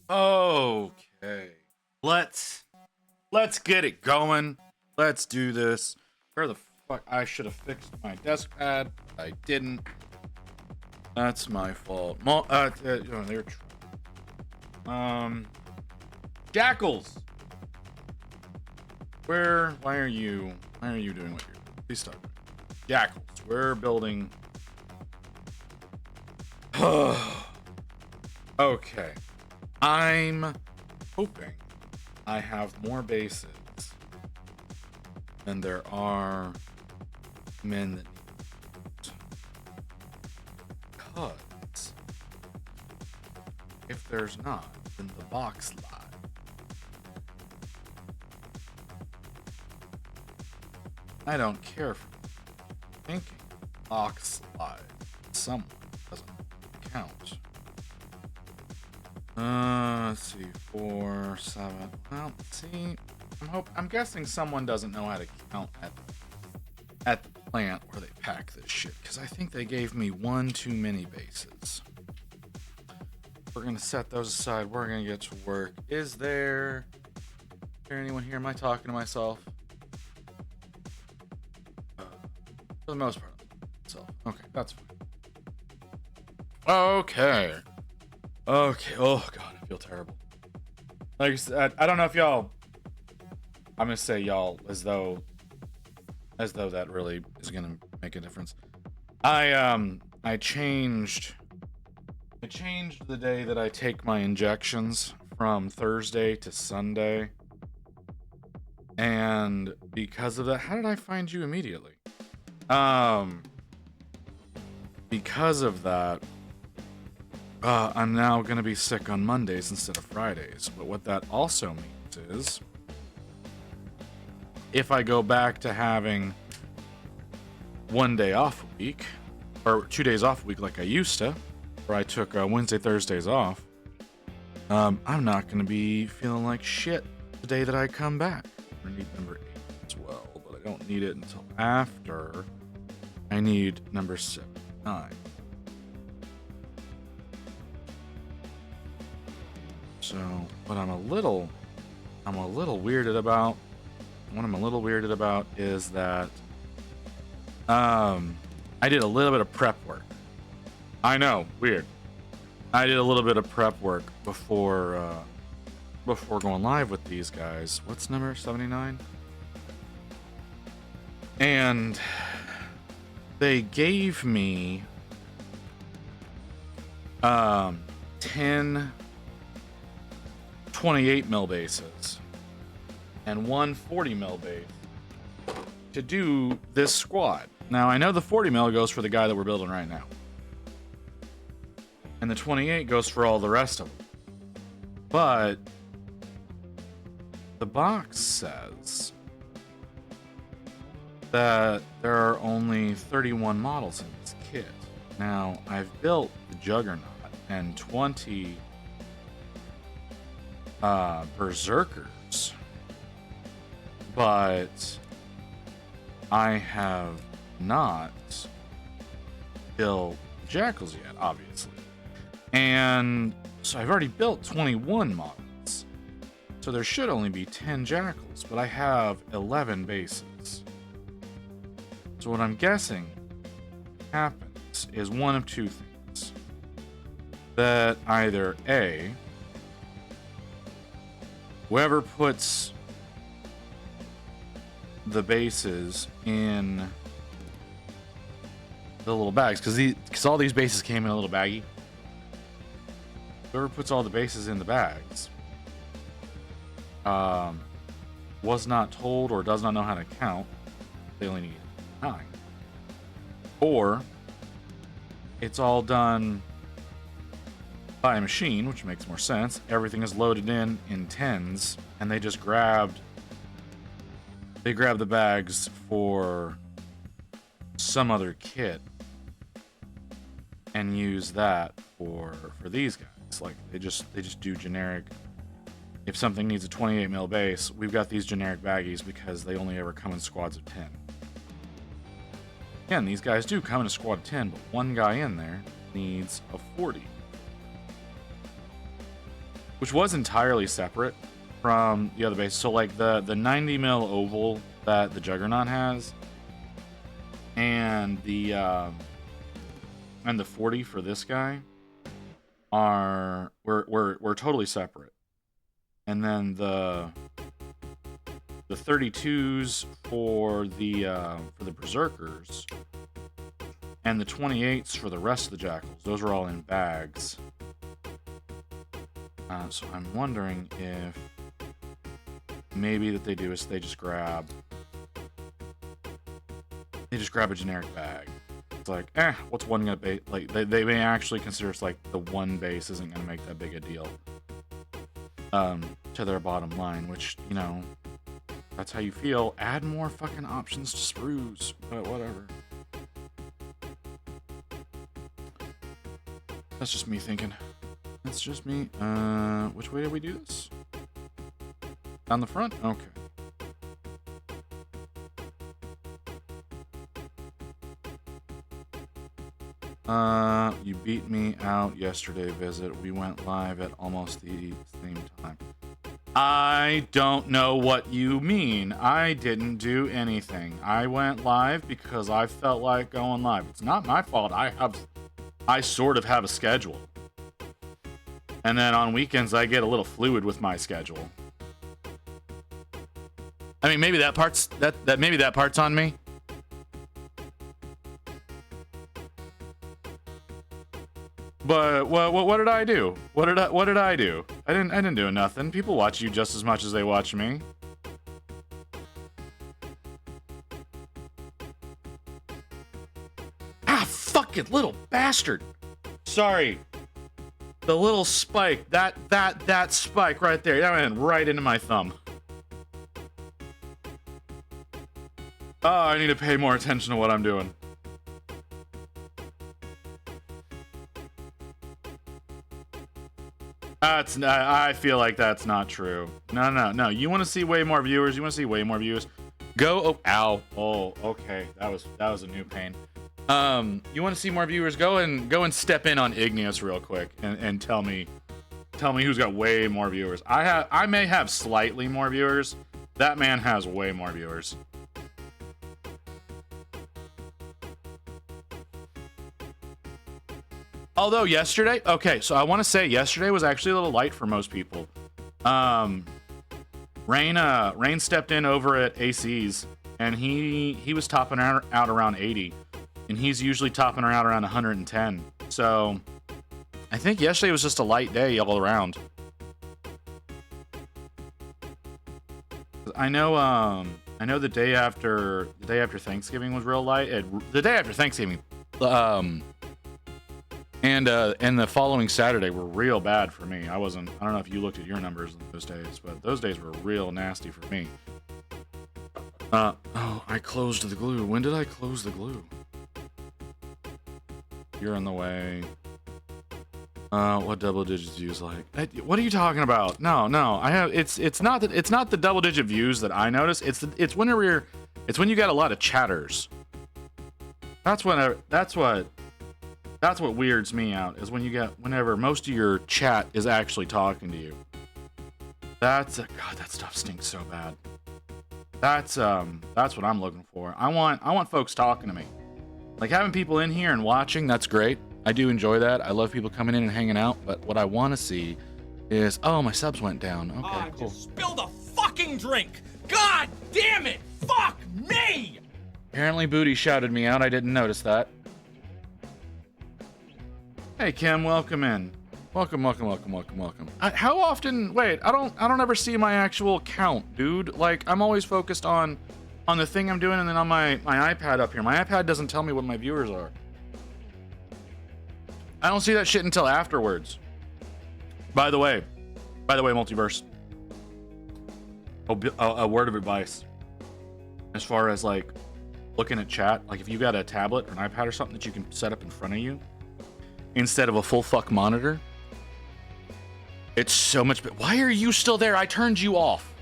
Okay. Let's let's get it going. Let's do this. Where the fuck I should have fixed my desk pad. I didn't. That's my fault. They're Jackals. Why are you doing what you're doing? Please stop. Jackals. We're building. Okay. I'm hoping I have more bases than there are men that need it. Because if there's not, then the box lies. I don't care for thinking box lies. Someone doesn't count. Let's see, 4, 7. Well, see, I'm guessing someone doesn't know how to count at the plant where they pack this shit, because I think they gave me one too many bases. We're gonna set those aside. We're gonna get to work. Is there anyone here? Am I talking to myself? For the most part, myself. Okay, that's fine. Okay. Okay. Oh god, I feel terrible. Like I said, I don't know if y'all. I'm gonna say y'all as though that really is gonna make a difference. I changed the day that I take my injections from Thursday to Sunday, and because of that, how did I find you immediately? Because of that. I'm now going to be sick on Mondays instead of Fridays. But what that also means is if I go back to having 1 day off a week, or 2 days off a week like I used to, where I took Wednesday, Thursdays off, I'm not going to be feeling like shit the day that I come back. I need number 8 as well, but I don't need it until after I need number 7, 9. So, what I'm a little weirded about. What I'm a little weirded about is that I did a little bit of prep work. I know, weird. I did a little bit of prep work before going live with these guys. What's number 79? And they gave me 10 28 mil bases and one 40 mil base to do this squad. Now I know the 40 mil goes for the guy that we're building right now, and the 28 goes for all the rest of them. But the box says that there are only 31 models in this kit. Now I've built the Juggernaut and 20 Berserkers, but I have not built Jackals yet, obviously. And so I've already built 21 models, so there should only be 10 Jackals, but I have 11 bases. So what I'm guessing happens is one of two things. That either A, whoever puts the bases in the little bags, because all these bases came in a little baggie. Whoever puts all the bases in the bags was not told or does not know how to count. They only need 9. Or it's all done by a machine, which makes more sense. Everything is loaded in 10s, and they just grabbed the bags for some other kit and use that for these guys. Like they just do generic. If something needs a 28 mil base, we've got these generic baggies because they only ever come in squads of 10. Again, these guys do come in a squad of 10, but one guy in there needs a 40. which was entirely separate from the other base. So like the 90 mil oval that the Juggernaut has, and the 40 for this guy were totally separate. And then the 32s for the Berserkers and the 28s for the rest of the Jackals, those are all in bags. So I'm wondering if maybe that they do is they just grab a generic bag. It's like, what's one gonna be? Like they may actually consider it's like the one base isn't gonna make that big a deal to their bottom line, which, you know, that's how you feel. Add more fucking options to sprues, but whatever. That's just me thinking. That's just me. Which way did we do this? Down the front? Okay. You beat me out yesterday, Visit. We went live at almost the same time. I don't know what you mean. I didn't do anything. I went live because I felt like going live. It's not my fault. I sort of have a schedule. And then on weekends, I get a little fluid with my schedule. I mean, maybe that part's maybe that part's on me. But what did I do? What did I do? I didn't do nothing. People watch you just as much as they watch me. Ah, fucking little bastard. Sorry. The little spike, that spike right there, that went right into my thumb. Oh, I need to pay more attention to what I'm doing. I feel like that's not true. No. You want to see way more viewers? You want to see way more views? Go. Oh, ow. Oh, okay. That was a new pain. You want to see more viewers? Go and step in on Igneous real quick and tell me who's got way more viewers. I may have slightly more viewers. That man has way more viewers. Although yesterday, okay, so I want to say yesterday was actually a little light for most people. Rain stepped in over at AC's, and he was topping out around 80, and he's usually topping out around 110. So I think yesterday was just a light day all around. I know the day after Thanksgiving was real light. The day after Thanksgiving, and the following Saturday were real bad for me. I don't know if you looked at your numbers those days, but those days were real nasty for me. Oh, I closed the glue. When did I close the glue? You're in the way. What double digits views like? What are you talking about? No. I have. It's not the double digit views that I notice. It's when you got a lot of chatters. That's what weirds me out, is whenever most of your chat is actually talking to you. God, that stuff stinks so bad. That's what I'm looking for. I want folks talking to me. Like, having people in here and watching, that's great. I do enjoy that. I love people coming in and hanging out, but what I want to see is, oh, my subs went down. Okay, cool. I just spilled a fucking drink. God damn it. Fuck me. Apparently Booty shouted me out. I didn't notice that. Hey Kim, welcome in. Welcome. How often? Wait, I don't ever see my actual count, dude. Like, I'm always focused on the thing I'm doing, and then on my iPad up here. My iPad doesn't tell me what my viewers are. I don't see that shit until afterwards. By the way, Multiverse. A word of advice. As far as like looking at chat, like if you got a tablet or an iPad or something that you can set up in front of you, instead of a full fuck monitor, it's so much better. Why are you still there? I turned you off.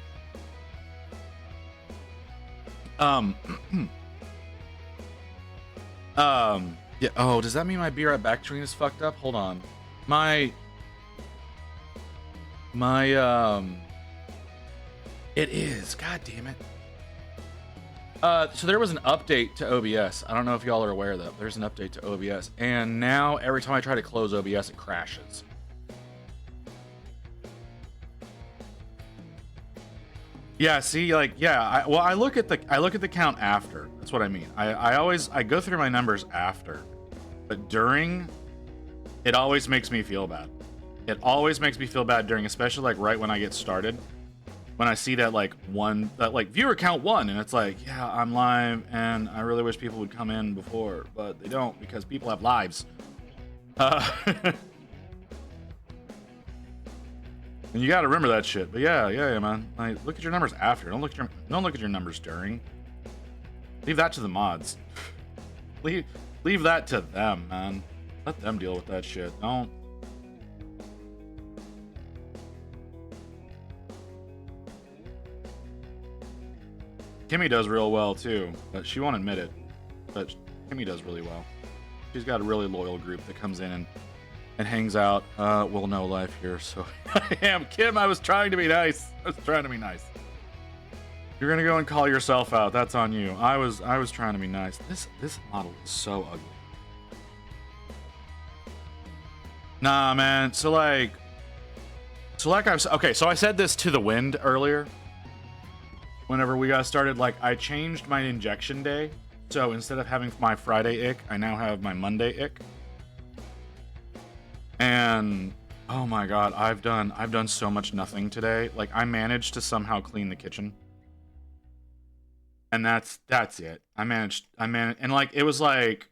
Yeah. Oh, does that mean my Be Right Back train is fucked up? Hold on. My It is. God damn it. So there was an update to OBS. I don't know if y'all are aware of that. There's an update to OBS, and now every time I try to close OBS, it crashes. Yeah, see, like, yeah. I look at the count after. That's what I mean. I go through my numbers after, but during, it always makes me feel bad. It always makes me feel bad during, especially like right when I get started. When I see that like viewer count 1, and it's like, yeah, I'm live, and I really wish people would come in before, but they don't because people have lives. And you got to remember that shit. But yeah, man. Like, look at your numbers after. Don't look at your numbers during. Leave that to the mods. leave that to them, man. Let them deal with that shit. Don't. Kimmy does real well too, but she won't admit it. But Kimmy does really well. She's got a really loyal group that comes in and hangs out. Well, no life here, so I am. Kim, I was trying to be nice. You're gonna go and call yourself out. That's on you. I was trying to be nice. This model is so ugly. Nah, man. So like I was okay. So I said this to the wind earlier. Whenever we got started, like, I changed my injection day. So instead of having my Friday ick, I now have my Monday ick. And oh my god, I've done so much nothing today. Like, I managed to somehow clean the kitchen. And that's it. I managed, and like, it was like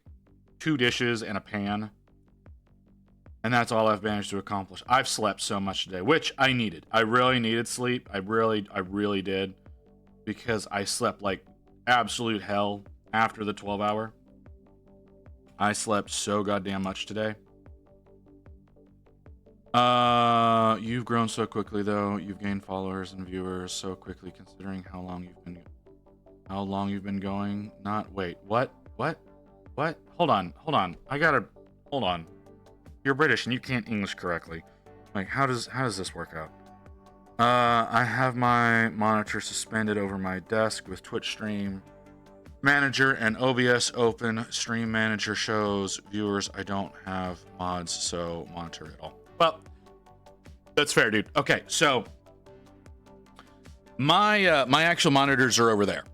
2 dishes and a pan. And that's all I've managed to accomplish. I've slept so much today, which I needed. I really needed sleep. I really did. Because I slept like absolute hell after the 12-hour. I slept so goddamn much today. You've grown so quickly though. You've gained followers and viewers so quickly considering how long you've been going. What? Hold on. Hold on. You're British and you can't English correctly. Like, how does this work out? I have my monitor suspended over my desk with Twitch Stream Manager and OBS open. Stream Manager shows viewers. I don't have mods, so monitor it all. Well, that's fair, dude. Okay, so my actual monitors are over there.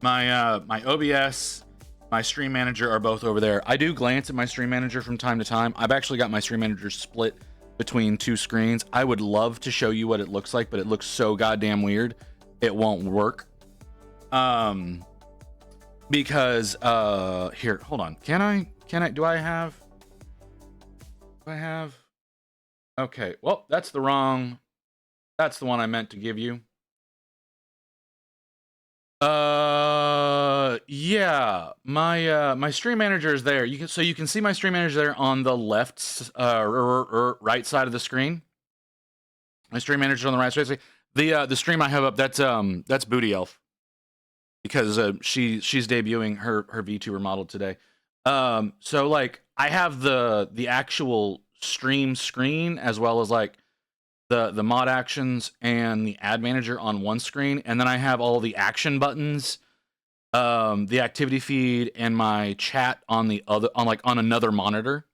My OBS, my Stream Manager are both over there. I do glance at my Stream Manager from time to time. I've actually got my Stream Manager split between 2 screens. I would love to show you what it looks like, but it looks so goddamn weird. It won't work. Because here, hold on. Do I have okay, well, that's the one I meant to give you. Yeah, my Stream Manager is there. You can see my Stream Manager there on the left, right side of the screen. My Stream Manager on the right side. The stream I have up, that's Booty Elf, because she's debuting her VTuber model today. So like, I have the actual stream screen as well as like the mod actions and the ad manager on one screen, and then I have all the action buttons, the activity feed, and my chat on the other, on another monitor.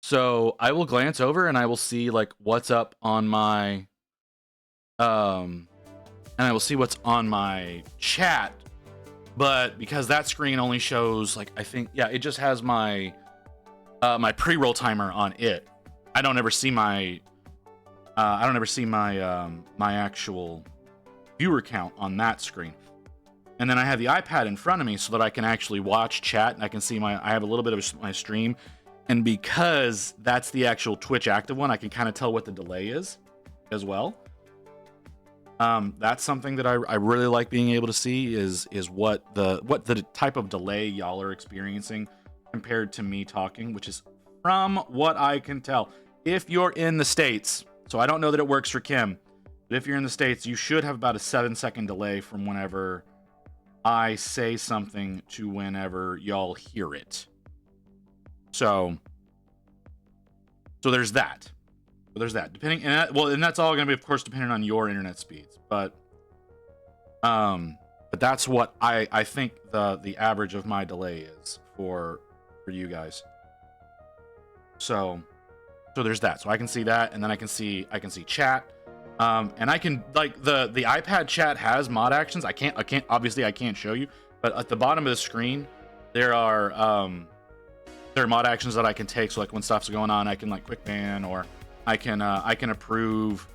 So I will glance over and I will see like what's up on my and I will see what's on my chat. But because that screen only shows like, I think, yeah, it just has my my pre-roll timer on it. I don't ever see my my actual viewer count on that screen. And then I have the iPad in front of me so that I can actually watch chat, and I can see I have a little bit of my stream. And because that's the actual Twitch active one, I can kind of tell what the delay is as well. That's something that I really like being able to see is what the type of delay y'all are experiencing compared to me talking, which is, from what I can tell, if you're in the States, so I don't know that it works for Kim, but if you're in the States, you should have about a 7-second delay from whenever I say something to whenever y'all hear it. So there's that. But there's that. Depending, and that's all going to be, of course, dependent on your internet speeds. But that's what I think the average of my delay is for you guys. So there's that. So I can see that, and then I can see chat. And I can, like, the iPad chat has mod actions. I can't obviously I can't show you, but at the bottom of the screen there are mod actions that I can take. So like when stuff's going on, I can like quick ban, or I can approve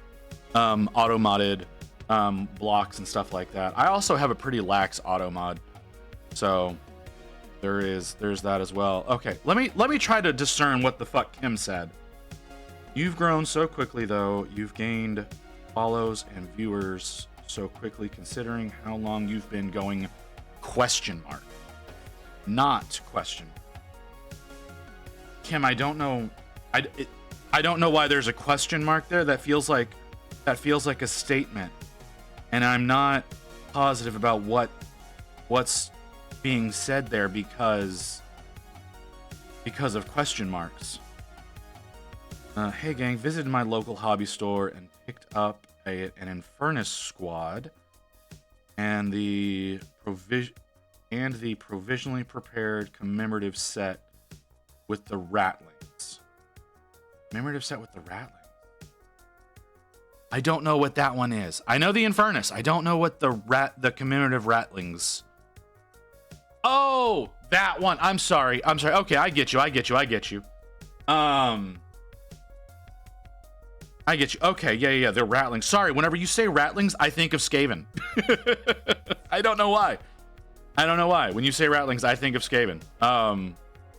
auto modded blocks and stuff like that. I also have a pretty lax auto mod, so there's that as well. Okay, let me try to discern what the fuck Kim said. You've grown so quickly, though. You've gained follows and viewers so quickly, considering how long you've been going? Question mark. Not question. Kim, I don't know. I don't know why there's a question mark there. That feels like a statement, and I'm not positive about what's being said there because of question marks. Hey gang, visited my local hobby store and picked up an Infernus squad and the provisionally prepared commemorative set with the ratlings. Commemorative set with the ratlings. I don't know what that one is. I know the Infernus. I don't know what the commemorative ratlings. Oh, that one. I'm sorry. Okay, I get you. I get you. Okay, yeah. They're ratlings. Sorry, whenever you say ratlings, I think of Skaven. I don't know why. When you say ratlings, I think of Skaven.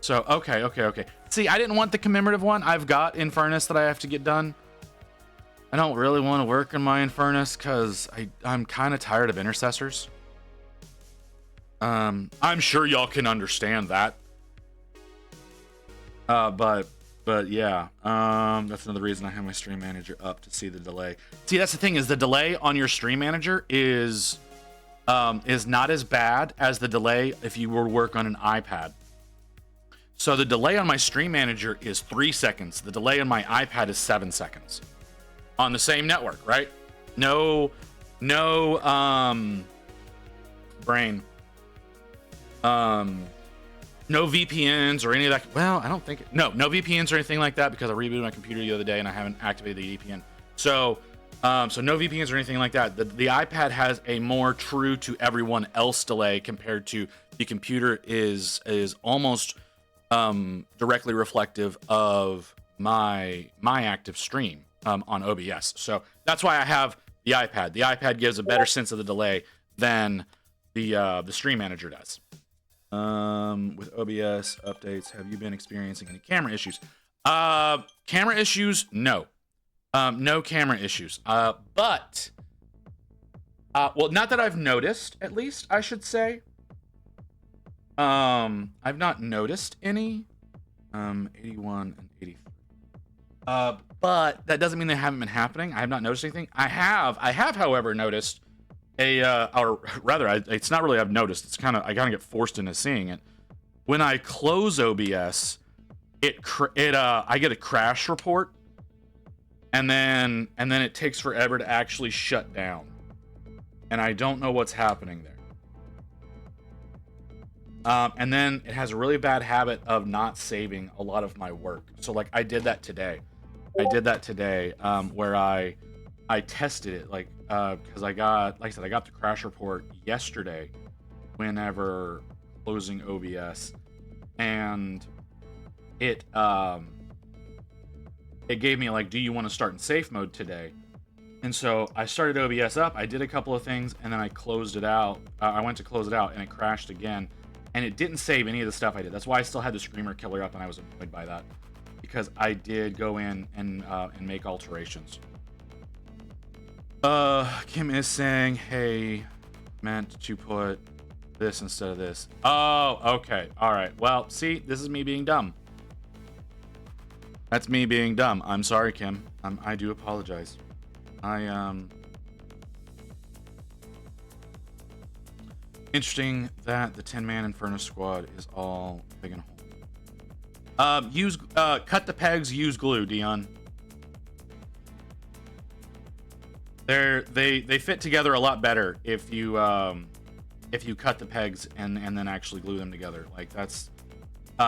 So, okay. See, I didn't want the commemorative one. I've got Infernus that I have to get done. I don't really want to work in my Infernus because I'm kind of tired of intercessors. I'm sure y'all can understand that. But yeah, that's another reason I have my stream manager up to see the delay. See, that's the thing, is the delay on your stream manager is not as bad as the delay if you were to work on an iPad. So the delay on my stream manager is 3 seconds. The delay on my iPad is 7 seconds. On the same network, right? No brain. No VPNs or any of that. Well, I don't think no VPNs or anything like that, because I rebooted my computer the other day and I haven't activated the VPN. So no VPNs or anything like that. The iPad has a more true to everyone else delay compared to the computer is almost directly reflective of my active stream on OBS. So that's why I have the iPad. The iPad gives a better sense of the delay than the stream manager does. With OBS updates, have you been experiencing any camera issues? Camera issues? No. No camera issues. But well, not that I've noticed, at least, I should say. I've not noticed any. 81 and 83. But that doesn't mean they haven't been happening. I have not noticed anything. I have, however, noticed or rather, it's not really I've noticed. It's kind of I get forced into seeing it. When I close OBS, I get a crash report, and then it takes forever to actually shut down, and I don't know what's happening there. And then it has a really bad habit of not saving a lot of my work. So like I did that today. Where I tested it, like, because I got the crash report yesterday whenever closing OBS, and it gave me like, do you want to start in safe mode today? And so I started OBS up, I did a couple of things, and then I closed it out. I went to close it out and it crashed again, and it didn't save any of the stuff I did. That's why I still had the Screamer Killer up, and I was annoyed by that, because I did go in and make alterations. Kim is saying, hey, meant to put this instead of this. Oh, okay. All right. Well, see, this is me being dumb. That's me being dumb. I'm sorry, Kim. I do apologize. Interesting that the 10-man Inferno squad is all big and home. Cut the pegs, use glue, Dion. They fit together a lot better if you cut the pegs and then actually glue them together. Like that's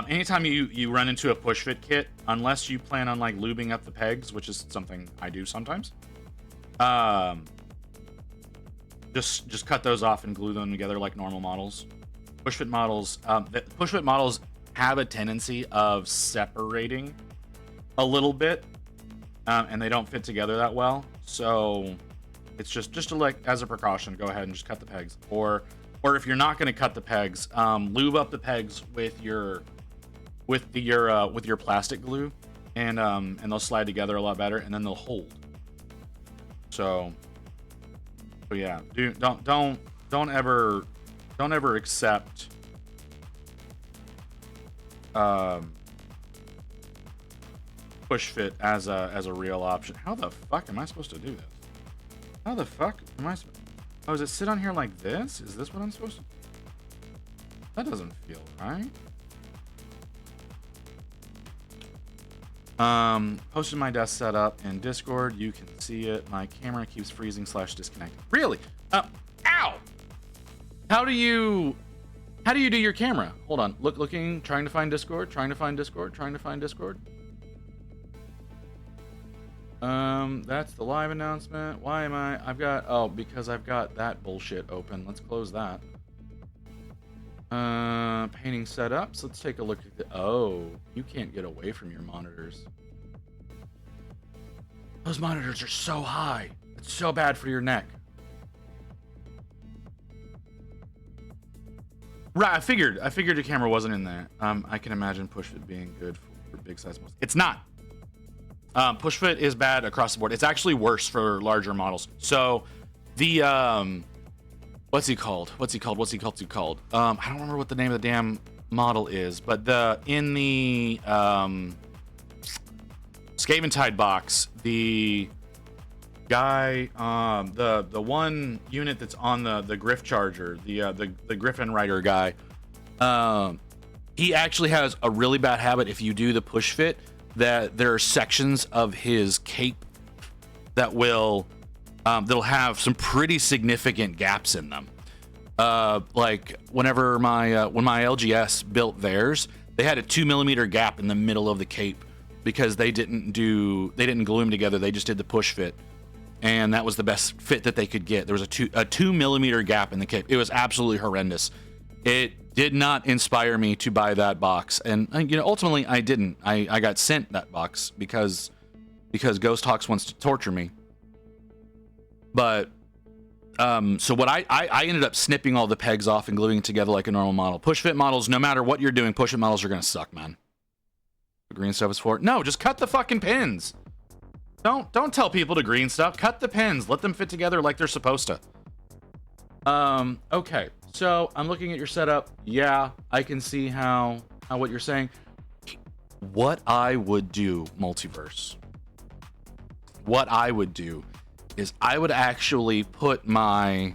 anytime you run into a push fit kit, unless you plan on like lubing up the pegs, which is something I do sometimes. Just cut those off and glue them together like normal models. Push fit models have a tendency of separating a little bit, and they don't fit together that well. So it's just to like as a precaution, go ahead and just cut the pegs. Or if you're not going to cut the pegs, lube up the pegs with your plastic glue, and they'll slide together a lot better, and then they'll hold. So yeah, don't ever accept push fit as a real option. How the fuck am I supposed to do this? How the fuck am I? Oh, does it sit on here like this? Is this what I'm supposed to? That doesn't feel right. Posted my desk setup in Discord. You can see it. My camera keeps freezing / disconnecting. Really? Ow! How do you do your camera? Hold on. Looking, trying to find Discord. That's the live announcement. Why am I? Because I've got that bullshit open. Let's close that. Painting setups. Let's take a look at the. Oh, you can't get away from your monitors. Those monitors are so high. It's so bad for your neck. Right, I figured your camera wasn't in there. I can imagine push fit being good for big size models. It's not. Push fit is bad across the board. It's actually worse for larger models. So the what's he called? I don't remember what the name of the damn model is, but in the Skaventide box, the guy, the one unit that's on the Griff Charger, the Griffin Rider guy, he actually has a really bad habit. If you do the push fit, that there are sections of his cape that will that'll have some pretty significant gaps in them. Like whenever when my LGS built theirs, they had a 2mm gap in the middle of the cape because they didn't glue them together. They just did the push fit, and that was the best fit that they could get. There was a 2mm gap in the cape. It was absolutely horrendous. It did not inspire me to buy that box, and ultimately I didn't. I got sent that box because Ghost Hawks wants to torture me. But so what I ended up snipping all the pegs off and gluing it together like a normal model. Push fit models, no matter what you're doing, push fit models are gonna suck, man. The green stuff is for no, just cut the fucking pins. Don't tell people to green stuff. Cut the pins. Let them fit together like they're supposed to. Okay. So I'm looking at your setup. Yeah, I can see how what you're saying. What I would do, Multiverse. What I would do is I would actually put my,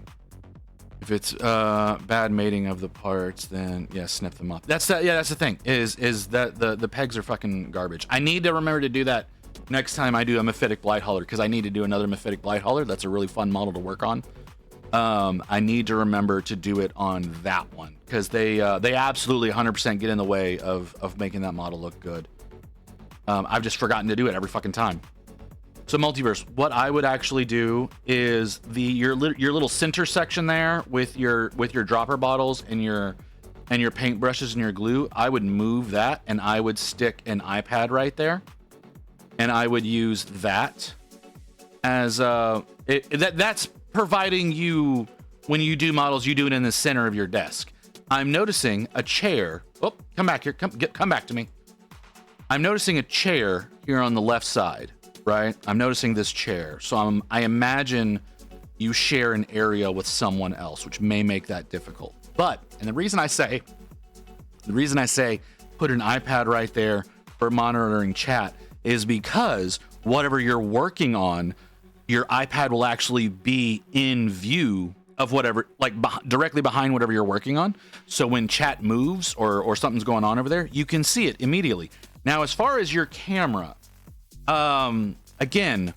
if it's bad mating of the parts, then yeah, snip them up. That's the thing. Is that the pegs are fucking garbage. I need to remember to do that next time I do a Mephitic Blight Hauler, because I need to do another Mephitic Blight Hauler. That's a really fun model to work on. I need to remember to do it on that one, because they absolutely 100% get in the way of making that model look good. I've just forgotten to do it every fucking time. So Multiverse, what I would actually do is your little center section there with your dropper bottles and your paint brushes and your glue, I would move that and I would stick an iPad right there, and I would use that as that's providing you, when you do models, you do it in the center of your desk. I'm noticing a chair. Oh, come back here. Come back to me. I'm noticing a chair here on the left side, right? I'm noticing this chair. So I imagine you share an area with someone else, which may make that difficult. But, and the reason I say put an iPad right there for monitoring chat is because whatever you're working on, your iPad will actually be in view of whatever, like directly behind whatever you're working on. So when chat moves or something's going on over there, you can see it immediately. Now, as far as your camera, again,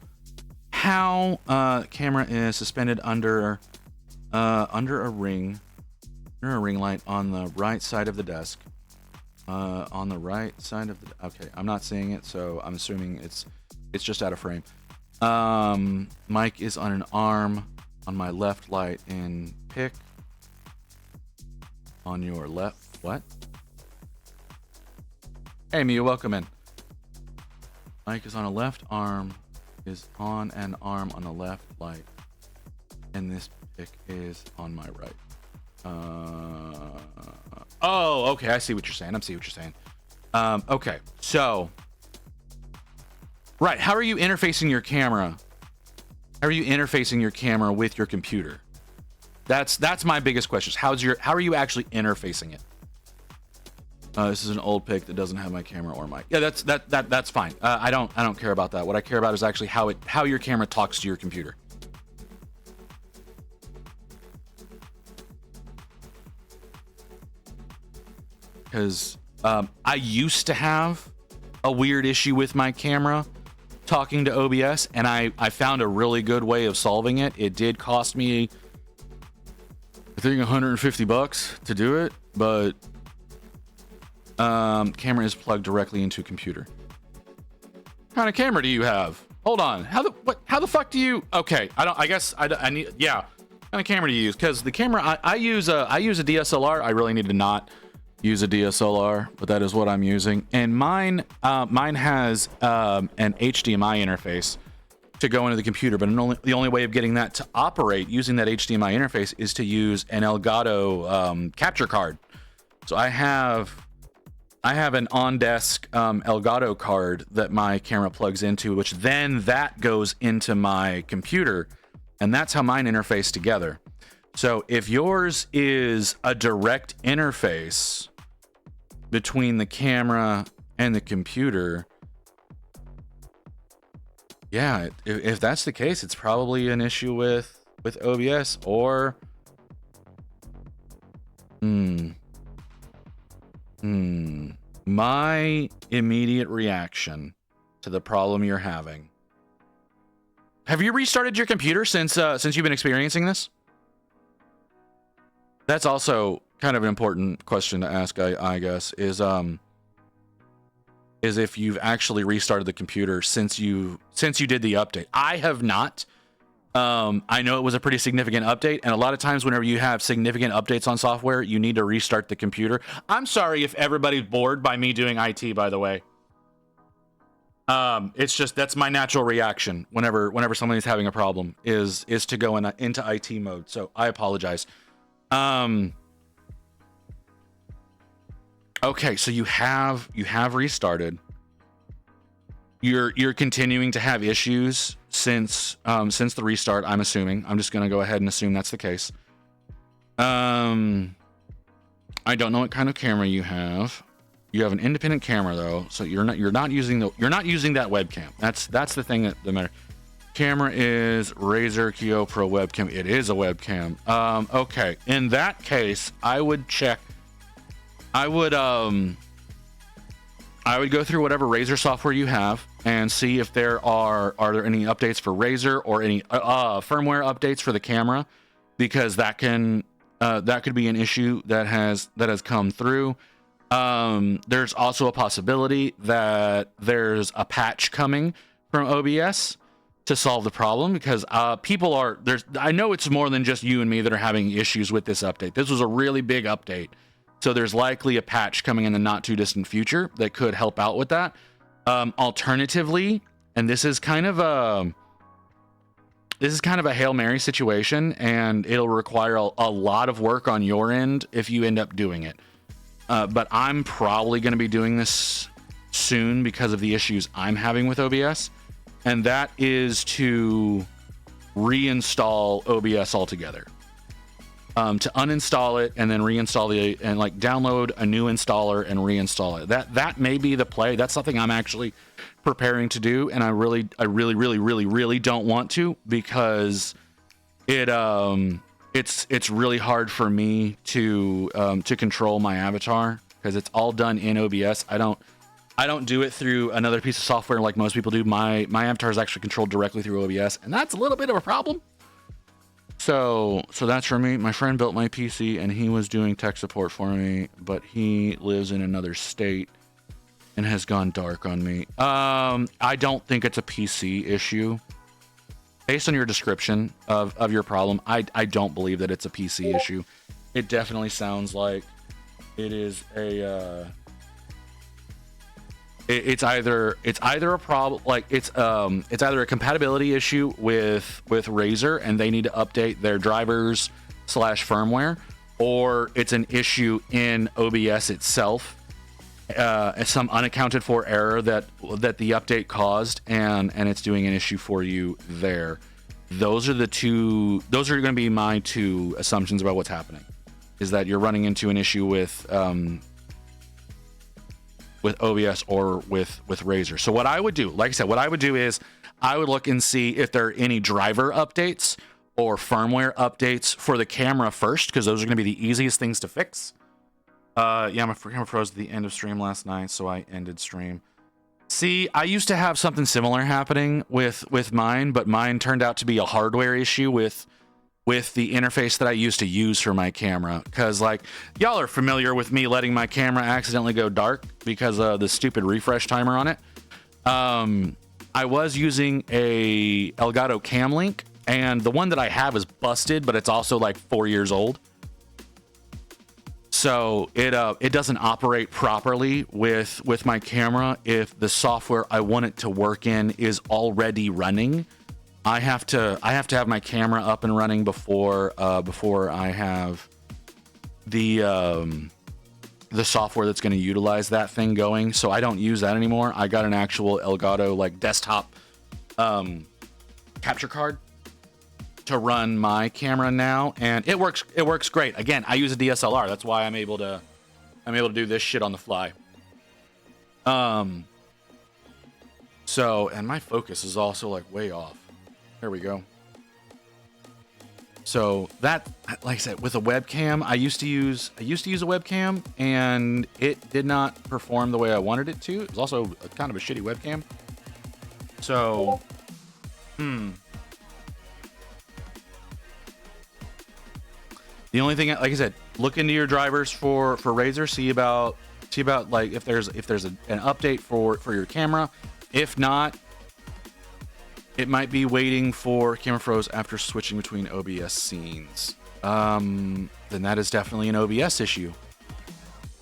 how camera is suspended under a ring light on the right side of the desk. On the right side of the... Okay, I'm not seeing it, so I'm assuming it's just out of frame. Mic is on an arm on my left light in pick. On your left... What? Hey, Mia, welcome in. Mic is on a left arm, is on an arm on the left light, and this pick is on my right. Oh, okay, I see what you're saying. Okay, so... Right, how are you interfacing your camera? How are you interfacing your camera with your computer? That's my biggest question. How are you actually interfacing it? This is an old pic that doesn't have my camera or mic. Yeah, that's fine. I don't care about that. What I care about is actually how your camera talks to your computer. Because I used to have a weird issue with my camera talking to OBS, and I found a really good way of solving it. It did cost me, I think, $150 to do it, but camera is plugged directly into a computer. What kind of camera do you have? Hold on. How the fuck do you... Okay, I need... Yeah. What kind of camera do you use? Because the camera I use a DSLR. I really need to not use a DSLR, but that is what I'm using. And mine has an HDMI interface to go into the computer, but the only way of getting that to operate using that HDMI interface is to use an Elgato capture card. So I have an on-desk Elgato card that my camera plugs into, which then that goes into my computer, and that's how mine interface together. So if yours is a direct interface between the camera and the computer, yeah, if that's the case, it's probably an issue with OBS or my immediate reaction to the problem you're having. Have you restarted your computer since you've been experiencing this? That's also kind of an important question to ask, I guess, is if you've actually restarted the computer since you did the update. I have not. I know it was a pretty significant update, and a lot of times whenever you have significant updates on software, you need to restart the computer. I'm sorry if everybody's bored by me doing IT, by the way. It's just, that's my natural reaction whenever somebody's having a problem is to go into IT mode. So I apologize. Okay, so you have restarted. You're continuing to have issues since the restart, I'm assuming. I'm just gonna go ahead and assume that's the case. I don't know what kind of camera you have. You have an independent camera though, so you're not using that webcam. That's the thing that matters. Camera is Razer Kio Pro webcam. It is a webcam. Okay, in that case, I would go through whatever Razer software you have and see if there are there any updates for Razer or any firmware updates for the camera, because that could be an issue that has come through. There's also a possibility that there's a patch coming from OBS to solve the problem, because I know it's more than just you and me that are having issues with this update. This was a really big update. So there's likely a patch coming in the not too distant future that could help out with that. Alternatively, and this is kind of a Hail Mary situation, and it'll require a lot of work on your end if you end up doing it. But I'm probably going to be doing this soon because of the issues I'm having with OBS, and that is to reinstall OBS altogether. To uninstall it and then reinstall and download a new installer and reinstall it. That may be the play. That's something I'm actually preparing to do, and I really don't want to, because it's really hard for me to control my avatar, because it's all done in OBS. I don't I don't do it through another piece of software like most people do. My avatar is actually controlled directly through OBS, and that's a little bit of a problem. So that's for me. My friend built my PC, and he was doing tech support for me, but he lives in another state and has gone dark on me. I don't think it's a PC issue. Based on your description of your problem, I don't believe that it's a PC issue. It definitely sounds like it is a it's either a problem, like it's either a compatibility issue with Razer and they need to update their drivers / firmware, or it's an issue in OBS itself, some unaccounted for error that the update caused, and it's doing an issue for you there. Those are going to be my two assumptions about what's happening, is that you're running into an issue with OBS or with Razer. So what I would do, like I said, is I would look and see if there are any driver updates or firmware updates for the camera first, because those are going to be the easiest things to fix. Yeah, my camera froze at the end of stream last night, so I ended stream. See, I used to have something similar happening with mine, but mine turned out to be a hardware issue with the interface that I used to use for my camera. Because, like, y'all are familiar with me letting my camera accidentally go dark because of the stupid refresh timer on it. I was using a Elgato Cam Link, and the one that I have is busted, but it's also like 4 years old. So it doesn't operate properly with my camera if the software I want it to work in is already running. I have to have my camera up and running before I have the software that's going to utilize that thing going. So I don't use that anymore. I got an actual Elgato like desktop capture card to run my camera now, and it works great. Again, I use a DSLR. That's why I'm able to do this shit on the fly. So, and my focus is also like way off. There we go. So that, like I said, with a webcam, I used to use a webcam, and it did not perform the way I wanted it to. It was also kind of a shitty webcam. So, the only thing, like I said, look into your drivers for Razer. See about like if there's an update for your camera. If not, it might be waiting for camera froze after switching between OBS scenes. Then that is definitely an OBS issue.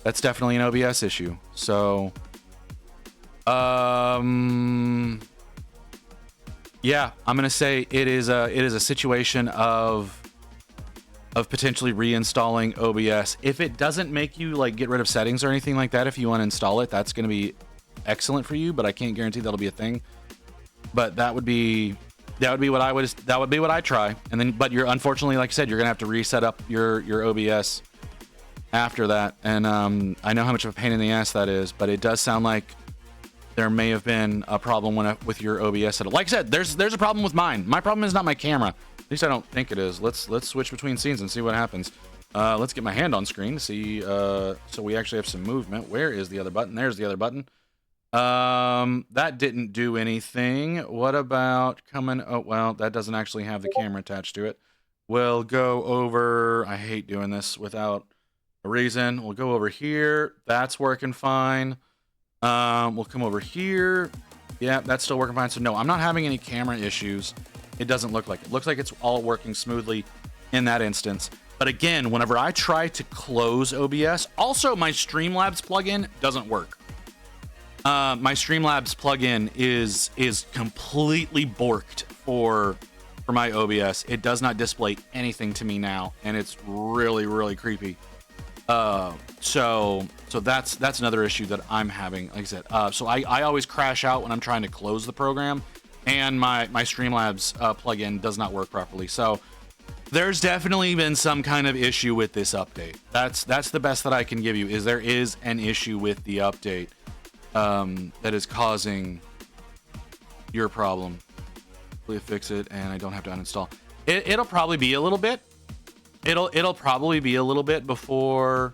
That's definitely an OBS issue. So, yeah, I'm gonna say it is a situation of potentially reinstalling OBS. If it doesn't make you like get rid of settings or anything like that, if you uninstall it, that's going to be excellent for you, but I can't guarantee that'll be a thing. But that would be what I try. And then, but you're unfortunately, like I said, you're going to have to reset up your OBS after that. And I know how much of a pain in the ass that is, but it does sound like there may have been a problem with your OBS setup. Like I said, there's a problem with mine. My problem is not my camera. At least I don't think it is. Let's switch between scenes and see what happens. Let's get my hand on screen to see. So we actually have some movement. Where is the other button? There's the other button. That didn't do anything. What about coming? Oh, well, that doesn't actually have the camera attached to it. We'll go over. I hate doing this without a reason. We'll go over here. That's working fine. We'll come over here. Yeah, that's still working fine. So no, I'm not having any camera issues. It doesn't look like it. Looks like it's all working smoothly in that instance. But again, whenever I try to close OBS, also my Streamlabs plugin doesn't work. My Streamlabs plugin is completely borked for my OBS. It does not display anything to me now, and it's really, really creepy. So that's another issue that I'm having. Like I said, so I always crash out when I'm trying to close the program, and my Streamlabs plugin does not work properly. So there's definitely been some kind of issue with this update. That's the best that I can give you. Is there is an issue with the update that is causing your problem. Hopefully fix it, and I don't have to uninstall. It'll probably be a little bit. It'll probably be a little bit before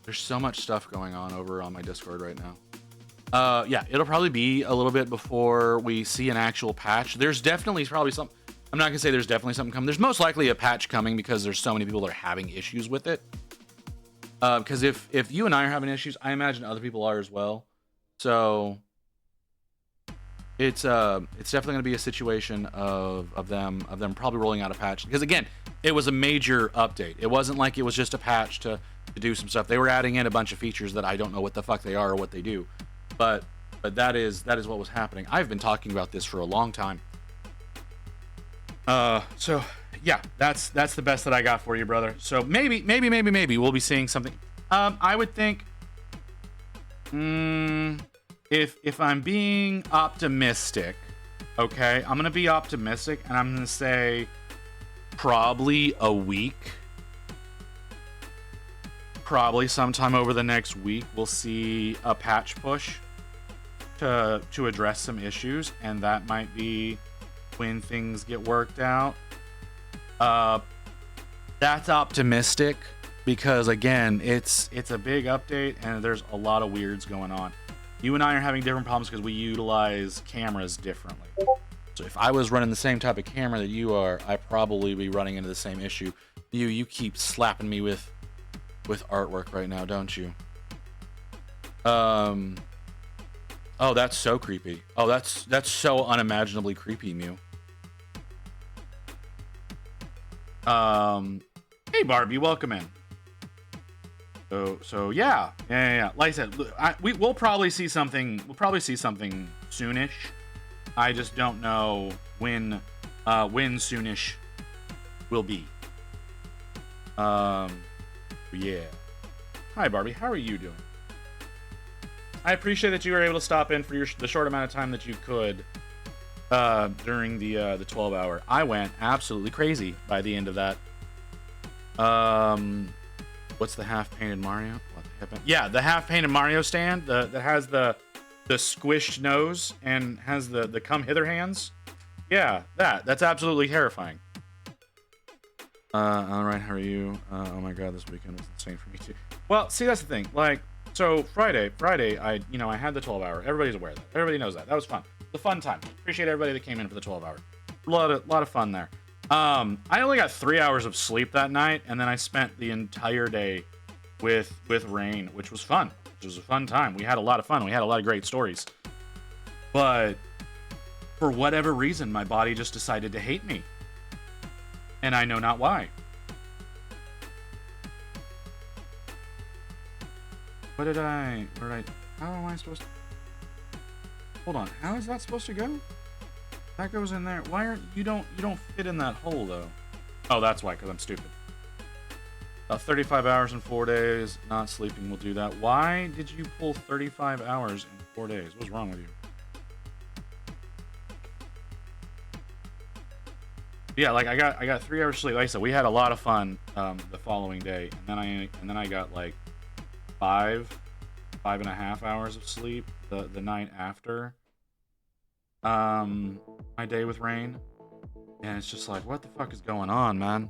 There's so much stuff going on over on my Discord right now. Yeah, it'll probably be a little bit before we see an actual patch. There's definitely probably some. I'm not gonna say there's definitely something coming. There's most likely a patch coming because there's so many people that are having issues with it. Because if you and I are having issues, I imagine other people are as well. So it's definitely gonna be a situation of them probably rolling out a patch. Because again, it was a major update. It wasn't like it was just a patch to do some stuff. They were adding in a bunch of features that I don't know what the fuck they are or what they do. But that is what was happening. I've been talking about this for a long time. So yeah, that's the best that I got for you, brother. So maybe we'll be seeing something. I would think, if I'm being optimistic, okay, I'm gonna be optimistic and I'm gonna say probably a week. Probably sometime over the next week, we'll see a patch push to address some issues, and that might be when things get worked out. That's optimistic because again, it's a big update and there's a lot of weirds going on. You and I are having different problems because we utilize cameras differently. So if I was running the same type of camera that you are, I'd probably be running into the same issue. You keep slapping me with artwork right now, don't you? Oh, that's so creepy. Oh, that's so unimaginably creepy, Mew. Hey Barbie, welcome in. So yeah. Like I said, we'll probably see something. We'll probably see something soonish. I just don't know when soonish will be. Yeah. Hi Barbie, how are you doing? I appreciate that you were able to stop in for the short amount of time that you could during the 12-hour. I went absolutely crazy by the end of that. What's the half-painted Mario? Yeah, the half-painted Mario stand that has the squished nose and has the come hither hands. Yeah, that's absolutely terrifying. All right, how are you? Oh my god, this weekend was insane for me too. Well, see, that's the thing. Like, so Friday, I had the 12-hour. Everybody's aware of that. Everybody knows that. That was fun. It was a fun time. Appreciate everybody that came in for the 12-hour. A lot of fun there. I only got 3 hours of sleep that night, and then I spent the entire day with Rain, which was fun. It was a fun time. We had a lot of fun. We had a lot of great stories. But for whatever reason, my body just decided to hate me. And I know not why. How am I supposed to... Hold on, how is that supposed to go? That goes in there. Why aren't you don't fit in that hole though? Oh, that's why, because I'm stupid. 35 hours in 4 days. Not sleeping will do that. Why did you pull 35 hours in 4 days? What's wrong with you? Yeah, like I got 3 hours sleep. Like I said, we had a lot of fun the following day, and then I got like 5.5 hours of sleep the night after my day with Rain, and it's just like, what the fuck is going on, man?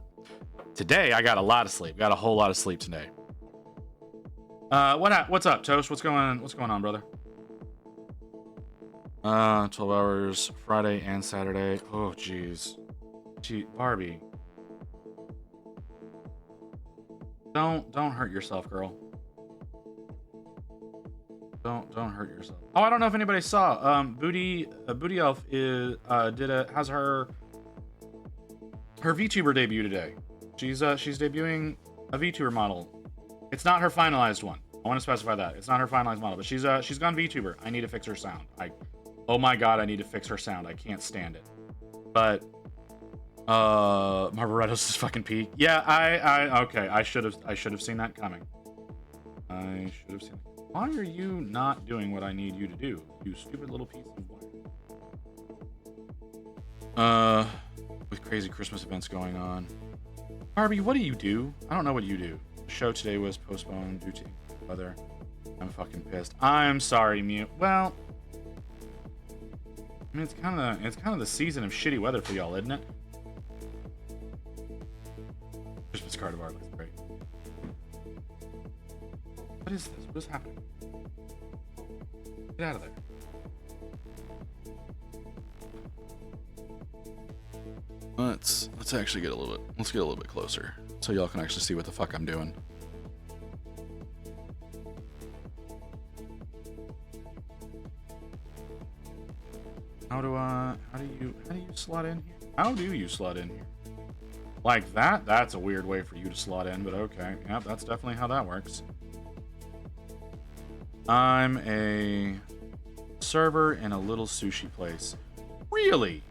Today I got a lot of sleep. Got a whole lot of sleep today. What's up, Toast? What's going on, brother? 12 hours Friday and Saturday. Oh, jeez. Gee, Barbie. Don't hurt yourself, girl. Don't hurt yourself. Oh, I don't know if anybody saw. Booty Elf has her VTuber debut today. She's debuting a VTuber model. It's not her finalized one. I want to specify that. It's not her finalized model, but she's gone VTuber. I need to fix her sound. Oh my god, I need to fix her sound. I can't stand it. But Marvaretto's is fucking peak. Yeah, okay. I should have seen that coming. I should have seen it. Why are you not doing what I need you to do? You stupid little piece of wire. With crazy Christmas events going on. Barbie, what do you do? I don't know what you do. The show today was postponed due to weather. I'm fucking pissed. I'm sorry, Mew. Well, I mean, it's kind of the season of shitty weather for y'all, isn't it? Christmas card of art looks great. is this? What is happening? Get out of there. Let's actually get a little bit. Let's get a little bit closer so y'all can actually see what the fuck I'm doing. How do you slot in here? How do you slot in here? Like that? That's a weird way for you to slot in, but okay. Yeah, that's definitely how that works. I'm a server in a little sushi place. Really?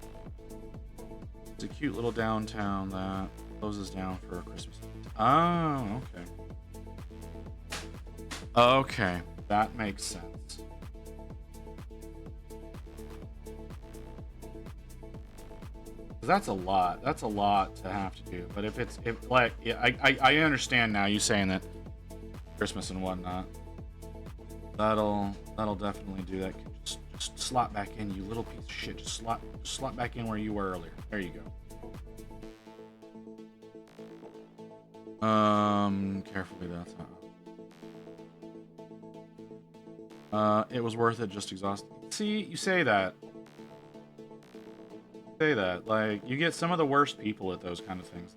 It's a cute little downtown that closes down for Christmas. Oh, okay. Okay, that makes sense. That's a lot. That's a lot to have to do. But if like, yeah, I understand now you saying that Christmas and whatnot. That'll definitely do that. Just slot back in, you little piece of shit. Just slot back in where you were earlier. There you go. Carefully, that's not. It was worth it. Just exhausting. See, you say that. Say that. Like, you get some of the worst people at those kind of things.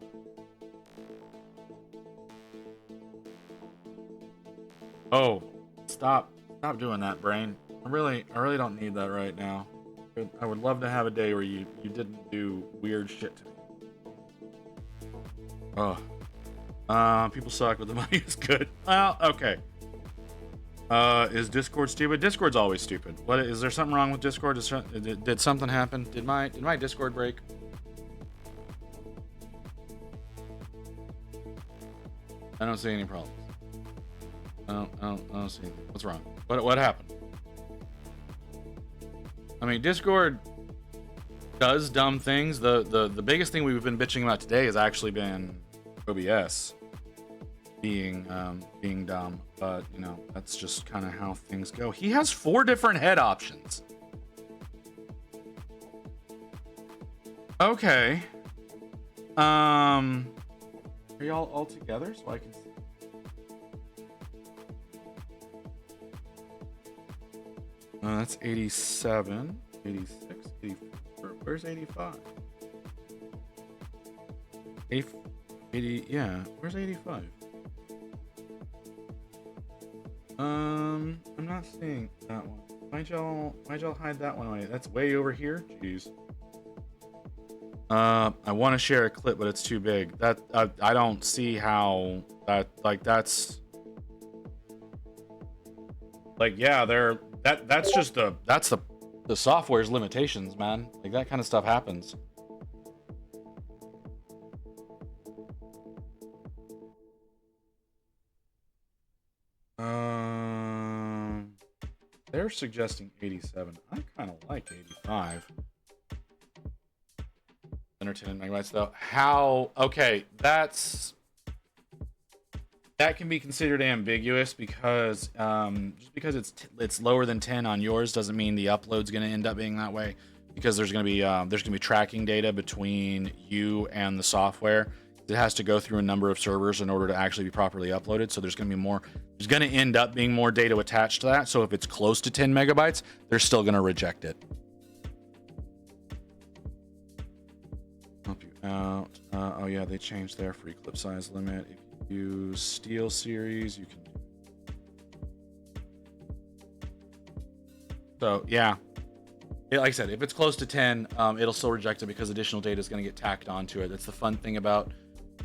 Oh, stop doing that, brain. I really don't need that right now. I would love to have a day where you didn't do weird shit to me. Oh. People suck, but the money is good. Well, okay. Is Discord stupid? Discord's always stupid. What is there something wrong with Discord? Did something happen? Did my Discord break? I don't see any problems. I don't see anything. What's wrong? What happened? I mean, Discord does dumb things. The biggest thing we've been bitching about today has actually been OBS being dumb, but you know, that's just kind of how things go. He has 4 different head options. Okay. Are y'all all together so I can see? That's 87, 86, 84. Where's 85? 80, yeah, where's 85? I'm not seeing that one. Why'd y'all hide that one away? That's way over here? Jeez. I want to share a clip, but it's too big. That I don't see how that, like, that's like, yeah, that's just the software's limitations, man. Like, that kind of stuff happens. They're suggesting 87. I kind of like 85. Entertainment megabytes, though. How? Okay, that can be considered ambiguous because just because it's lower than 10 on yours doesn't mean the upload's going to end up being that way, because there's going to be tracking data between you and the software. It has to go through a number of servers in order to actually be properly uploaded. So there's going to end up being more data attached to that. So if it's close to 10 megabytes, they're still going to reject it. Help you out. Oh yeah, they changed their free clip size limit. If you use Steel Series, you can. So yeah, like I said, if it's close to 10, it'll still reject it because additional data is going to get tacked onto it. That's the fun thing about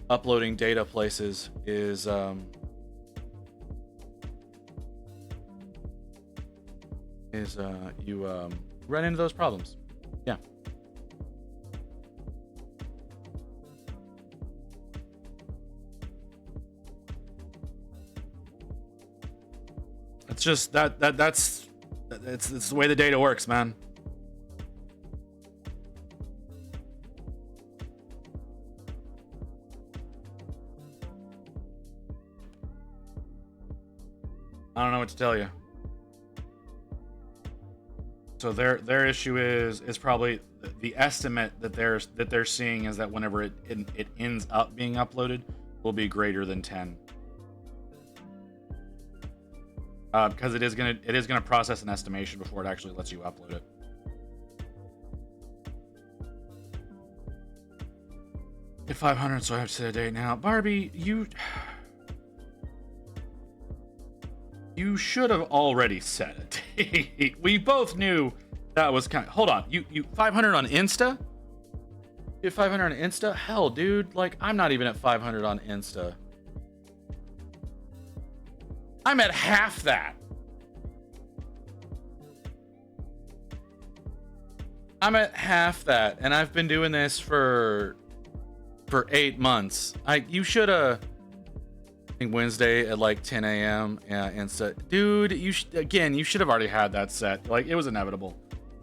uploading data places is you run into those problems. Yeah. It's just that's it's the way the data works, man. I don't know what to tell you. So their issue is probably the estimate that they're seeing is that whenever it ends up being uploaded will be greater than 10. because it is gonna process an estimation before it actually lets you upload it. Hit 500, so I have to set a date now. Barbie, you should have already set a date. We both knew that was kind of. Hold on, you 500 on Insta? You have 500 on Insta? Hell, dude, like I'm not even at 500 on Insta. I'm at half that. I'm at half that, and I've been doing this for 8 months. You should have. I think Wednesday at like 10 a.m. Insta. Dude, you should have already had that set. Like it was inevitable.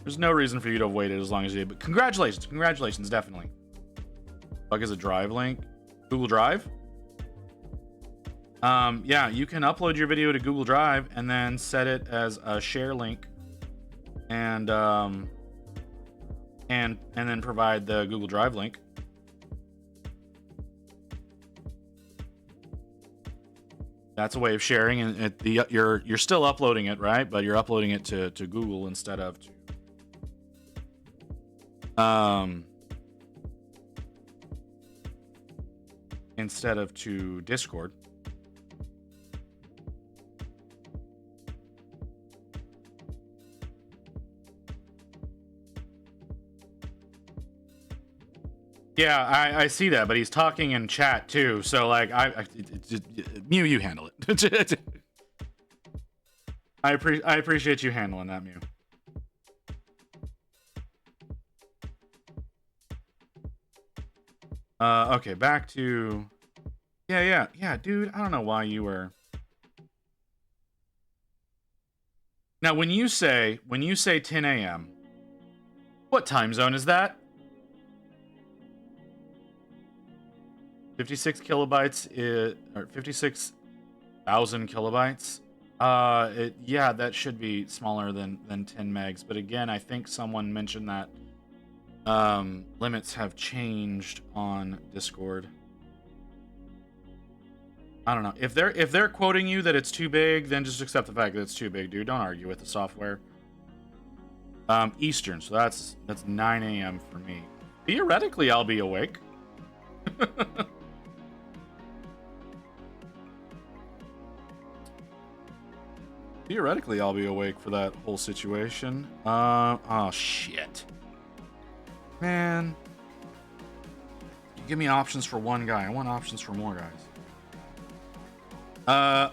There's no reason for you to have waited as long as you did. But congratulations, definitely. Fuck is a drive link? Google Drive? Yeah, you can upload your video to Google Drive and then set it as a share link, and then provide the Google Drive link. That's a way of sharing, and you're still uploading it, right? But you're uploading it to Google instead of to Discord. Yeah, I see that, but he's talking in chat too. So like, Mew, you handle it. I appreciate you handling that, Mew. Okay, back to. Yeah, dude. I don't know why you were. Now, when you say 10 a.m., what time zone is that? 56 kilobytes or 56,000 kilobytes. Yeah, that should be smaller than 10 megs. But again, I think someone mentioned that limits have changed on Discord. I don't know. If they're quoting you that it's too big, then just accept the fact that it's too big, dude. Don't argue with the software. Eastern, so that's 9 a.m. for me. Theoretically, I'll be awake. Theoretically, I'll be awake for that whole situation. Oh shit. Man. You give me options for one guy. I want options for more guys.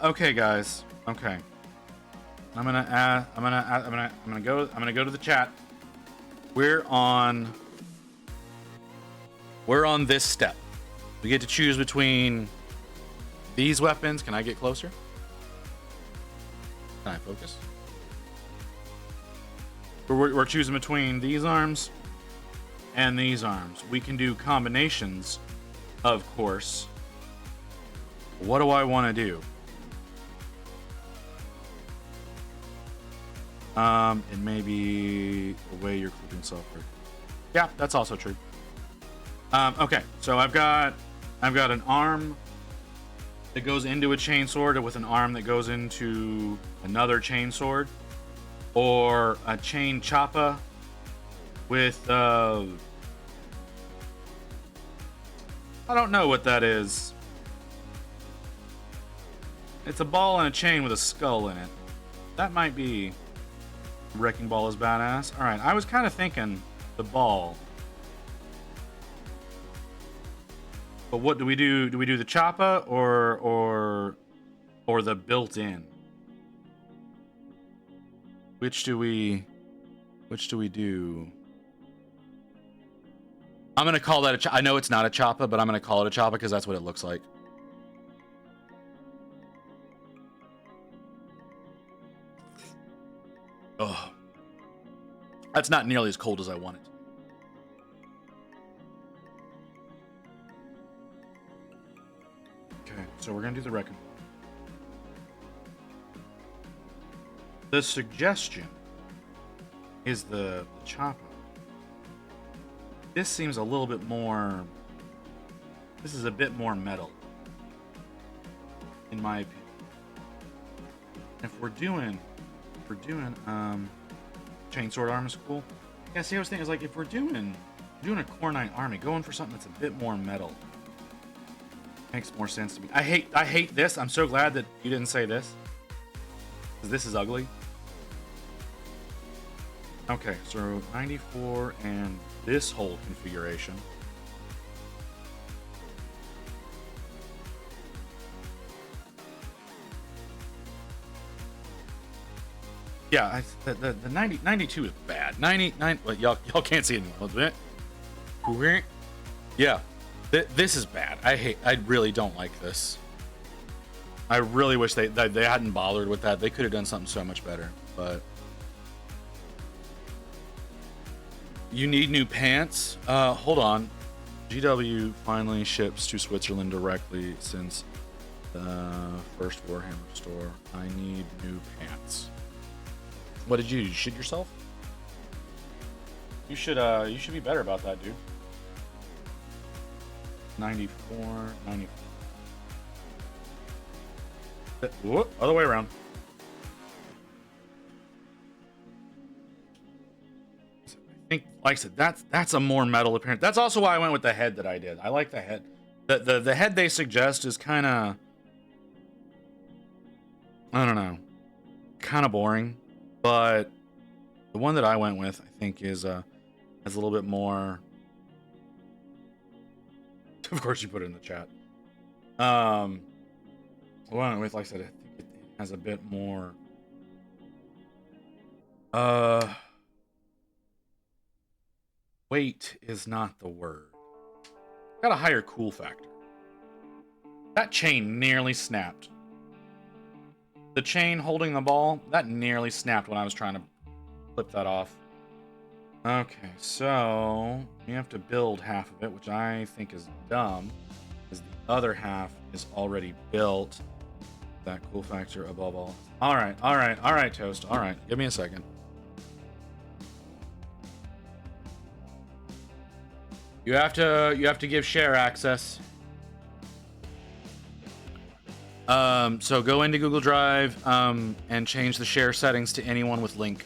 Okay, guys. Okay. I'm gonna go to the chat. We're on this step. We get to choose between these weapons. Can I get closer? Can I focus? We're choosing between these arms and these arms. We can do combinations, of course. What do I want to do? It may be the way you're clicking software. Yeah, that's also true. Okay, so I've got an arm that goes into a chainsword with an arm that goes into another chainsword, or a chain choppa with I don't know what that is. It's a ball and a chain with a skull in it. That might be Wrecking Ball is badass. All right, I was kind of thinking the ball. But what do we do? Do we do the choppa or the built-in? Which do we do? I'm gonna call that I know it's not a choppa, but I'm gonna call it a choppa because that's what it looks like. Oh, that's not nearly as cold as I want it. Okay, so we're gonna do the Wrecking Ball. The suggestion is the choppa. This seems a little bit more. This is a bit more metal, in my opinion. if we're doing chainsword arm is cool. Yeah, see, I was thinking, is like if we're doing a Core 9 army, going for something that's a bit more metal makes more sense to me. I hate this. I'm so glad that you didn't say this, because this is ugly. Okay, so 94 and this whole configuration. Yeah, the 92 is bad. 99, well, y'all can't see it anymore. Yeah, this is bad. I really don't like this. I really wish they hadn't bothered with that. They could have done something so much better, but you need new pants. Hold on. GW finally ships to Switzerland directly since the first Warhammer store. I need new pants. What did you do? You shit yourself? You should be better about that, dude. 94, 94. Whoop, other way around. I think, like I said, that's a more metal appearance. That's also why I went with the head that I did. I like the head. The head they suggest is kind of, I don't know, kind of boring. But the one that I went with, I think, is has a little bit more. Of course, you put it in the chat. The one I went with, like I said, I think it has a bit more. Weight is not the word. Got a higher cool factor. That chain nearly snapped. The chain holding the ball, that nearly snapped when I was trying to flip that off. Okay, so we have to build half of it, which I think is dumb, because the other half is already built. That cool factor above all. All right, Toast. All right, give me a second. You have to give share access. So go into Google Drive and change the share settings to anyone with link.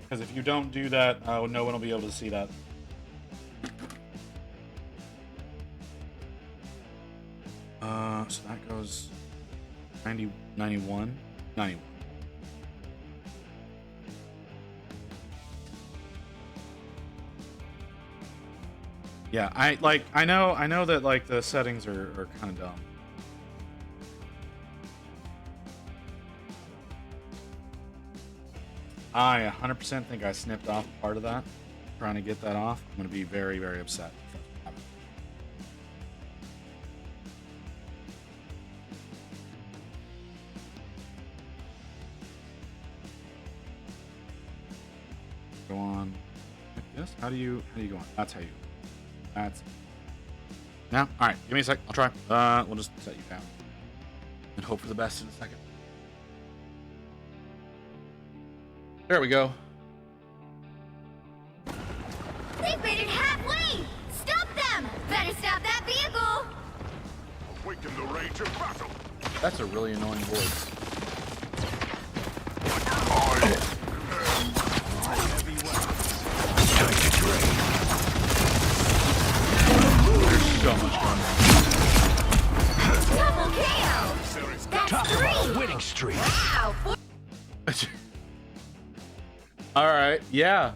Because if you don't do that, no one will be able to see that. So that goes 90, 91, 91. Yeah, I know that like the settings are kind of dumb. I 100% think I snipped off part of that, trying to get that off. I'm going to be very, very upset. Go on like this. How do you go on? That's how you. That's now. All right, give me a sec. I'll try. We'll just set you down and hope for the best in a second. There we go. They've made it halfway! Stop them! Better stop that vehicle! Awaken the rage of battle! That's a really annoying voice. There's so much going Double KO! That's Talk three! about a winning streak! Wow! on. All right, yeah.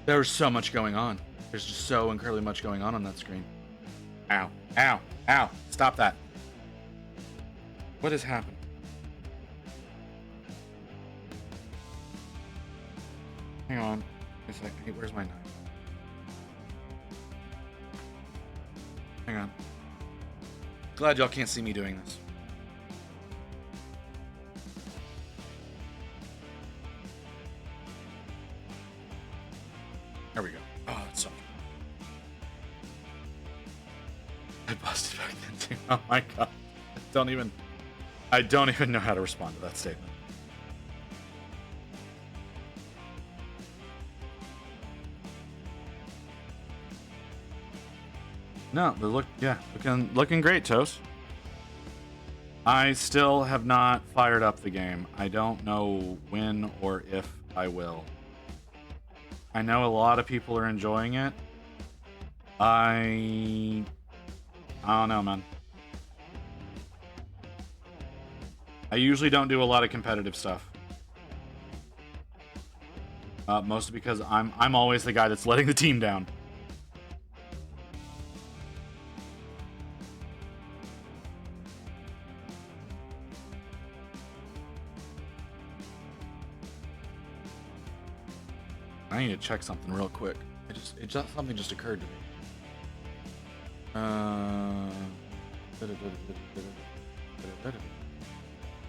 There was so much going on. There's just so incredibly much going on that screen. Ow, ow, ow. Stop that. What has happened? Hang on. It's like, hey, where's my knife? Hang on. Glad y'all can't see me doing this. There we go. Oh, it's so. I busted back then too. Oh my god. I don't even know how to respond to that statement. No, they look, yeah, looking great, Toast. I still have not fired up the game. I don't know when or if I will. I know a lot of people are enjoying it. I don't know, man. I usually don't do a lot of competitive stuff. Mostly because I'm always the guy that's letting the team down. I need to check something real quick. Something just occurred to me.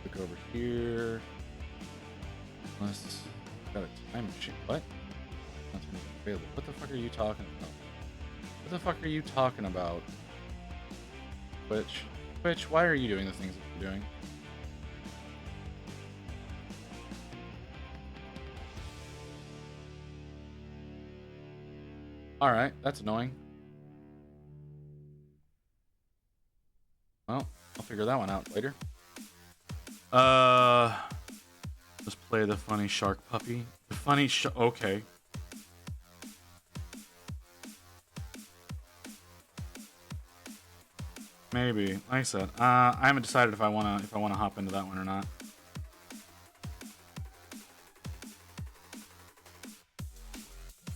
Look over here. Let's got a time machine. What? Nothing is available. What the fuck are you talking about? What the fuck are you talking about? Twitch, why are you doing the things that you're doing? Alright, that's annoying. Well, I'll figure that one out later. Let's play the funny shark puppy. The funny okay. Maybe. Like I said, I haven't decided if I wanna hop into that one or not.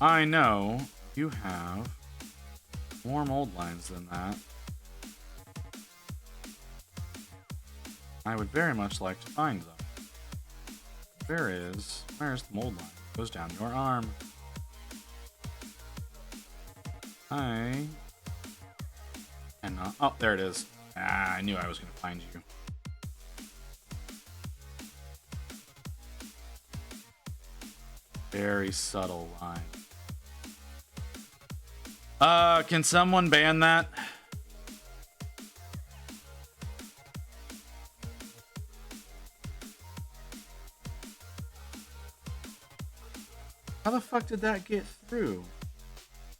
I know you have more mold lines than that. I would very much like to find them. Where's the mold line? It goes down your arm. Oh, there it is. I knew I was gonna find you. Very subtle line. Can someone ban that? How the fuck did that get through?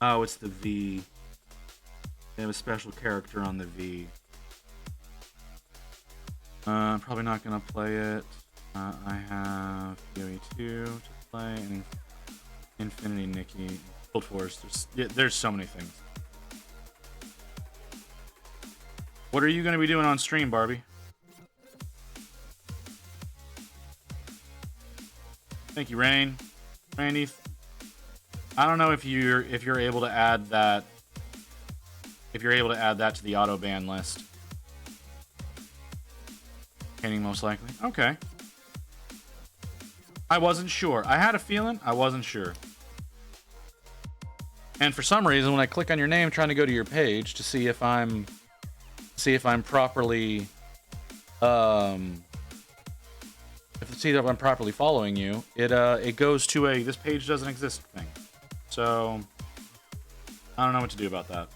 Oh, it's the V. They have a special character on the V. Probably not gonna play it. I have PoE 2 to play, and Infinity Nikki, Guild Force. There's so many things. What are you gonna be doing on stream, Barbie? Thank you, Rain. Randy, I don't know if you're able to add that. If you're able to add that to the auto ban list. Painting most likely. Okay. I wasn't sure. I had a feeling. I wasn't sure. And for some reason, when I click on your name, trying to go to your page to see if I'm properly, if I'm properly following you, it goes to a this page doesn't exist thing. So I don't know what to do about that.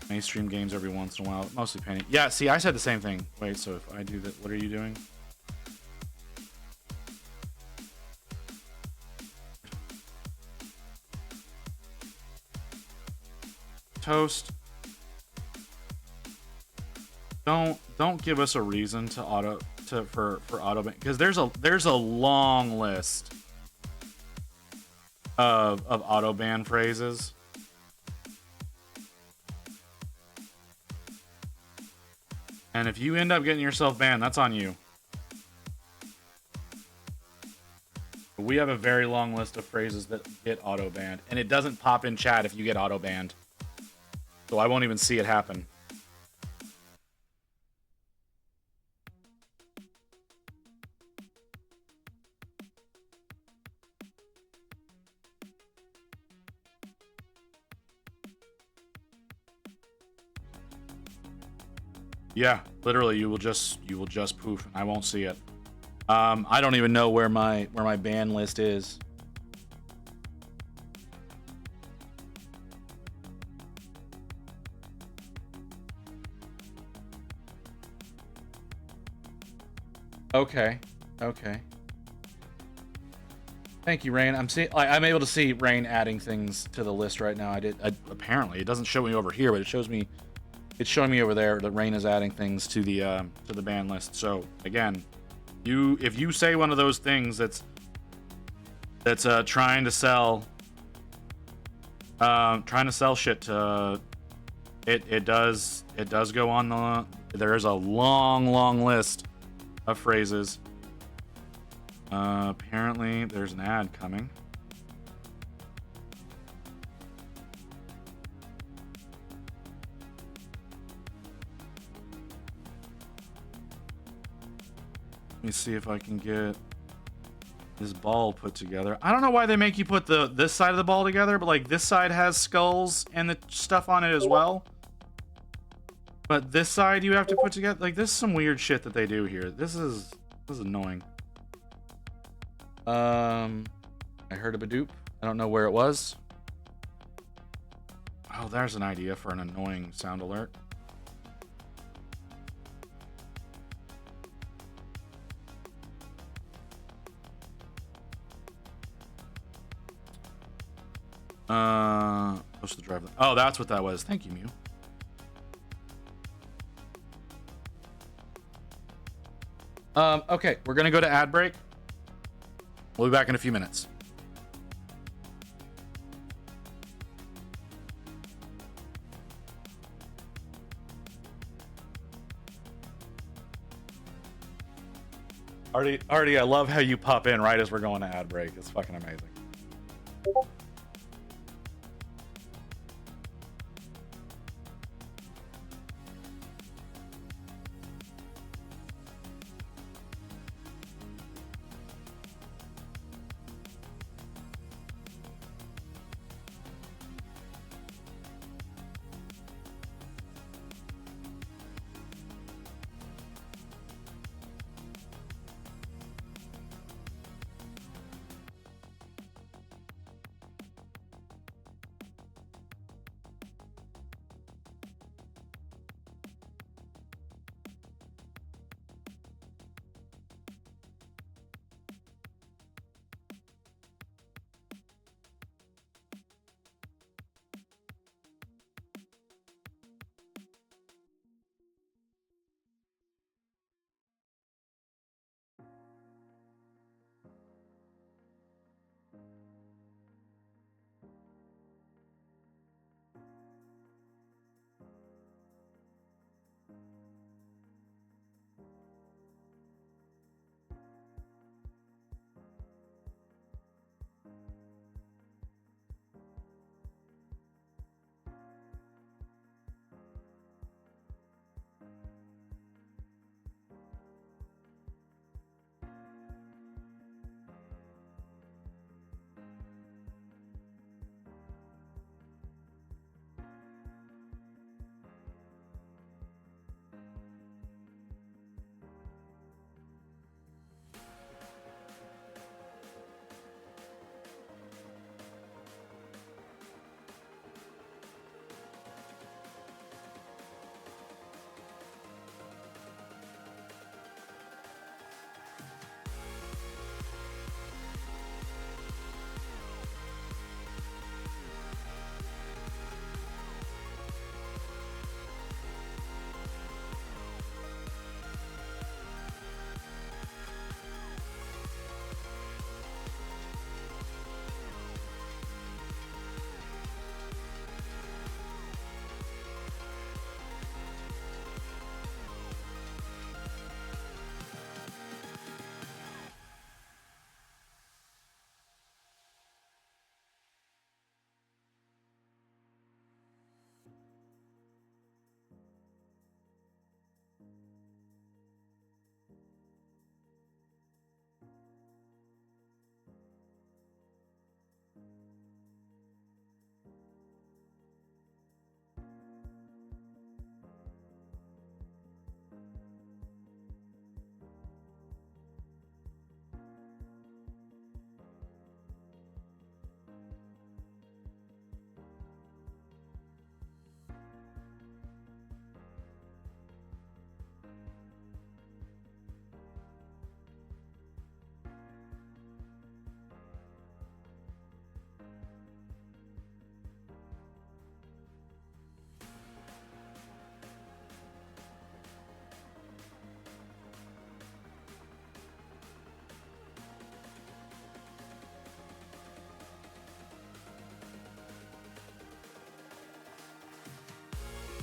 Mainstream games every once in a while, mostly painting. Yeah, see, I said the same thing. Wait, so if I do that, what are you doing? Toast. Don't give us a reason to for auto ban, because there's a long list of auto ban phrases. And if you end up getting yourself banned, that's on you. We have a very long list of phrases that get auto banned, and it doesn't pop in chat if you get auto banned. So I won't even see it happen. Yeah, literally, you will just poof, and I won't see it. I don't even know where my ban list is. Okay. Thank you, Rain. I'm able to see Rain adding things to the list right now. Apparently it doesn't show me over here, but it's showing me over there that Rain is adding things to the ban list. So again, if you say one of those things that's trying to sell shit to it does go on there is a long list of phrases. Apparently there's an ad coming. Let me see if I can get this ball put together. I don't know why they make you put this side of the ball together, but like this side has skulls and the stuff on it as well. But this side you have to put together. Like, this is some weird shit that they do here. This is annoying. I heard a Badoop. I don't know where it was. Oh, there's an idea for an annoying sound alert. Push the drive. Oh, that's what that was. Thank you, Mew. Okay, we're gonna go to ad break. We'll be back in a few minutes. Artie, I love how you pop in right as we're going to ad break. It's fucking amazing.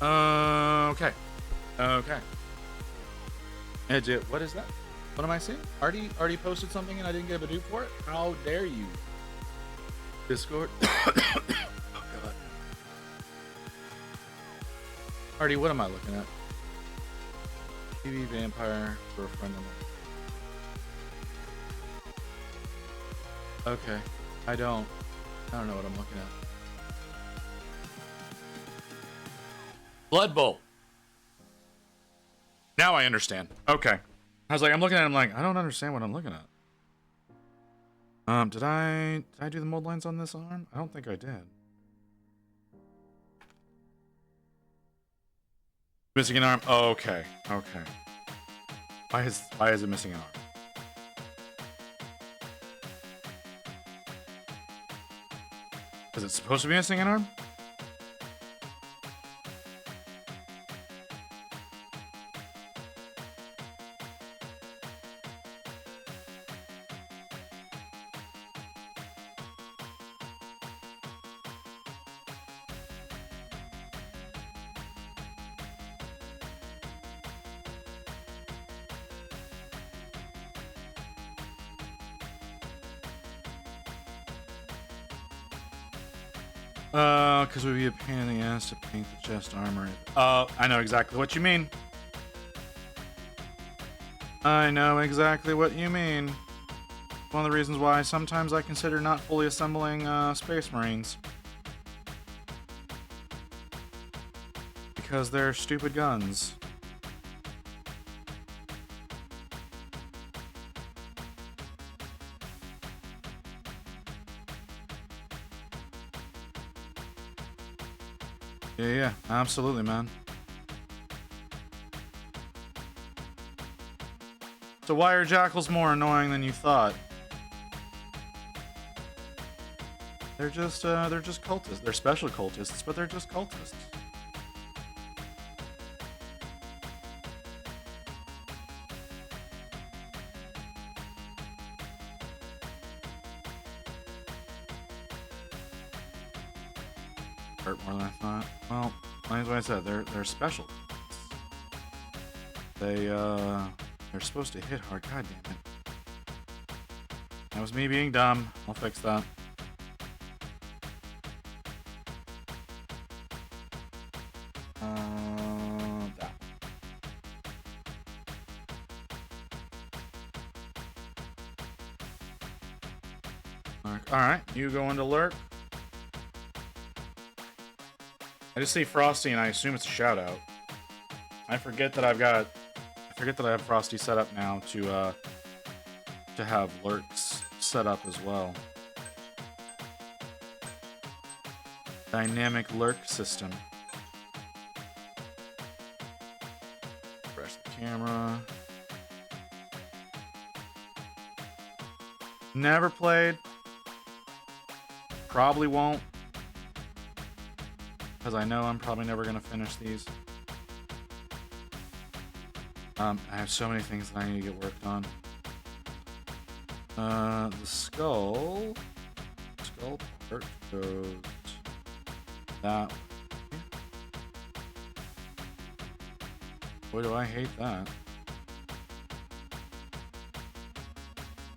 Okay. Okay. What is that? What am I seeing? Already posted something and I didn't get a Badoo for it? How dare you? Discord. Oh, God. Artie, what am I looking at? TV vampire for a friend of mine. Okay. I don't know what I'm looking at. Blood Bowl. Now I understand. Okay. I was like, I'm looking at it, I'm like, I don't understand what I'm looking at. Did I do the mold lines on this arm? I don't think I did. Missing an arm? Oh, okay. Okay. Why is it missing an arm? Is it supposed to be missing an arm? Because it would be a pain in the ass to paint the chest armor. I know exactly what you mean. I know exactly what you mean. One of the reasons why sometimes I consider not fully assembling Space Marines. Because they're stupid guns. Yeah, absolutely, man. So why are Jackals more annoying than you thought? They're just cultists. They're special cultists, but they're just cultists. Hurt more than I thought. Well, like I said, they're special. They're supposed to hit hard. God damn it. That was me being dumb. I'll fix that. That. All right, you go into lurk. I just see Frosty and I assume it's a shout out. I forget that I have Frosty set up now to have lurks set up as well. Dynamic lurk system. Refresh the camera. Never played. Probably won't. Because I know I'm probably never going to finish these. I have so many things that I need to get worked on. The skull part goes that way. Boy, do I hate that.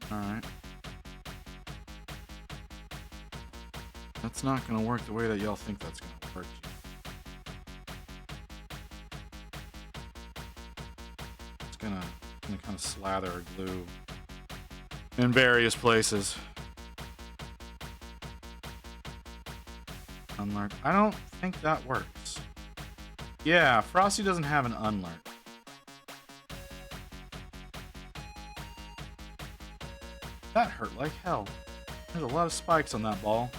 Alright. That's not going to work the way that y'all think that's going to work. It's gonna kind of slather or glue in various places. Unlearn. I don't think that works. Yeah, Frosty doesn't have an unlearn. That hurt like hell. There's a lot of spikes on that ball.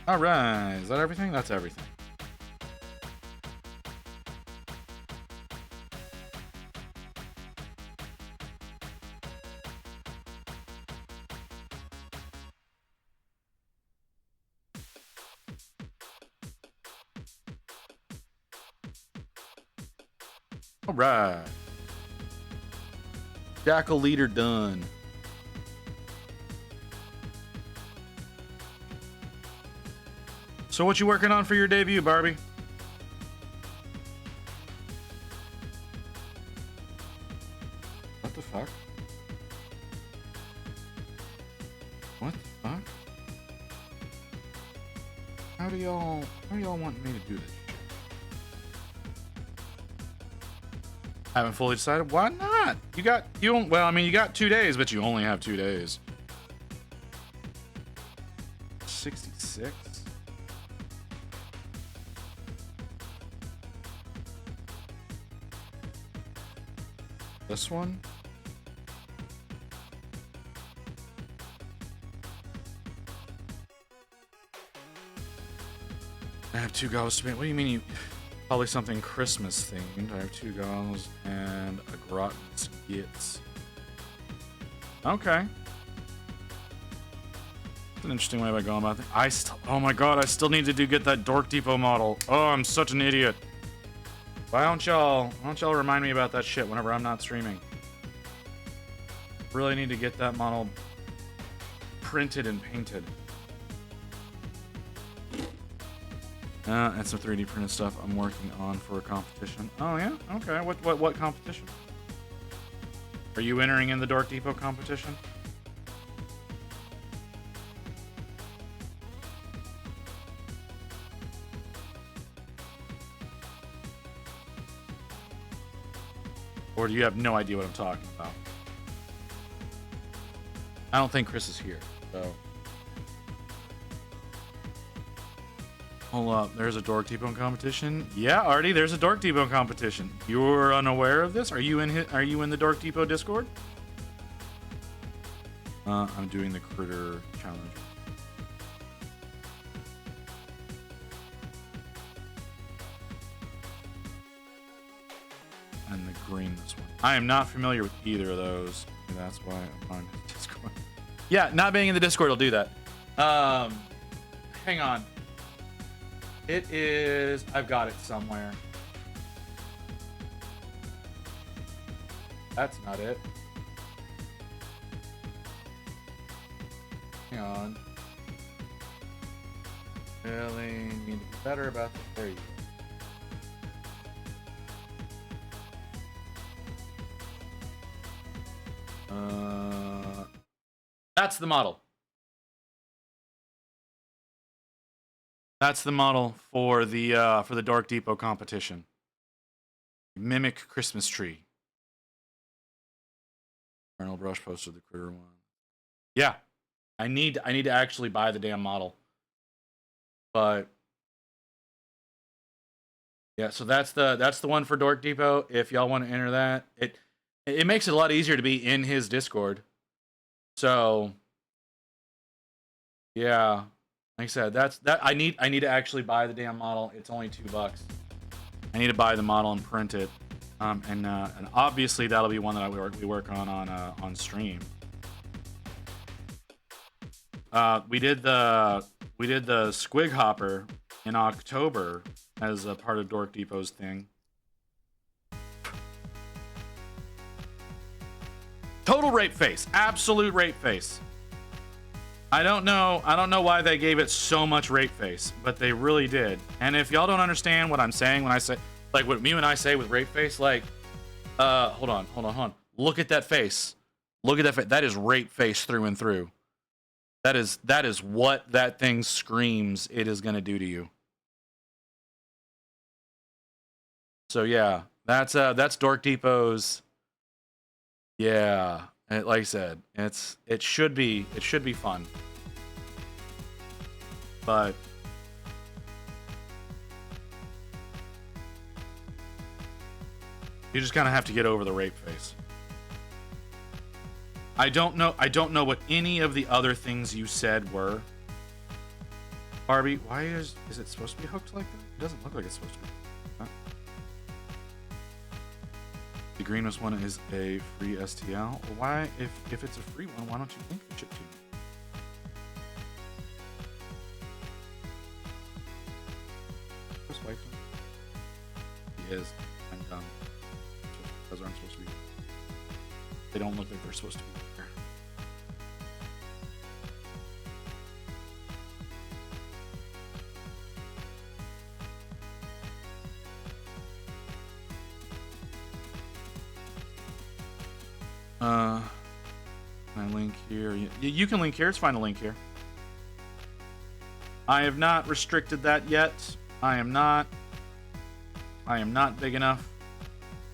Alright, is that everything? That's everything. Alright. Jackal leader done. So what you working on for your debut, Barbie? What the fuck? What the fuck? How do y'all want me to do this? I haven't fully decided. Why not? You got 2 days, but you only have 2 days. 66. This one. I have 2 gauze to paint. What do you mean you? Probably something Christmas themed. I have 2 gauze and a gratin skits. Okay. That's an interesting way of going about that. Oh my god, I still need to get that Dork Depot model. Oh, I'm such an idiot. Why don't y'all remind me about that shit whenever I'm not streaming? Really need to get that model printed and painted. And some 3D printed stuff I'm working on for a competition. Oh yeah? Okay. What competition? Are you entering in the Dork Depot competition? Or do you have no idea what I'm talking about? I don't think Chris is here, so. Hold up, there's a Dork Depot competition. Yeah, Artie, there's a Dork Depot competition. You're unaware of this? Are you in the Dork Depot Discord? I'm doing the critter challenge. And the greenness one. I am not familiar with either of those. That's why I'm on Discord. Yeah, not being in the Discord will do that. Hang on. It is... I've got it somewhere. That's not it. Hang on. Really need to be better about this. There you go. That's the model. That's the model for the Dork Depot competition. Mimic Christmas tree. Colonel Brush posted the critter one. Yeah, I need to actually buy the damn model. But yeah, so that's the one for Dork Depot. If y'all want to enter that, it makes it a lot easier to be in his Discord. So yeah. Like I said, that I need to actually buy the damn model. It's only $2. I need to buy the model and print it, and obviously that'll be one that we work on stream. We did the Squig Hopper in October as a part of Dork Depot's thing. Total rape face, absolute rape face. I don't know why they gave it so much rape face, but they really did. And if y'all don't understand what I'm saying when I say, like what me and I say with rape face, like, hold on. Look at that face. Look at that face. That is rape face through and through. That is what that thing screams it is gonna do to you. So yeah, that's Dork Depot's. Yeah. And like I said, it should be fun, but you just kind of have to get over the rape face. I don't know what any of the other things you said were. Barbie, why is it supposed to be hooked like that? It doesn't look like it's supposed to be. Huh? The greenest one is a free STL. Well, why, if it's a free one, why don't you link the shit to me? Just wipe him. He is. I'm done. Those aren't supposed to be. They don't look like they're supposed to be there. Can I link here? You can link here. It's fine to link here. I have not restricted that yet. I am not big enough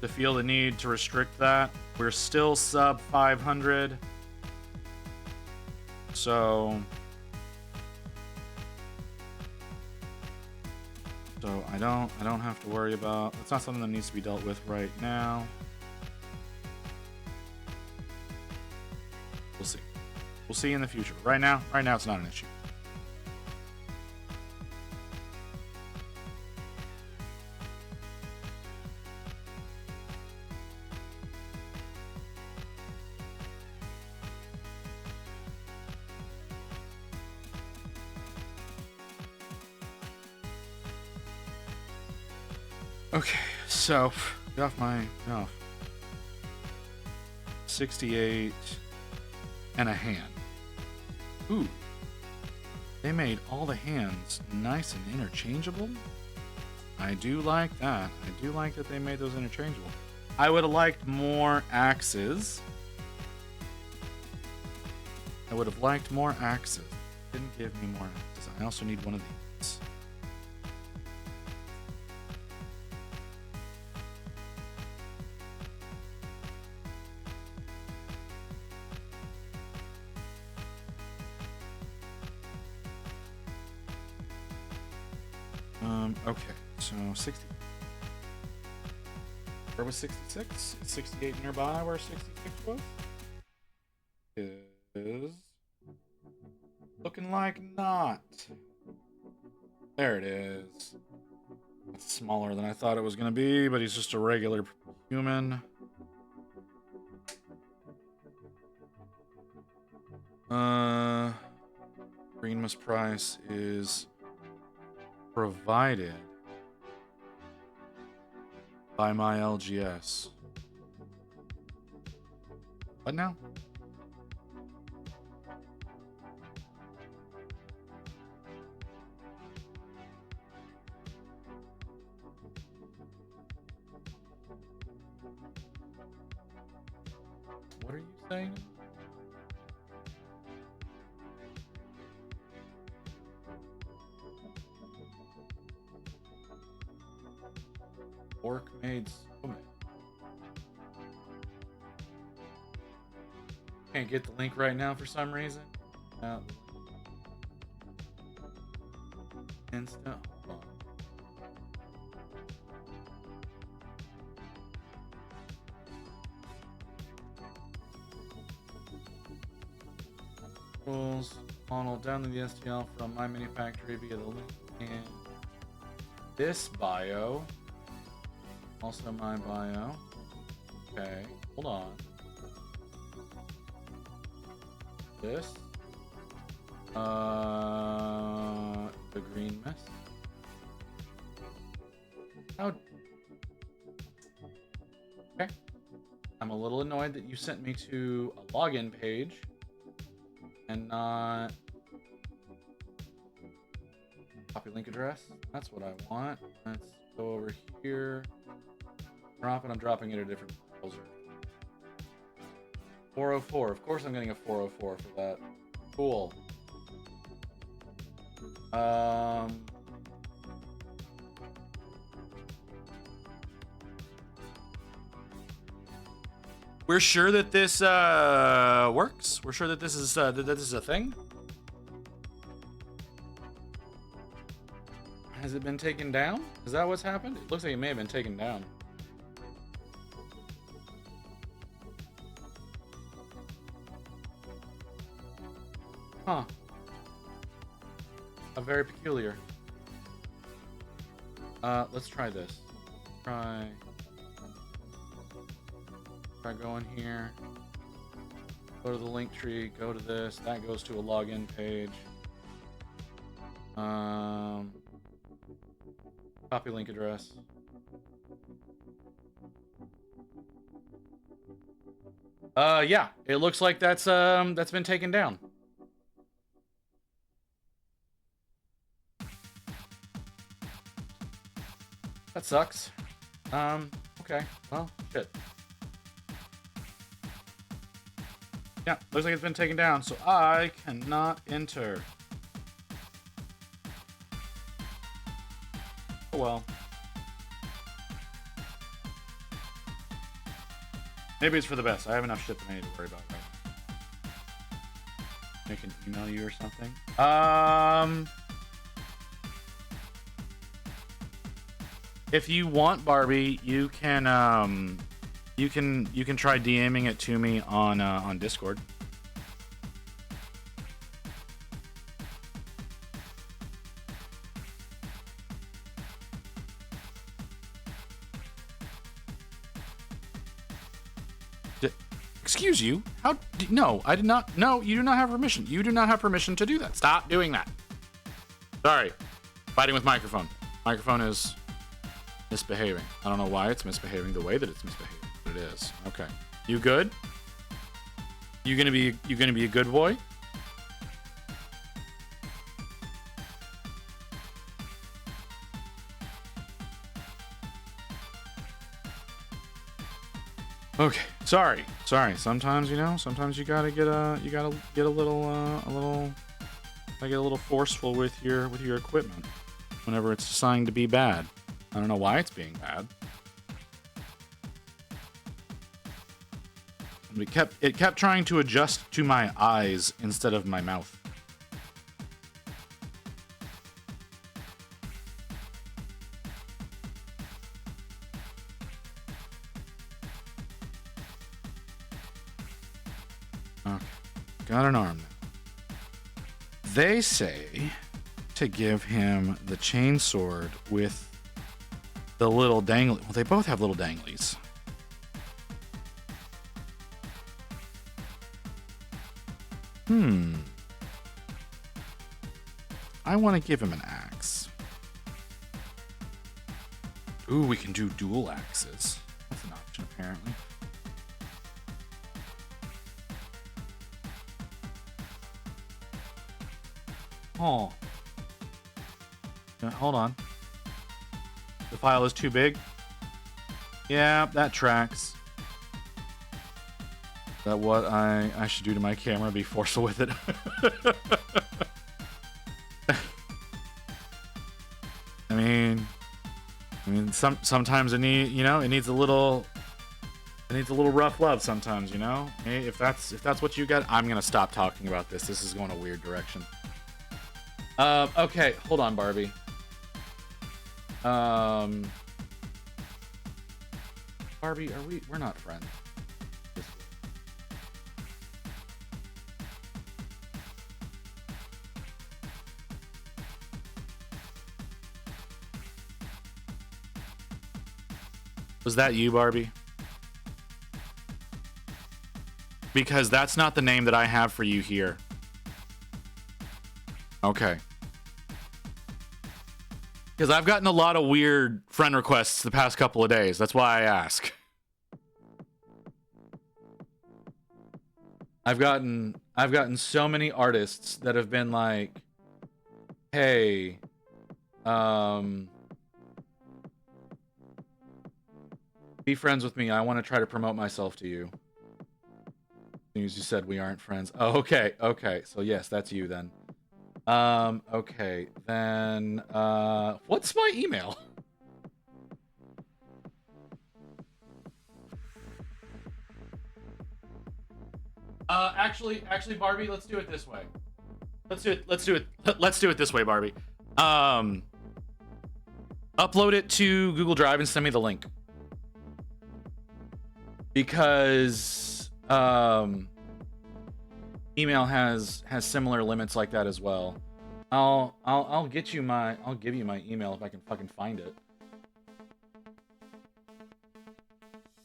to feel the need to restrict that. We're still sub 500. So I don't have to worry about. It's not something that needs to be dealt with right now. We'll see. We'll see in the future. Right now it's not an issue. Okay, so get off my 68 and a hand. Ooh, they made all the hands nice and interchangeable. I do like that. I do like that they made those interchangeable. I would have liked more axes. Didn't give me more axes. I also need one of these. Okay, so 60. Where was 66? 68 nearby where 66 was? Is looking like not. There it is. It's smaller than I thought it was going to be, but he's just a regular human. Greenmas price is provided by my LGS. What now? What are you saying? Orc made snowman. Can't get the link right now for some reason. Instant. Hold on. Rules. Download the STL from my mini factory via the link and this bio. Also my bio. Okay, hold on. This. The green mist. How? Okay. I'm a little annoyed that you sent me to a login page and not copy link address. That's what I want. Let's go over here. Drop it. I'm dropping it at a different browser. 404. Of course I'm getting a 404 for that. Cool. We're sure that this works. We're sure that this is a thing. Has it been taken down? Is that what's happened? It looks like it may have been taken down. Huh. Very peculiar. Let's try this. Try going here. Go to the link tree, go to this. That goes to a login page. Copy link address. Yeah, it looks like that's been taken down. That sucks. Okay. Well, shit. Yeah, looks like it's been taken down, so I cannot enter. Oh well. Maybe it's for the best. I have enough shit that I need to worry about right now. I can email you or something. If you want, Barbie, you can try DMing it to me on Discord. Excuse you? No, I did not. No, you do not have permission. You do not have permission to do that. Stop doing that. Sorry. Fighting with microphone. Microphone is misbehaving. I don't know why it's misbehaving the way that it's misbehaving, but it is. Okay. You good? You gonna be a good boy? Okay. Sorry. Sometimes, sometimes you gotta get a little forceful with your equipment whenever it's assigned to be bad. I don't know why it's being bad. It kept trying to adjust to my eyes instead of my mouth. Okay, got an arm now. They say to give him the chainsword with the little dangly. Well, they both have little danglies. I want to give him an axe. Ooh, we can do dual axes. That's an option, apparently. Oh. Hold on. The file is too big. Yeah, that tracks. Is that what I should do to my camera? Be forceful with it. I mean, sometimes it needs a little rough love sometimes, Hey, if that's what you got, I'm gonna stop talking about this. This is going a weird direction. Okay, hold on, Barbie. Barbie, we're not friends. Was that you, Barbie? Because that's not the name that I have for you here. Okay. Because I've gotten a lot of weird friend requests the past couple of days. That's why I ask. I've gotten so many artists that have been like, hey, be friends with me. I want to try to promote myself to you. As soon as you said we aren't friends. Oh, okay. So yes, that's you then. Okay, then, what's my email? Actually, Barbie, let's do it this way. Let's do it this way, Barbie. Upload it to Google Drive and send me the link. Because, email has similar limits like that as well. I'll give you my email if I can fucking find it.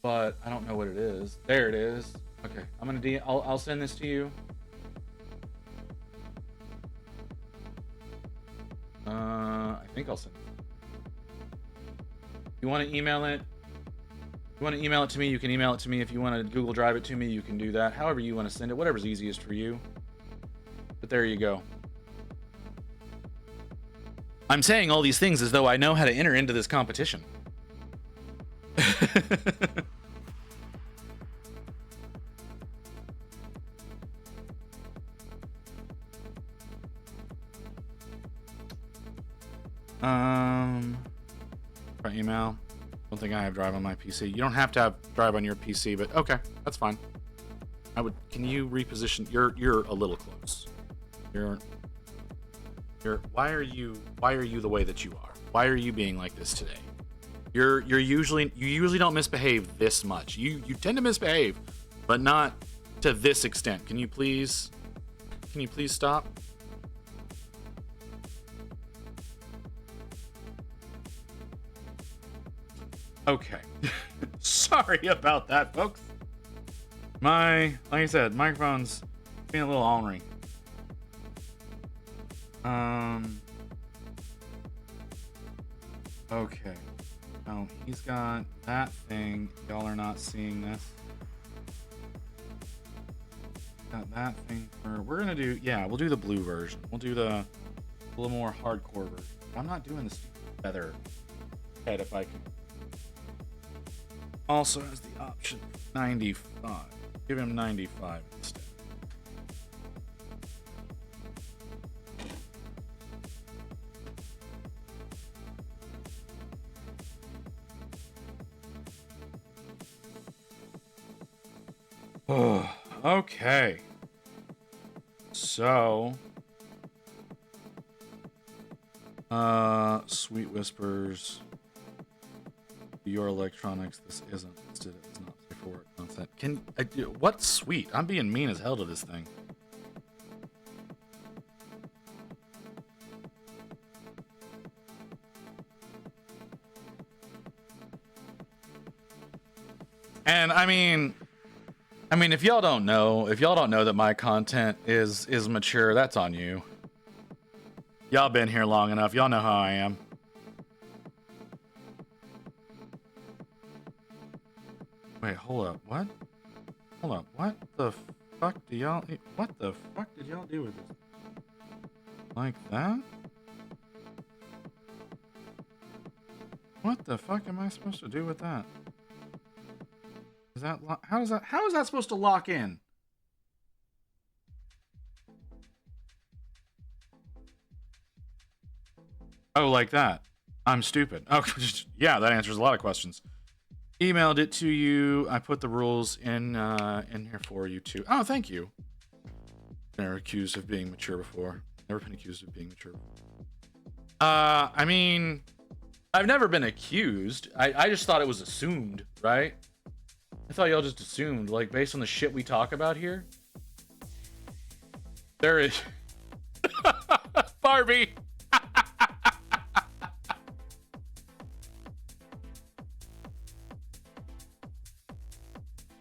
But I don't know what it is. There it is. Okay, I'll send this to you. I think I'll send it. You want to email it? You want to email it to me, you can email it to me. If you want to Google Drive it to me, you can do that. However you want to send it, whatever's easiest for you. But there you go. I'm saying all these things as though I know how to enter into this competition. By email. Don't think I have Drive on my PC. You don't have to have Drive on your PC, but okay, that's fine. Can you reposition? You're a little close. Why are you the way that you are? Why are you being like this today? You usually don't misbehave this much. You tend to misbehave, but not to this extent. Can you please stop? Okay. Sorry about that, folks. Like I said, microphone's being a little ornery. Okay. Oh, he's got that thing. Y'all are not seeing this. Got that thing for. We're gonna do. Yeah, we'll do the blue version. We'll do the a little more hardcore version. I'm not doing this feather head if I can. Also has the option 95. Give him 95 instead. Oh, okay. So, Sweet Whispers. Your electronics. This isn't. It's not safe for work content. Can I do what's sweet? I'm being mean as hell to this thing. And I mean, if y'all don't know that my content is mature, that's on you. Y'all been here long enough. Y'all know how I am. Wait, hold up. What? Hold up. What the fuck do y'all... What the fuck did y'all do with this? Like that? What the fuck am I supposed to do with that? Is that... How is that supposed to lock in? Oh, like that. I'm stupid. Oh, yeah, that answers a lot of questions. Emailed it to you. I put the rules in here for you too. Oh, thank you. Never accused of being mature before. Never been accused of being mature before. I mean, I've never been accused. I just thought it was assumed, right? I thought y'all just assumed, like, based on the shit we talk about here. There is... Barbie!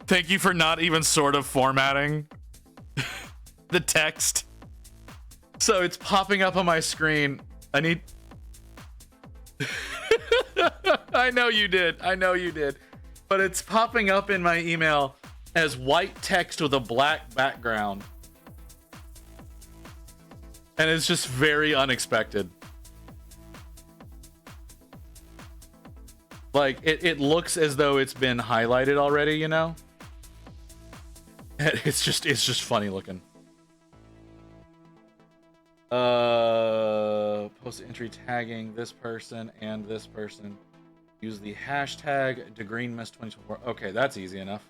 Thank you for not even sort of formatting the text. So it's popping up on my screen. I need... I know you did. But it's popping up in my email as white text with a black background. And it's just very unexpected. Like, it looks as though it's been highlighted already, you know? It's just funny looking. Post entry tagging this person and this person. Use the hashtag DeGreenMist2024. Okay, that's easy enough.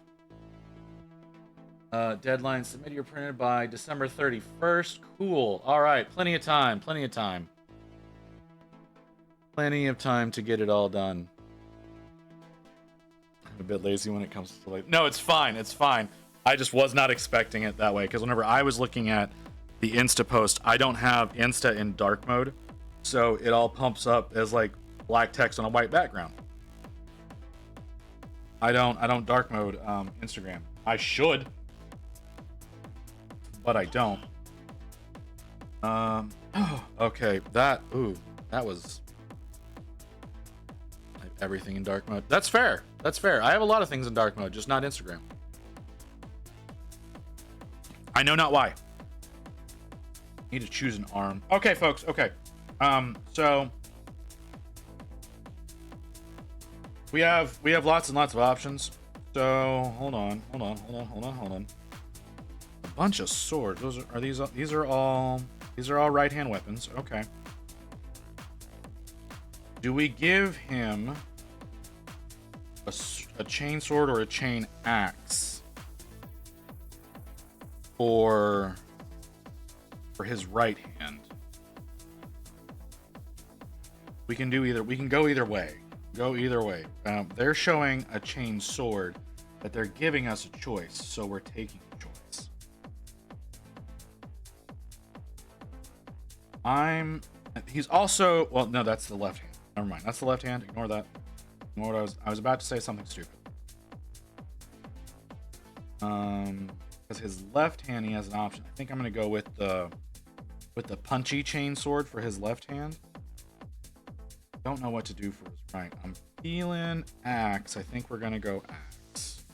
Deadline, submit your printed by December 31st. Cool. All right, plenty of time. Plenty of time to get it all done. I'm a bit lazy when it comes to like. No, it's fine. I just was not expecting it that way, because whenever I was looking at the Insta post, I don't have Insta in dark mode, so it all pumps up as like black text on a white background. I don't dark mode Instagram. I should, but I don't. Okay, that was everything in dark mode. That's fair. I have a lot of things in dark mode, just not Instagram. I know not why. Need to choose an arm. Okay, folks. Okay. So we have lots and lots of options. So hold on. A bunch of swords. These are all right-hand weapons. Okay. Do we give him a chain sword or a chain axe for his right hand? We can do either. We can go either way. Go either way. They're showing a chain sword, but they're giving us a choice, so we're taking a choice. He's also, well, no, that's the left hand. Never mind. That's the left hand. Ignore that. Ignore what I was about to say something stupid. Because his left hand, he has an option. I think I'm gonna go with the punchy chain sword for his left hand. Don't know what to do for his right. I'm feeling axe. I think we're gonna go axe.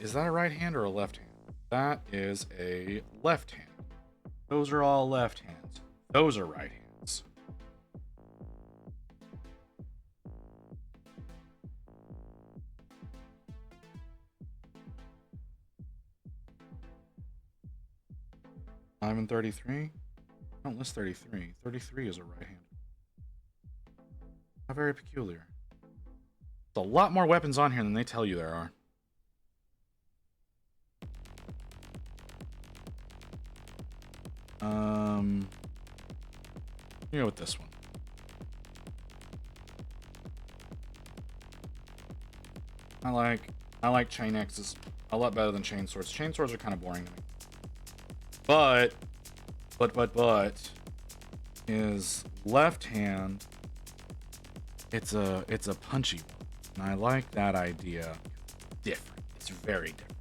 Is that a right hand or a left hand? That is a left hand. Those are all left hands. Those are right hands. I'm in 33. Don't list 33. 33 is a right hand. How very peculiar. There's a lot more weapons on here than they tell you there are. You go with this one. I like chain axes a lot better than chain swords. Chain swords are kind of boring to me. But his left hand, it's a punchy one, and I like that idea. Different. It's very different.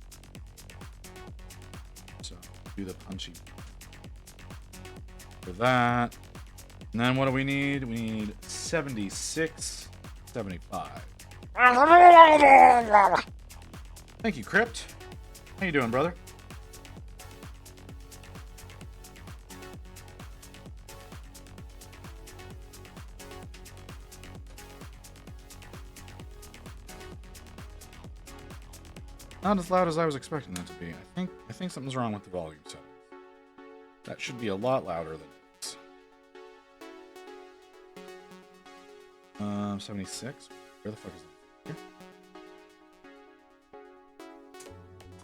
So do the punchy for that. And then what do we need? We need 76, 75. Thank you, Crypt. How you doing, brother? Not as loud as I was expecting that to be. I think something's wrong with the volume settings. That should be a lot louder than it is. 76. Where the fuck is that? Here?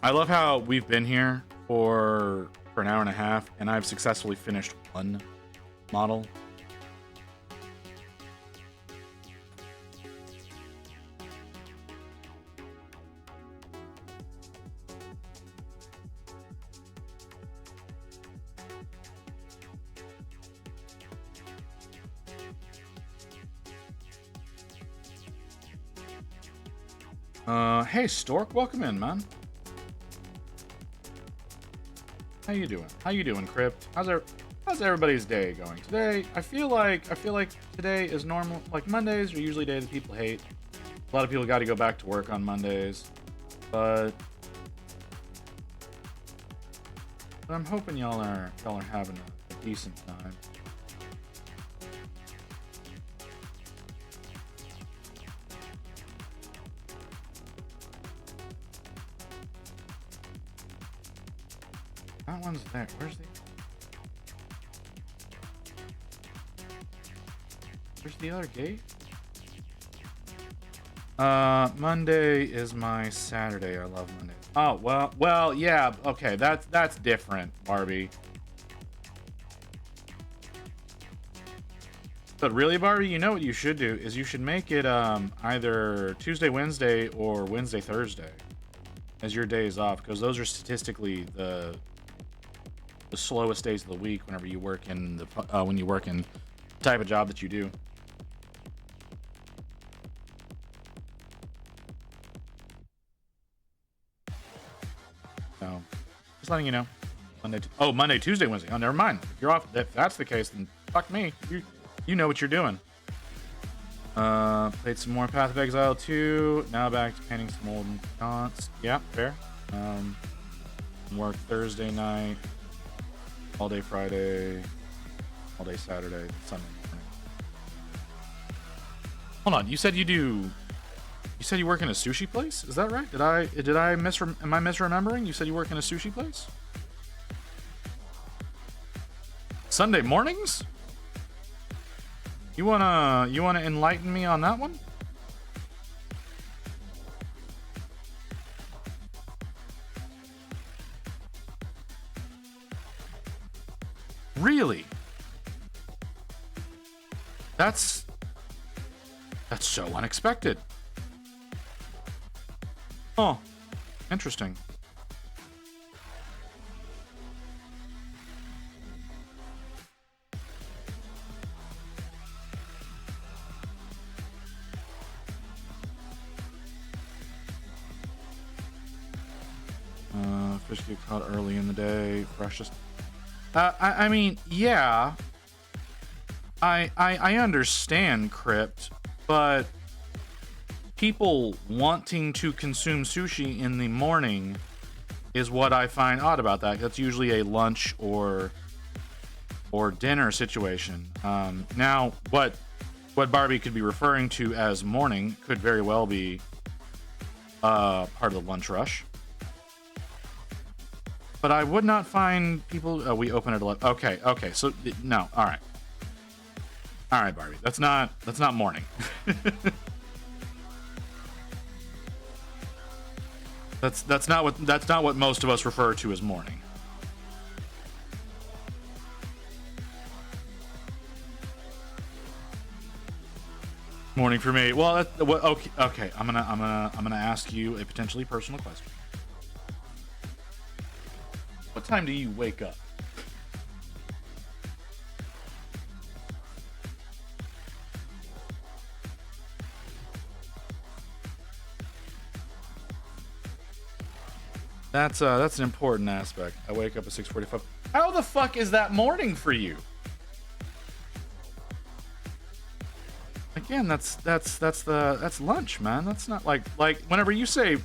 I love how we've been here for an hour and a half, and I've successfully finished one model. Hey Stork, welcome in, man. How you doing? How you doing, Crypt? How's everybody's day going today? I feel like today is normal. Like Mondays are usually a day that people hate. A lot of people got to go back to work on Mondays, but I'm hoping y'all are having a decent time. That one's there. Where's the other gate? Monday is my Saturday. I love Monday. Oh, well, yeah. Okay, that's different, Barbie. But really, Barbie, you know what you should do is you should make it either Tuesday, Wednesday, or Wednesday, Thursday as your days off, because those are statistically the slowest days of the week whenever you work in the when you work in the type of job that you do. So just letting you know. Monday, Tuesday, Wednesday. Oh, never mind. If you're off, if that's the case, then fuck me. You know what you're doing. Played some more Path of Exile 2. Now back to painting some old taunts. Yeah, fair. Work Thursday night. All day Friday, all day Saturday, Sunday morning. Hold on, you said you work in a sushi place? Is that right? Am I misremembering? You said you work in a sushi place? Sunday mornings? You wanna enlighten me on that one? Really? That's so unexpected. Oh, interesting. Fish get caught early in the day, freshest. I mean, yeah. I understand Crypt, but people wanting to consume sushi in the morning is what I find odd about that. That's usually a lunch or dinner situation. Now, what Barbie could be referring to as morning could very well be part of the lunch rush. But I would not find people. Oh, we open at 11. Okay. So no. All right, Barbie. That's not morning. that's not what most of us refer to as morning. Morning for me. Well, okay. I'm gonna ask you a potentially personal question. What time do you wake up? That's an important aspect. I wake up at 6:45. How the fuck is that morning for you? Again, that's lunch, man. That's not like whenever you say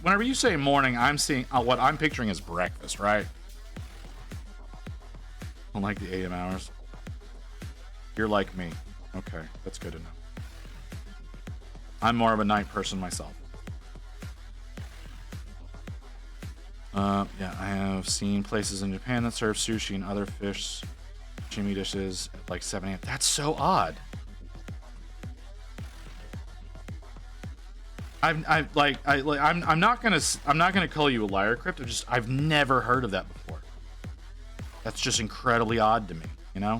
morning, I'm seeing what I'm picturing as breakfast, right? I don't like the AM hours. You're like me. Okay, that's good to know. I'm more of a night person myself. Yeah, I have seen places in Japan that serve sushi and other fish sashimi dishes at like 7 a.m. That's so odd. I'm not gonna call you a liar, Crypt. I've never heard of that before. That's just incredibly odd to me, you know?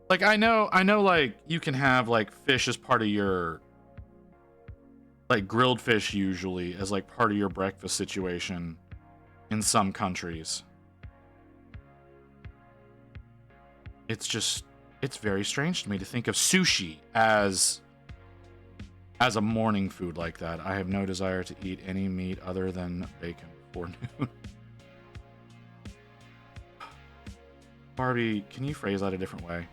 Like I know like you can have like fish as part of your like grilled fish usually as like part of your breakfast situation in some countries. It's very strange to me to think of sushi as a morning food like that. I have no desire to eat any meat other than bacon before noon. Barbie, can you phrase that a different way?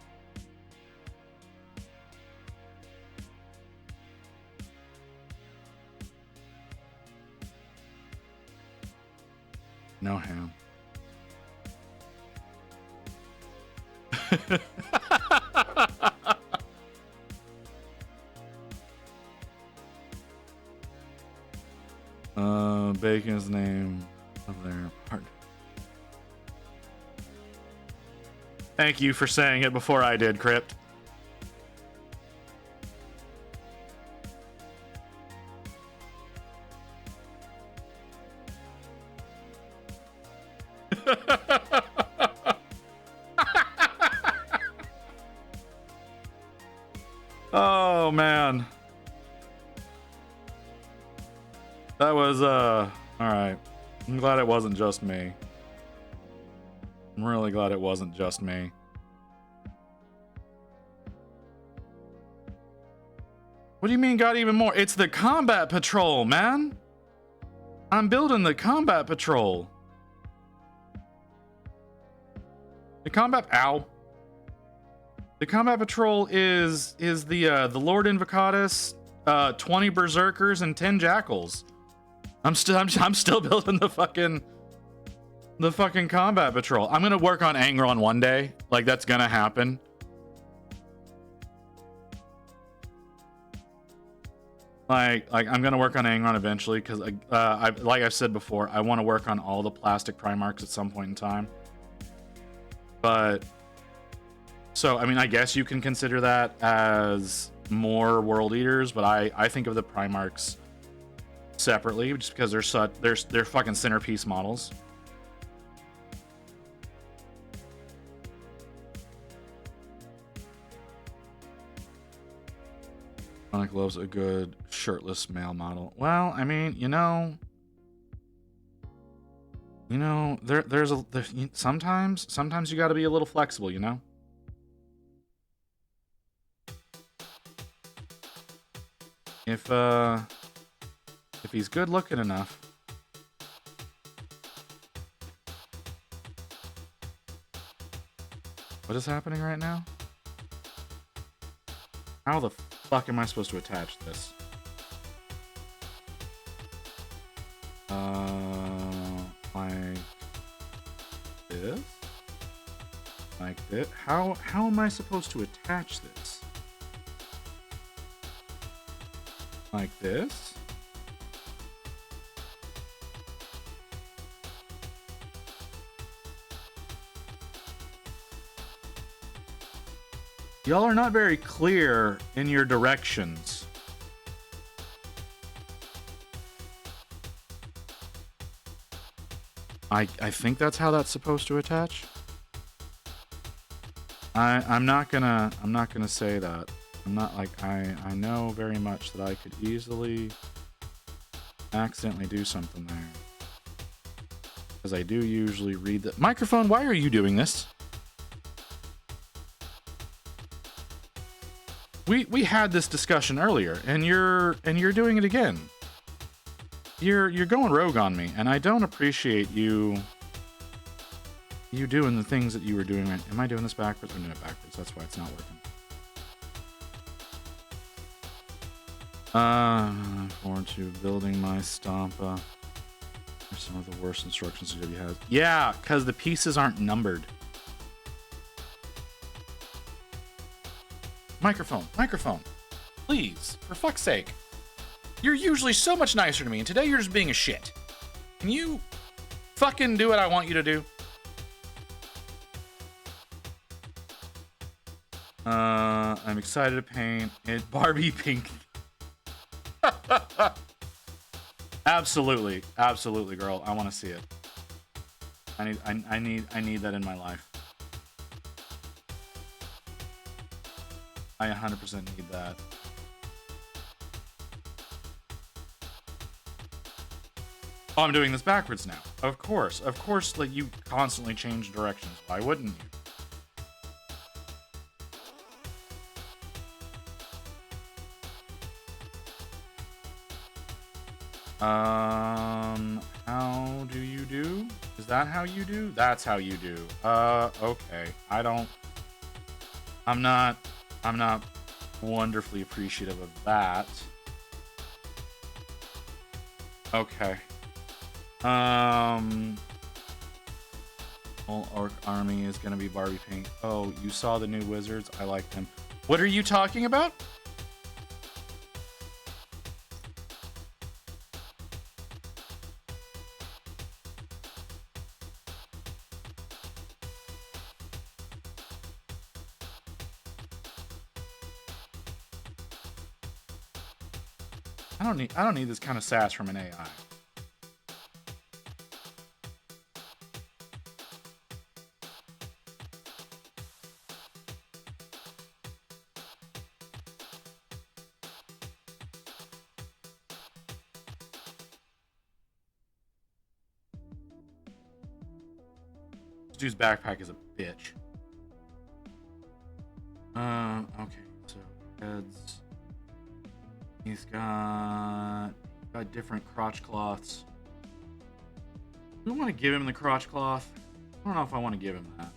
No ham. Bacon is the name of their partner. Thank you for saying it before I did, Crypt. Oh man. That was all right. I'm glad it wasn't just me. I'm really glad it wasn't just me. What do you mean got even more? It's the combat patrol, man. I'm building the combat patrol. The combat The combat patrol is the Lord Invocatus, 20 berserkers and 10 jackals. I'm still building the fucking combat patrol. I'm gonna work on Angron one day. Like that's gonna happen. Like I'm gonna work on Angron eventually because like I've said before, I want to work on all the plastic Primarchs at some point in time. But so I mean, I guess you can consider that as more World Eaters, but I think of the Primarchs separately just because they're fucking centerpiece models. Sonic loves a good shirtless male model. Well, I mean, sometimes you got to be a little flexible, If he's good looking enough. What is happening right now? How the fuck am I supposed to attach this? Like this? Like this? How am I supposed to attach this? Like this? Y'all are not very clear in your directions. I think that's how that's supposed to attach. I'm not gonna say that. I'm not like I know very much that I could easily accidentally do something there. Because I do usually read the microphone. Why are you doing this? We had this discussion earlier, and you're doing it again. You're going rogue on me, and I don't appreciate you doing the things that you were doing. Right. Am I doing this backwards? I'm doing it backwards. That's why it's not working. Forward to building my Stompa. There's some of the worst instructions GW has. Yeah, because the pieces aren't numbered. Microphone. Please, for fuck's sake. You're usually so much nicer to me, and today you're just being a shit. Can you fucking do what I want you to do? I'm excited to paint it Barbie pink. Absolutely, girl. I want to see it. I need that in my life. I 100% need that. Oh, I'm doing this backwards now. Of course, like you constantly change directions. Why wouldn't you? How do you do? Is that how you do? That's how you do. Okay. I'm not wonderfully appreciative of that. Okay. Whole Orc army is gonna be Barbie pink. Oh, you saw the new wizards? I like them. What are you talking about? I don't need this kind of sass from an AI. This dude's backpack is a bitch. Okay, so heads. He's got different crotch cloths. Do we want to give him the crotch cloth? I don't know if I want to give him that.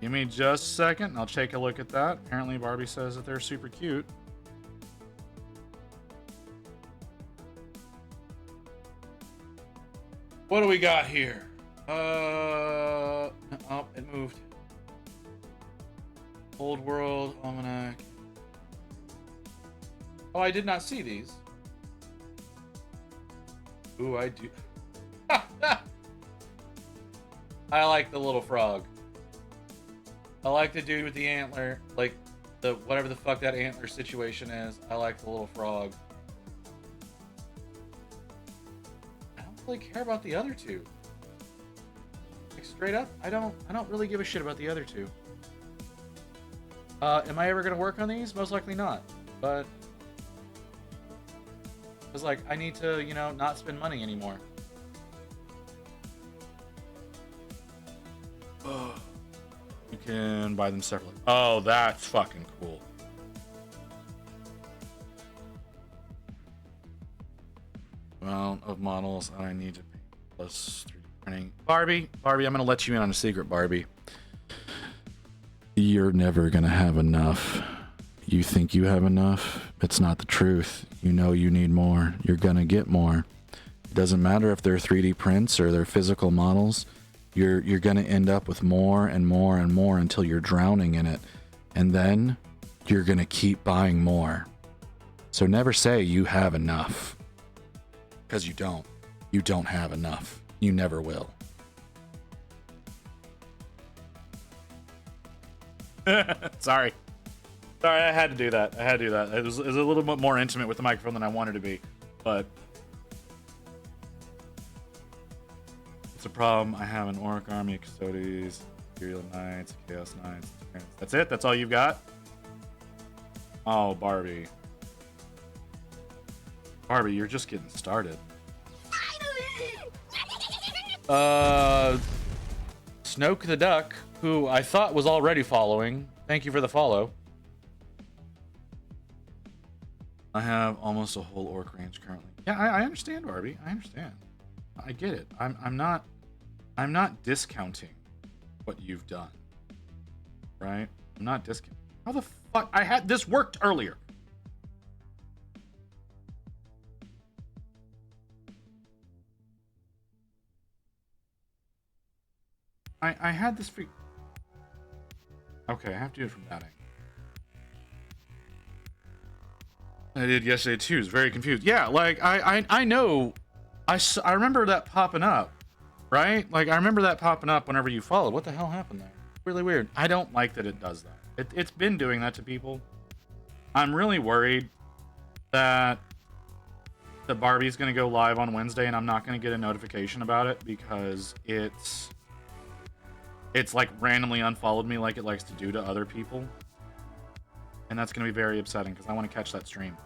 Give me just a second and I'll take a look at that. Apparently Barbie says that they're super cute. What do we got here? Oh, it moved. Old World Almanac. Oh, I did not see these. Ooh, I do. I like the little frog. I like the dude with the antler, like the whatever the fuck that antler situation is. I like the little frog. I don't really care about the other two. Like straight up, I don't really give a shit about the other two. Am I ever gonna work on these? Most likely not. But it's like I need to, you know, not spend money anymore. You can buy them separately. Oh, that's fucking cool. Amount of models I need to pay plus 3D printing. Barbie, I'm gonna let you in on a secret, Barbie. You're never gonna have enough. You think you have enough? It's not the truth. You know you need more. You're gonna get more. It doesn't matter if they're 3D prints or they're physical models. You're gonna end up with more and more and more until you're drowning in it. And then you're gonna keep buying more. So never say you have enough. Because you don't. You don't have enough. You never will. Sorry, I had to do that. It was a little bit more intimate with the microphone than I wanted to be, but it's a problem. I have an Orc army, Custodes, Imperial Knights, Chaos Knights. That's it? That's all you've got? Oh, Barbie. Barbie, you're just getting started. Snoke the Duck, who I thought was already following. Thank you for the follow. I have almost a whole orc range currently. Yeah, I understand, Barbie. I understand. I get it. I'm not discounting what you've done. Right? I'm not discounting. How the fuck? I had this worked earlier. I had this free. Okay, I have to do it from that angle. I did yesterday too. I was very confused. Yeah, like I know. I remember that popping up, right? Like I remember that popping up whenever you followed. What the hell happened there? Really weird. I don't like that it does that. It's been doing that to people. I'm really worried that the Barbie's gonna go live on Wednesday and I'm not gonna get a notification about it because it's like randomly unfollowed me like it likes to do to other people. And that's going to be very upsetting because I want to catch that stream.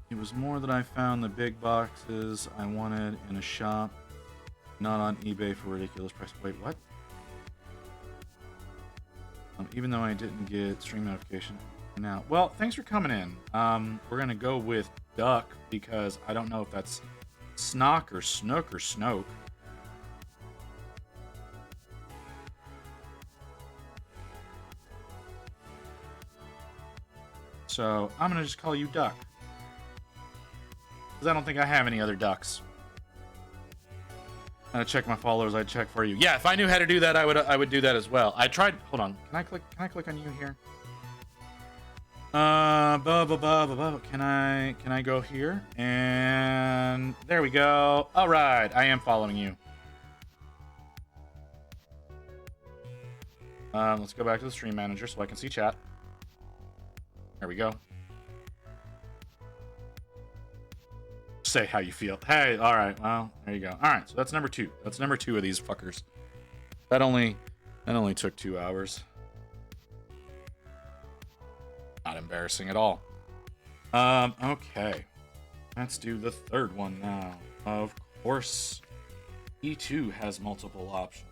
It was more that I found the big boxes I wanted in a shop, not on eBay for ridiculous price. Wait, what? Even though I didn't get stream notification. Now, well, thanks for coming in. We're gonna go with Duck because I don't know if that's Snock or Snook or Snoke. So I'm gonna just call you Duck because I don't think I have any other ducks. I'm gonna check my followers. I'd check for you. Yeah, if I knew how to do that, I would do that as well. I tried. Hold on. Can I click on you here? Can I go here? And there we go. All right, I am following you. Let's go back to the stream manager so I can see chat. There we go. Say how you feel. Hey, all right. Well, there you go. All right, so that's number 2. That's number 2 of these fuckers. That only took 2 hours. Not embarrassing at all. Okay. Let's do the third one now. Of course, E2 has multiple options.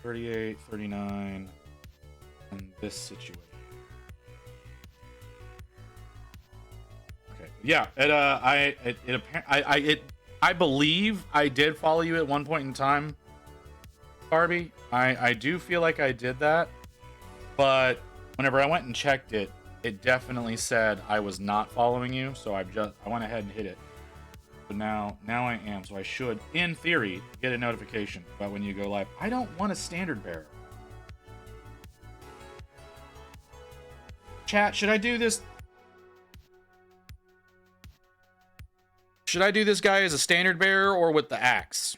38, 39, and this situation. Okay. Yeah. I believe I did follow you at one point in time. Barbie. I do feel like I did that, but whenever I went and checked it, it definitely said I was not following you, so I went ahead and hit it. So now I am. So I should, in theory, get a notification about when you go live. I don't want a standard bearer. Chat, should I do this? Should I do this guy as a standard bearer or with the axe?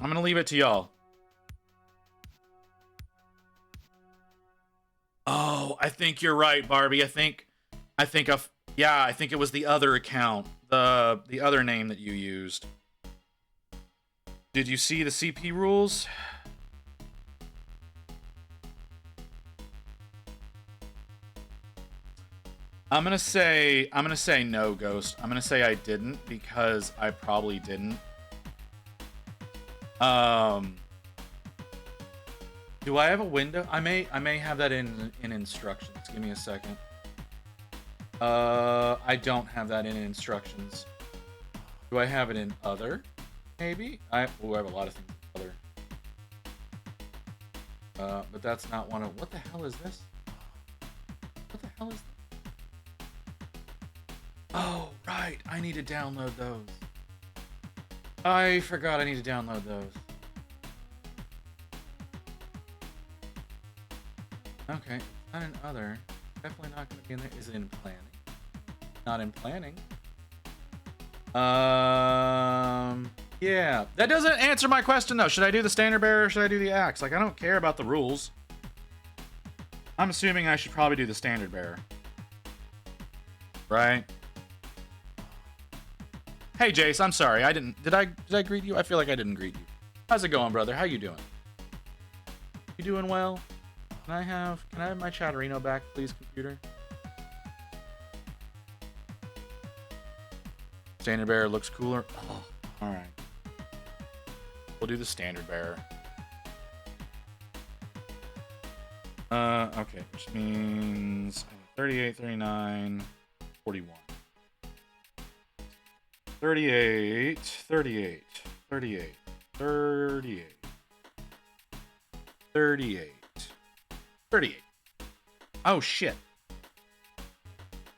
I'm gonna leave it to y'all. Oh, I think you're right, Barbie. I think it was the other account, the other name that you used. Did you see the CP rules? I'm gonna say no, Ghost. I'm gonna say I didn't because I probably didn't. Do I have a window? I may have that in instructions. Give me a second. I don't have that in instructions. Do I have it in other? Maybe. I have a lot of things in other. But that's not one of. What the hell is this? What the hell is this? Oh, right. I need to download those. I forgot I need to download those. Okay, not in other. Definitely not going to be in there. Is it in planning? Not in planning. Yeah. That doesn't answer my question, though. Should I do the standard bearer or should I do the axe? Like, I don't care about the rules. I'm assuming I should probably do the standard bearer. Right? Hey, Jace, I'm sorry. I didn't... Did I greet you? I feel like I didn't greet you. How's it going, brother? How you doing? You doing well? Can I have my Chatterino back, please, computer? Standard bearer looks cooler. Oh, all right. We'll do the standard bearer. Okay, which means 38, 39, 41. 38, 38, 38, 38, 38. 38. Oh, shit.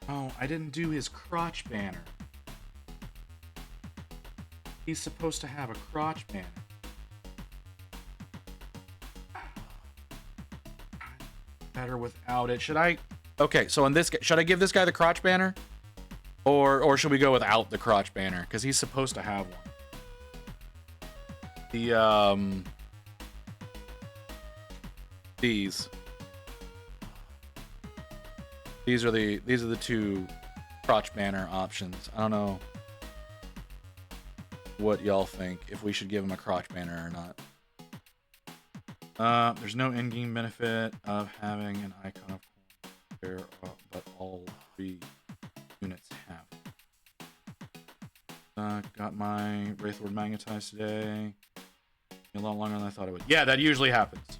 Oh, I didn't do his crotch banner. He's supposed to have a crotch banner. Better without it. Should I? Okay, so in this, should I give this guy the crotch banner? Or should we go without the crotch banner? Because he's supposed to have one. These are the two crotch banner options. I don't know what y'all think, if we should give him a crotch banner or not. There's no in-game benefit of having an icon of there, but all three units have. Got my Wraithward magnetized today. A lot longer than I thought it would. Yeah, that usually happens.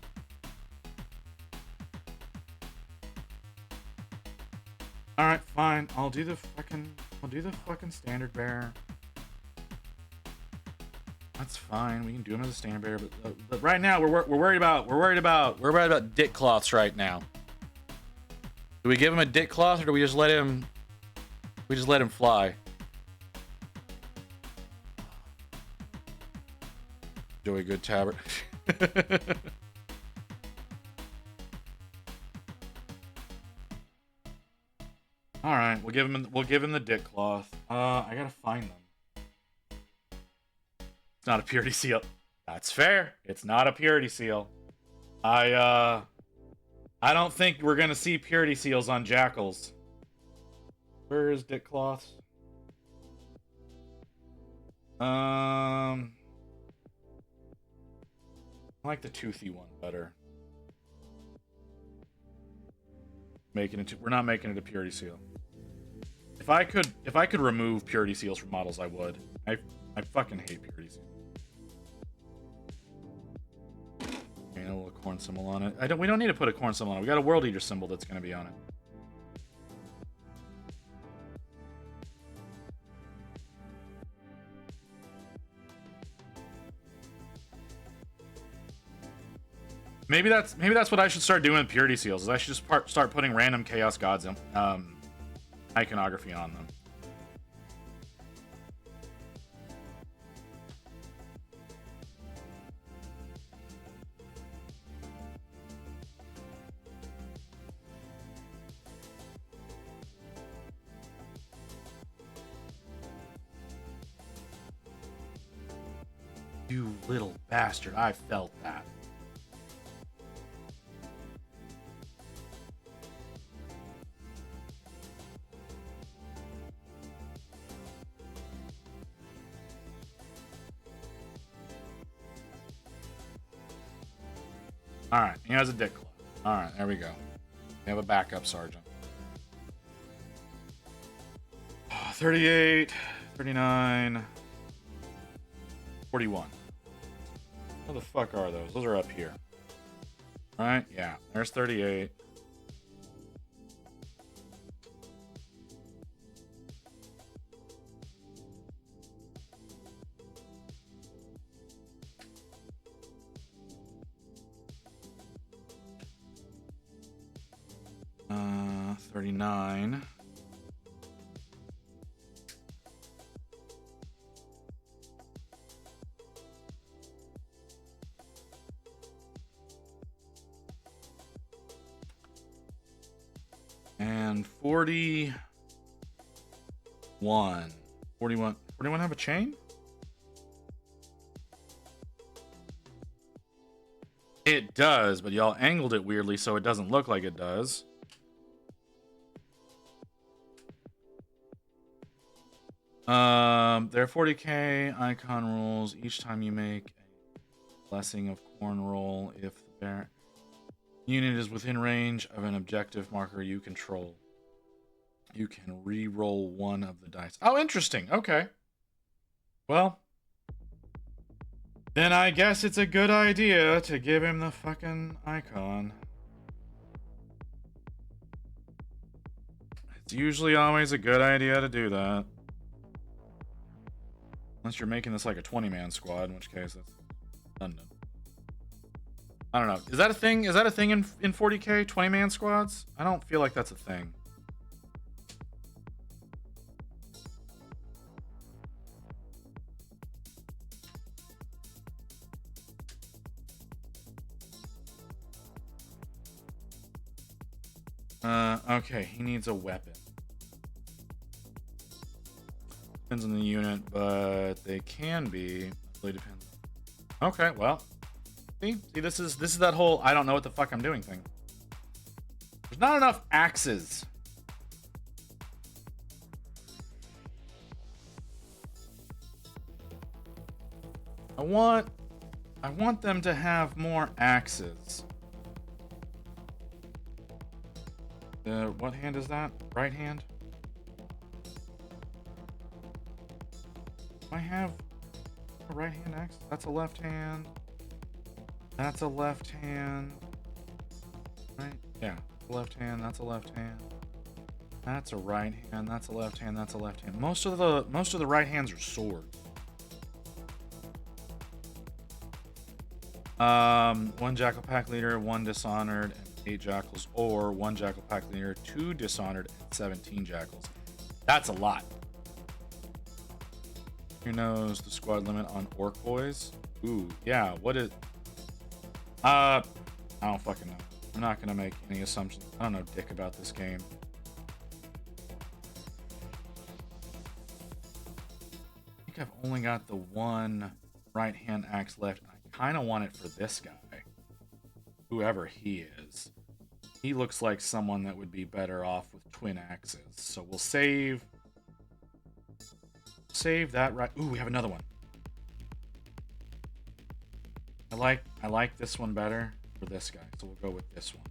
Alright, fine. I'll do the fucking standard bearer. That's fine. We can do him as a standard bearer, but right now we're worried about dick cloths right now. Do we give him a dick cloth or do we just let him fly? Joey Good Tabard. All right, we'll give him the dick cloth. I gotta find them. It's not a purity seal. That's fair. It's not a purity seal. I don't think we're gonna see purity seals on Jackals. Where is dick cloths? I like the toothy one better. We're not making it a purity seal. If I could remove purity seals from models, I would. I fucking hate purity seals. Okay, a little corn symbol on it. We don't need to put a corn symbol on it. We got a World Eater symbol that's gonna be on it. Maybe that's what I should start doing with purity seals. Is I should just start putting random chaos gods iconography on them. You little bastard, I felt that. Alright, he has a dick club. Alright, there we go. We have a backup sergeant. 38, 39, 41. Where the fuck are those? Those are up here. Right? Yeah. There's 38. Uh, 39. And 41. 41 have a chain? It does, but y'all angled it weirdly so it doesn't look like it does. There are 40k icon rules. Each time you make a blessing of corn roll, if the unit is within range of an objective marker you control, you can re-roll one of the dice. Oh, interesting. Okay. Well, then I guess it's a good idea to give him the fucking icon. It's usually always a good idea to do that. Unless you're making this like a 20-man squad, in which case that's redundant. I don't know. Is that a thing? Is that a thing in 40k? 20-man squads? I don't feel like that's a thing. Okay, he needs a weapon. Depends on the unit, but they can be. It really depends. Okay, well. See, this is that whole I don't know what the fuck I'm doing thing. There's not enough axes. I want them to have more axes. What hand is that? Right hand? I have a right hand axe. That's a left hand. That's a left hand. Right? Yeah. Left hand. That's a left hand. That's a right hand. That's a left hand. That's a left hand. Most of the right hands are swords. One Jackal pack leader, one dishonored, and 8 jackals, or one Jackal pack leader, 2 dishonored, and 17 jackals. That's a lot. Who knows the squad limit on orc boys? Ooh, yeah. What is? I don't fucking know. I'm not gonna make any assumptions. I don't know dick about this game. I think I've only got the one right hand axe left. I kind of want it for this guy, whoever he is. He looks like someone that would be better off with twin axes. So we'll save that right. Ooh, we have another one. I like this one better for this guy, so we'll go with this one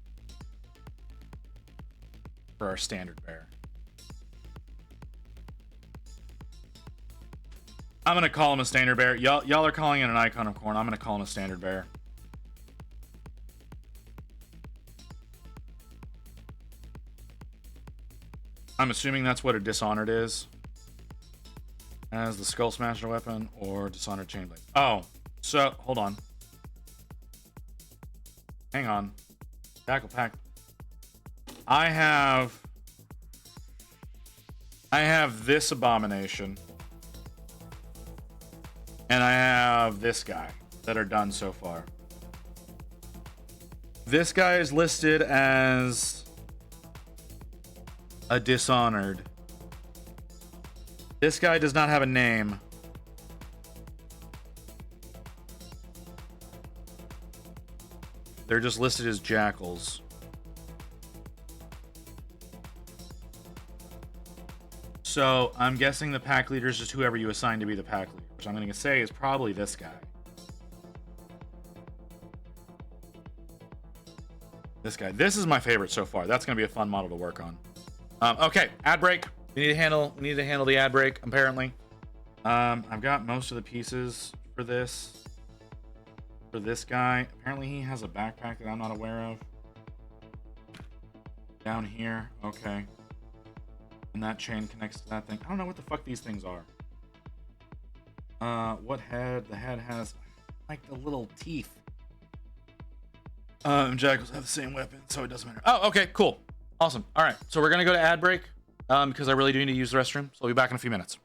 for our standard bear. I'm gonna call him a standard bear. Y'all are calling it an icon of corn. I'm gonna call him a standard bear. I'm assuming that's what a dishonored is. As the skull smasher weapon or dishonored chain blade. Oh, so hold on. Hang on. Jackal pack. I have this abomination. And I have this guy that are done so far. This guy is listed as a Dishonored. This guy does not have a name. They're just listed as Jackals. So I'm guessing the pack leader is just whoever you assign to be the pack leader, which I'm going to say is probably this guy. This guy. This is my favorite so far. That's going to be a fun model to work on. Okay, ad break. We need to handle the ad break, apparently. I've got most of the pieces for this. For this guy. Apparently he has a backpack that I'm not aware of. Down here. Okay. And that chain connects to that thing. I don't know what the fuck these things are. What head? The head has like the little teeth. Jackals have the same weapon, so it doesn't matter. Oh, okay, cool. Awesome. All right, so we're gonna go to ad break because I really do need to use the restroom. So I'll be back in a few minutes.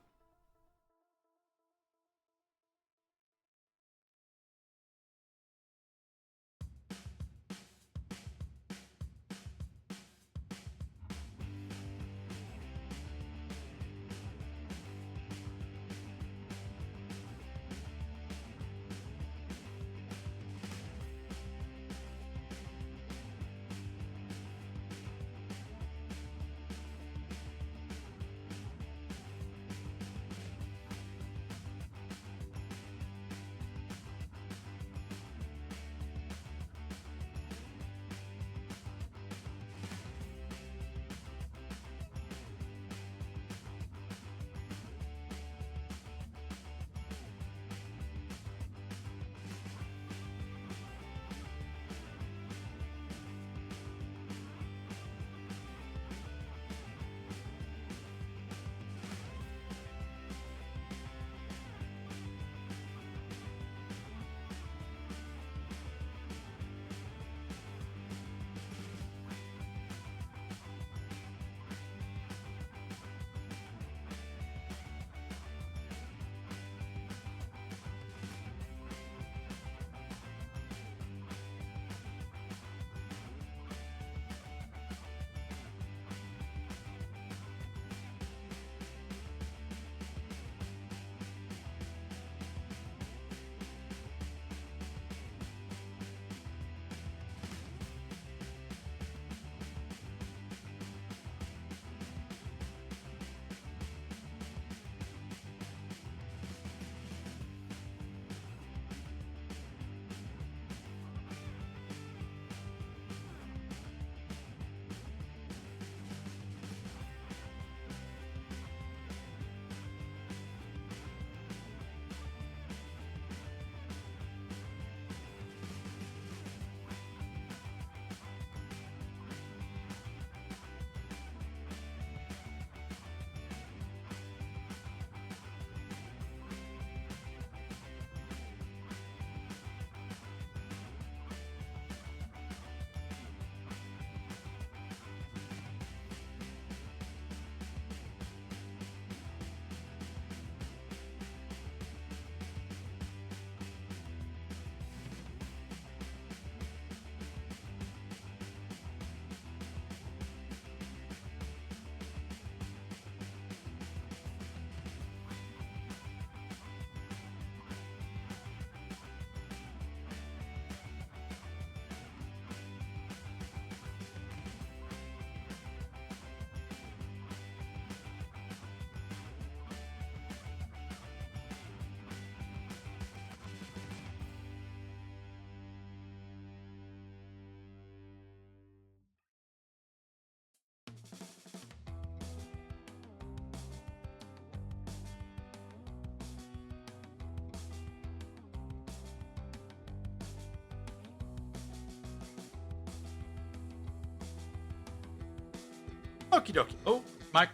Okie dokie. Oh, Mike.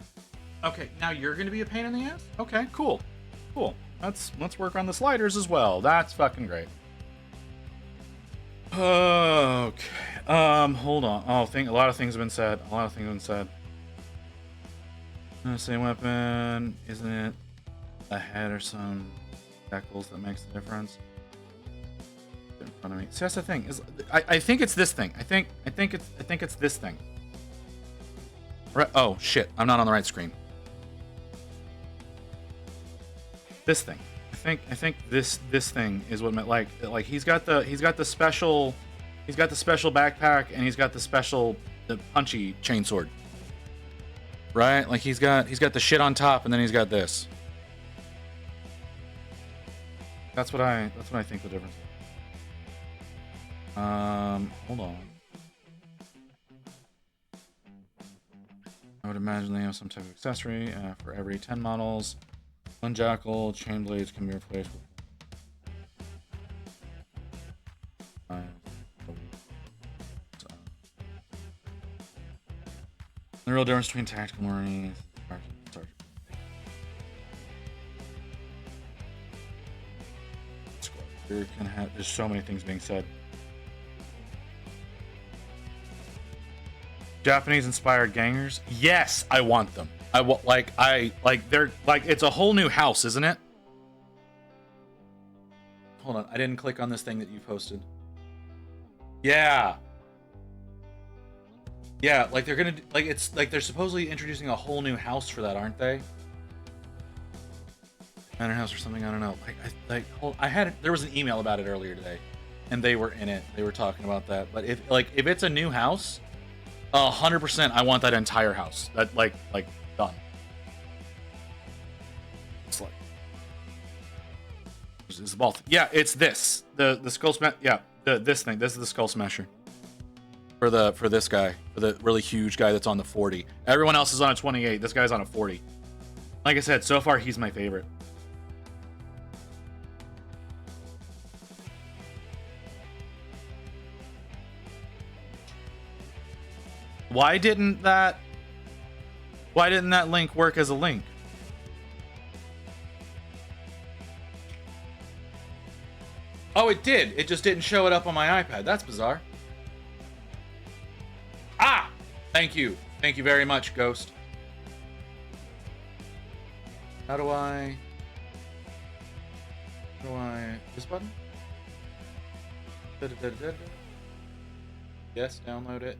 Okay, now you're gonna be a pain in the ass? Okay, cool. Cool. Let's work on the sliders as well. That's fucking great. Okay. Hold on. Oh, a lot of things have been said. A lot of things have been said. Same weapon, isn't it? A head or some Jackals that makes the difference. In front of me. See, that's the thing. Is I think it's this thing. I think it's this thing. Right. Oh shit! I'm not on the right screen. This thing. I think this thing is what meant like he's got the special backpack and he's got the punchy chainsword. Right? Like he's got the shit on top and then he's got this. That's what I think the difference is. Hold on. I would imagine they have some type of accessory for every 10 models. One jackal, chain blades can be replaced with the real difference between tactical marines. There's so many things being said. Japanese inspired gangers. Yes, I want them. They're like it's a whole new house, isn't it? Hold on, I didn't click on this thing that you posted. Yeah. Yeah, like they're gonna like it's like they're supposedly introducing a whole new house for that, aren't they? Manor house or something, I don't know. There was an email about it earlier today, and they were in it. They were talking about that. But if it's a new house, 100%, I want that entire house. That like done. It's like this is the ball. Yeah, it's this the skull smash. Yeah, this thing. This is the skull smasher for this guy, for the really huge guy that's on the 40. Everyone else is on a 28. This guy's on a 40. Like I said, so far he's my favorite. Why didn't that link work as a link? Oh, it did. It just didn't show it up on my iPad. That's bizarre. Ah! Thank you. Thank you very much, Ghost. How do I... This button? Yes, download it.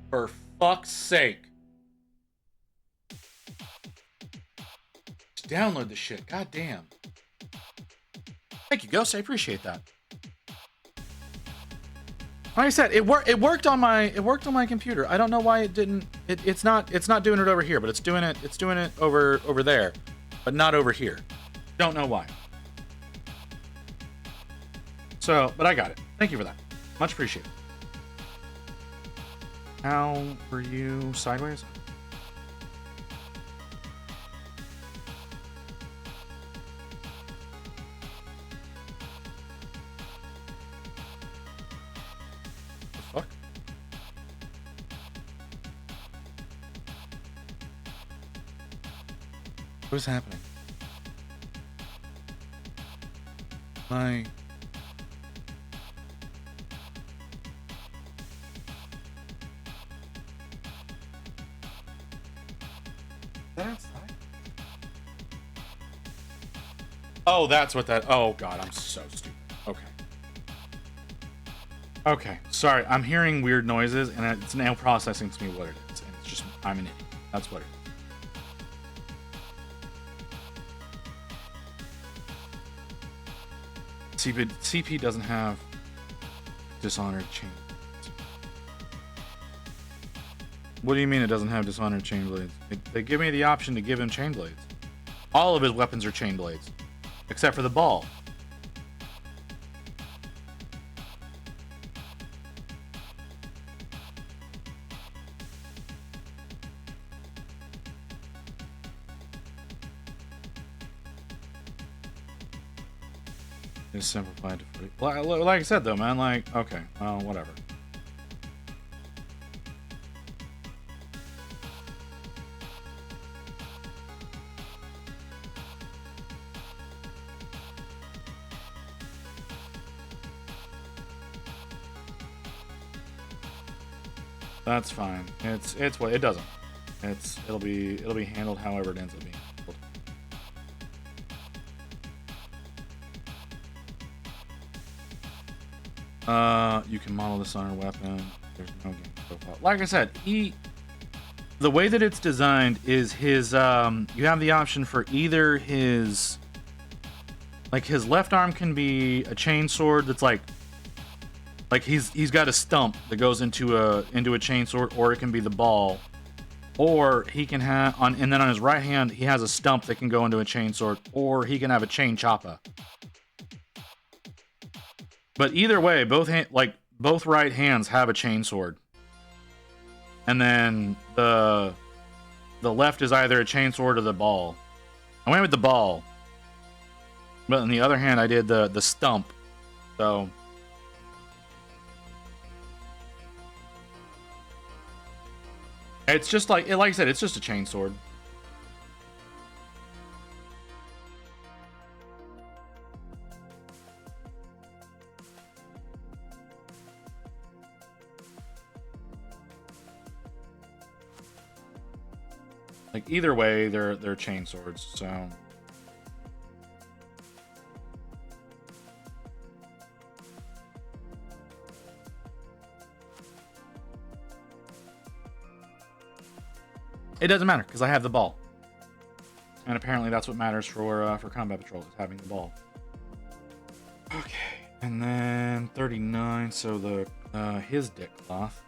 For fuck's sake. Just download the shit. God damn. Thank you, Ghost. I appreciate that. Like I said, it worked on my computer. I don't know why it didn't. It's not doing it over here, but it's doing it over there, but not over here. Don't know why. So, but I got it. Thank you for that. Much appreciated. How were you sideways? The fuck? What is happening? My... Oh, that's what that... Oh, God, I'm so stupid. Okay. Okay, sorry. I'm hearing weird noises, and it's now processing to me what it is. And it's just... I'm an idiot. That's what it is. CP doesn't have Dishonored chain. What do you mean it doesn't have Dishonored chain blades? They give me the option to give him chain blades. All of his weapons are chain blades. Except for the ball. It's simplified to free. Like I said though, man, like, okay, well, whatever. That's fine. It's what it doesn't. It'll be handled however it ends up being handled. You can model this on a weapon. There's no game profile. Like I said, the way that it's designed is his you have the option for either his left arm can be a chain sword that's like he's got a stump that goes into a chain sword, or it can be the ball, or he can have and then on his right hand he has a stump that can go into a chain sword, or he can have a chain choppa. But either way, both right hands have a chain sword, and then the left is either a chain sword or the ball. I went with the ball, but on the other hand, I did the stump. So. It's just like I said, it's just a chain sword. Like either way, they're chain swords, so. It doesn't matter because I have the ball, and apparently that's what matters for combat patrol, is having the ball. Okay, and then 39. So the his dick cloth.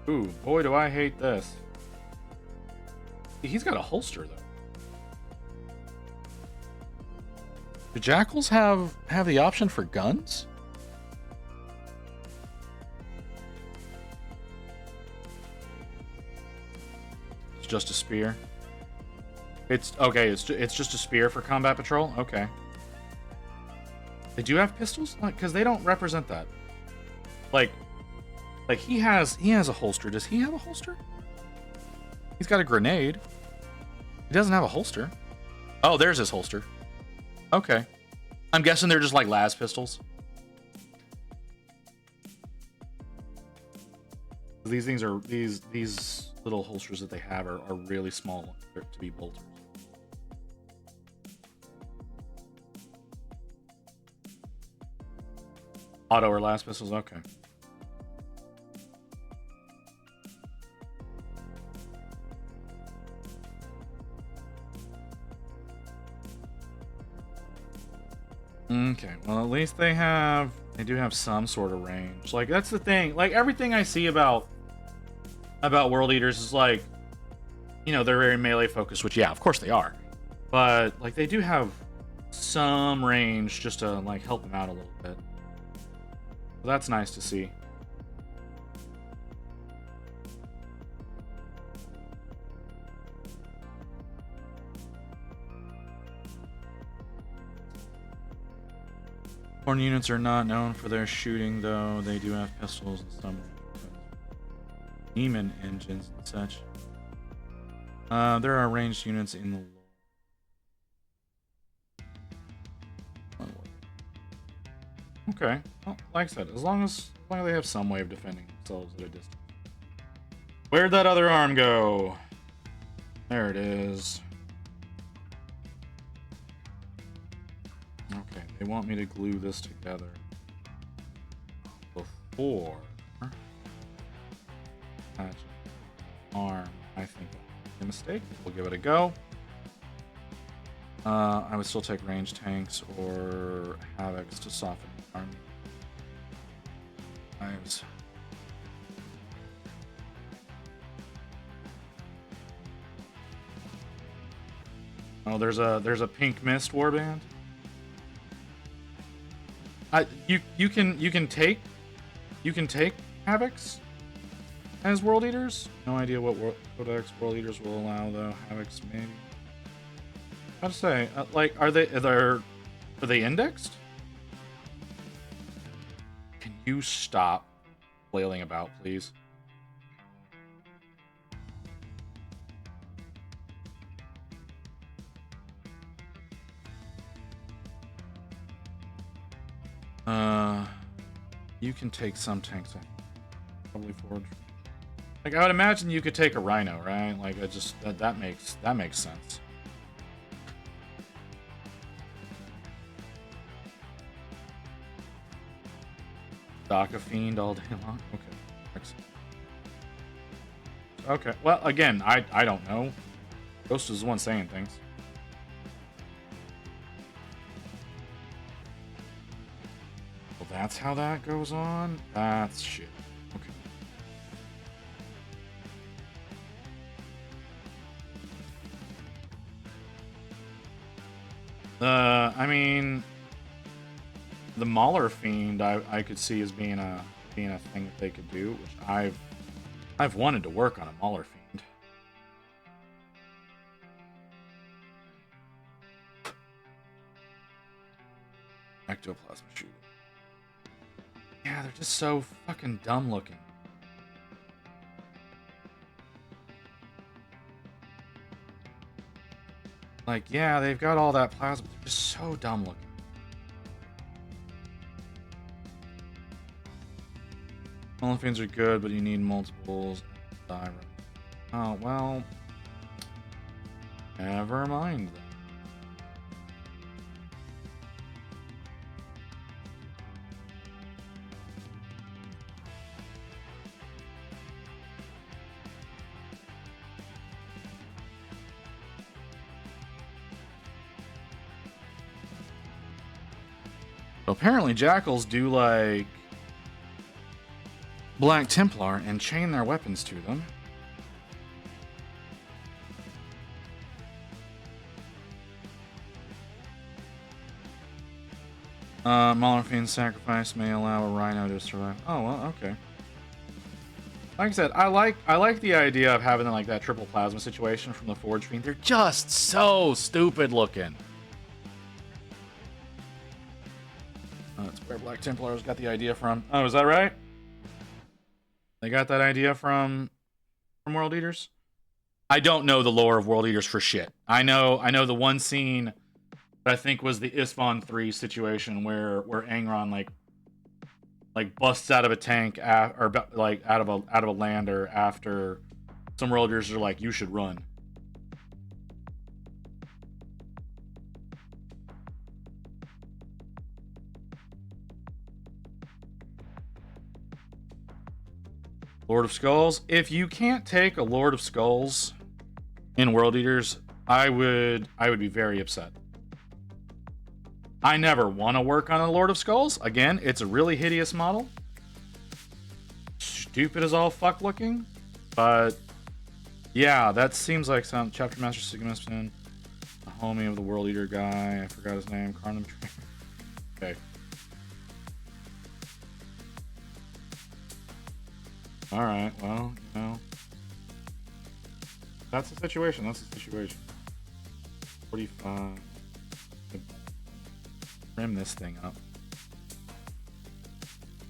Ooh, boy, do I hate this. He's got a holster though. Do Jackals have the option for guns? It's just a spear. It's okay. It's just a spear for combat patrol. Okay. They do have pistols, because they don't represent that. Like he has a holster. Does he have a holster? He's got a grenade. He doesn't have a holster. Oh, there's his holster. Okay. I'm guessing they're just like las pistols. These things are these little holsters that they have are really small to be bolters. Auto or las pistols, okay. Okay, well at least they do have some sort of range. Like that's the thing. Like everything I see about World Eaters is like, they're very melee focused, which yeah, of course they are. But like they do have some range just to like help them out a little bit. So that's nice to see. Horn units are not known for their shooting, though. They do have pistols and some demon engines and such. There are ranged units in the lore. Okay. Well, like I said, as long as they have some way of defending themselves at a distance. Where'd that other arm go? There it is. Okay, they want me to glue this together before attaching arm. I think that's a mistake. We'll give it a go. I would still take range tanks or havocs to soften the arm. Knives. Oh, there's a pink mist warband. You can take havocs as world eaters. No idea what codex world eaters will allow though. Havocs maybe. How to say? Are they indexed? Can you stop flailing about, please? You can take some tanks. Probably forward. Like I would imagine you could take a rhino, right? Like I just that makes sense. Dock a fiend all day long. Okay. Excellent. Okay. Well, again, I don't know. Ghost is the one saying things. Well, that's how that goes on. That's shit. Okay. I mean, the Mauler Fiend I could see as being a thing that they could do, which I've wanted to work on a Mauler Fiend. Ectoplasma shooter. Yeah, they're just so fucking dumb looking. Like, yeah, they've got all that plasma, but they're just so dumb looking. Elephants are good, but you need multiples. Oh, well. Never mind then. So apparently Jackals do like Black Templar and chain their weapons to them. Mauler Fiend's sacrifice may allow a rhino to survive. Oh well, okay. Like I said, I like the idea of having like that triple plasma situation from the Forge Fiend. They're just so stupid looking. That's where Black Templars got the idea from. Oh, is that right? They got that idea from World Eaters? I don't know the lore of World Eaters for shit. I know the one scene that I think was the Isfon 3 situation where Angron like busts out of a tank or like out of a lander after some World Eaters are like, you should run. Lord of Skulls. If you can't take a Lord of Skulls in World Eaters, I would be very upset. I never want to work on a Lord of Skulls. Again, it's a really hideous model. Stupid as all fuck looking. But yeah, that seems like some Chapter Master Sigmaspin, a homie of the World Eater guy. I forgot his name. Carnum. Okay. Alright, well, you know. That's the situation. 45. Trim this thing up.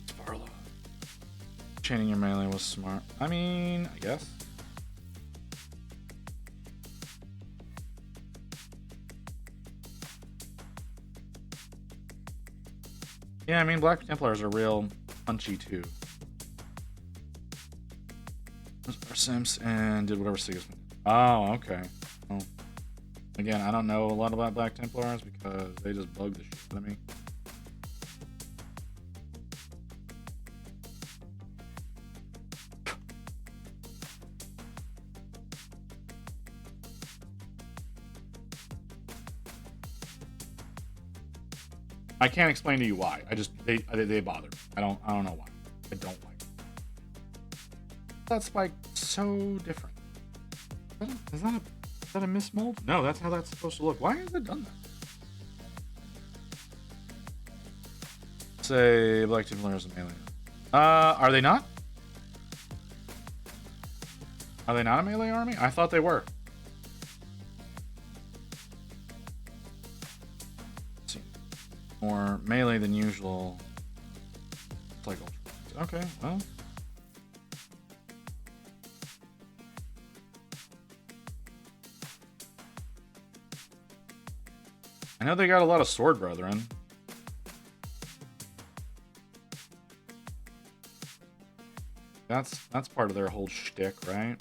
Sparla. Chaining your melee was smart. I mean, I guess. Yeah, I mean, Black Templars are real punchy too. Our Sims and did whatever Sigismund did. Oh, okay. Well, again, I don't know a lot about Black Templars because they just bug the shit out of me. I can't explain to you why. They bother me. I don't know why. I don't like it. That's like so different. Is that a mismold? No, that's how that's supposed to look. Why has it done that? Say Black Templars and melee. Are they not? Are they not a melee army? I thought they were. Let's see. More melee than usual. It's like ultra. Okay, well. I know they got a lot of sword brethren. That's part of their whole shtick, right?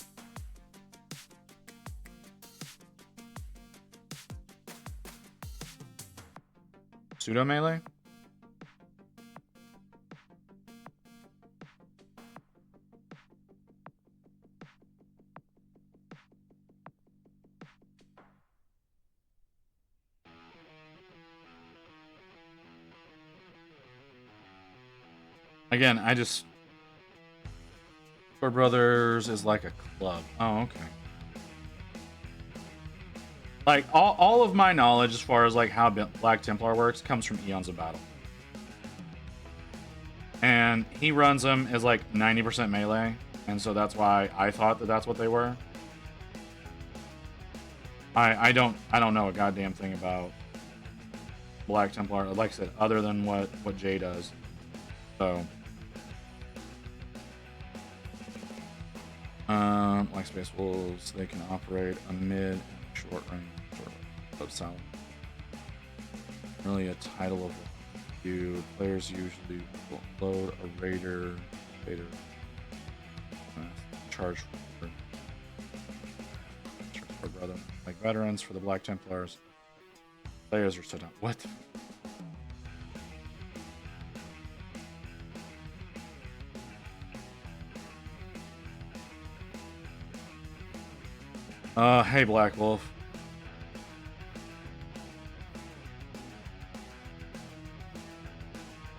Pseudo melee? Again, I just... Sword Brothers is like a club. Oh, okay. Like, all of my knowledge as far as, like, how Black Templar works comes from Eons of Battle. And he runs them as, like, 90% melee. And so that's why I thought that that's what they were. I don't know a goddamn thing about Black Templar, like I said, other than what Jay does. So... like Space Wolves, they can operate a mid and short range of sound. Really a title of you. Players usually load a raider, charge for brother. Like veterans for the Black Templars. Players are stood up. What? Hey, Black Wolf.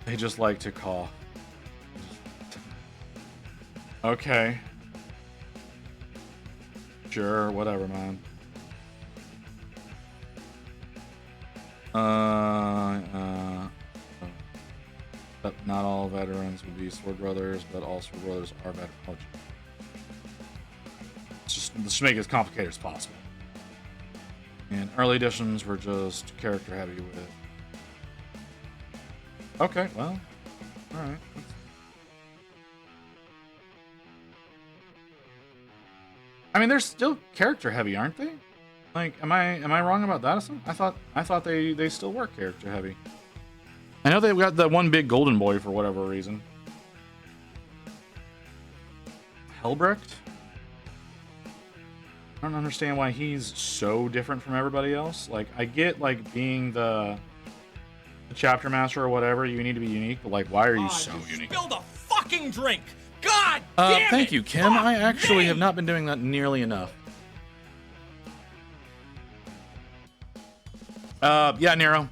They just like to call. Okay. Sure, whatever, man. But not all veterans would be Sword Brothers, but all Sword Brothers are veterans. Oh, let's make it as complicated as possible. And early editions were just character heavy with it. Okay, well, all right. I mean, they're still character heavy, aren't they? Like, am I wrong about that? I thought they still were character heavy. I know they've got that one big golden boy for whatever reason. Helbrecht? I don't understand why he's so different from everybody else. Like, I get, like, being the chapter master or whatever, you need to be unique, but, like, why are you so unique? Spilled a fucking drink! God damn it! Thank you, Kim. Fuck I actually me! have not been doing that nearly enough. Yeah, Nero.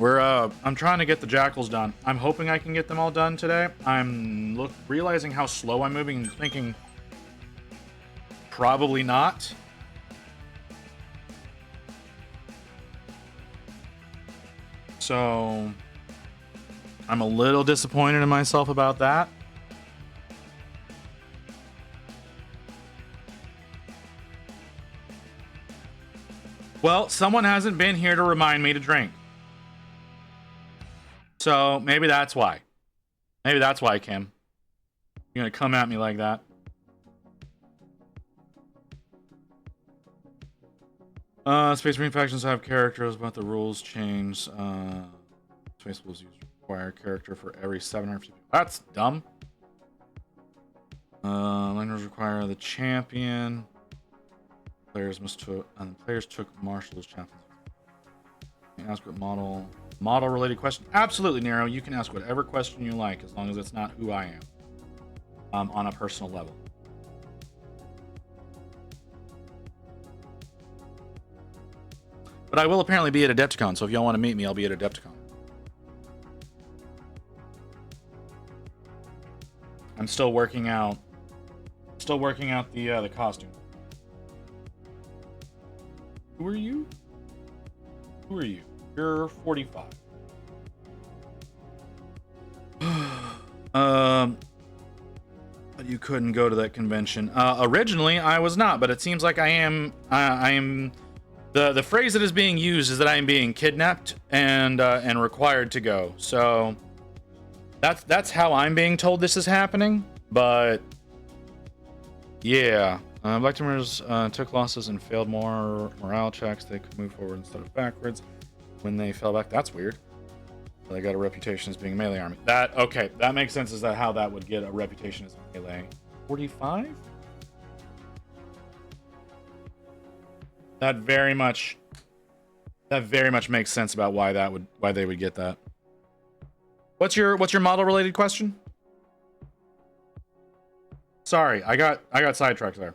I'm trying to get the Jackals done. I'm hoping I can get them all done today. I'm realizing how slow I'm moving and thinking... Probably not. So I'm a little disappointed in myself about that. Well, someone hasn't been here to remind me to drink. So maybe that's why. Maybe that's why, Kim. You're gonna come at me like that. Space Marine factions have characters, but the rules change. Space Wolves require character for every 750 people. That's dumb. Language require the champion. Players took Marshall as champion. Can you ask what model related question? Absolutely, Nero. You can ask whatever question you like, as long as it's not who I am. On a personal level. But I will apparently be at Adepticon, so if y'all want to meet me, I'll be at Adepticon. I'm still working out the costume. Who are you? Who are you? You're 45. But you couldn't go to that convention. Originally, I was not, but it seems like I am. I am. The phrase that is being used is that I am being kidnapped and required to go. So that's how I'm being told this is happening. But yeah, Black Timers took losses and failed more morale checks. They could move forward instead of backwards when they fell back. That's weird. They got a reputation as being a melee army. That, okay, that makes sense as to how that would get a reputation as a melee. 45? That very much makes sense about why they would get that. What's your model related question? Sorry, I got sidetracked there.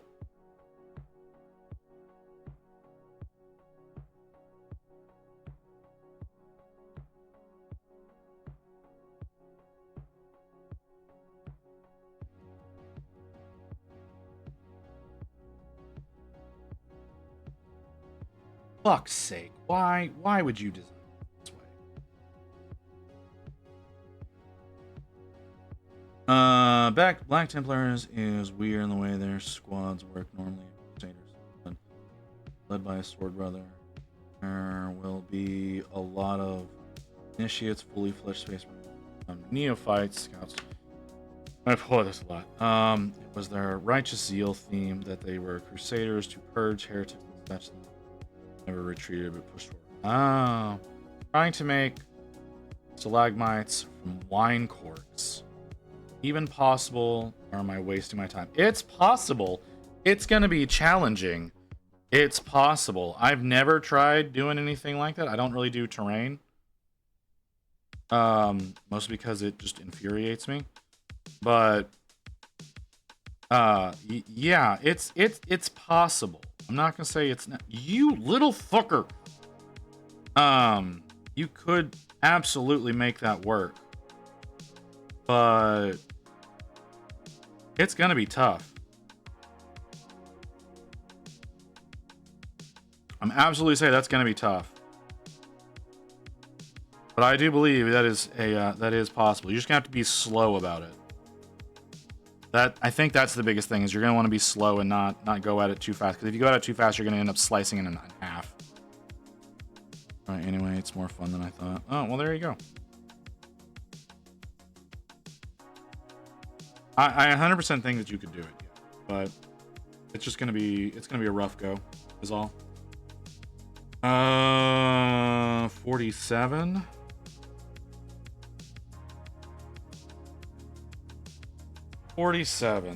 Fuck's sake. Why would you design it this way? Black Templars is weird in the way their squads work normally. Crusaders, led by a sword brother. There will be a lot of initiates, fully fledged space neophytes, scouts. I pull this a lot. It was their righteous zeal theme that they were crusaders to purge heretics and snatch them. Never retreated but pushed forward. Oh. Trying to make stalagmites from wine corks. Even possible, or am I wasting my time? It's possible. It's going to be challenging. It's possible. I've never tried doing anything like that. I don't really do terrain. Mostly because it just infuriates me. But yeah, it's possible. I'm not gonna say it's not. You little fucker. You could absolutely make that work, but it's gonna be tough. I'm absolutely saying that's gonna be tough. But I do believe that is possible. You're just gonna have to be slow about it. I think that's the biggest thing, is you're going to want to be slow and not go at it too fast. Because if you go at it too fast, you're going to end up slicing it in half. All right, anyway, it's more fun than I thought. Oh, well, there you go. I 100% think that you could do it, but it's just going to be a rough go, is all. 47.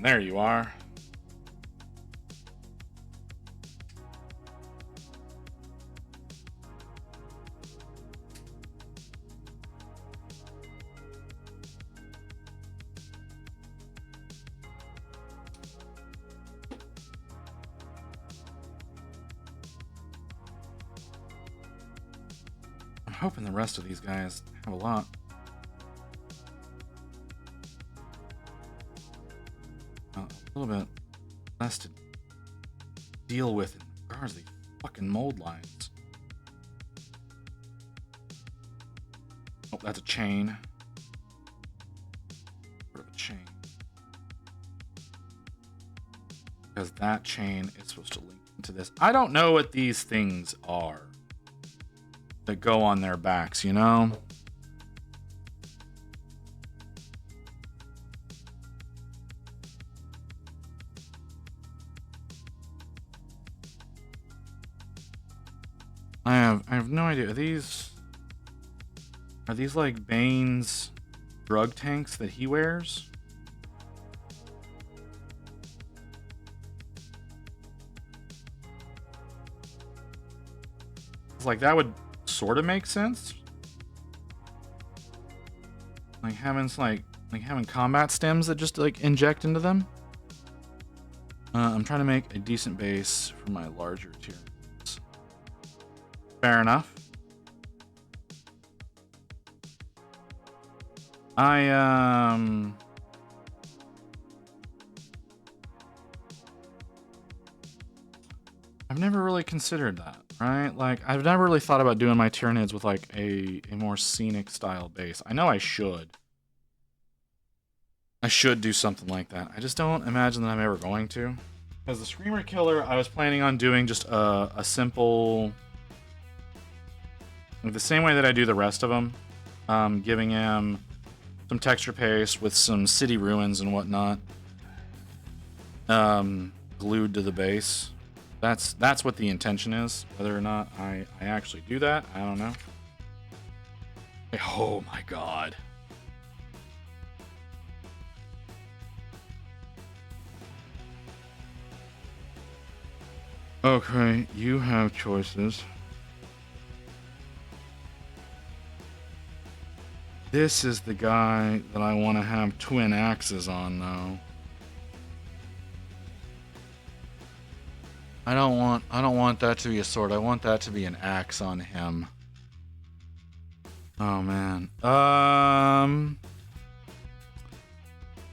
There you are. I'm hoping the rest of these guys have a lot. A little bit less to deal with in regards to these fucking mold lines. Oh, that's a chain. Sort of a chain. Because that chain is supposed to link into this. I don't know what these things are that go on their backs, you know? I have no idea. Are these like Bane's drug tanks that he wears? It's like that would sort of make sense. Like having combat stems that just like inject into them. I'm trying to make a decent base for my larger tier. Fair enough. I've never really considered that, right? Like, I've never really thought about doing my Tyranids with like a more scenic style base. I know I should. I should do something like that. I just don't imagine that I'm ever going to. Because the Screamer Killer, I was planning on doing just a simple... the same way that I do the rest of them, giving him some texture paste with some city ruins and whatnot, glued to the base. That's what the intention is. Whether or not I actually do that, I don't know. Oh my god. Okay, you have choices. This is the guy that I want to have twin axes on, though. I don't want that to be a sword. I want that to be an axe on him. Oh man.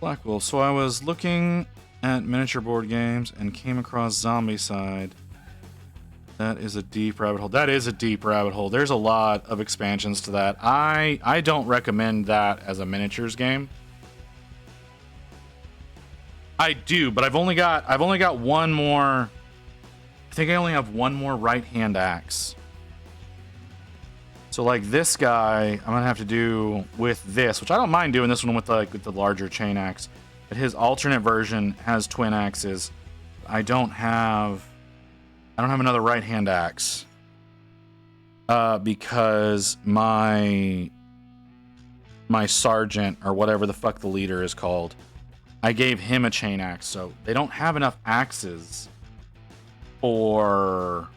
Black Wolf. So I was looking at miniature board games and came across Zombicide. That is a deep rabbit hole. That is a deep rabbit hole. There's a lot of expansions to that. I don't recommend that as a miniatures game. I do, but I've only got one more. I think I only have one more right-hand axe. So like this guy, I'm gonna have to do with this, which I don't mind doing this one with the larger chain axe. But his alternate version has twin axes. I don't have another right-hand axe. Because my sergeant, or whatever the fuck the leader is called, I gave him a chain axe, so they don't have enough axes for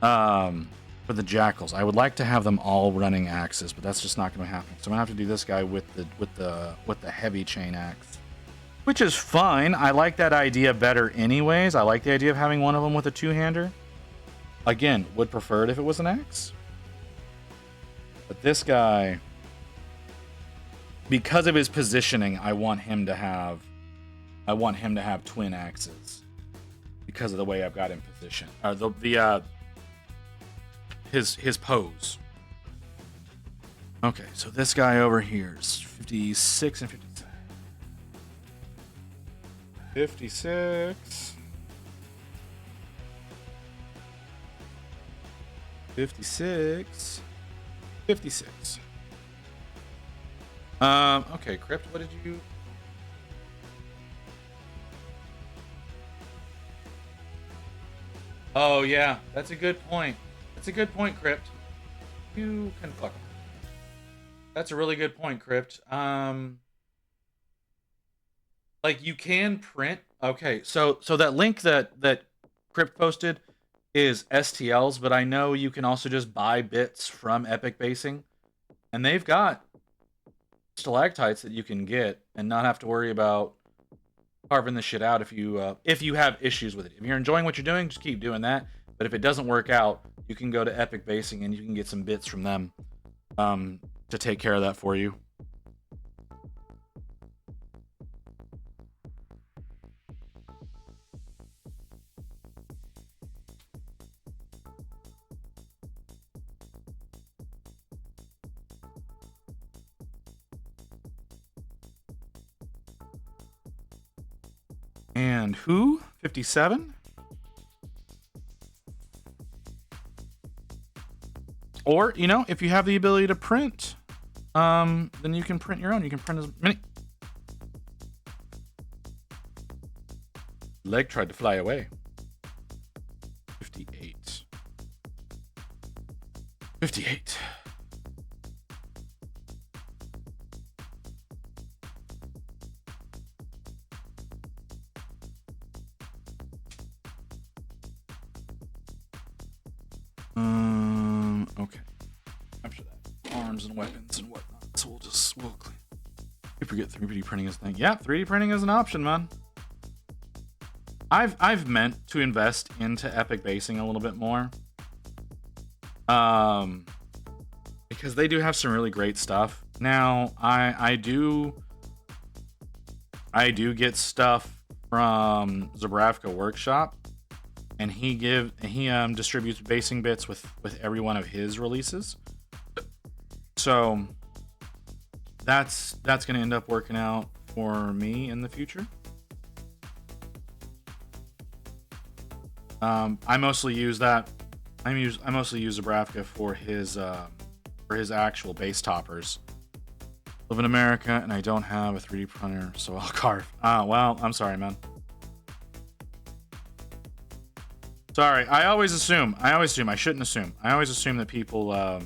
the Jackals. I would like to have them all running axes, but that's just not going to happen. So I'm gonna have to do this guy with the heavy chain axe, which is fine. I like that idea better, anyways. I like the idea of having one of them with a two-hander. Again, would prefer it if it was an axe, but this guy, because of his positioning, I want him to have twin axes because of the way I've got him positioned. His pose. Okay, so this guy over here is 56 and 57. 56. 56. 56. Okay, Crypt, what did you... Oh, yeah, that's a good point. That's a good point, Crypt. You can fuck him. That's a really good point, Crypt. Like, you can print... Okay, so that link that Crypt posted is STLs, but I know you can also just buy bits from Epic Basing, and they've got stalactites that you can get and not have to worry about carving this shit out if you have issues with it. If you're enjoying what you're doing, just keep doing that. But if it doesn't work out, you can go to Epic Basing and you can get some bits from them to take care of that for you. And who? 57? Or, you know, if you have the ability to print, then you can print your own. You can print as many. Leg tried to fly away. 58. 58. Okay. After that, arms and weapons and whatnot. So we'll clean. We forget 3D printing is a thing. Yeah, 3D printing is an option, man. I've meant to invest into Epic Basing a little bit more. Because they do have some really great stuff. Now, I do get stuff from Zabravka Workshop. And he distributes basing bits with every one of his releases. So that's going to end up working out for me in the future. I mostly use that. I mostly use Zabravka for his actual base toppers. Live in America, and I don't have a 3D printer, so I'll carve. Well, I'm sorry, man. Sorry, I always assume. I shouldn't assume. I always assume that people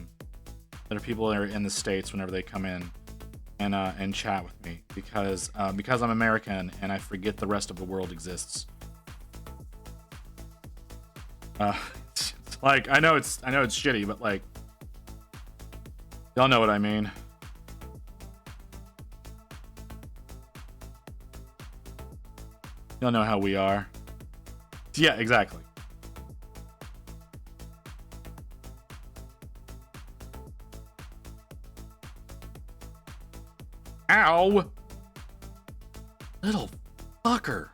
that are people that are in the States whenever they come in and chat with me because I'm American and I forget the rest of the world exists. It's like I know it's shitty, but like y'all know what I mean. Y'all know how we are. Yeah, exactly. Ow! Little fucker.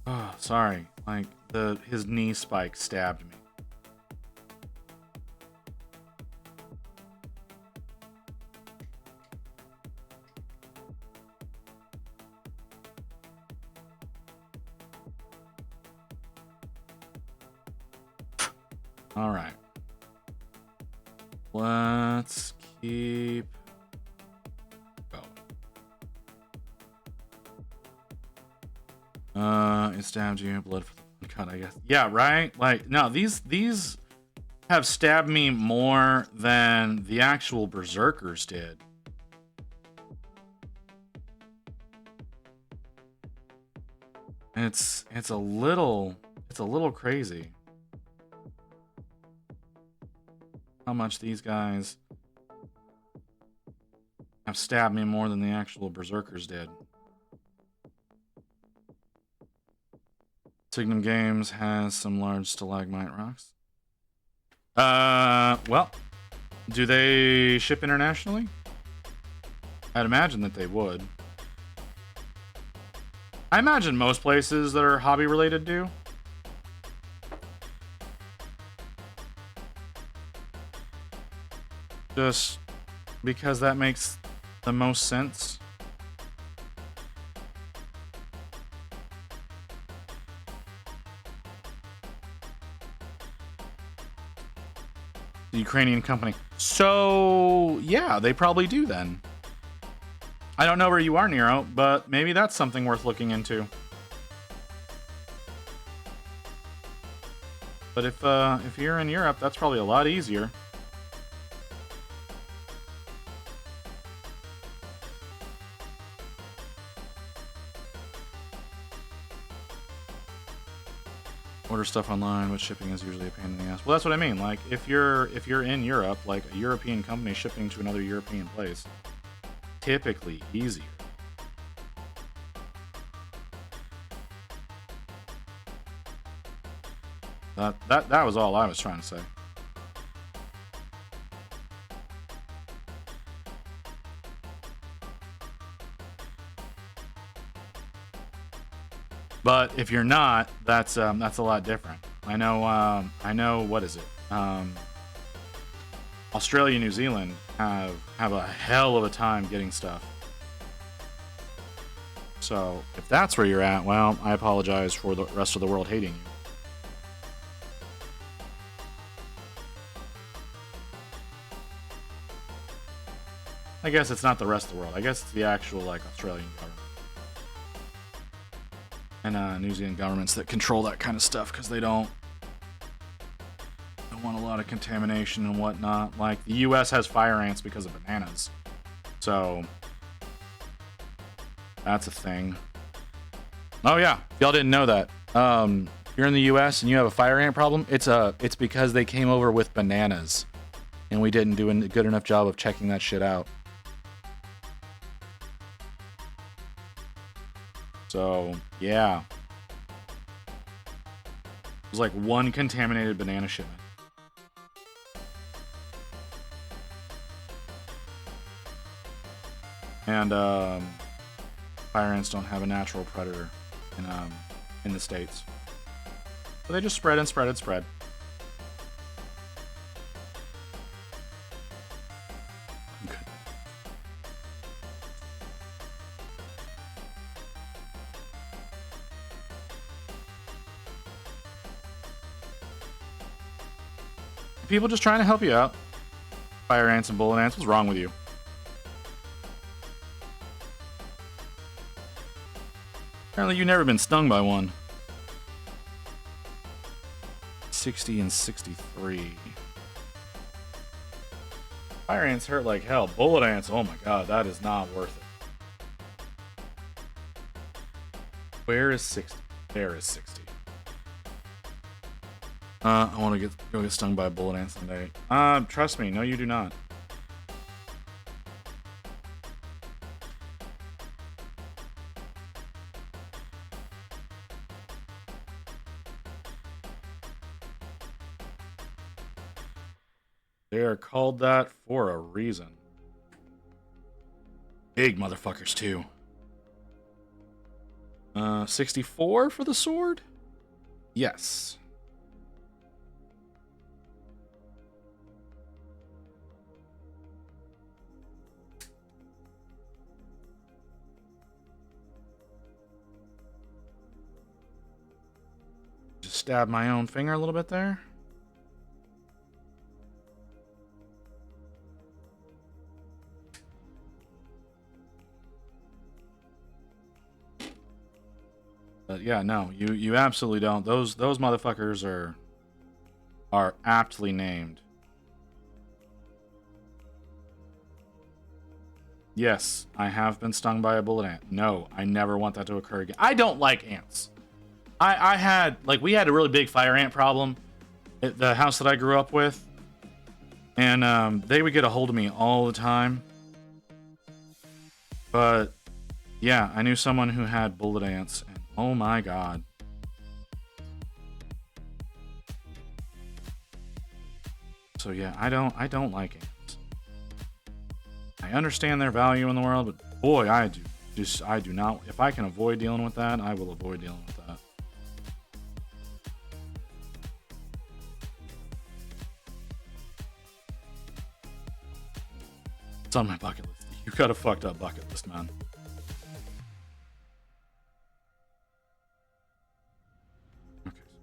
Oh, sorry. Like his knee spike stabbed me. All right. Let's keep going. It stabbed you, blood for the cut, I guess. Yeah, right? Like, no, these have stabbed me more than the actual berserkers did. It's a little crazy. How much these guys have stabbed me more than the actual berserkers did. Signum Games has some large stalagmite rocks. Well, do they ship internationally? I'd imagine that they would. I imagine most places that are hobby related do. Just because that makes the most sense. The Ukrainian company. So, yeah, they probably do then. I don't know where you are, Nero, but maybe that's something worth looking into. But if you're in Europe, that's probably a lot easier. Order stuff online, but shipping is usually a pain in the ass. Well, that's what I mean. Like, if you're in Europe, like a European company shipping to another European place, typically easier. That was all I was trying to say. But if you're not, that's a lot different. I know. What is it? Australia, New Zealand have a hell of a time getting stuff. So if that's where you're at, well, I apologize for the rest of the world hating you. I guess it's not the rest of the world. I guess it's the actual like Australian government and New Zealand governments that control that kind of stuff because they don't want a lot of contamination and whatnot. Like the U.S. has fire ants because of bananas, so that's a thing. Oh yeah, if y'all didn't know that. If you're in the U.S. and you have a fire ant problem, it's because they came over with bananas, and we didn't do a good enough job of checking that shit out. So, yeah. It was like one contaminated banana shipment. And fire ants don't have a natural predator in the States. So they just spread and spread and spread. Okay. People just trying to help you out. Fire ants and bullet ants, what's wrong with you? Apparently you've never been stung by one. 60 and 63. Fire ants hurt like hell. Bullet ants, oh my god, that is not worth it. Where is 60? There is 60. I want to go get stung by a bullet ant someday. Trust me, no you do not. They are called that for a reason. Big motherfuckers, too. 64 for the sword? Yes. Just stab my own finger a little bit there. But yeah, no, you absolutely don't. Those motherfuckers are aptly named. Yes, I have been stung by a bullet ant. No, I never want that to occur again. I don't like ants. I had, like, we had a really big fire ant problem at the house that I grew up with. And they would get a hold of me all the time. But yeah, I knew someone who had bullet ants. Oh my god. So yeah, I don't like ants. I understand their value in the world, but boy, I do not. If I can avoid dealing with that, I will avoid dealing with that. It's on my bucket list. You got a fucked up bucket list, man.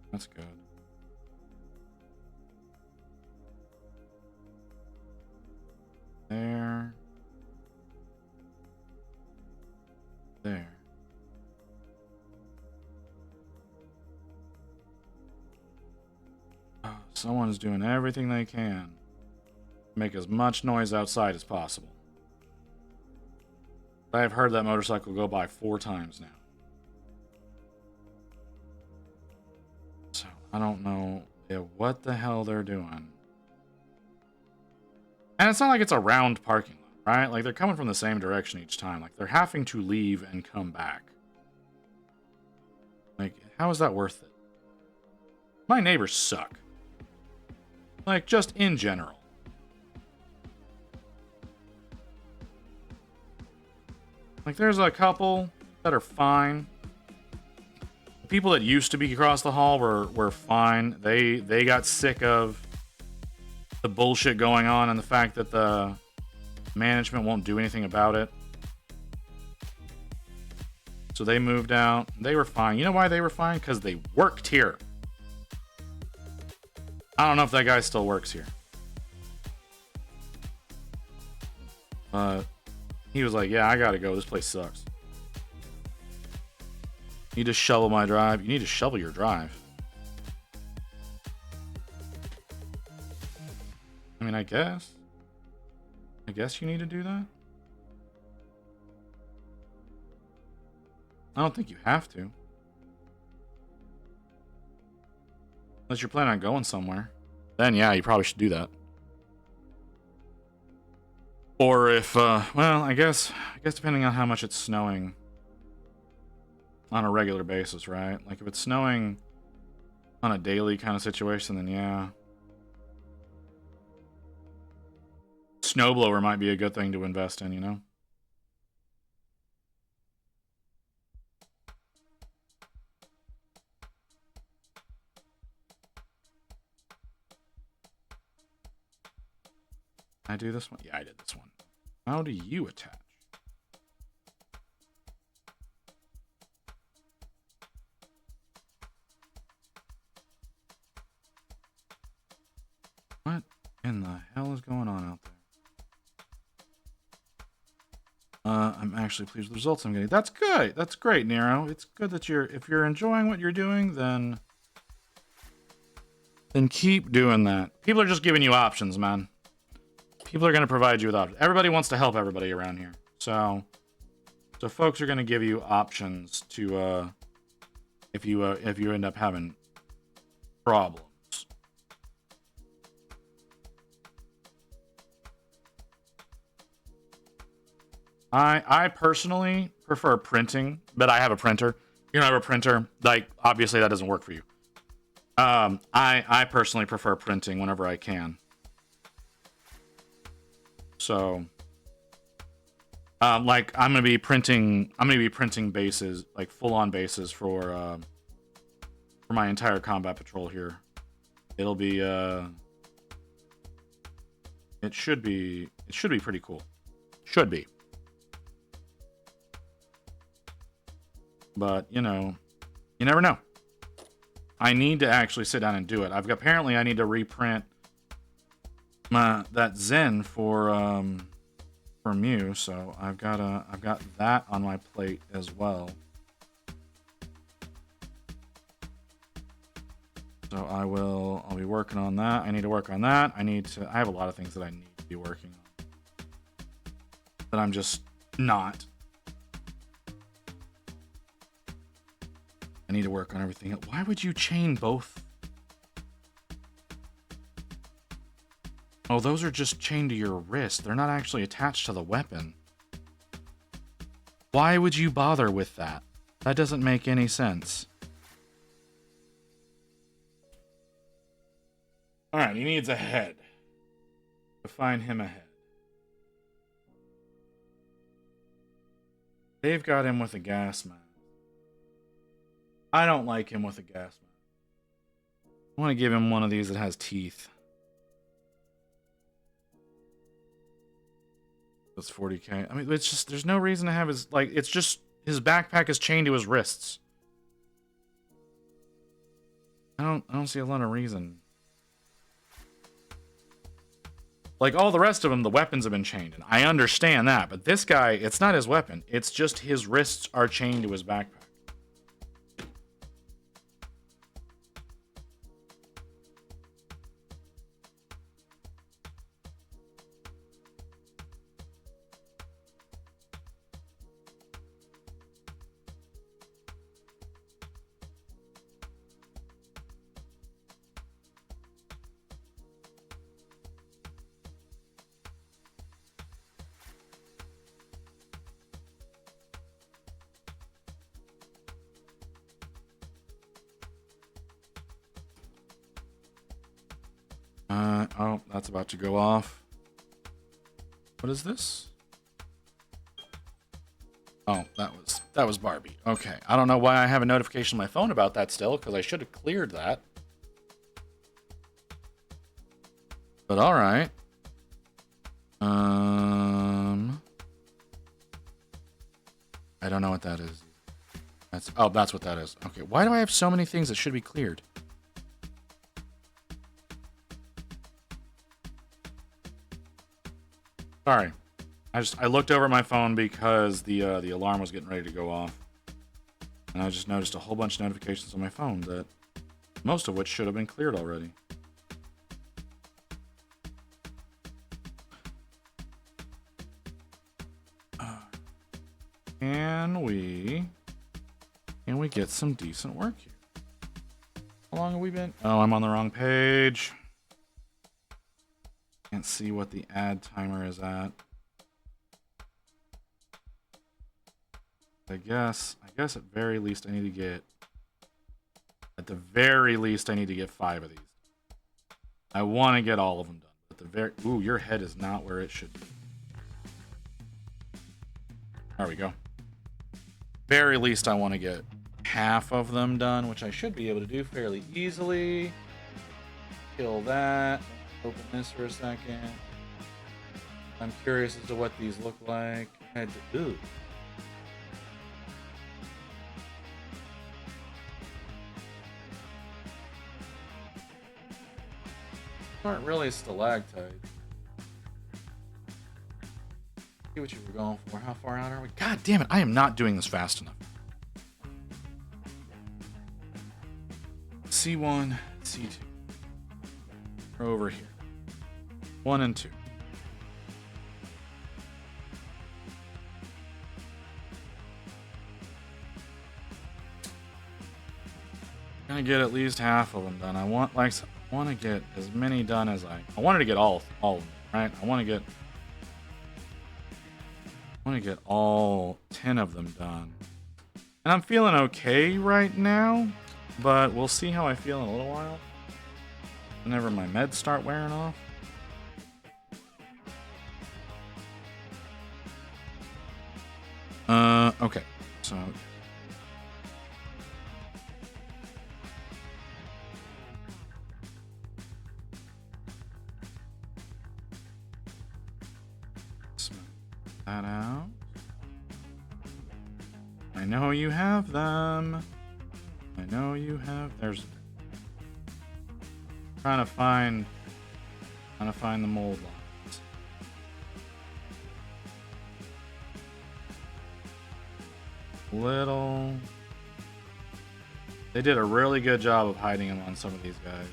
That's good. There. There. Oh, someone's doing everything they can to make as much noise outside as possible. I've heard that motorcycle go by 4 times now. I don't know what the hell they're doing. And it's not like it's a round parking lot, right? Like, they're coming from the same direction each time. Like, they're having to leave and come back. Like, how is that worth it? My neighbors suck. Like, just in general. Like, there's a couple that are fine. People that used to be across the hall were fine. They got sick of the bullshit going on and the fact that the management won't do anything about it. So they moved out. They were fine. You know why they were fine? Because they worked here. I don't know if that guy still works here. But he was like, yeah, I gotta go. This place sucks. You need to shovel my drive. You need to shovel your drive. I mean, I guess you need to do that. I don't think you have to. Unless you're planning on going somewhere. Then yeah, you probably should do that. Or if, well, I guess depending on how much it's snowing on a regular basis, right? Like, if it's snowing on a daily kind of situation, then yeah. Snowblower might be a good thing to invest in, you know? I do this one? Yeah, I did this one. How do you attach? What in the hell is going on out there? I'm actually pleased with the results I'm getting. That's good. That's great, Nero. It's good that if you're enjoying what you're doing, then then keep doing that. People are just giving you options, man. People are going to provide you with options. Everybody wants to help everybody around here. So folks are going to give you options to, if you end up having problems. I personally prefer printing, but I have a printer. You don't have a printer, like, obviously that doesn't work for you. I personally prefer printing whenever I can. So, like, I'm gonna be printing bases, like full-on bases for my entire combat patrol here. It'll be it should be pretty cool. Should be. But, you know, you never know. I need to actually sit down and do it. Apparently I need to reprint that Zen for Mew, so I've got that on my plate as well. So I'll be working on that. I need to work on that. I have a lot of things that I need to be working on. But I'm just not. I need to work on everything. Why would you chain both? Oh, those are just chained to your wrist. They're not actually attached to the weapon. Why would you bother with that? That doesn't make any sense. Alright, he needs a head. To find him a head. They've got him with a gas mask. I don't like him with a gas mask. I want to give him one of these that has teeth. That's 40k. I mean, it's just, there's no reason to have his, like, it's just, his backpack is chained to his wrists. I don't see a lot of reason. Like, all the rest of them, the weapons have been chained, and I understand that, but this guy, it's not his weapon. It's just his wrists are chained to his backpack. Oh, that's about to go off. What is this? Oh, that was Barbie. Okay. I don't know why I have a notification on my phone about that still, because I should have cleared that. But all right. I don't know what that is. That's what that is. Okay. Why do I have so many things that should be cleared? Sorry. I looked over at my phone because the alarm was getting ready to go off. And I just noticed a whole bunch of notifications on my phone that most of which should have been cleared already. Can we get some decent work here? How long have we been? Oh, I'm on the wrong page. Can't see what the ad timer is at. I guess at very least I need to get, at the very least I need to get 5 of these. I want to get all of them done. But ooh, your head is not where it should be. There we go. Very least I want to get half of them done, which I should be able to do fairly easily. Kill that. Open this for a second. I'm curious as to what these look like. Ooh. Aren't really stalactites. See what you were going for. How far out are we? God damn it, I am not doing this fast enough. C1, C2. They're over here. 1 and 2. Gonna get at least half of them done. I want to get as many done as I wanted to get all of them, right? I want to get all 10 of them done. And I'm feeling okay right now, but we'll see how I feel in a little while. Whenever my meds start wearing off. Okay. So smooth that out. I know you have them. I know you have. There's trying to find the mold lines. Little. They did a really good job of hiding them on some of these guys.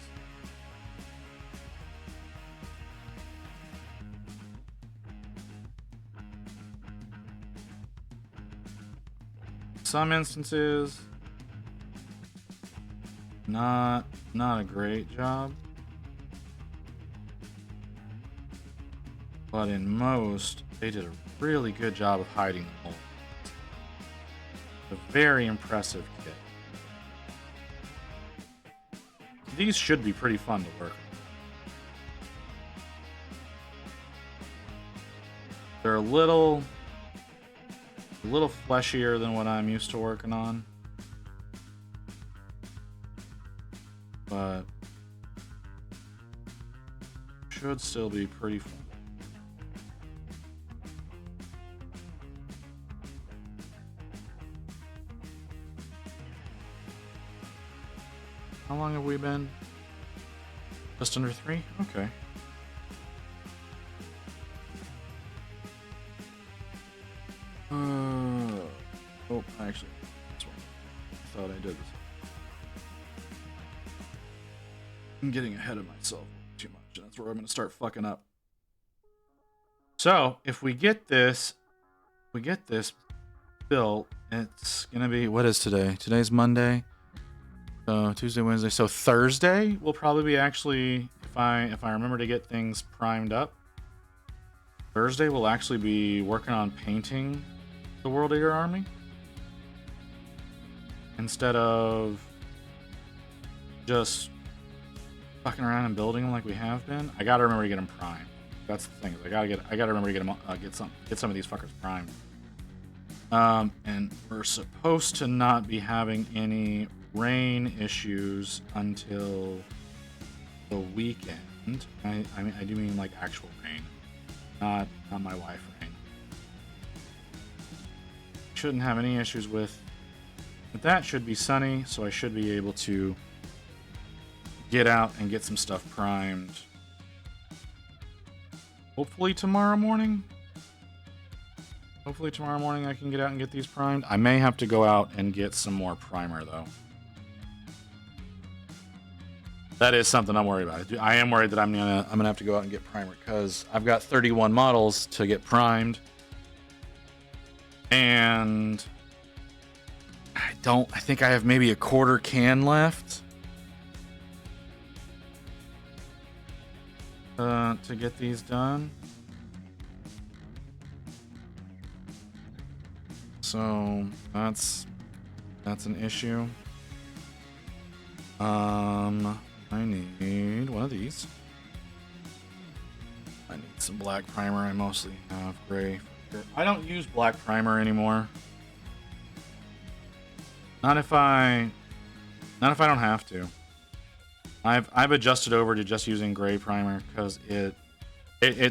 Some instances, not a great job. But in most, they did a really good job of hiding the mold. A very impressive kit. These should be pretty fun to work with. They're a little fleshier than what I'm used to working on. But should still be pretty fun. How long have we been? Just under 3? Okay. Oh, actually, this one. I thought I did this. I'm getting ahead of myself too much. That's where I'm going to start fucking up. So, if we get this built, it's going to be, what is today? Today's Monday. So Tuesday, Wednesday. So Thursday will probably be actually, if I remember to get things primed up. Thursday we'll actually be working on painting the World Eater army instead of just fucking around and building them like we have been. I gotta remember to get them primed. That's the thing. I gotta remember to get them get some of these fuckers primed. And we're supposed to not be having any rain issues until the weekend. I mean, I do mean like actual rain, not my wife rain. Shouldn't have any issues with that. Should be sunny, so I should be able to get out and get some stuff primed. Hopefully tomorrow morning. Hopefully tomorrow morning I can get out and get these primed. I may have to go out and get some more primer though. That is something I'm worried about. I am worried that I'm gonna have to go out and get primer because I've got 31 models to get primed, and I think I have maybe a quarter can left to get these done. So that's an issue. I need one of these. I need some black primer. I mostly have gray. I don't use black primer anymore. Not if I don't have to. I've adjusted over to just using gray primer because it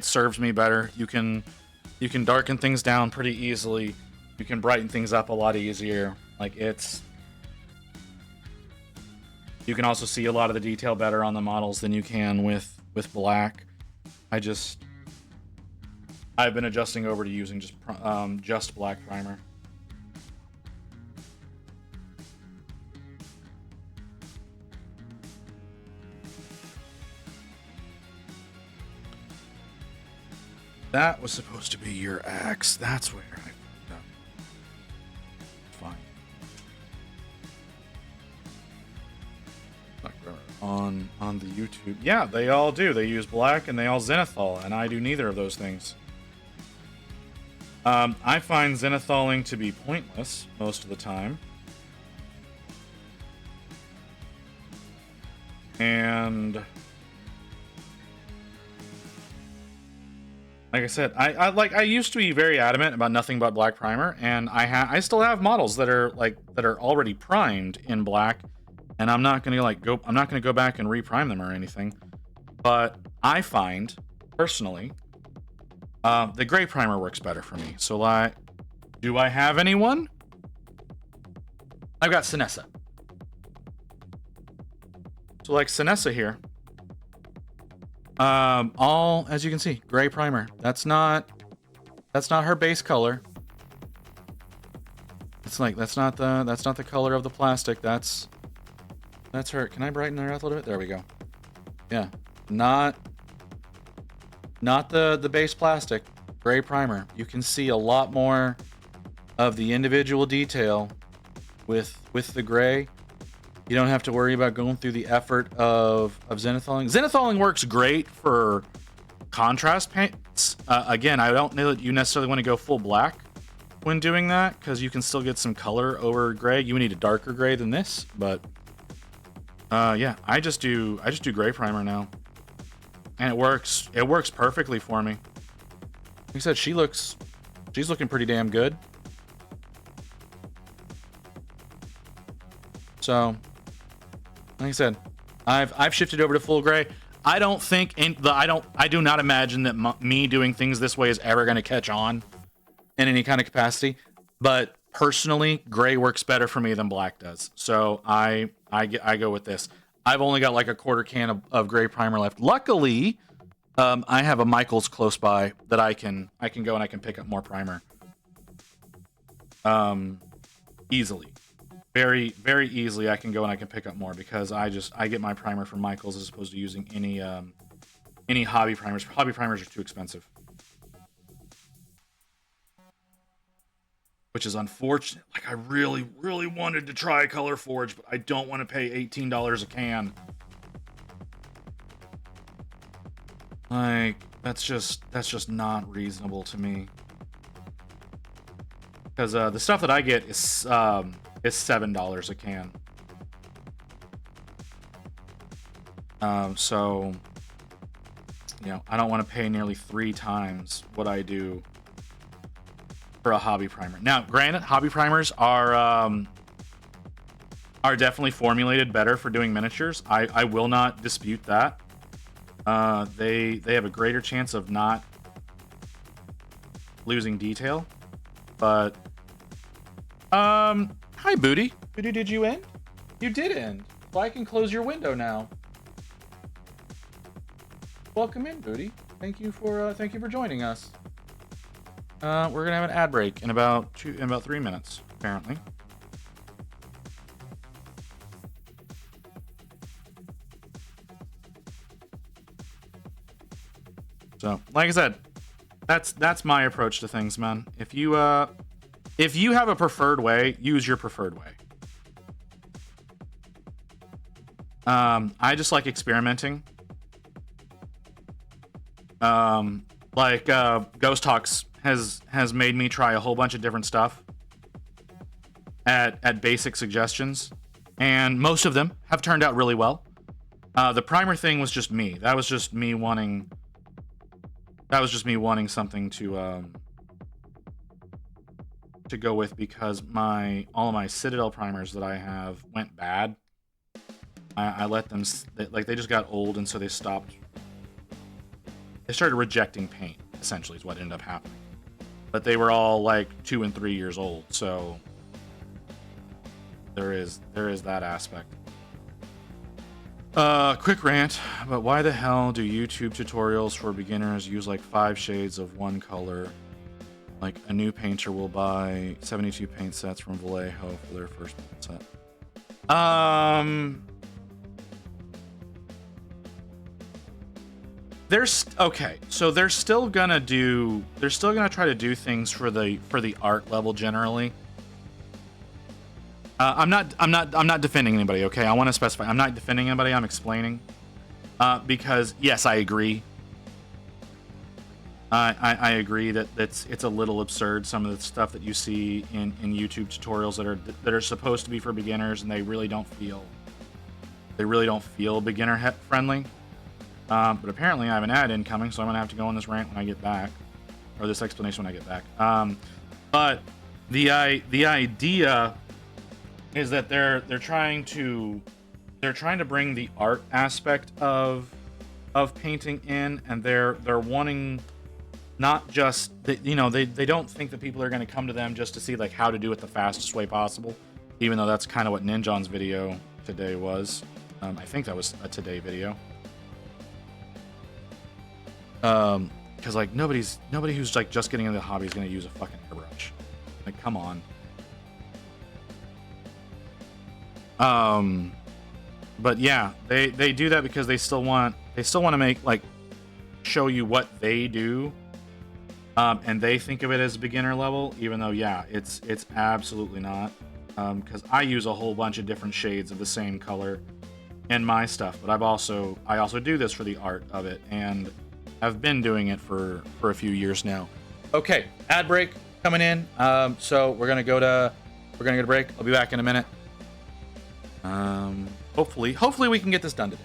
serves me better. You can darken things down pretty easily. You can brighten things up a lot easier. Like you can also see a lot of the detail better on the models than you can with black. I've been adjusting over to using just black primer. That was supposed to be your axe. That's where I fucked up. Fine. On the YouTube. Yeah, they all do. They use black and they all zenithal, and I do neither of those things. I find zenithaling to be pointless most of the time. And like I said, I used to be very adamant about nothing but black primer, and I still have models that are already primed in black, and I'm not gonna go back and reprime them or anything. But I find personally the gray primer works better for me. So like, do I have anyone? I've got Sinessa. So like Sinessa here, all, as you can see, gray primer. That's not her base color. It's like, that's not the color of the plastic. That's her. Can I brighten her up a little bit? There we go. Yeah, not the base plastic, gray primer. You can see a lot more of the individual detail with the gray. You don't have to worry about going through the effort of zenithaling. Zenithaling works great for contrast paints. Again, I don't know that you necessarily want to go full black when doing that, because you can still get some color over gray. You need a darker gray than this, but yeah, I just do gray primer now, and it works perfectly for me. Like I said, she's looking pretty damn good. So, like I said, I've shifted over to full gray. I don't think I do not imagine that me doing things this way is ever going to catch on in any kind of capacity. But personally, gray works better for me than black does. So I go with this. I've only got like a quarter can of gray primer left. Luckily, I have a Michaels close by that I can go and I can pick up more primer. Easily. Very, very easily I can go and I can pick up more, because I get my primer from Michaels as opposed to using any hobby primers. Hobby primers are too expensive, which is unfortunate. Like, I really, really wanted to try Color Forge, but I don't want to pay $18 a can. Like, that's just not reasonable to me. Because the stuff that I get is $7 a can. So, you know, I don't want to pay nearly 3 times what I do for a hobby primer. Now, granted, hobby primers are definitely formulated better for doing miniatures. I will not dispute that. They have a greater chance of not losing detail. But hi Booty. Booty, did you end? You did end. Well, I can close your window now. Welcome in, Booty. Thank you for joining us. We're gonna have an ad break in about 3 minutes, apparently. So, like I said, that's my approach to things, man. If you have a preferred way, use your preferred way. I just like experimenting. Like Ghost Hawks has made me try a whole bunch of different stuff at basic suggestions, and most of them have turned out really well. The primer thing was just me. That was just me wanting something to go with, because all of my Citadel primers that I have went bad. I let them, they just got old, and so they stopped. They started rejecting paint, essentially, is what ended up happening. But they were all like 2 and 3 years old, so there is that aspect. Quick rant, but why the hell do YouTube tutorials for beginners use like 5 shades of one color? Like a new painter will buy 72 paint sets from Vallejo for their first paint set. there's okay, so they're still gonna try to do things for the art level generally. I'm not defending anybody, okay? I want to specify I'm not defending anybody, I'm explaining. Because yes, I agree. I agree that it's a little absurd, some of the stuff that you see in YouTube tutorials that are supposed to be for beginners, and they really don't feel beginner friendly. But apparently I have an ad incoming, so I'm gonna have to go on this rant when I get back, or this explanation when I get back. But the idea is that they're trying to bring the art aspect of painting in, and they're wanting not just they don't think that people are going to come to them just to see like how to do it the fastest way possible, even though that's kind of what Ninjon's video today was. I think that was a today video. Because like nobody who's like just getting into the hobby is going to use a fucking airbrush. Like, come on. But yeah, they do that because they still want to make like show you what they do, and they think of it as beginner level, even though yeah, it's absolutely not. Because I use a whole bunch of different shades of the same color in my stuff, but I also do this for the art of it, and I've been doing it for a few years now. Okay, ad break coming in. So we're gonna go to break. I'll be back in a minute. Hopefully we can get this done today.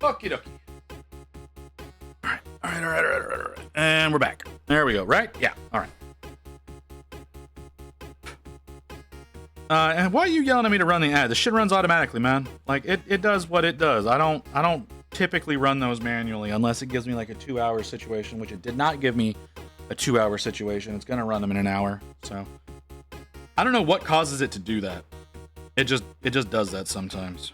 Okie dokie. All right. And we're back. There we go, right? Yeah, all right. And why are you yelling at me to run the ad? The shit runs automatically, man. Like, it does what it does. I don't typically run those manually unless it gives me like a 2-hour situation, which it did not give me a 2-hour situation. It's gonna run them in an hour. So I don't know what causes it to do that. It just does that sometimes.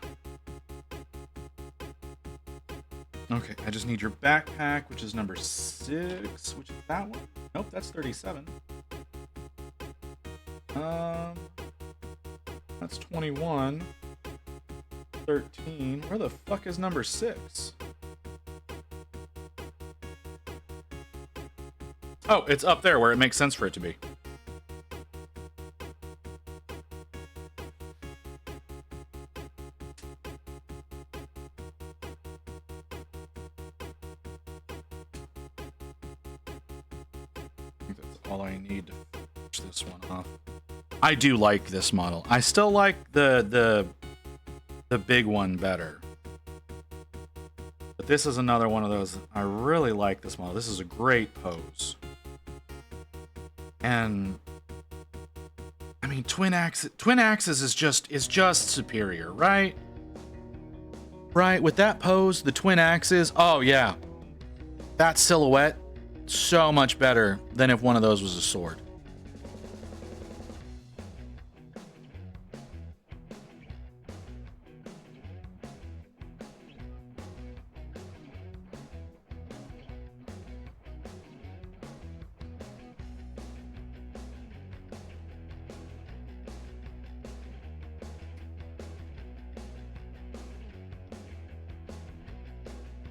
Okay, I just need your backpack, which is number 6, which is that one. Nope, that's 37. That's 21. 13. Where the fuck is number 6? Oh, it's up there where it makes sense for it to be. I think that's all I need to finish this one off. I do like this model. I still like the big one better. But this is another one of those. I really like this model. This is a great pose. And I mean, twin axis is just superior, right? Right, with that pose, the twin axis, oh yeah. That silhouette, so much better than if one of those was a sword.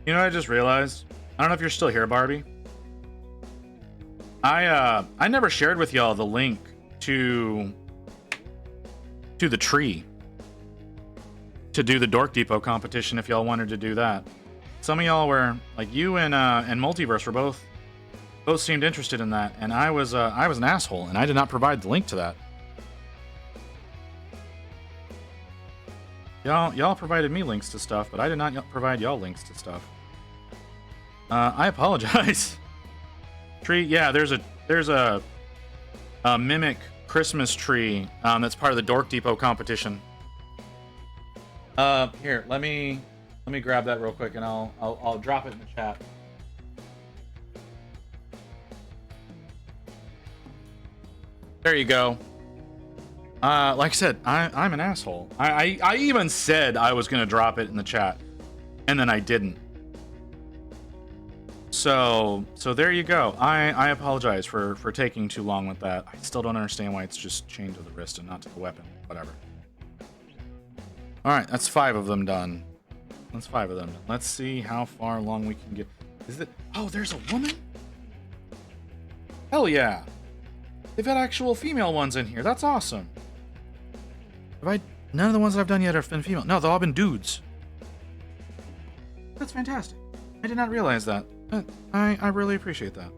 You know what I just realized? I don't know if you're still here, Barbie. I never shared with y'all the link to the tree to do the Dork Depot competition if y'all wanted to do that. Some of y'all were like, you and Multiverse were both seemed interested in that, and I was an asshole and I did not provide the link to that. Y'all provided me links to stuff, but I did not provide y'all links to stuff. I apologize. Tree, yeah, there's a mimic Christmas tree that's part of the Dork Depot competition. Here, let me grab that real quick and I'll drop it in the chat. There you go. Like I said, I'm an asshole. I even said I was gonna drop it in the chat, and then I didn't. So there you go. I apologize for taking too long with that. I still don't understand why it's just chained to the wrist and not to the weapon. Whatever. All right, that's 5 of them done. That's 5 of them done. Let's see how far along we can get. Is it? Oh, there's a woman? Hell yeah. They've got actual female ones in here. That's awesome. None of the ones that I've done yet have been female. No, they've all been dudes. That's fantastic. I did not realize that. I really appreciate that.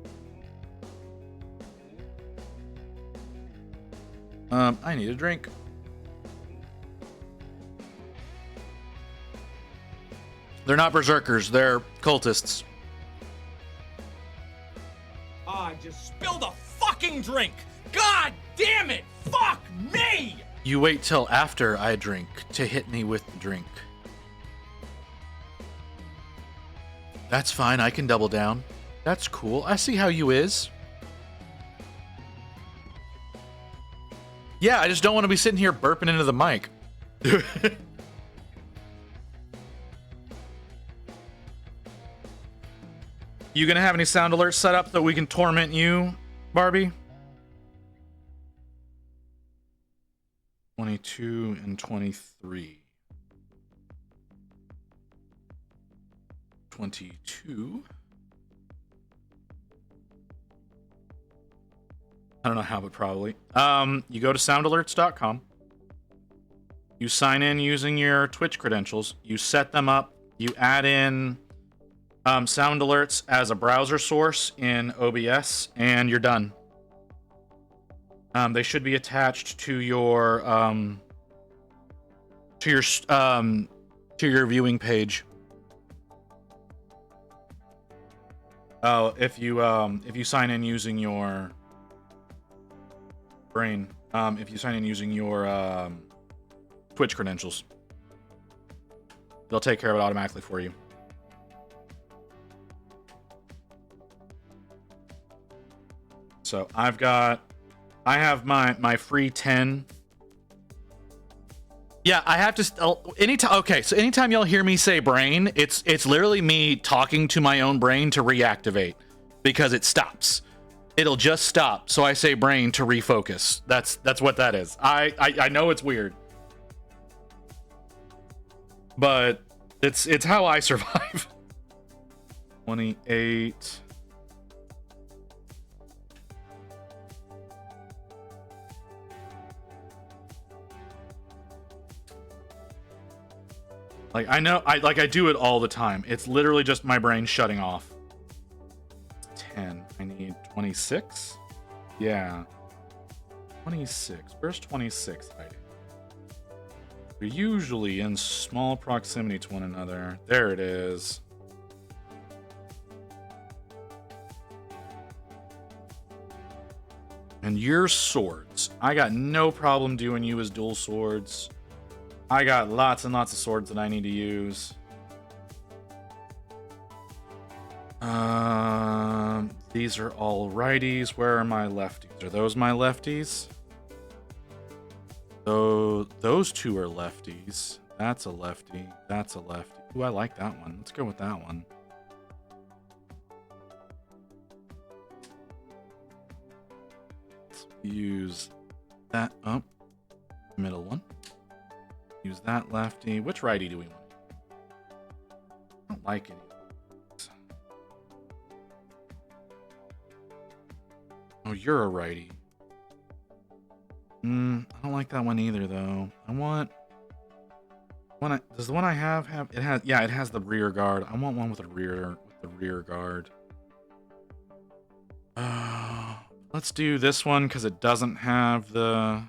I need a drink. They're not berserkers. They're cultists. I just spilled a fucking drink. God damn it. Fuck me. You wait till after I drink to hit me with the drink. That's fine, I can double down. That's cool. I see how you is. Yeah, I just don't want to be sitting here burping into the mic. You gonna have any sound alerts set up that we can torment you, Barbie? 22 and 23. 22. I don't know how, but probably. You go to soundalerts.com. You sign in using your Twitch credentials. You set them up. You add in sound alerts as a browser source in OBS, and you're done. They should be attached to your viewing page. Oh, if you sign in using your brain, if you sign in using your Twitch credentials, they'll take care of it automatically for you. So I have my free 10. Yeah, I have to anytime. Okay, so anytime y'all hear me say brain, it's literally me talking to my own brain to reactivate because it stops. It'll just stop. So I say brain to refocus. That's what that is. I know it's weird, but it's how I survive. 28. Like, I know, I do it all the time. It's literally just my brain shutting off. 10. I need 26? Yeah. 26. Where's 26 hiding? They're usually in small proximity to one another. There it is. And your swords. I got no problem doing you as dual swords. I got lots and lots of swords that I need to use. These are all righties. Where are my lefties? Are those my lefties? Those two are lefties. That's a lefty. That's a lefty. Ooh, I like that one. Let's go with that one. Let's use that up. Middle one. Use that lefty. Which righty do we want? I don't like any. Oh, you're a righty. I don't like that one either, though. Does the one I have it has? Yeah, it has the rear guard. I want one with the rear guard. Let's do this one because it doesn't have the.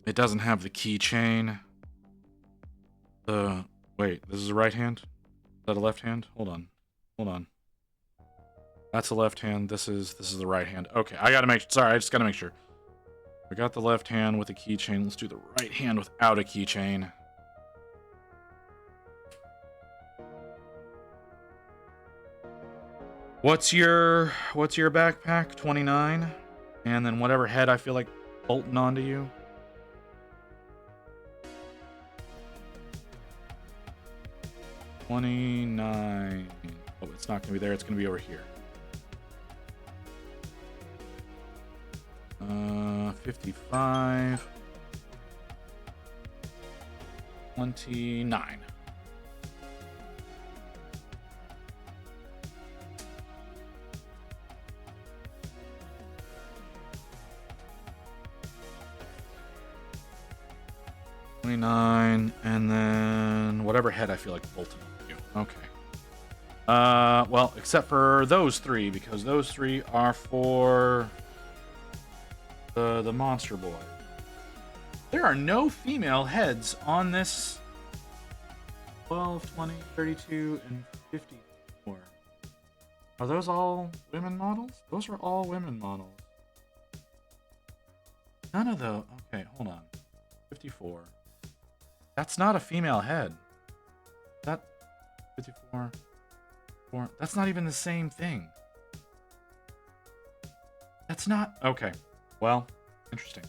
It doesn't have the keychain. Wait, this is a right hand? Is that a left hand? Hold on. That's the left hand. This is the right hand. Okay, I just gotta make sure. We got the left hand with a keychain. Let's do the right hand without a keychain. What's your backpack? 29? And then whatever head I feel like bolting onto you. $29. Oh, it's not gonna be there. It's gonna be over here. 55. 29. And then whatever head I feel like bolting on you. Okay. Well, except for those three, because those three are for the monster boy. There are no female heads on this 12, 20, 32, and 54. Are those all women models? Those are all women models. None of those. Okay, hold on. 54. That's not a female head. That 54. That's not even the same thing. That's not. Okay. Well, interesting.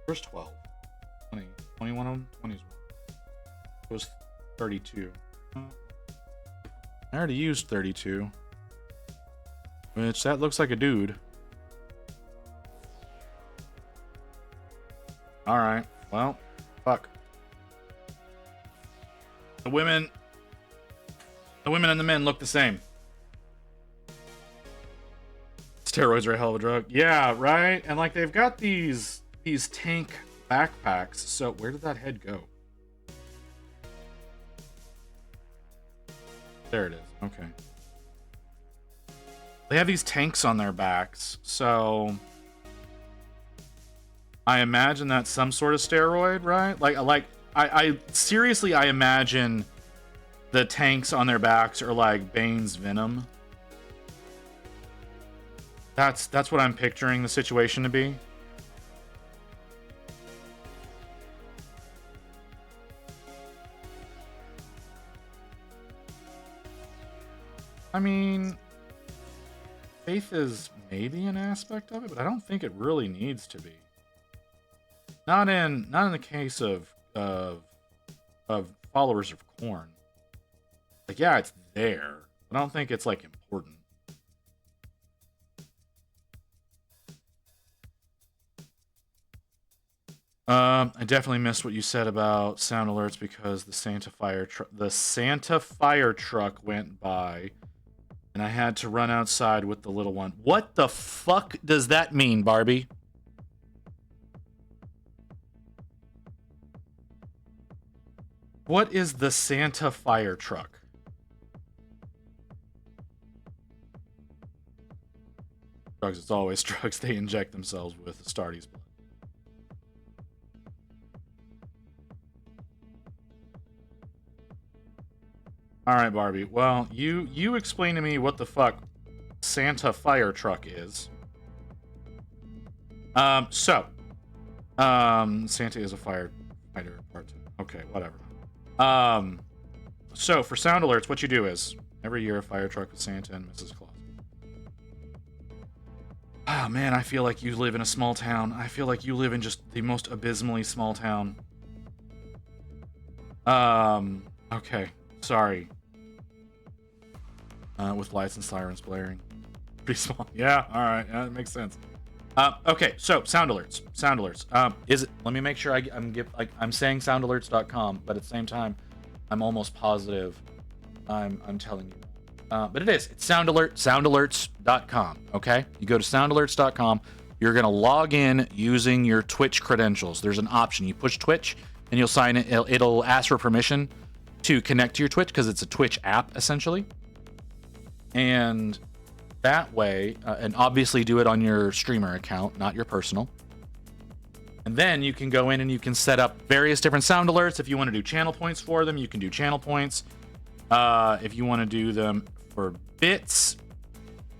Where's 12? 20. 21 of them? 20 as well. It was 32. I already used 32. Which, that looks like a dude. Alright. Well, fuck. The women and the men look the same. Steroids are a hell of a drug. Yeah, right? And like they've got these tank backpacks. So where did that head go? There it is. Okay. They have these tanks on their backs. So I imagine that's some sort of steroid, right? Like I seriously, I imagine the tanks on their backs are like Bane's venom. That's what I'm picturing the situation to be. I mean, faith is maybe an aspect of it, but I don't think it really needs to be. Not in the case of followers of Korn. Like, yeah, it's there. I don't think it's like important. I definitely missed what you said about sound alerts because the Santa fire truck went by, and I had to run outside with the little one. What the fuck does that mean, Barbie? What is the Santa fire truck? Drugs, it's always drugs they inject themselves with Astartes blood. All right, Barbie. Well, you explain to me what the fuck Santa fire truck is. Santa is a firefighter part. Okay, whatever. So for sound alerts, what you do is every year a fire truck with Santa and Mrs. Claus. Oh man, I feel like you live in a small town. I feel like you live in just the most abysmally small town. Okay. Sorry. With lights and sirens blaring. Pretty small. Yeah, alright. Yeah, that makes sense. Okay, so sound alerts. Sound alerts. Is it, let me make sure I'm saying soundalerts.com, but at the same time, I'm almost positive I'm telling you. But it is. It's soundalerts.com, okay? You go to soundalerts.com, you're gonna log in using your Twitch credentials. There's an option. You push Twitch and you'll sign it. It'll ask for permission to connect to your Twitch because it's a Twitch app essentially. And that way, and obviously do it on your streamer account, not your personal. And then you can go in and you can set up various different sound alerts. If you want to do channel points for them, you can do channel points. If you want to do them for bits,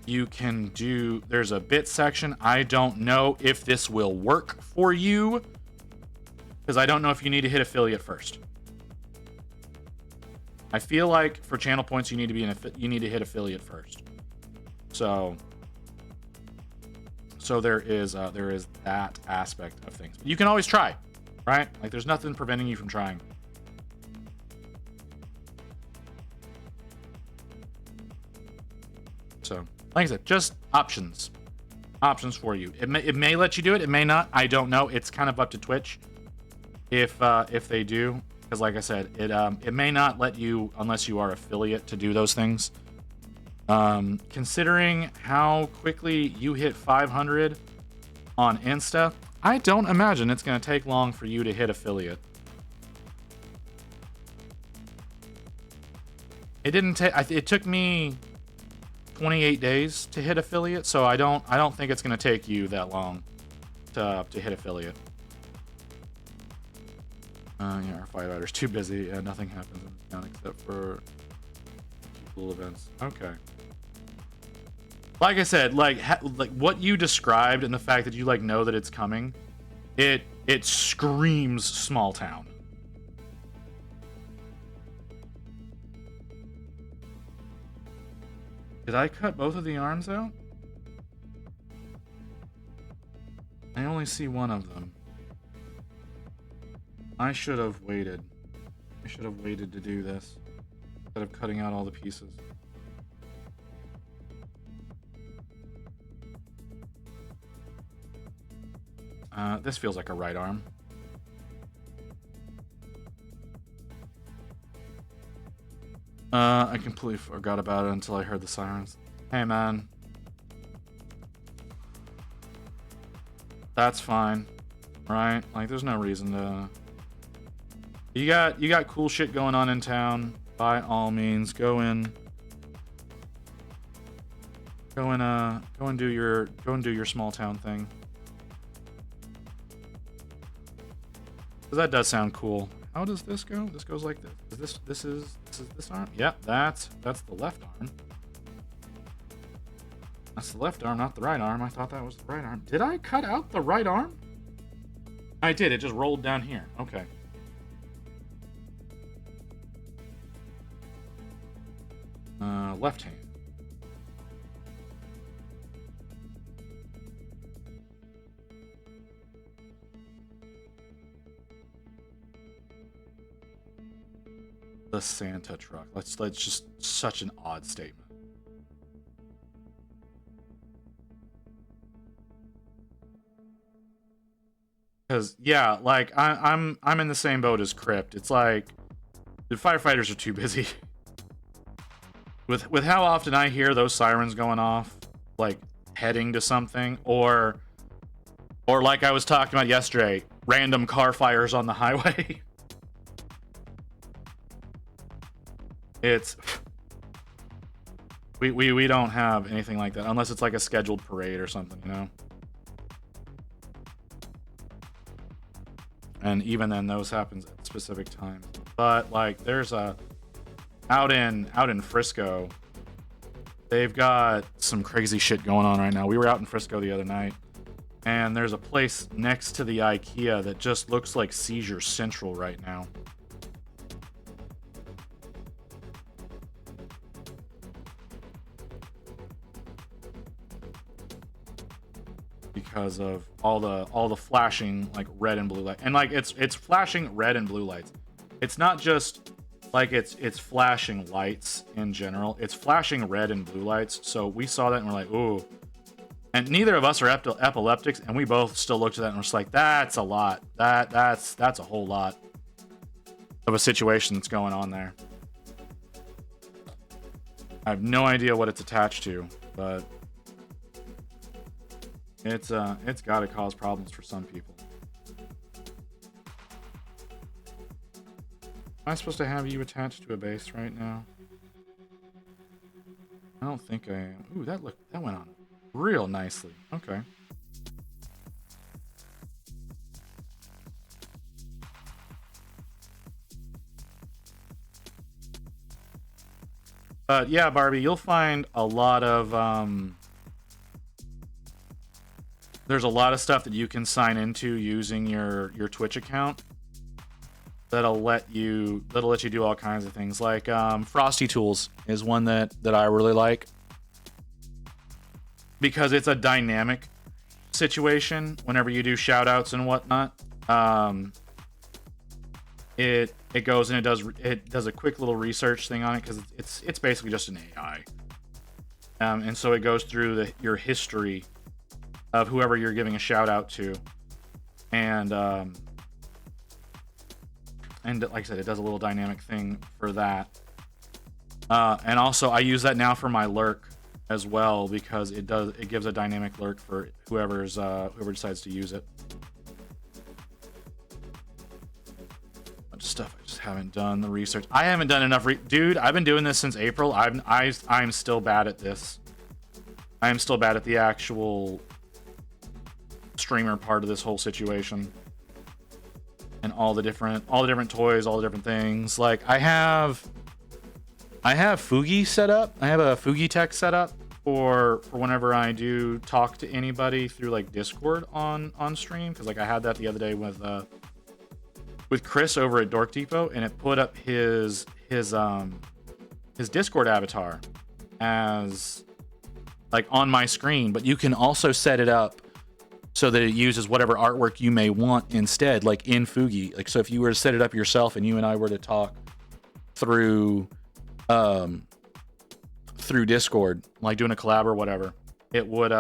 you can do, there's a bit section. I don't know if this will work for you because I don't know if you need to hit affiliate first. I feel like for channel points, you need to hit affiliate first. So there is that aspect of things. But you can always try, right? Like there's nothing preventing you from trying. So, like I said, just options for you. It may let you do it. It may not. I don't know. It's kind of up to Twitch if they do. Because like I said, it may not let you unless you are affiliate to do those things. Considering how quickly you hit 500 on Insta, I don't imagine it's going to take long for you to hit affiliate. It took me 28 days to hit affiliate, so I don't think it's going to take you that long to hit affiliate. Yeah, our firefighter's too busy and nothing happens in the town except for cool events. Okay. Like I said, like what you described and the fact that you like know that it's coming, it screams small town. Did I cut both of the arms out? I only see one of them. I should have waited. I should have waited to do this instead of cutting out all the pieces. This feels like a right arm. I completely forgot about it until I heard the sirens. Hey, man. That's fine, right? Like, there's no reason to... You got cool shit going on in town. By all means, go and do your small town thing. Cause that does sound cool. How does this go? This goes like this. This is This is this arm? Yep, that's the left arm. That's the left arm, not the right arm. I thought that was the right arm. Did I cut out the right arm? I did. It just rolled down here. Okay. Left hand. The Santa truck. Let's just such an odd statement. Because yeah, like I'm in the same boat as Crypt. It's like the firefighters are too busy. With how often I hear those sirens going off, like heading to something, or like I was talking about yesterday, random car fires on the highway. It's we don't have anything like that unless it's like a scheduled parade or something, you know. And even then, those happens at specific times. But like, there's a out in Frisco, they've got some crazy shit going on right now. We were out in Frisco the other night, and there's a place next to the IKEA that just looks like Seizure Central right now. Because of all the flashing like red and blue light, and like it's flashing red and blue lights. It's not just like it's flashing lights in general. It's flashing red and blue lights. So we saw that and we're like, ooh. And neither of us are epileptics, and we both still looked at that and we're just like, that's a lot. That's a whole lot of a situation that's going on there. I have no idea what it's attached to, but it's got to cause problems for some people. Am I supposed to have you attached to a base right now? I don't think I am. Ooh, that went on real nicely. Okay. But yeah, Barbie, you'll find a lot of there's a lot of stuff that you can sign into using your Twitch account that'll let you do all kinds of things. Like Frosty Tools is one that I really like, because it's a dynamic situation whenever you do shout outs and whatnot. It goes and it does a quick little research thing on it, because it's basically just an AI. And so it goes through your history of whoever you're giving a shout out to, and like I said, it does a little dynamic thing for that. And also I use that now for my lurk as well, because it gives a dynamic lurk for whoever decides to use it. Bunch of stuff I just haven't done the research. I haven't done enough dude, I've been doing this since April. I'm still bad at this. I am still bad at the actual streamer part of this whole situation, and all the different toys, all the different things. Like I have Fugi set up. I have a Fugi tech set up for whenever I do talk to anybody through like Discord on stream, because like I had that the other day with Chris over at Dork Depot, and it put up his Discord avatar as like on my screen. But you can also set it up so that it uses whatever artwork you may want instead, like in Fugi. Like, so if you were to set it up yourself and you and I were to talk through Discord, like doing a collab or whatever, it would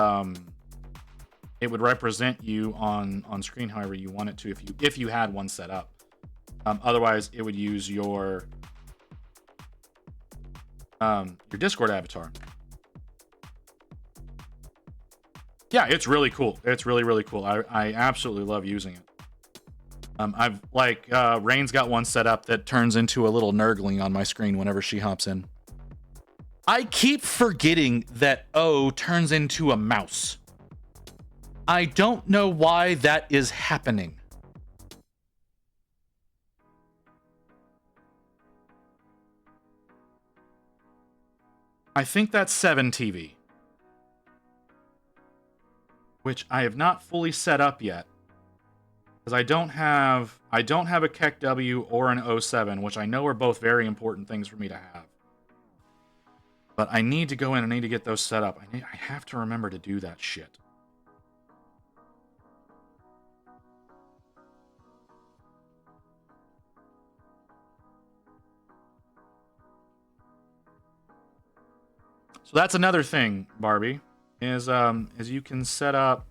represent you on screen however you want it to, if you had one set up. Otherwise, it would use your Discord avatar. Yeah, it's really cool. It's really, really cool. I absolutely love using it. I've like Rain's got one set up that turns into a little nurgling on my screen whenever she hops in. I keep forgetting that O turns into a mouse. I don't know why that is happening. I think that's 7 TV. Which I have not fully set up yet. Because I don't have a Keck W or an 07, which I know are both very important things for me to have. But I need to go in and I need to get those set up. I have to remember to do that shit. So that's another thing, Barbie, is you can set up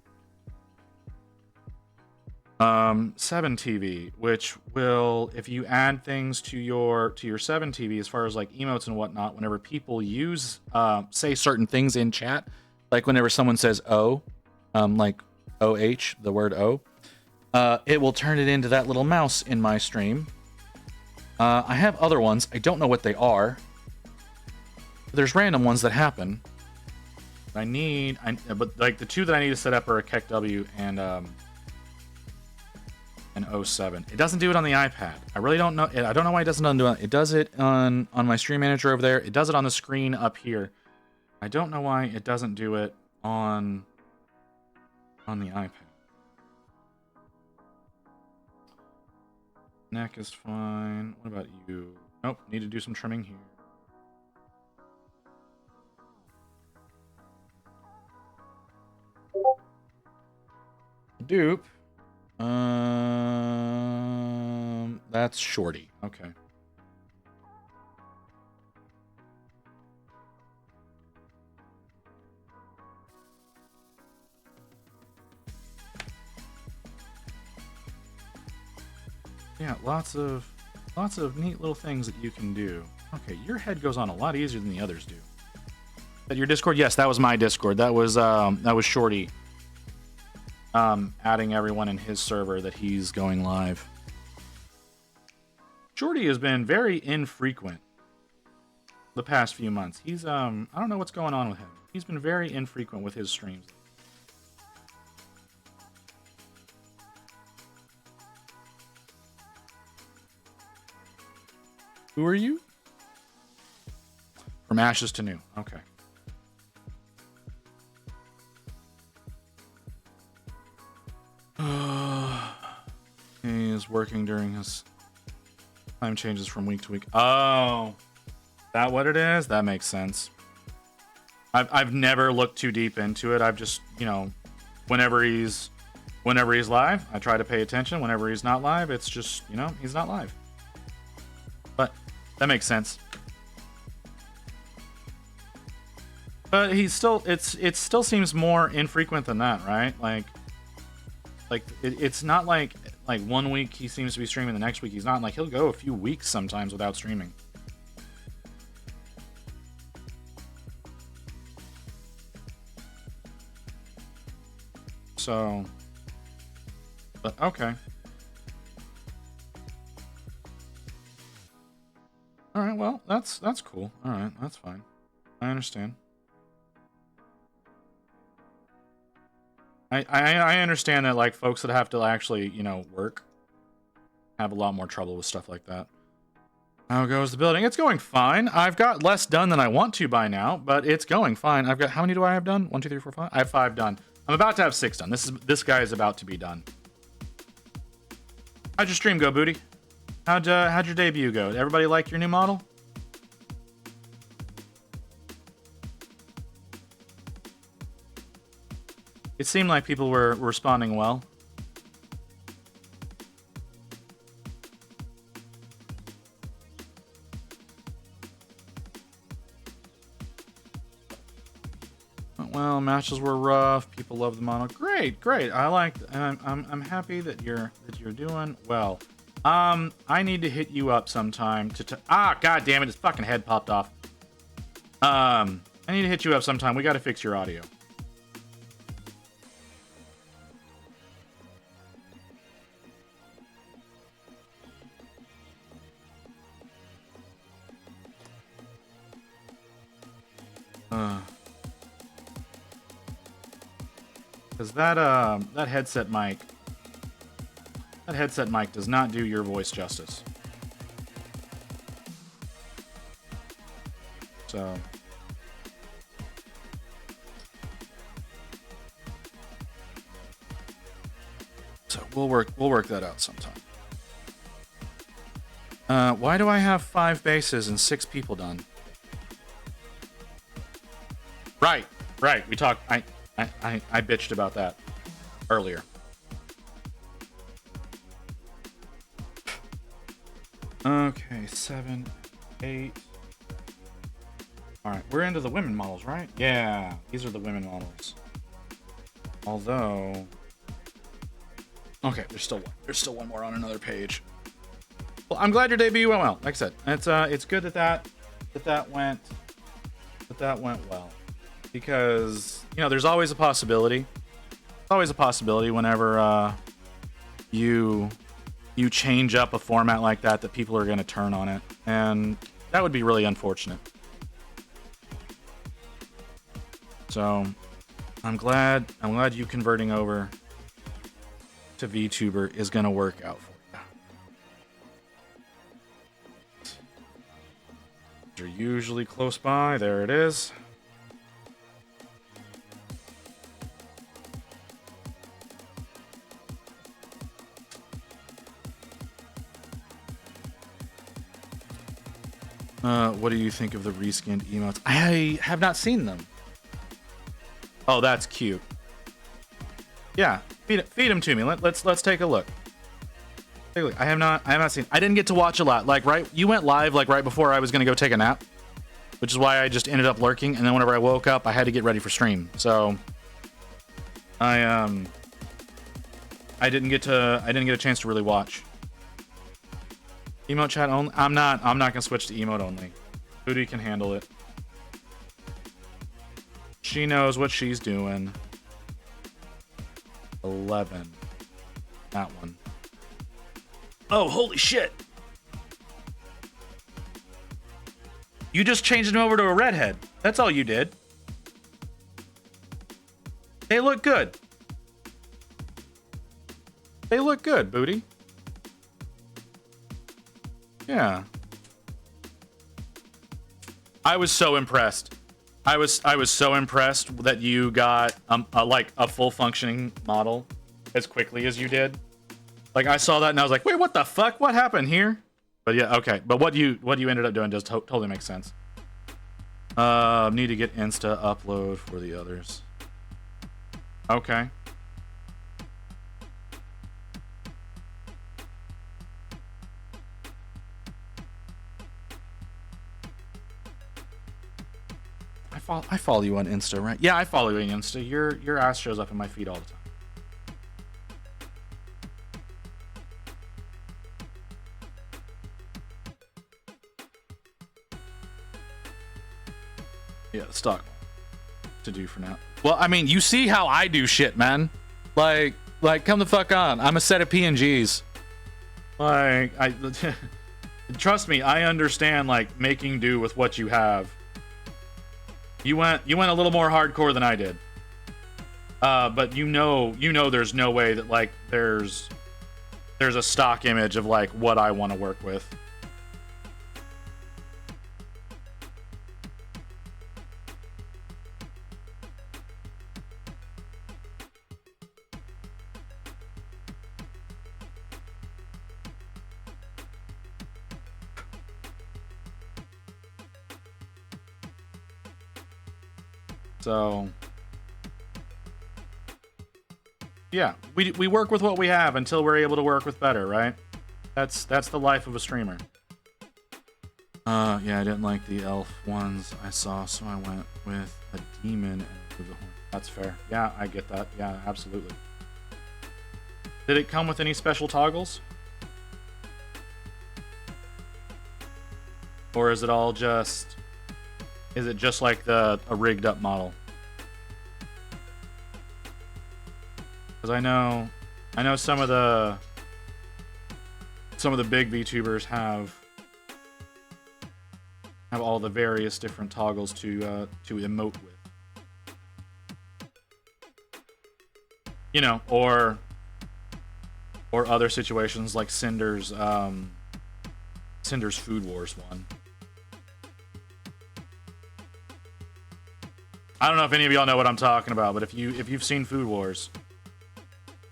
7 TV, which will, if you add things to your 7 TV, as far as like emotes and whatnot, whenever people use say certain things in chat, like whenever someone says O, like OH, the word O, it will turn it into that little mouse in my stream. I have other ones. I don't know what they are. There's random ones that happen. But like the two that I need to set up are a Keck W and an 07. It doesn't do it on the iPad. I really don't know. I don't know why it doesn't do it. It does it on my stream manager over there. It does it on the screen up here. I don't know why it doesn't do it on the iPad. Neck is fine. What about you? Nope. Need to do some trimming here. Dupe. That's Shorty. Okay. Yeah, lots of neat little things that you can do. Okay, your head goes on a lot easier than the others do. But your Discord, yes, that was my Discord. That was Shorty. Adding everyone in his server that he's going live. Shorty has been very infrequent the past few months. He's I don't know what's going on with him. He's been very infrequent with his streams. Who are you? From ashes to new. Okay. He is working during his time changes from week to week. Oh, that what it is? That makes sense. I've never looked too deep into it. I've just, whenever he's live, I try to pay attention. Whenever he's not live, it's just, he's not live. But that makes sense. But he's still, it still seems more infrequent than that, right? Like it's not like 1 week he seems to be streaming, the next week he's not. Like he'll go a few weeks sometimes without streaming. So, but okay. All right, well, that's cool. All right, that's fine. I understand. I understand that, like, folks that have to actually, work have a lot more trouble with stuff like that. How goes the building? It's going fine. I've got less done than I want to by now, but it's going fine. I've got, how many do I have done? 1, 2, 3, 4, 5? I have 5 done. I'm about to have 6 done. This guy is about to be done. How'd your stream go, Booty? How'd your debut go? Did everybody like your new model? It seemed like people were responding well. Well, matches were rough. People love the model. Great. I like. I'm happy that you're doing well. I need to hit you up sometime to. God damn it! His fucking head popped off. I need to hit you up sometime. We got to fix your audio. Because that headset mic does not do your voice justice. So So we'll work that out sometime. Why do I have 5 bases and 6 people done? Right. We talked. I bitched about that earlier. Okay, 7, 8. All right, we're into the women models, right? Yeah, these are the women models. Although, okay, there's still one more on another page. Well, I'm glad your debut went well. Like I said, it's good that went well, because there's always a possibility. Always a possibility whenever you change up a format like that people are going to turn on it, and that would be really unfortunate. So I'm glad you converting over to VTuber is going to work out for you. You're usually close by. There it is. What do you think of the reskinned emotes? I have not seen them. Oh, that's cute. Yeah, feed them to me. Let's take a look. Take a look. I have not seen. I didn't get to watch a lot. Like you went live like right before I was gonna go take a nap, which is why I just ended up lurking. And then whenever I woke up, I had to get ready for stream. So I didn't get a chance to really watch. Emote chat only. I'm not gonna switch to emote only. Booty can handle it. She knows what she's doing. 11. That one. Oh, holy shit. You just changed him over to a redhead. That's all you did. They look good. They look good, Booty. Yeah. I was so impressed. I was so impressed that you got a full functioning model as quickly as you did. Like I saw that and I was like, wait, what the fuck? What happened here? But yeah, okay. But what you ended up doing does totally make sense. Need to get Insta upload for the others. Okay. I follow you on Insta, right? Yeah, I follow you on Insta. Your ass shows up in my feed all the time. Yeah, the stock to do for now. Well, I mean, you see how I do shit, man. Like come the fuck on. I'm a set of PNGs. Like, trust me, I understand like making do with what you have. You went a little more hardcore than I did. But you know there's no way that like there's a stock image of like what I want to work with. So yeah, we work with what we have until we're able to work with better, right? That's the life of a streamer. Yeah, I didn't like the elf ones I saw, so I went with a demon and moved the horn. That's fair. Yeah, I get that. Yeah, absolutely. Did it come with any special toggles? Or is it all just... Is it just like a rigged up model? Because I know some of the big VTubers have all the various different toggles to emote with. You know, or other situations like Cinder's Food Wars one. I don't know if any of y'all know what I'm talking about, but if you've seen Food Wars,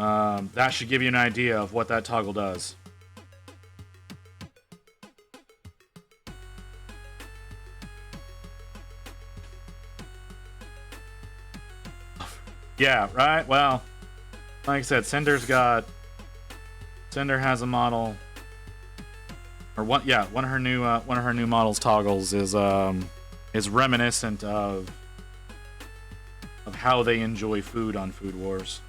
That should give you an idea of what that toggle does. Yeah, right? Well, like I said, Cinder has a model, or one of her new models toggles is reminiscent of how they enjoy food on Food Wars.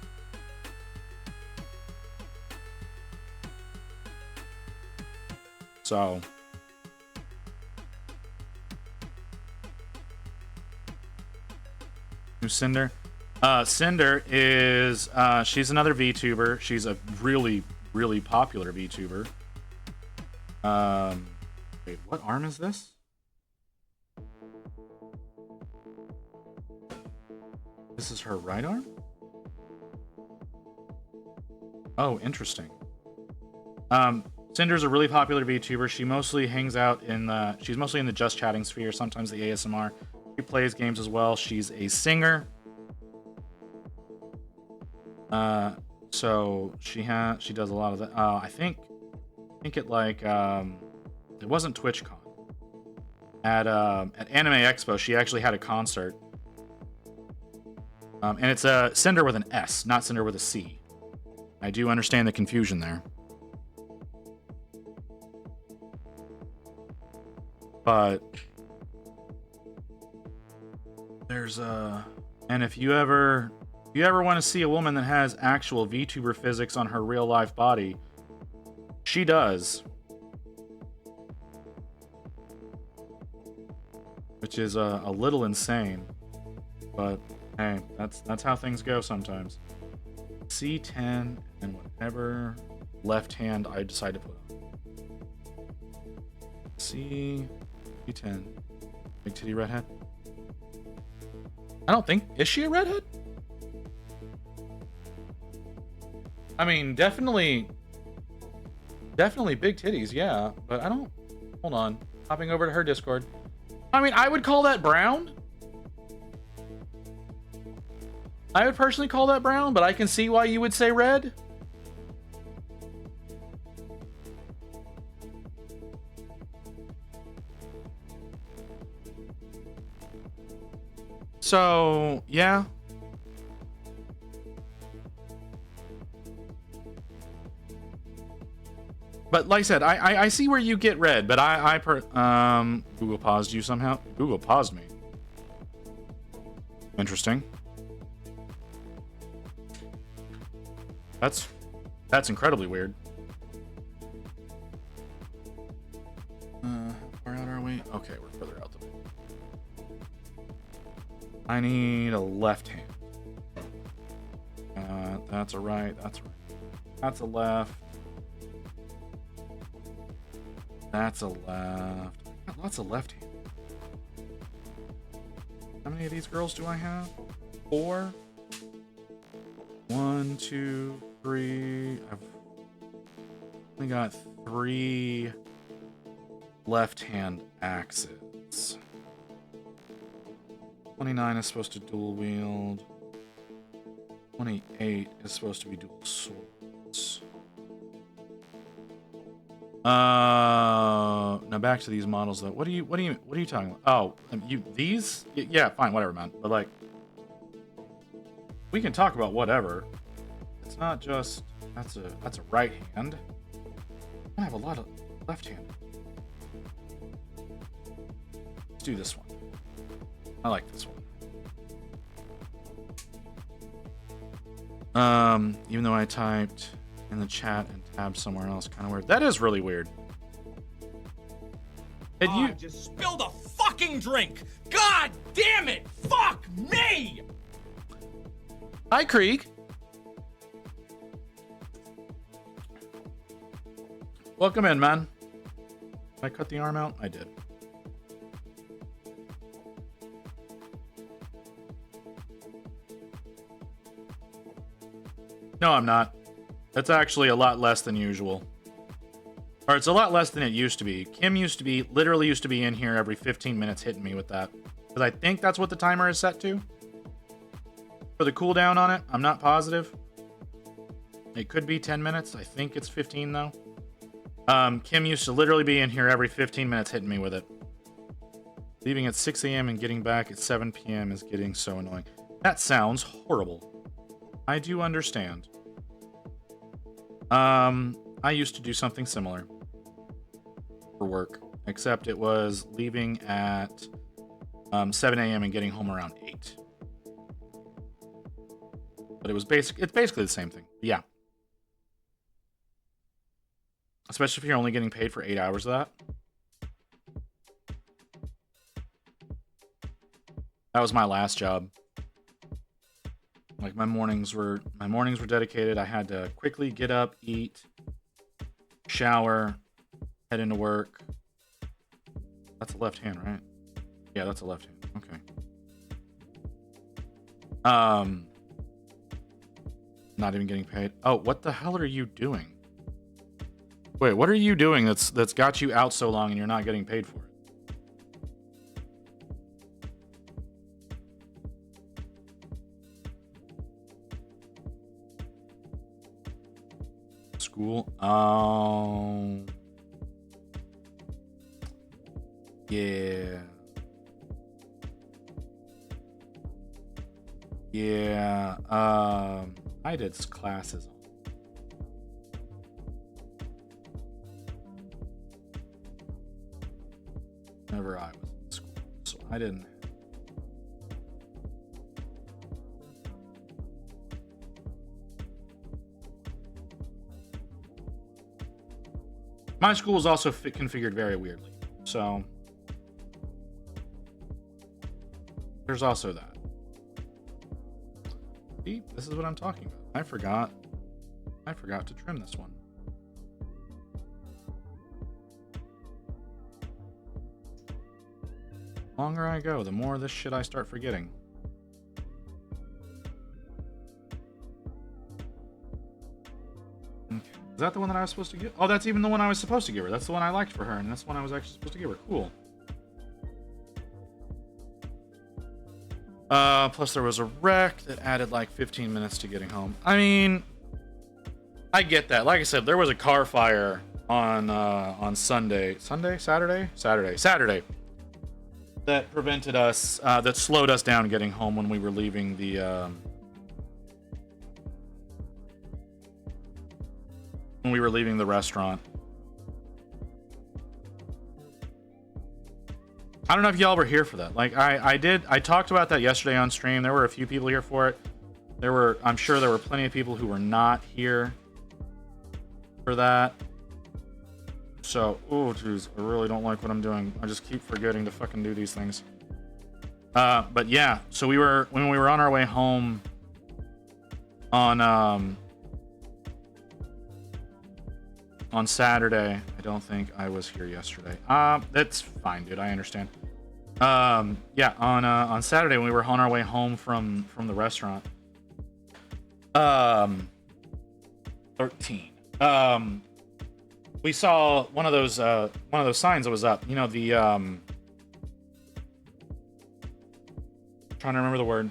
So who's Cinder? Cinder is she's another VTuber. She's a really, really popular VTuber. Wait, what arm is this? This is her right arm? Oh, interesting. Cinder's a really popular VTuber. She mostly hangs out she's mostly in the just chatting sphere, sometimes the ASMR. She plays games as well. She's a singer. So she does a lot of that. I think it like it wasn't TwitchCon. At Anime Expo, she actually had a concert. And it's Cinder with an S, not Cinder with a C. I do understand the confusion there. But there's and if you ever want to see a woman that has actual VTuber physics on her real life body, she does. Which is a little insane. But hey, that's how things go sometimes. C10 and whatever left hand I decide to put on. C10. Big titty redhead? I don't think... Is she a redhead? I mean, definitely big titties, yeah. But I don't... Hold on. Hopping over to her Discord. I mean, I would call that brown. I would personally call that brown, but I can see why you would say red. So, yeah. But like I said, I see where you get red, but Google paused you somehow. Google paused me. Interesting. That's incredibly weird. Where out are we? Okay, we're further out the way. I need a left hand. That's a right. That's a right. That's a left. That's a left. Got lots of left hand. How many of these girls do I have? 4. 1, 2, 3. I've only got 3 left-hand axes. 29 is supposed to dual wield. 28 is supposed to be dual swords. Now back to these models though. What are you talking about? Oh, these? Yeah, fine, whatever, man. But like, we can talk about whatever. It's not just that's a right hand. I have a lot of left hand. Let's do this one. I like this one. Even though I typed in the chat and tabbed somewhere else, kind of weird. That is really weird. I just spilled a fucking drink. God damn it! Fuck me! Hi, Krieg. Welcome in, man. Did I cut the arm out? I did. No, I'm not. That's actually a lot less than usual. Or it's a lot less than it used to be. Kim literally used to be in here every 15 minutes hitting me with that. Because I think that's what the timer is set to. For the cooldown on it, I'm not positive. It could be 10 minutes. I think it's 15 though. Kim used to literally be in here every 15 minutes hitting me with it. Leaving at 6 a.m. and getting back at 7 p.m. is getting so annoying. That sounds horrible. I do understand. I used to do something similar for work, except it was leaving at 7 a.m. and getting home around 8. But it's basically the same thing. Yeah. Especially if you're only getting paid for 8 hours of that. That was my last job. Like my mornings were dedicated. I had to quickly get up, eat, shower, head into work. That's a left hand, right? Yeah, that's a left hand. Okay. Not even getting paid. Oh, what the hell are you doing? Wait, what are you doing that's got you out so long and you're not getting paid for it? School. Oh. Yeah. Yeah. I did classes. Whenever I was in school, so I didn't. My school is also configured very weirdly, so there's also that. See, this is what I'm talking about. I forgot to trim this one. The longer I go, the more of this shit I start forgetting. Okay. Is that the one that I was supposed to give? Oh, that's even the one I was supposed to give her. That's the one I liked for her, and that's the one I was actually supposed to give her. Cool. Plus there was a wreck that added like 15 minutes to getting home. I mean, I get that. Like I said, there was a car fire on Sunday. Saturday, that prevented us, that slowed us down getting home when we were leaving the, restaurant. I don't know if y'all were here for that. Like, I talked about that yesterday on stream. There were a few people here for it. I'm sure there were plenty of people who were not here for that. So, oh, jeez, I really don't like what I'm doing. I just keep forgetting to fucking do these things. But yeah, so when we were on our way home on Saturday. I don't think I was here yesterday. That's fine, dude. I understand. Yeah, on Saturday when we were on our way home from the restaurant. 13. We saw one of those signs that was up. You know, the trying to remember the word.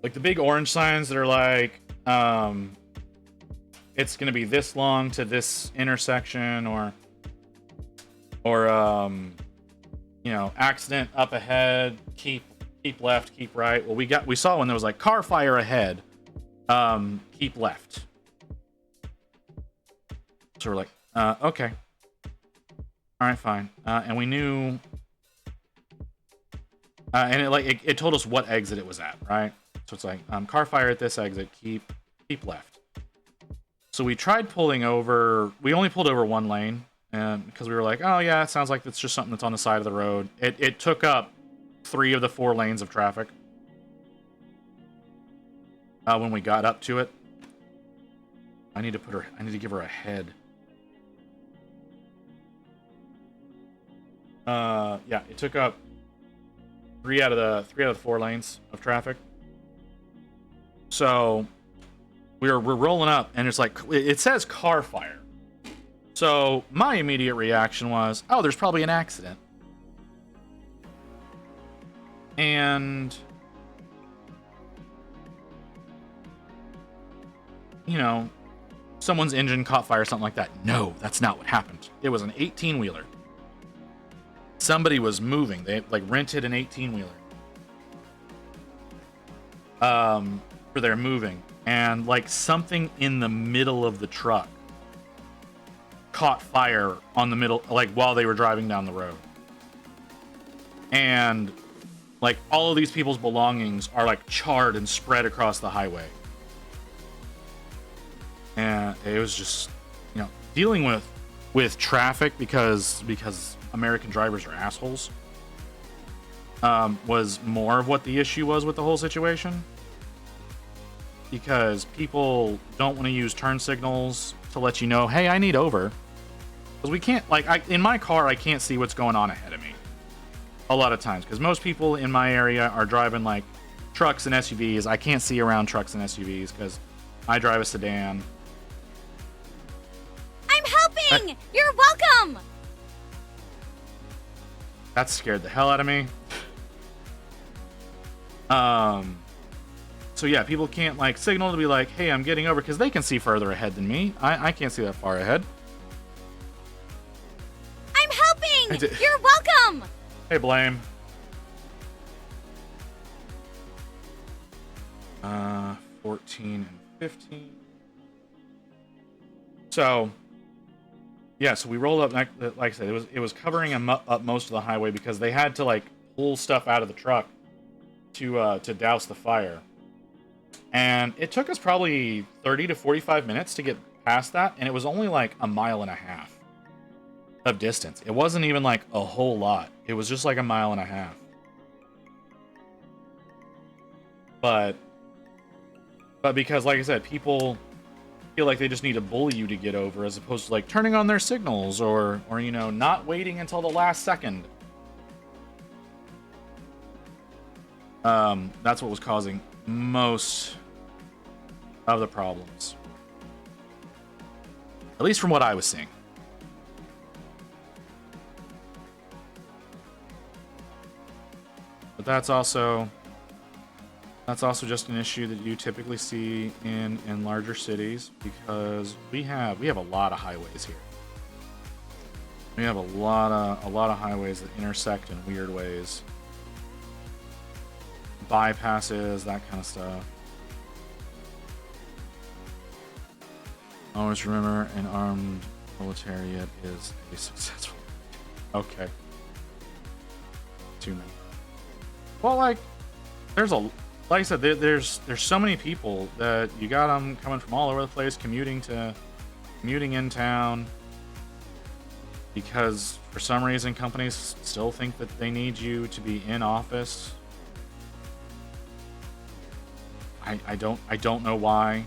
Like the big orange signs that are like it's gonna be this long to this intersection, or you know, accident up ahead, keep left, keep right. Well, we saw one that was like car fire ahead, keep left. So we're like, okay, all right, fine. And we knew, and it told us what exit it was at, right? So it's like car fire at this exit, keep left. So we tried pulling over. We only pulled over one lane, because we were like, oh yeah, it sounds like it's just something that's on the side of the road. It took up 3 of the 4 lanes of traffic when we got up to it. I need to give her a head. Yeah, it took up 3 out of the 4 lanes of traffic. So we're rolling up, and it's like, it says car fire. So my immediate reaction was, oh, there's probably an accident. And you know, someone's engine caught fire or something like that. No, that's not what happened. It was an 18-wheeler. Somebody was moving. They like rented an 18-wheeler. For their moving, and like something in the middle of the truck caught fire on the middle, like while they were driving down the road. And like all of these people's belongings are like charred and spread across the highway. And it was just, you know, dealing with traffic because American drivers are assholes, was more of what the issue was with the whole situation. Because people don't want to use turn signals to let you know, hey, I need over. Because we can't, like, in my car, I can't see what's going on ahead of me. A lot of times. Because most people in my area are driving, like, trucks and SUVs. I can't see around trucks and SUVs because I drive a sedan. I'm helping! You're welcome! That scared the hell out of me. So yeah, people can't like signal to be like, hey, I'm getting over, because they can see further ahead than me. I can't see that far ahead. I'm helping! You're welcome! Hey, Blame. 14 and 15. So yeah, so we rolled up, like I said, it was covering up most of the highway because they had to like pull stuff out of the truck to douse the fire. And it took us probably 30 to 45 minutes to get past that, and it was only like a mile and a half of distance. It wasn't even like a whole lot. It was just like a mile and a half. But because, like I said, people feel like they just need to bully you to get over, as opposed to like turning on their signals or you know, not waiting until the last second. That's what was causing most of the problems, at least from what I was seeing. But that's also just an issue that you typically see in larger cities, because we have a lot of highways here. We have a lot of highways that intersect in weird ways. Bypasses, that kind of stuff. Always remember, an armed proletariat is a successful. Okay. Too many. Well, like I said, there's so many people that you got them coming from all over the place, commuting in town, because for some reason companies still think that they need you to be in office. I don't know why,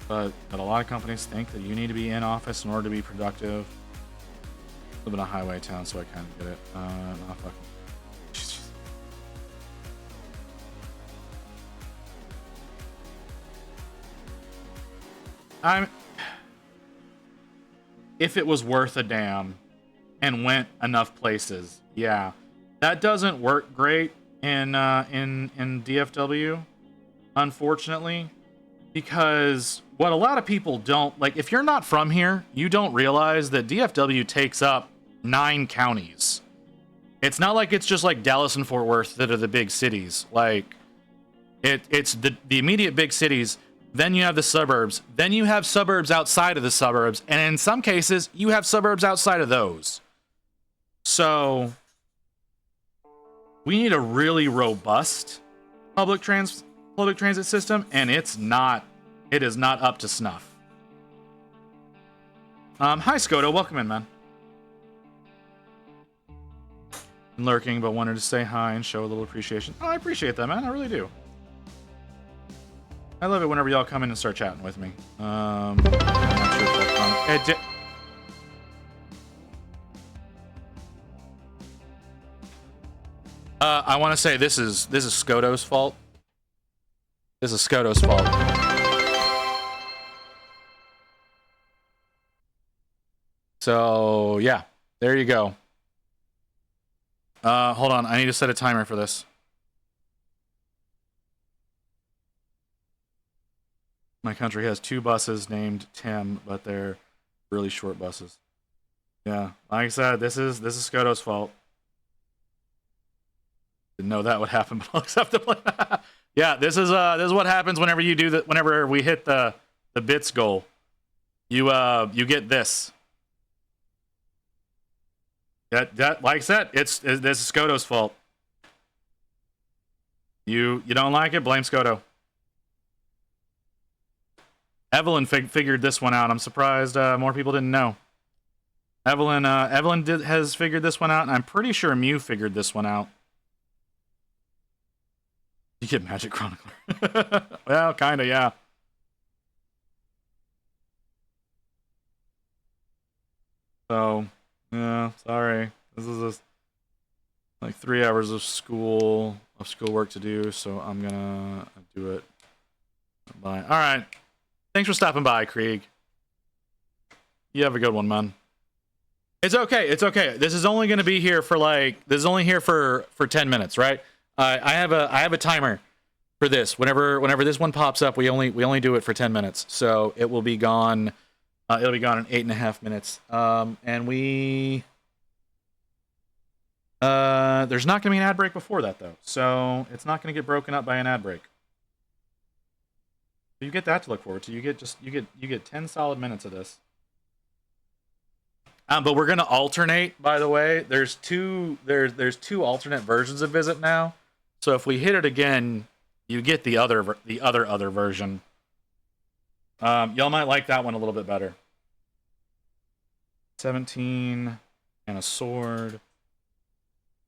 but a lot of companies think that you need to be in office in order to be productive. I live in a highway town, so I kind of get it. Not fucking. If it was worth a damn and went enough places, yeah, that doesn't work great in DFW, unfortunately, because what a lot of people don't like, if you're not from here, you don't realize that DFW takes up 9 counties. It's not like it's just like Dallas and Fort Worth that are the big cities. Like it's the immediate big cities. Then you have the suburbs. Then you have suburbs outside of the suburbs. And in some cases, you have suburbs outside of those. So we need a really robust public transit system, and it is not up to snuff. Hi, Skoda. Welcome in, man. Lurking, but wanted to say hi and show a little appreciation. Oh, I appreciate that, man. I really do. I love it whenever y'all come in and start chatting with me. I'm not sure if I want to say this is Skodo's fault. This is Skodo's fault. So yeah, there you go. Hold on, I need to set a timer for this. My country has 2 buses named Tim, but they're really short buses. Yeah, like I said, this is Skoto's fault. Didn't know that would happen, but I'll accept it. Yeah, this is what happens whenever you do that. Whenever we hit the bits goal, you get this. That like I said, this is Skoto's fault. You don't like it? Blame Skoto. Evelyn figured this one out. I'm surprised more people didn't know. Evelyn has figured this one out, and I'm pretty sure Mew figured this one out. You get Magic Chronicler. Well, kinda, yeah. So, yeah, sorry. This is like 3 hours of schoolwork to do, so I'm gonna do it. Bye. All right. Thanks for stopping by, Krieg. You have a good one, man. It's okay. It's okay. This is only gonna be here for for 10 minutes, right? I have a timer for this. Whenever this one pops up, we only do it for 10 minutes. So it will be gone. It'll be gone in 8.5 minutes. And there's not gonna be an ad break before that though. So it's not gonna get broken up by an ad break. You get that to look forward to. You get 10 solid minutes of this. But we're gonna alternate. By the way, there's two alternate versions of Visit now. So if we hit it again, you get the other version. Y'all might like that one a little bit better. 17 and a sword.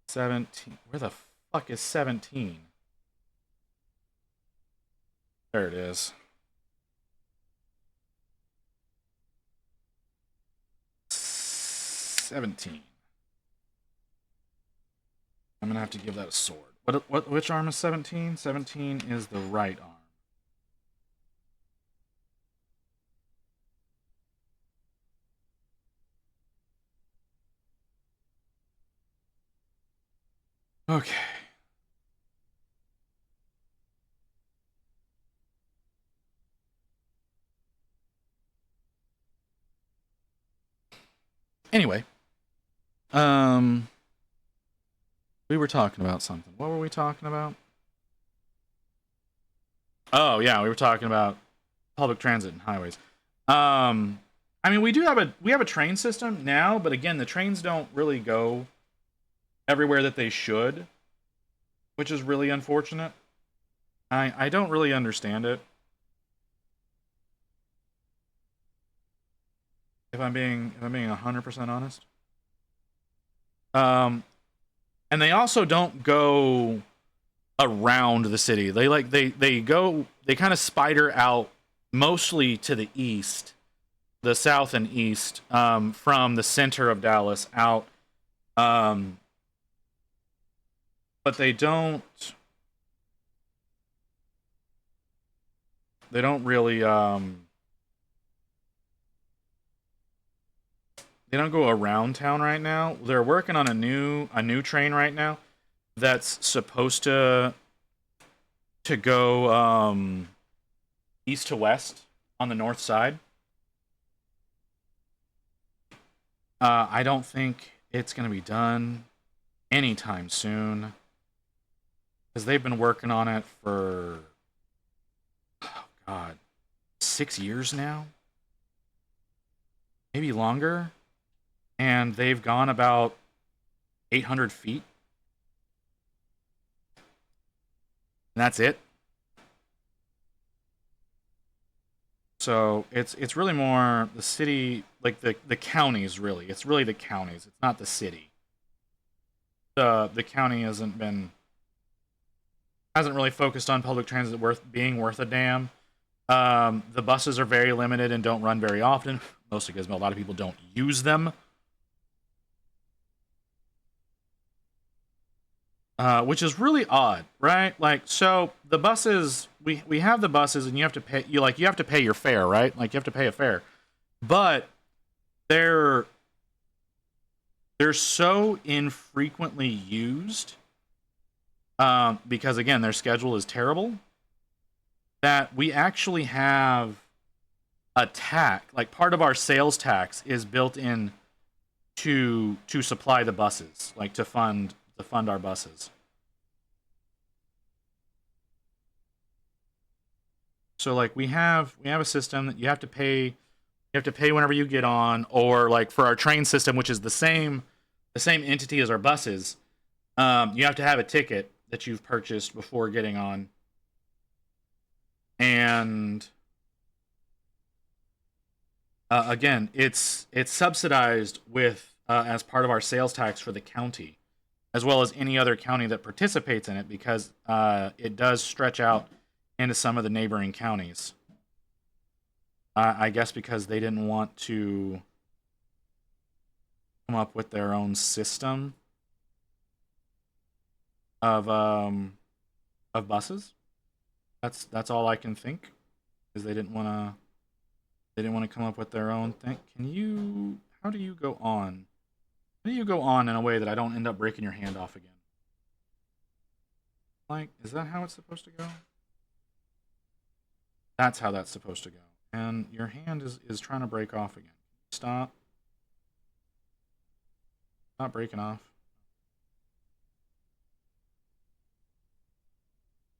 17. Where the fuck is 17? There it is. 17. I'm gonna have to give that a sword. Which arm is 17? 17 is the right arm. Okay. Anyway, we were talking about something. What were we talking about? Oh yeah, we were talking about public transit and highways. I mean, we have a train system now, but again, the trains don't really go everywhere that they should, which is really unfortunate. I don't really understand it. If I'm being 100% honest. And they also don't go around the city. They kind of spider out mostly to the east, the south and east, from the center of Dallas out. But they don't really they don't go around town right now. They're working on a new train right now that's supposed to go east to west on the north side. I don't think it's going to be done anytime soon because they've been working on it for 6 years now, maybe longer. And they've gone about 800 feet. And that's it. So it's really more the city, like the counties really. It's really the counties. It's not the city. The county hasn't really focused on public transit being worth a damn. The buses are very limited and don't run very often, mostly because a lot of people don't use them. Which is really odd, right? Like, so the buses, we have the buses, and you have to pay. You have to pay your fare, right? Like, you have to pay a fare, but they're so infrequently used because again, their schedule is terrible. that we actually have a tax, like part of our sales tax is built in to supply the buses, like to fund our buses. So like we have a system that you have to pay whenever you get on, or like for our train system, which is the same entity as our buses, you have to have a ticket that you've purchased before getting on. And again, it's subsidized with as part of our sales tax for the county, as well as any other county that participates in it, because it does stretch out into some of the neighboring counties. I guess because they didn't want to come up with their own system of buses. That's all I can think, is they didn't want to come up with their own thing. How do you go on? How do you go on in a way that I don't end up breaking your hand off again? Like, is that how it's supposed to go? That's how that's supposed to go. And your hand is trying to break off again. Stop. Stop breaking off.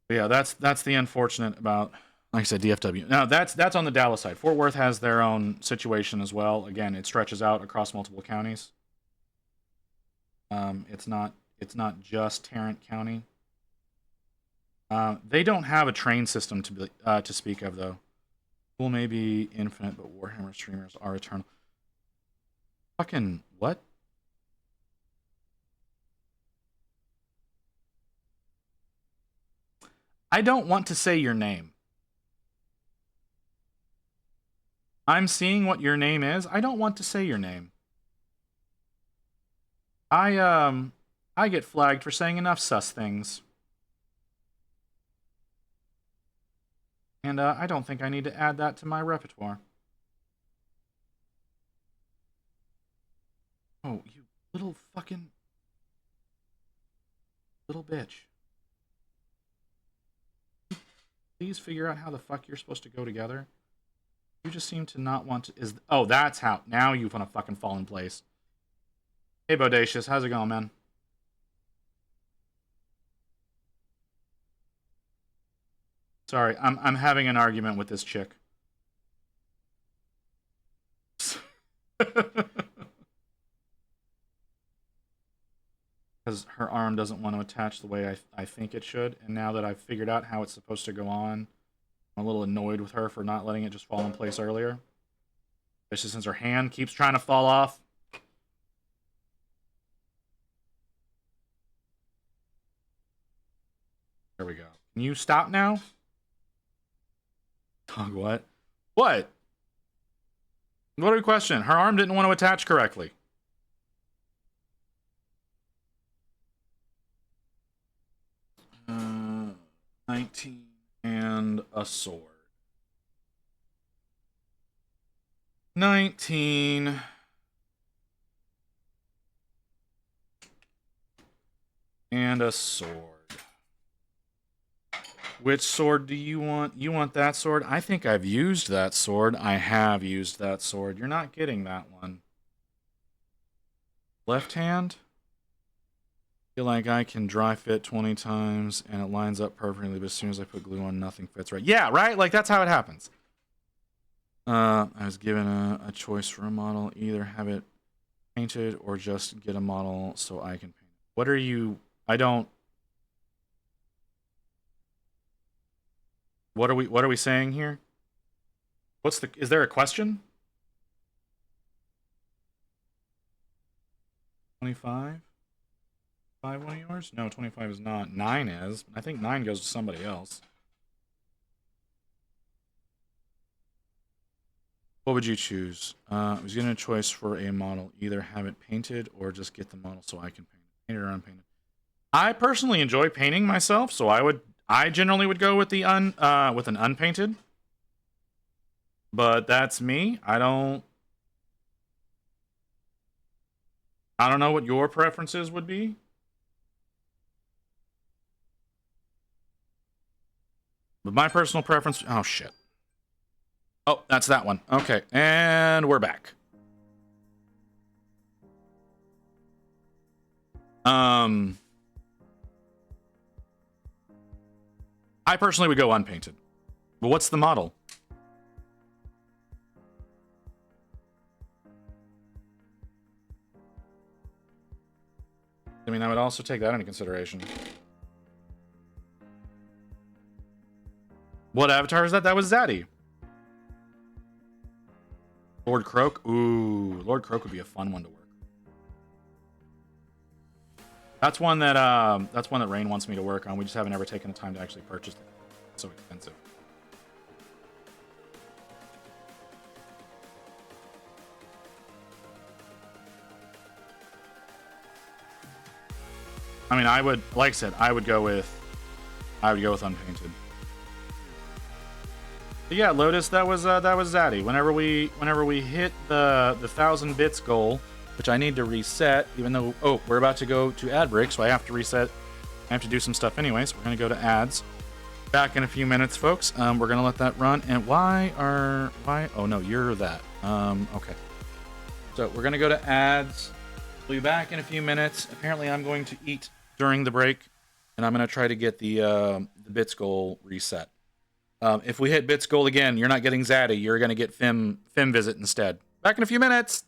But yeah, that's the unfortunate about, like I said, DFW. Now that's on the Dallas side. Fort Worth has their own situation as well. Again, it stretches out across multiple counties. It's not just Tarrant County. They don't have a train system to speak of, though. Pool may be infinite, but Warhammer streamers are eternal. Fucking what? I don't want to say your name. I'm seeing what your name is. I don't want to say your name. I get flagged for saying enough sus things. And I don't think I need to add that to my repertoire. Oh, you little fucking little bitch. Please figure out how the fuck you're supposed to go together. You just seem to not want to... Oh, that's how... Now you want to fucking fall in place. Hey, Bodacious. How's it going, man? Sorry, I'm having an argument with this chick. Because her arm doesn't want to attach the way I think it should, and now that I've figured out how it's supposed to go on, I'm a little annoyed with her for not letting it just fall in place earlier. Especially since her hand keeps trying to fall off. There we go. Can you stop now? Dog, what? What? What are we questioning? Her arm didn't want to attach correctly. Uh, 19 and a sword. 19. And a sword. Which sword do you want? You want that sword? I think I've used that sword. I have used that sword. You're not getting that one. Left hand? Feel like I can dry fit 20 times and it lines up perfectly, but as soon as I put glue on, nothing fits right. Yeah, right? Like, that's how it happens. I was given a choice for a model. Either have it painted or just get a model so I can paint it. What are you... I don't... What are we saying here? Is there a question? 25? 5 one of yours? No, 25 is not. 9 is. I think 9 goes to somebody else. What would you choose? I was given a choice for a model. Either have it painted or just get the model so I can paint it. Painted or unpainted. I personally enjoy painting myself, so I generally would go with the with an unpainted. But that's me. I don't know what your preferences would be. But my personal preference. Oh shit. Oh, that's that one. Okay, and we're back. I personally would go unpainted. But what's the model? I mean, I would also take that into consideration. What avatar is that? That was Zaddy. Lord Croak? Ooh, Lord Croak would be a fun one to work. That's one that Rain wants me to work on. We just haven't ever taken the time to actually purchase it. It's so expensive. I mean, I would, like I said, I would go with unpainted. But yeah, Lotus, that was Zaddy. Whenever we hit the 1,000 bits goal, which I need to reset, even though we're about to go to ad break, so I have to reset. I have to do some stuff anyway, so we're gonna go to ads. Back in a few minutes, folks. We're gonna let that run. And why? Oh no, you're that. Okay. So we're gonna go to ads. We'll be back in a few minutes. Apparently, I'm going to eat during the break, and I'm gonna try to get the bits goal reset. If we hit bits goal again, you're not getting Zaddy. You're gonna get Fim visit instead. Back in a few minutes.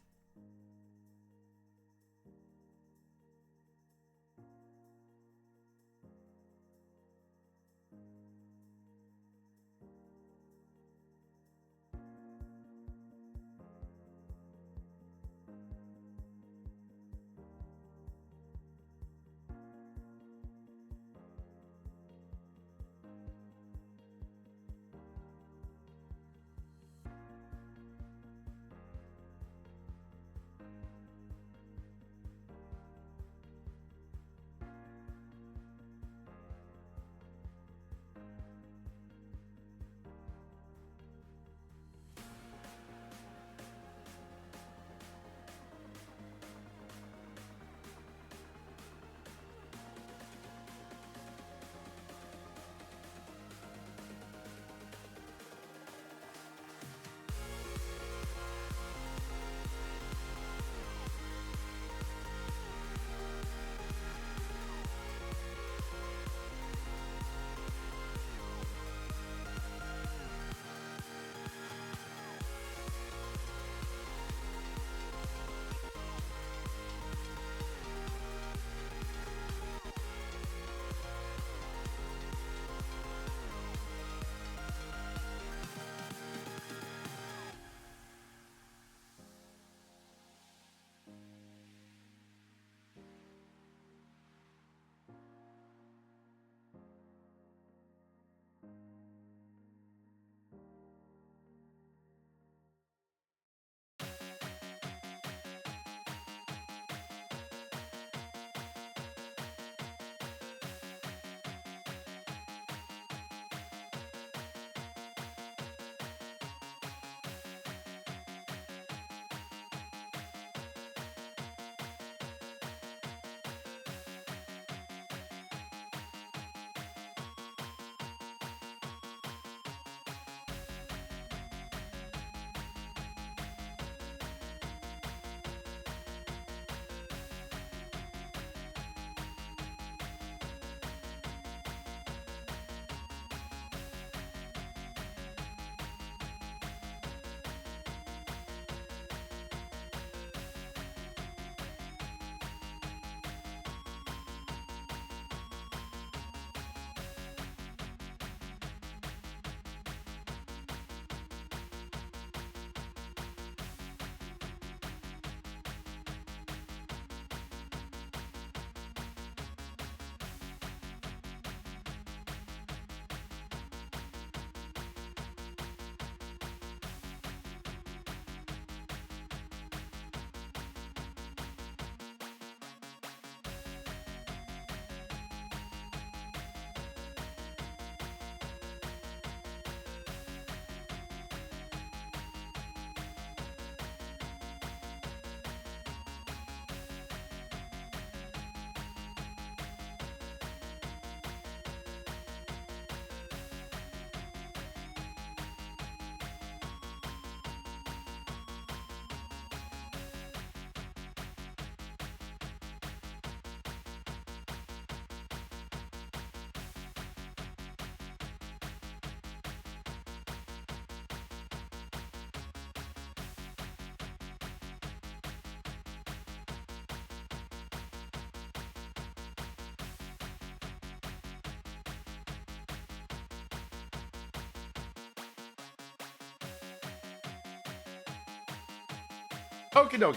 Okie dokie.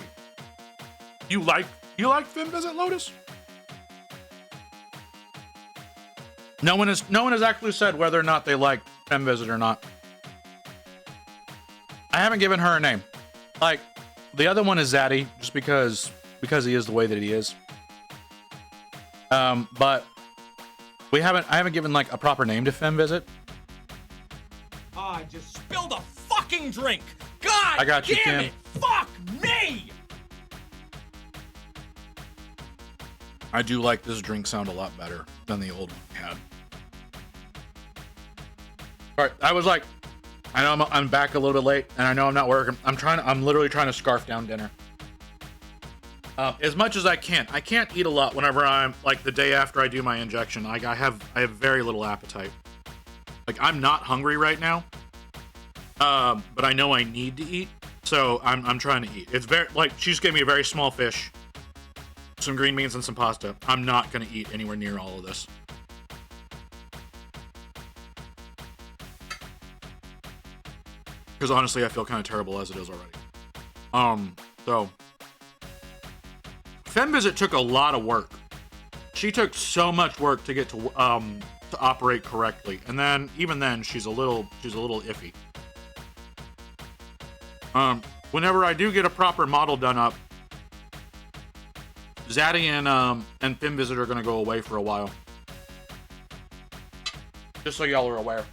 You like Finn Visit, Lotus? No one has actually said whether or not they like Finn Visit or not. I haven't given her a name. Like, the other one is Zaddy, just because he is the way that he is. But I haven't given like a proper name to Finn Visit. I just spilled a fucking drink. God I got you, damn Kim. it. Fuck me. I do like this drink sound a lot better than the old one we had. All right, I was like, I know I'm back a little bit late, and I know I'm not working. I'm literally trying to scarf down dinner. As much as I can. I can't eat a lot whenever I'm like the day after I do my injection. Like I have very little appetite. Like I'm not hungry right now. But I know I need to eat, so I'm trying to eat. It's very like she just gave me a very small fish, some green beans, and some pasta. I'm not gonna eat anywhere near all of this. Because honestly, I feel kind of terrible as it is already. So Femme Visit took a lot of work. She took so much work to get to operate correctly, and then even then, she's a little iffy. Whenever I do get a proper model done up, Zaddy and Femme Visit are gonna go away for a while. Just so y'all are aware.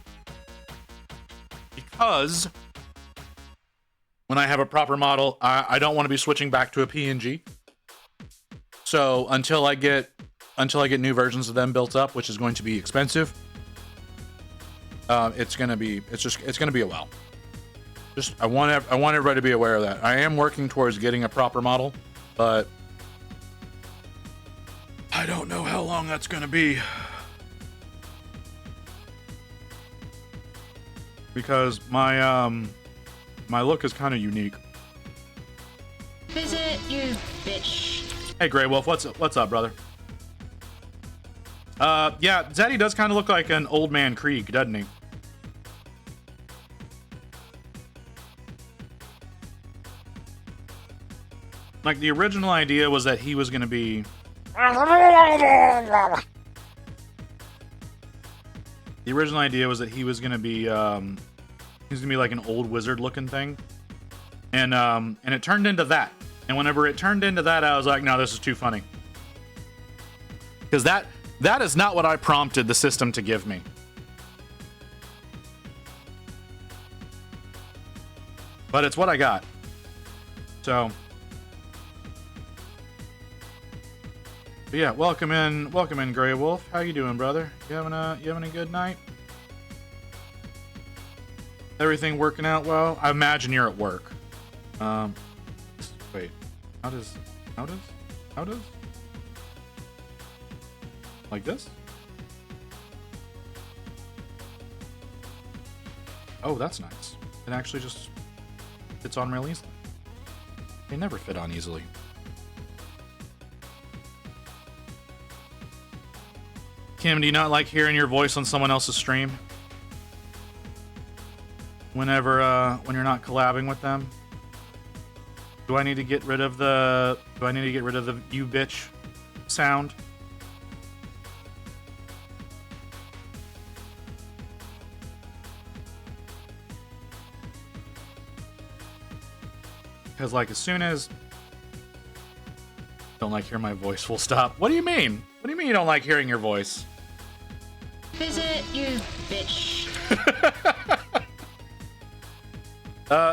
Because when I have a proper model, I don't want to be switching back to a PNG. So until I get new versions of them built up, which is going to be expensive, it's gonna be a while. Just I want everybody to be aware of that. I am working towards getting a proper model, but I don't know how long that's gonna be. Because my look is kind of unique. Visit you, bitch. Hey, Grey Wolf, what's up, brother? Yeah, Zaddy does kind of look like an old man Krieg, doesn't he? Like, the original idea was that he was going to be... The original idea was that he was going to be, like an old wizard-looking thing. And it turned into that. And whenever it turned into that, I was like, no, this is too funny. Because that is not what I prompted the system to give me. But it's what I got. So... But yeah, welcome in, Grey Wolf. How you doing, brother? You having a good night? Everything working out well? I imagine you're at work. Wait, how does? Like this? Oh, that's nice. It actually just fits on real easily. They never fit on easily. Kim, do you not like hearing your voice on someone else's stream? When you're not collabing with them? Do I need to get rid of the you bitch sound? Because like as soon as don't like hear my voice full stop. What do you mean? What do you mean you don't like hearing your voice? Visit you, bitch.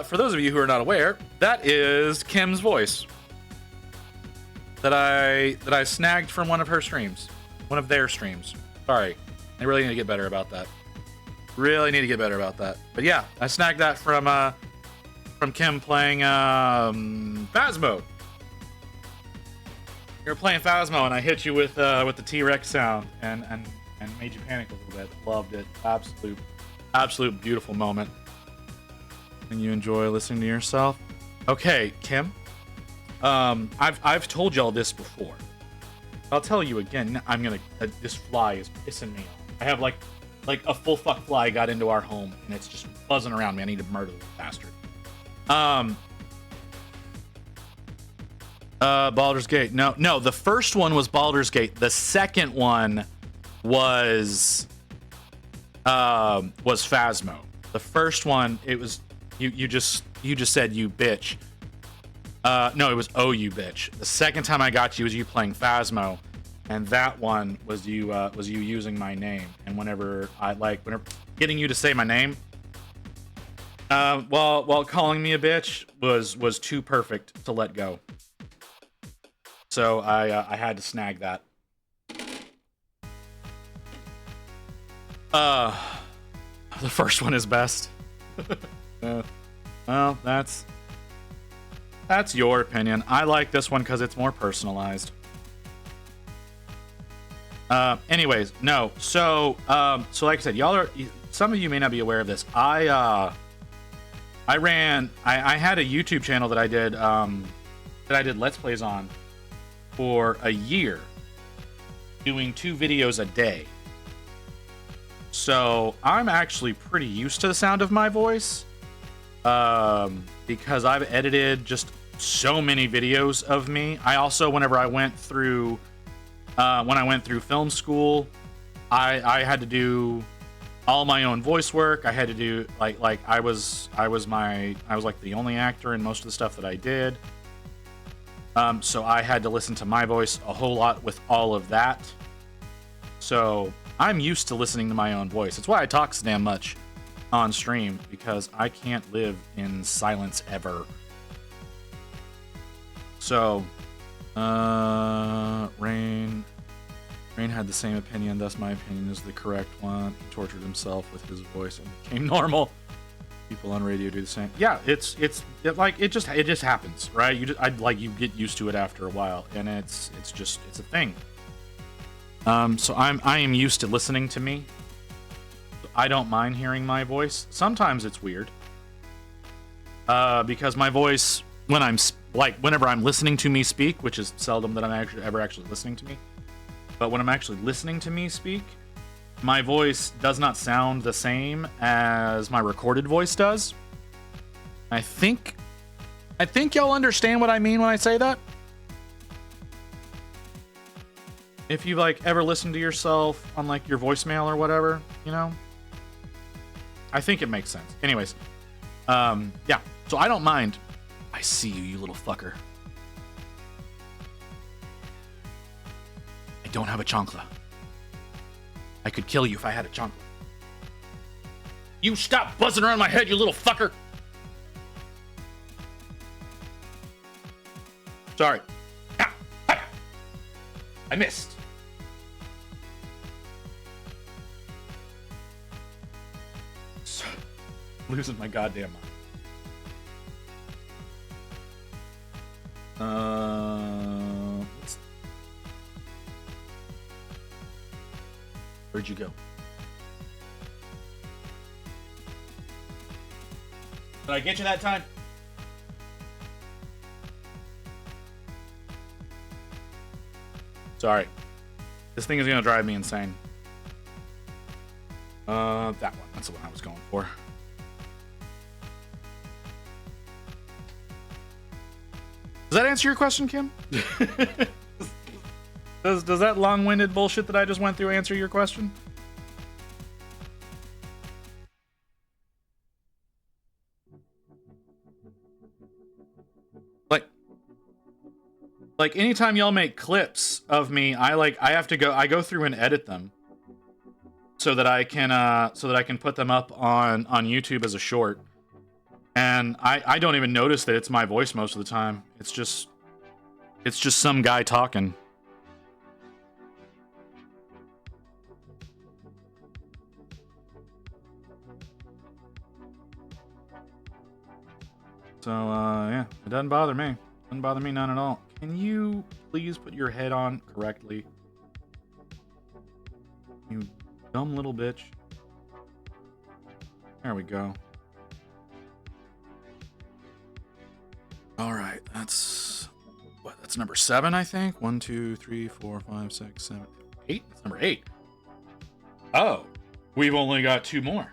For those of you who are not aware, that is Kim's voice that I snagged from one of her streams, one of their streams. Sorry, I really need to get better about that. But yeah, I snagged that from Kim playing Phasmo. You were playing Phasmo, and I hit you with the T-Rex sound, and made you panic a little bit. Loved it. Absolute beautiful moment. And you enjoy listening to yourself? Okay, Kim. I've told y'all this before. I'll tell you again. This fly is pissing me off. I have like a full fuck fly got into our home, and it's just buzzing around me. I need to murder the bastard. Baldur's Gate. No, the first one was Baldur's Gate. The second one was Phasmo. The first one, it was you just said you bitch. No, it was oh you bitch. The second time I got you was you playing Phasmo, and that one was you using my name. And whenever getting you to say my name, while calling me a bitch was too perfect to let go. So I had to snag that. The first one is best. Well, that's your opinion. I like this one because it's more personalized. Anyways, no. So like I said, some of you may not be aware of this. I had a YouTube channel that I did Let's Plays on for a year, doing 2 videos a day. So I'm actually pretty used to the sound of my voice, because I've edited just so many videos of me. I also, whenever I went through film school, I had to do all my own voice work. I had to do like I was like the only actor in most of the stuff that I did. So I had to listen to my voice a whole lot with all of that. So I'm used to listening to my own voice. It's why I talk so damn much on stream, because I can't live in silence ever. So, Rain had the same opinion, thus my opinion is the correct one. He tortured himself with his voice and became normal. People on radio do the same. Yeah, it just happens, right? You get used to it after a while, and it's a thing. So I am used to listening to me. I don't mind hearing my voice. Sometimes it's weird, because my voice, whenever I'm listening to me speak, which is seldom that I'm actually listening to me, but when I'm actually listening to me speak, my voice does not sound the same as my recorded voice does. I think y'all understand what I mean when I say that. If you ever listen to yourself on your voicemail or whatever, I think it makes sense. Anyways, yeah. So I don't mind. I see you, you little fucker. I don't have a chancla. I could kill you if I had a chancla. You stop buzzing around my head, you little fucker. Sorry. I missed. Losing my goddamn mind. Where'd you go? Did I get you that time? Sorry. This thing is gonna drive me insane. That one. That's the one I was going for. Does that answer your question, Kim? Does that long-winded bullshit that I just went through answer your question? Like anytime y'all make clips of me, I go through and edit them so that I can put them up on YouTube as a short. And I don't even notice that it's my voice most of the time. It's just some guy talking. So yeah, it doesn't bother me. Doesn't bother me none at all. Can you please put your head on correctly? You dumb little bitch. There we go. All right, that's number 7, I think. 1, 2, 3, 4, 5, 6, 7, 8. That's number 8. Oh, we've only got 2 more.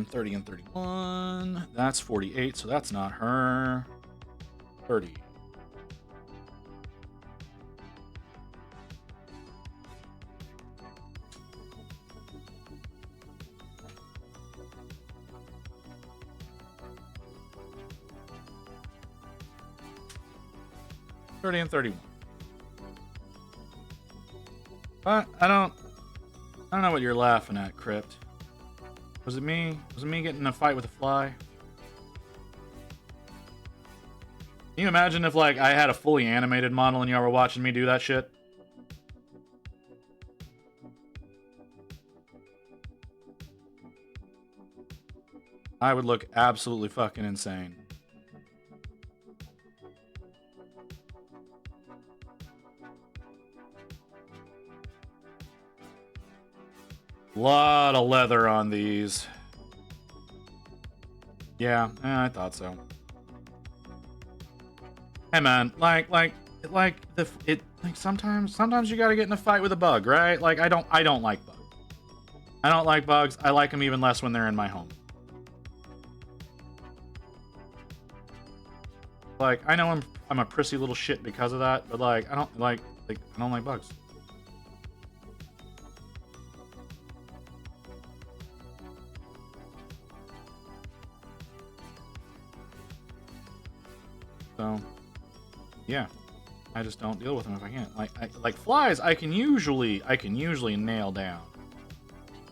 30 and 31. That's 48, so that's not her. 30. And 31. But I don't know what you're laughing at, Crypt. Was it me? Was it me getting in a fight with a fly? Can you imagine if, like, I had a fully animated model and y'all were watching me do that shit? I would look absolutely fucking insane. Lot of leather on these. Yeah, I thought so. Hey man, like sometimes you gotta get in a fight with a bug, right? Like I don't like bugs. I don't like bugs. I like them even less when they're in my home. Like I know I'm a prissy little shit because of that, but like I don't like bugs. So, yeah, I just don't deal with them if I can't. Like flies, I can usually nail down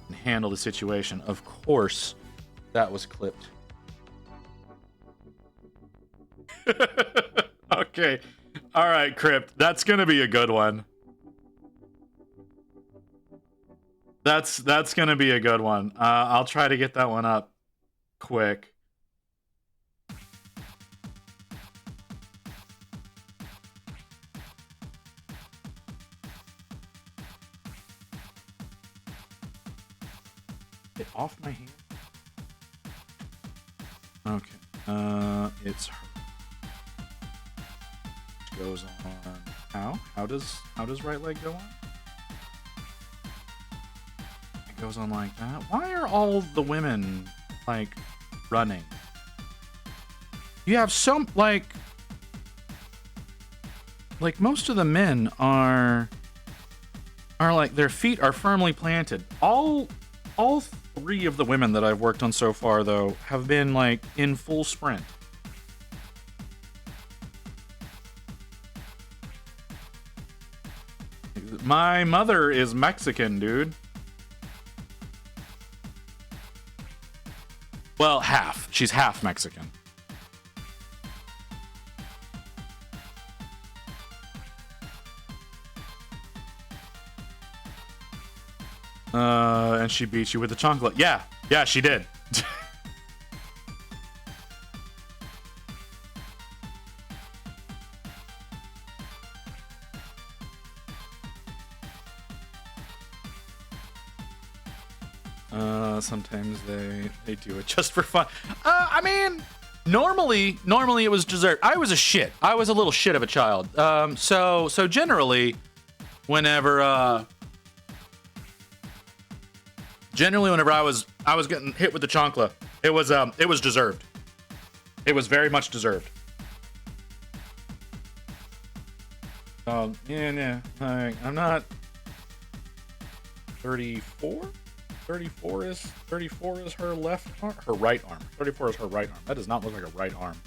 and handle the situation. Of course, that was clipped. Okay, all right, Crypt. That's gonna be a good one. That's gonna be a good one. I'll try to get that one up quick. Get off my hand. Okay. It's her. Which goes on. How does right leg go on? It goes on like that. Why are all the women like running? You have some like most of the men are like their feet are firmly planted. All three of the women that I've worked on so far, though, have been, like, in full sprint. My mother is Mexican, dude. Well, half. She's half Mexican. And she beat you with the chocolate. Yeah, she did. Sometimes they do it just for fun. I mean, normally it was deserved. I was a shit. I was a little shit of a child. So generally, whenever I was getting hit with the chancla, it was deserved. It was very much deserved. Yeah. I'm not 34. 34 is her left arm, her right arm. 34 is her right arm. That does not look like a right arm.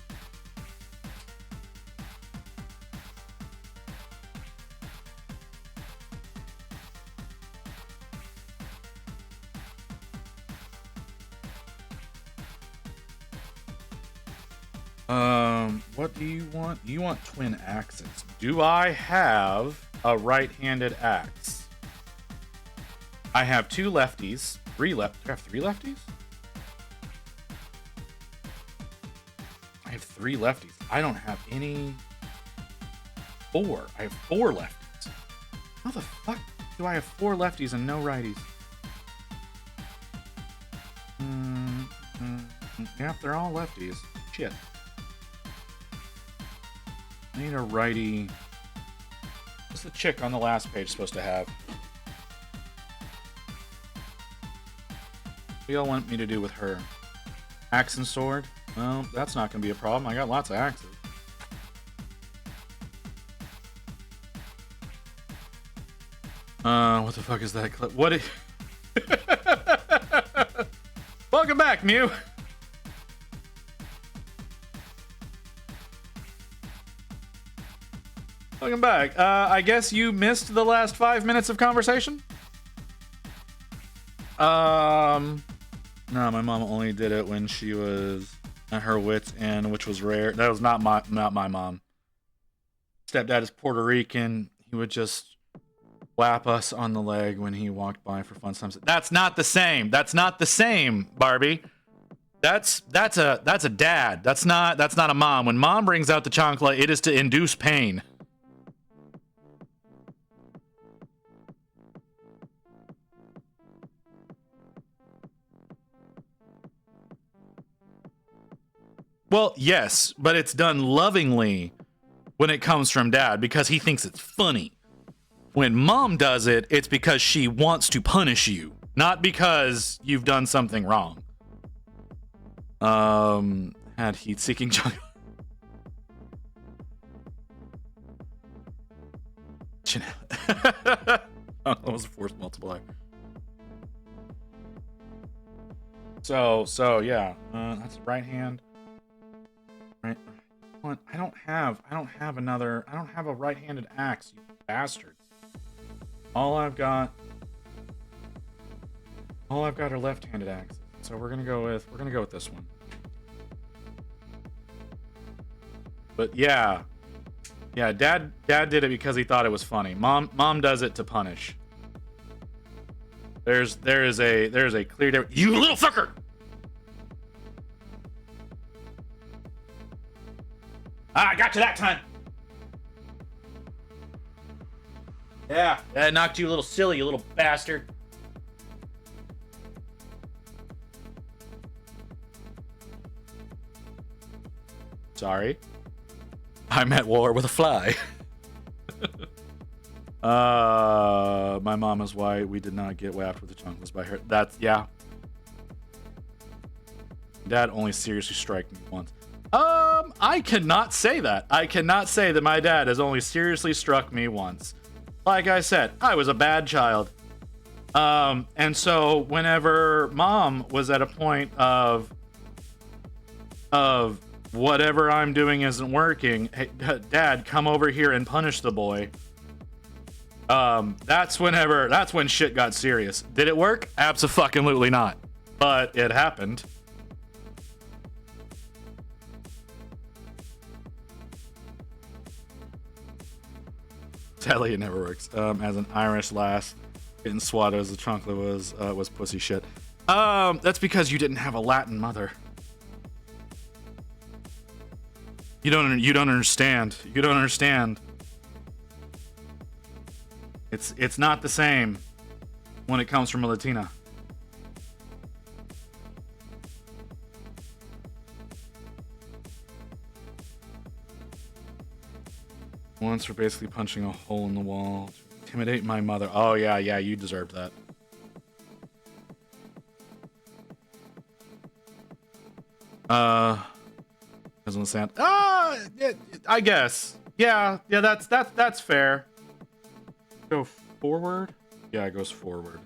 What do you want? You want twin axes. Do I have a right-handed axe? I have two lefties, do I have three lefties? I have three lefties. I don't have any four. I have four lefties. How the fuck do I have four lefties and no righties? Yep, they're all lefties. Shit. I need a righty. What's the chick on the last page supposed to have? What do y'all want me to do with her? Axe and sword? Well, that's not gonna be a problem. I got lots of axes. What the fuck is that clip? What is... Welcome back, Mew! Welcome back. I guess you missed the last 5 minutes of conversation? No, my mom only did it when she was at her wits' end, which was rare. That was not my mom. Stepdad is Puerto Rican. He would just whap us on the leg when he walked by for fun times. That's not the same. That's not the same, Barbie. That's a dad. That's not a mom. When mom brings out the chancla, it is to induce pain. Well, yes, but it's done lovingly when it comes from dad because he thinks it's funny. When mom does it, it's because she wants to punish you, not because you've done something wrong. Had heat-seeking junk. Oh, that was a force multiplier. So yeah, that's right hand. Right. I don't have a right-handed axe, you bastards. All I've got are left-handed axes. So we're gonna go with this one. But yeah, Dad did it because he thought it was funny. Mom does it to punish. There is a clear difference. You little fucker! I got you that time. Yeah, that knocked you a little silly, you little bastard. Sorry. I'm at war with a fly. My mom is white. We did not get whacked with the chunkless by her. That's, yeah. Dad only seriously struck me once. I cannot say that. I cannot say that my dad has only seriously struck me once. Like I said, I was a bad child. And so whenever mom was at a point of whatever I'm doing isn't working, hey, Dad, come over here and punish the boy. That's when shit got serious. Did it work? Abso-fucking-lutely not. But it happened. Sadly, it never works. As an Irish lass, getting swatted as a chunkla was pussy shit. That's because you didn't have a Latin mother. You don't understand. You don't understand. It's not the same when it comes from a Latina. Once for basically punching a hole in the wall to intimidate my mother. Oh yeah, you deserved that. Doesn't sound. I guess. Yeah, that's fair. Go forward. Yeah, it goes forward.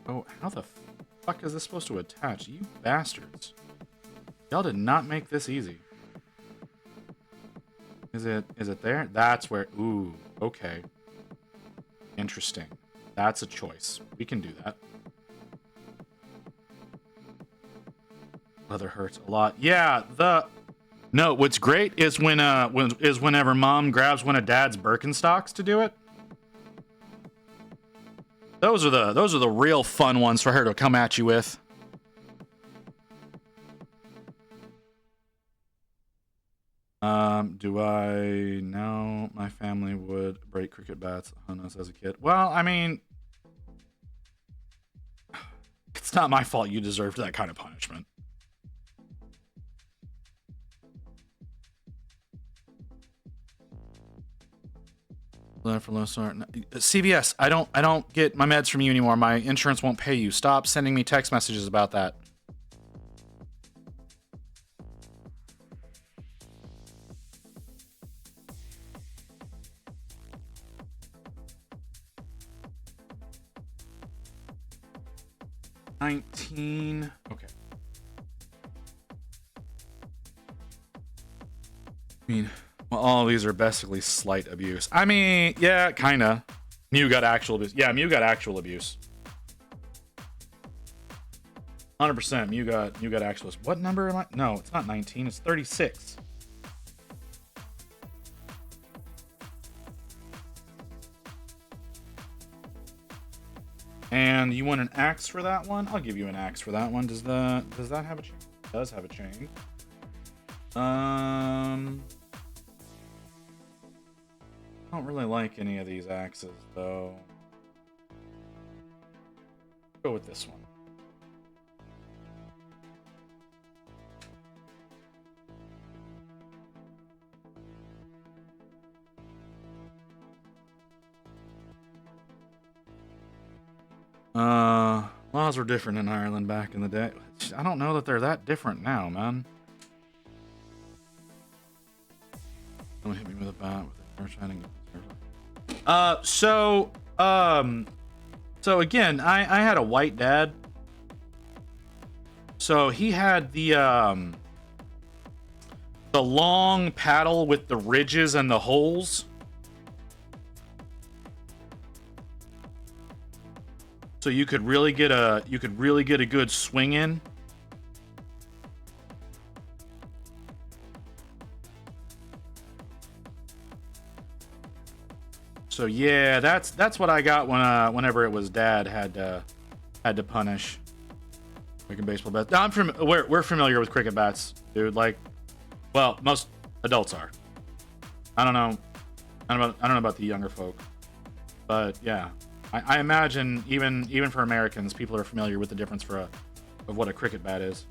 Oh, how the fuck is this supposed to attach? You bastards. Y'all did not make this easy. Is it there? That's where. Ooh, okay. Interesting. That's a choice. We can do that. Leather hurts a lot. Yeah, no, what's great is whenever mom grabs one of dad's Birkenstocks to do it. Those are the real fun ones for her to come at you with. Do I know my family would break cricket bats on us as a kid? Well, I mean, it's not my fault you deserved that kind of punishment. For low start. CVS, I don't get my meds from you anymore. My insurance won't pay you. Stop sending me text messages about that. $19. Okay. I mean, well, all of these are basically slight abuse. I mean, yeah, kinda. Mew got actual abuse. Yeah, Mew got actual abuse. 100%. Mew got actual abuse. What number am I? No, it's not 19. It's 36. And you want an axe for that one? I'll give you an axe for that one. Does that have a chain? It does have a chain. I don't really like any of these axes though. Go with this one. Laws were different in Ireland back in the day. I don't know that they're that different now, man. Don't hit me with a bat with a so again, I had a white dad. So he had the long paddle with the ridges and the holes. So you could really get a good swing in. So yeah, that's what I got whenever it was Dad had to punish. Making baseball bats. We're familiar with cricket bats, dude. Like, well, most adults are. I don't know about the younger folk, but yeah. I imagine even for Americans, people are familiar with the difference of what a cricket bat is.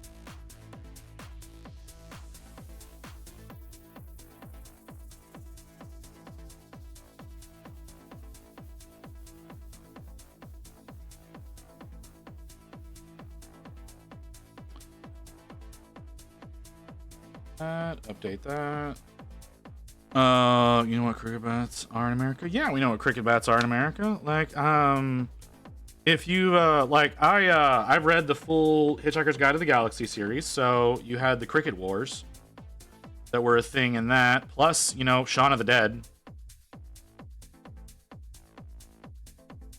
Update that. You know what cricket bats are in America? Yeah, we know what cricket bats are in America. Like, if you I've read the full Hitchhiker's Guide to the Galaxy series, so you had the Cricket Wars that were a thing in that, plus, you know, Shaun of the Dead.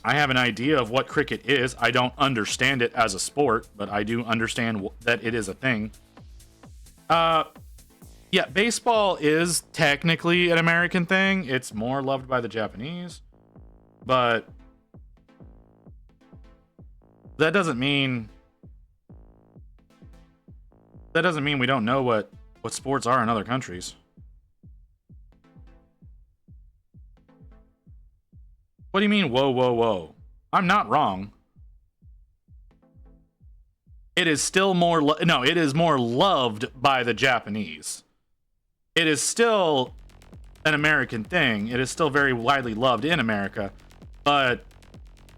I have an idea of what cricket is. I don't understand it as a sport, but I do understand that it is a thing. Yeah, baseball is technically an American thing. It's more loved by the Japanese, but that doesn't mean we don't know what sports are in other countries. What do you mean, whoa, whoa, whoa? I'm not wrong. It is still it is more loved by the Japanese. It is still an American thing. It is still very widely loved in America, but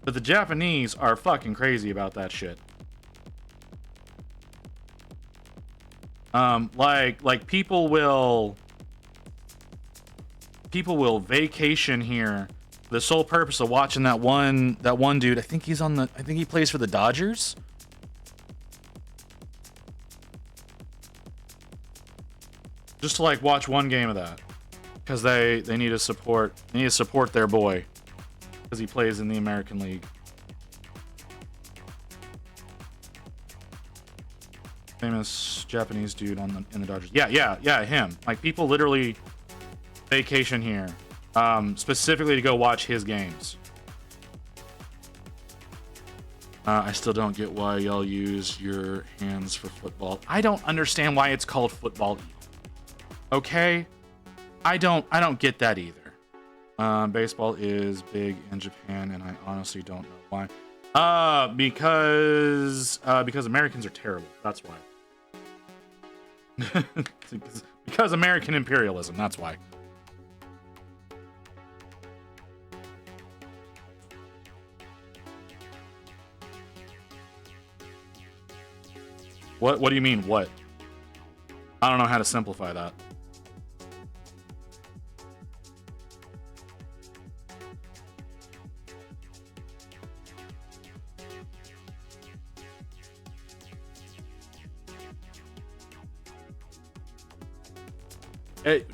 the Japanese are fucking crazy about that shit. Like people will vacation here for the sole purpose of watching that one dude. I think he plays for the Dodgers. Just to like watch one game of that, because they need to support their boy, because he plays in the American League. Famous Japanese dude in the Dodgers. Yeah, him. Like, people literally vacation here, specifically to go watch his games. I still don't get why y'all use your hands for football. I don't understand why it's called football. Okay, I don't get that either. Baseball is big in Japan, and I honestly don't know why. Because Americans are terrible. That's why. because American imperialism. That's why. What do you mean, what? I don't know how to simplify that.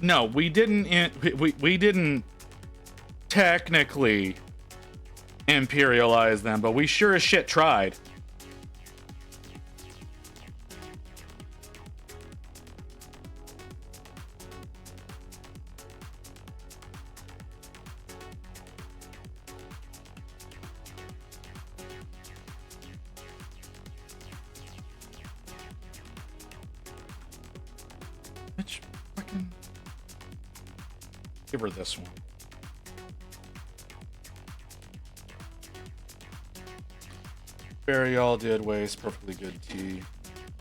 No, we didn't. We didn't technically imperialize them, but we sure as shit tried. Which fucking... Give her this one. Burial did waste perfectly good tea.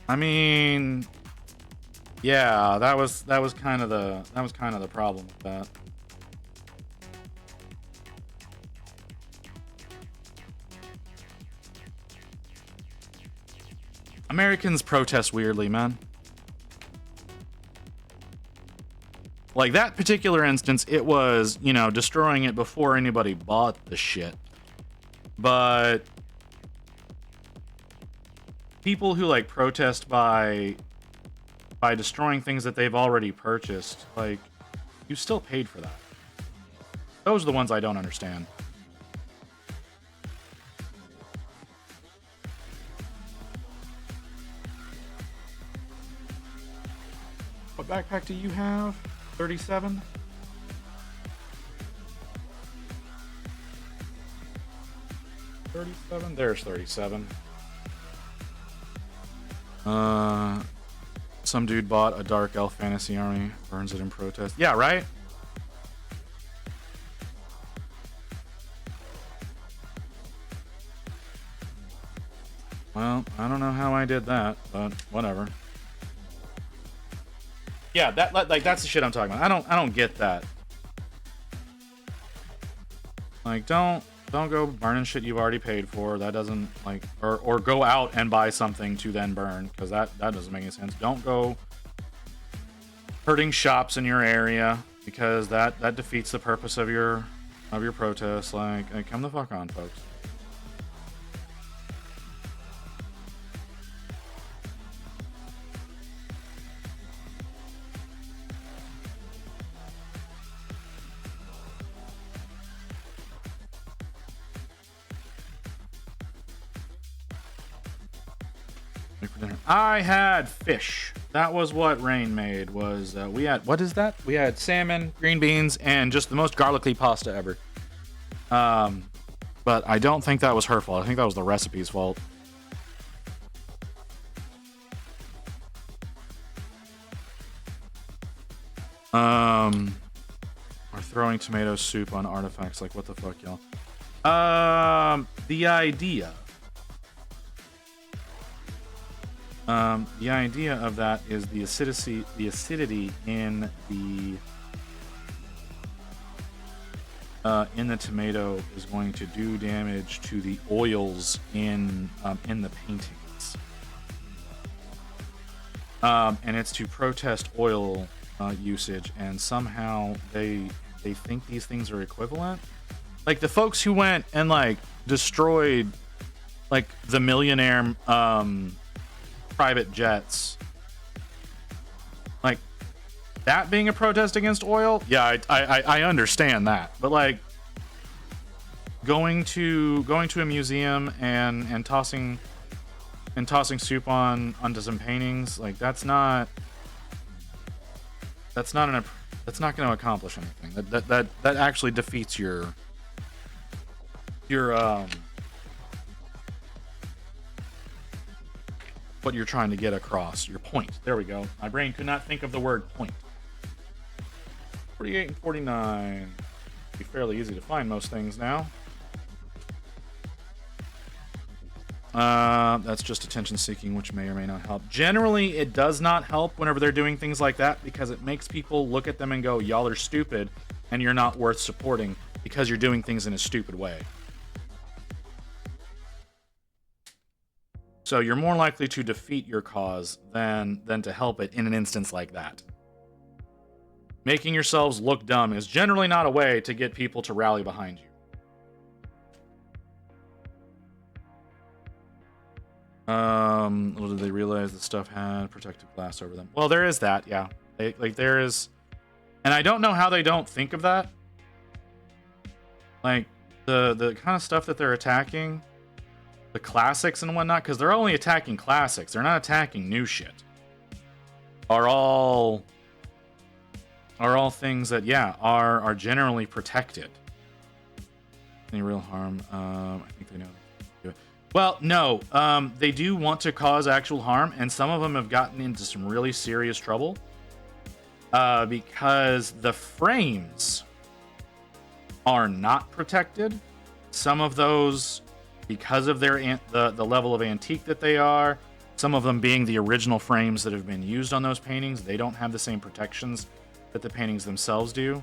I mean, yeah, that was kind of the problem with that. Americans protest weirdly, man. Like that particular instance, it was, you know, destroying it before anybody bought the shit. But people who like protest by destroying things that they've already purchased, like, you still paid for that. Those are the ones I don't understand. What backpack do you have? 37? There's 37. Some dude bought a dark elf fantasy army, burns it in protest. Yeah, right? Well, I don't know how I did that, but whatever. Yeah, that's the shit I'm talking about. I don't get that. Like, don't go burning shit you've already paid for. That doesn't, like, or go out and buy something to then burn, because that doesn't make any sense. Don't go hurting shops in your area, because that defeats the purpose of your protest. Like, come the fuck on, folks. I had fish. That was what Rain made. Was we had, what is that? We had salmon, green beans, and just the most garlicky pasta ever. But I don't think that was her fault. I think that was the recipe's fault. We're throwing tomato soup on artifacts. Like, what the fuck, y'all? The idea of that is the acidity in the tomato is going to do damage to the oils in the paintings, and it's to protest oil usage, and somehow they think these things are equivalent. Like the folks who went and like destroyed like the millionaire private jets, like that being a protest against oil, yeah, I understand that, but like going to a museum and tossing soup onto some paintings, like that's not going to accomplish anything. That actually defeats your what you're trying to get across, your point. There we go. My brain could not think of the word point. 48 and 49. Be fairly easy to find most things now. That's just attention seeking, which may or may not help. Generally, it does not help whenever they're doing things like that, because it makes people look at them and go, y'all are stupid and you're not worth supporting because you're doing things in a stupid way. So you're more likely to defeat your cause than to help it in an instance like that. Making yourselves look dumb is generally not a way to get people to rally behind you. Little did they realize the stuff had protective glass over them. Well, there is that, yeah. There is, and I don't know how they don't think of that. Like the kind of stuff that they're attacking, the classics and whatnot, because they're only attacking classics. They're not attacking new shit. Are all things that, yeah, are generally protected. Any real harm? I think they know. Well, no, they do want to cause actual harm, and some of them have gotten into some really serious trouble because the frames are not protected. Some of those, because of their the level of antique that they are, some of them being the original frames that have been used on those paintings, they don't have the same protections that the paintings themselves do.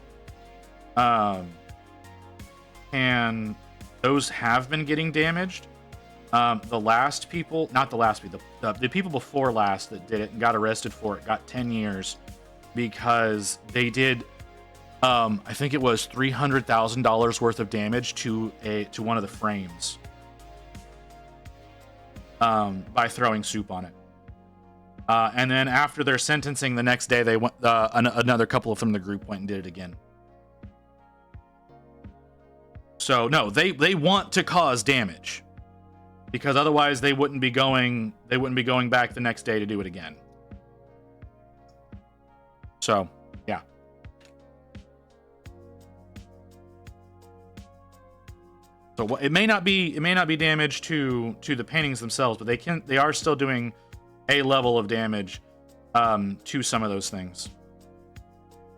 And those have been getting damaged. The last people, not the last people, the people before last that did it and got arrested for it got 10 years because they did, I think it was $300,000 worth of damage to one of the frames by throwing soup on it. And then after their sentencing the next day, they went, another couple from the group went and did it again. So no, they want to cause damage. Because otherwise they wouldn't be going back the next day to do it again. So, yeah. So it may not be damage to the paintings themselves, but they are still doing a level of damage to some of those things.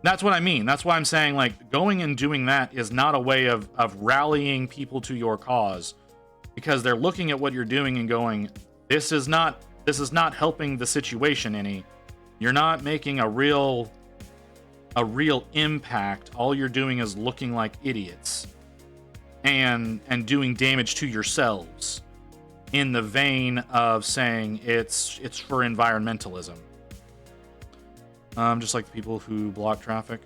That's what I mean. That's why I'm saying, like, going and doing that is not a way of rallying people to your cause. Because they're looking at what you're doing and going, this is not helping the situation any. You're not making a real impact. All you're doing is looking like idiots and doing damage to yourselves in the vein of saying it's for environmentalism. Just like the people who block traffic.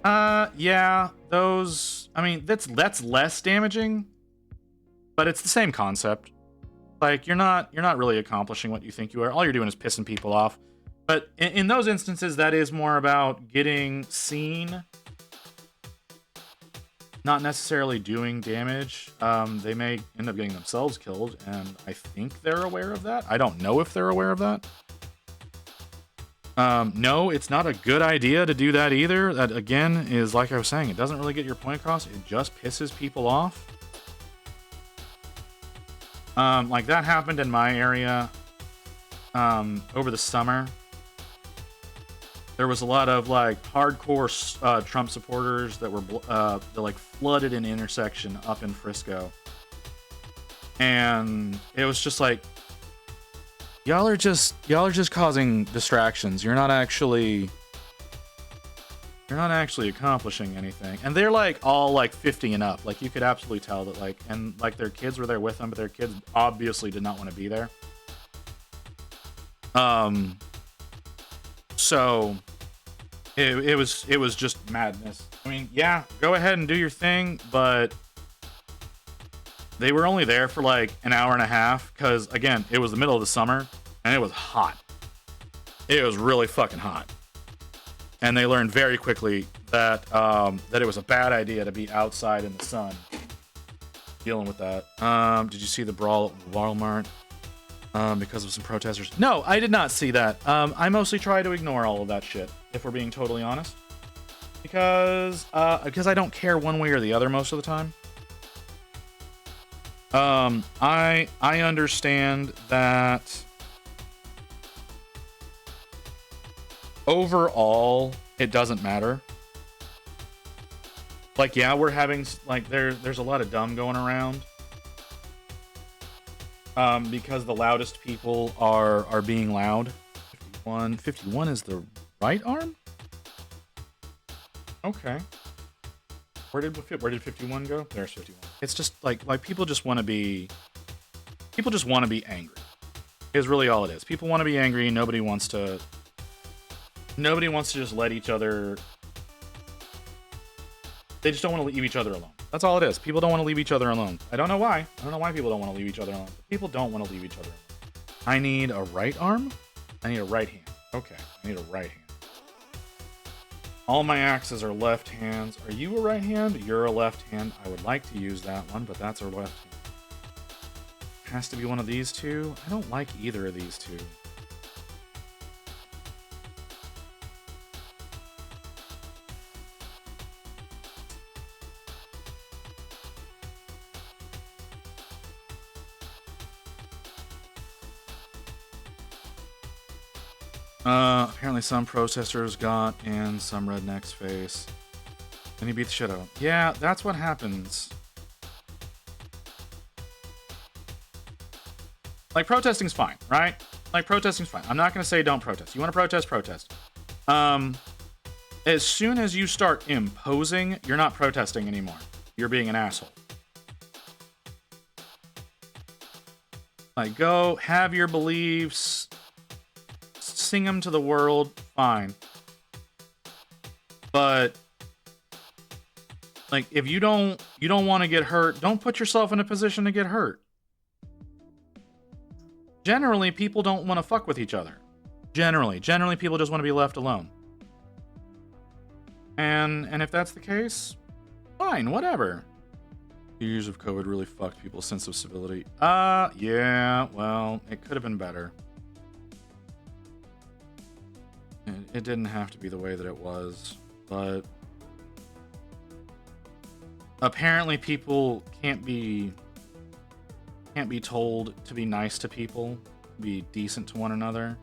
Yeah, those, I mean, that's less damaging. But it's the same concept. Like, you're not really accomplishing what you think you are. All you're doing is pissing people off. But in those instances, that is more about getting seen, not necessarily doing damage. They may end up getting themselves killed, and I think they're aware of that. I don't know if they're aware of that. No, it's not a good idea to do that either. That, again, is like I was saying, it doesn't really get your point across. It just pisses people off. Like that happened in my area over the summer. There was a lot of like hardcore Trump supporters that were that like flooded an intersection up in Frisco, and it was just like, y'all are just causing distractions. You're not actually accomplishing anything. And they're like all like 50 and up. Like, you could absolutely tell that, like, and like their kids were there with them, but their kids obviously did not want to be there. So it was just madness. I mean, yeah, go ahead and do your thing, but they were only there for like an hour and a half because, again, it was the middle of the summer and it was hot. It was really fucking hot. And they learned very quickly that that it was a bad idea to be outside in the sun dealing with that. Did you see the brawl at Walmart because of some protesters? No, I did not see that. I mostly try to ignore all of that shit, if we're being totally honest. Because I don't care one way or the other most of the time. I understand that overall, it doesn't matter. Like, yeah, we're having, like, there's a lot of dumb going around. Because the loudest people are being loud. 51 is the right arm? Okay. Where did 51 go? There's 51. It's just like people just want to be angry. Is really all it is. People want to be angry. Nobody wants to just let each other. They just don't want to leave each other alone. That's all it is. People don't want to leave each other alone. I don't know why. I don't know why people don't want to leave each other alone. People don't want to leave each other alone. I need a right arm. I need a right hand. Okay, I need a right hand. All my axes are left hands. Are you a right hand? You're a left hand. I would like to use that one, but that's our left hand. Has to be one of these two. I don't like either of these two. Apparently some protesters got in some redneck's face. Then he beat the shit out of him. Yeah, that's what happens. Like, protesting's fine, right? Like, protesting's fine. I'm not going to say don't protest. You want to protest? Protest. As soon as you start imposing, you're not protesting anymore. You're being an asshole. Like, go, have your beliefs, sing them to the world, fine. But, like, if you don't want to get hurt, don't put yourself in a position to get hurt. Generally, people don't want to fuck with each other. Generally, people just want to be left alone. And if that's the case, fine, whatever. Years of COVID really fucked people's sense of civility. Yeah, well, it could have been better. It didn't have to be the way that it was, but apparently people can't be told to be nice to people, be decent to one another,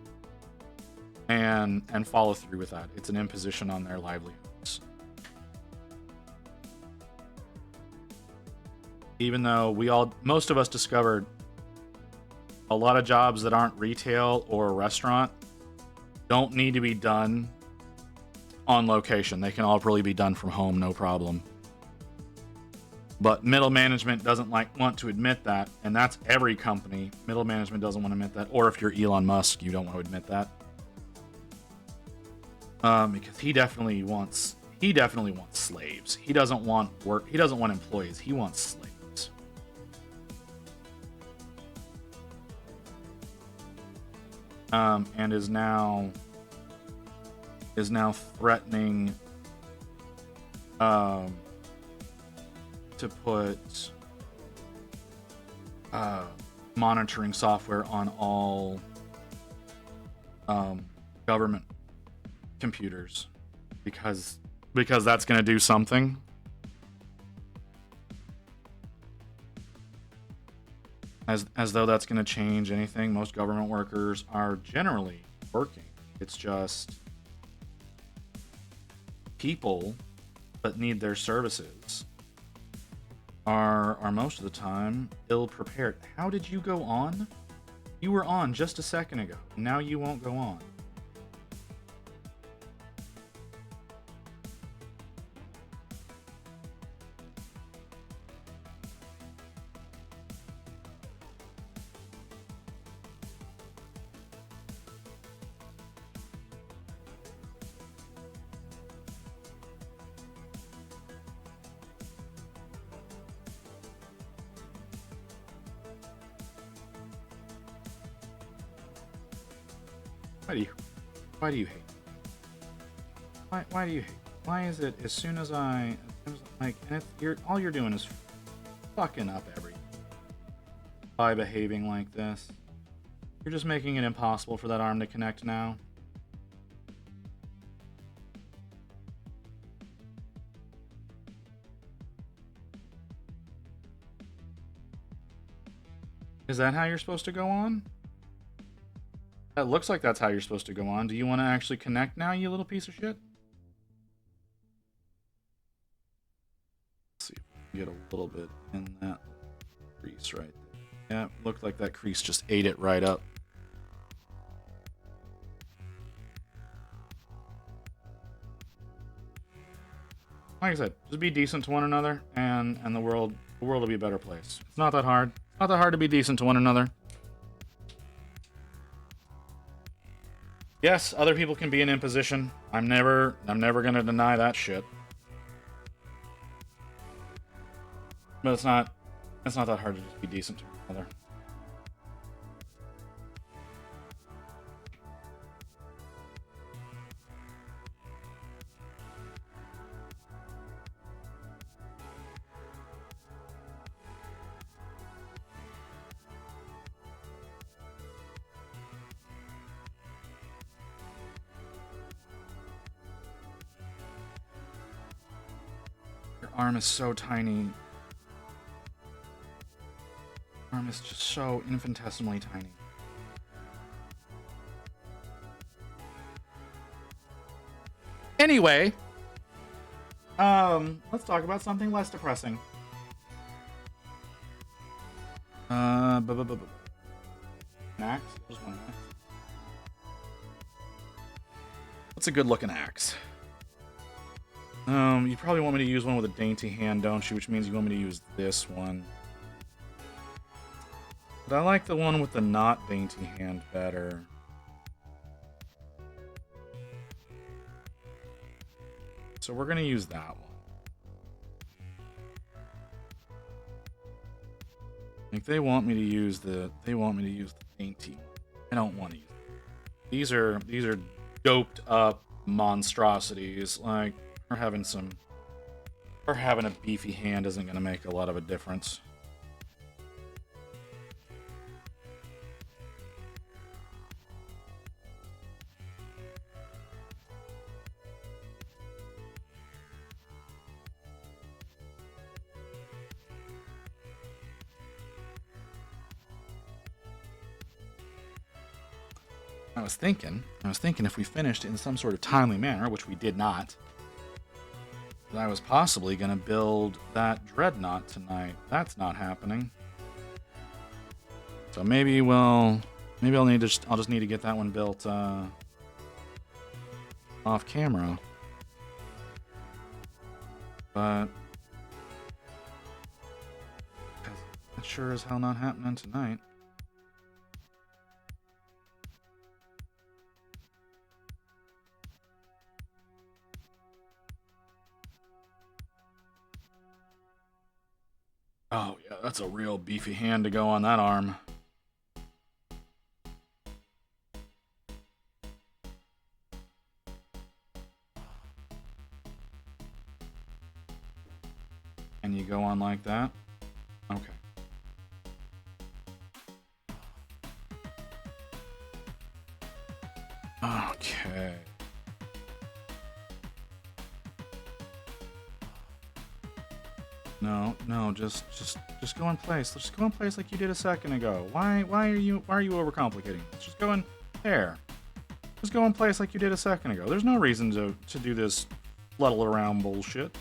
and follow through with that. It's an imposition on their livelihoods. Even though most of us discovered a lot of jobs that aren't retail or restaurant don't need to be done on location. They can all really be done from home, no problem. But middle management doesn't want to admit that, and that's every company. Middle management doesn't want to admit that, or if you're Elon Musk, you don't want to admit that. Because he definitely wants slaves. He doesn't want work. He doesn't want employees. He wants slaves. And is now threatening to put monitoring software on all government computers because that's going to do something. As though that's going to change anything. Most government workers are generally working. It's just people that need their services are most of the time ill prepared. How did you go on? You were on just a second ago. Now you won't go on. Why do you hate? Why do you hate? Why is it as soon as and all you're doing is fucking up everything by behaving like this. You're just making it impossible for that arm to connect now. Is that how you're supposed to go on? That looks like that's how you're supposed to go on. Do you want to actually connect now, you little piece of shit? Let's see if we can get a little bit in that crease right there. Yeah, looked like that crease just ate it right up. Like I said, just be decent to one another, and the world will be a better place. It's not that hard. It's not that hard to be decent to one another. Yes, other people can be an imposition. I'm never gonna deny that shit. But it's not that hard to just be decent to each other. Your arm is so tiny. Arm is just so infinitesimally tiny. Anyway, let's talk about something less depressing. An axe? Just one axe. What's a good looking axe? You probably want me to use one with a dainty hand, don't you? Which means you want me to use this one. But I like the one with the not dainty hand better. So we're gonna use that one. Like they want me to use the dainty. I don't want to use it. These are doped up monstrosities. Like her having a beefy hand isn't gonna make a lot of a difference. I was thinking if we finished in some sort of timely manner, which we did not, that I was possibly going to build that dreadnought tonight. That's not happening. So maybe I'll just need to get that one built off camera. But that's sure as hell not happening tonight. Oh, yeah, that's a real beefy hand to go on that arm. And you go on like that? Okay. Okay. No, just go in place. Let's just go in place like you did a second ago. Why are you overcomplicating this? Just go in there. Just go in place like you did a second ago. There's no reason to do this fluddle around bullshit.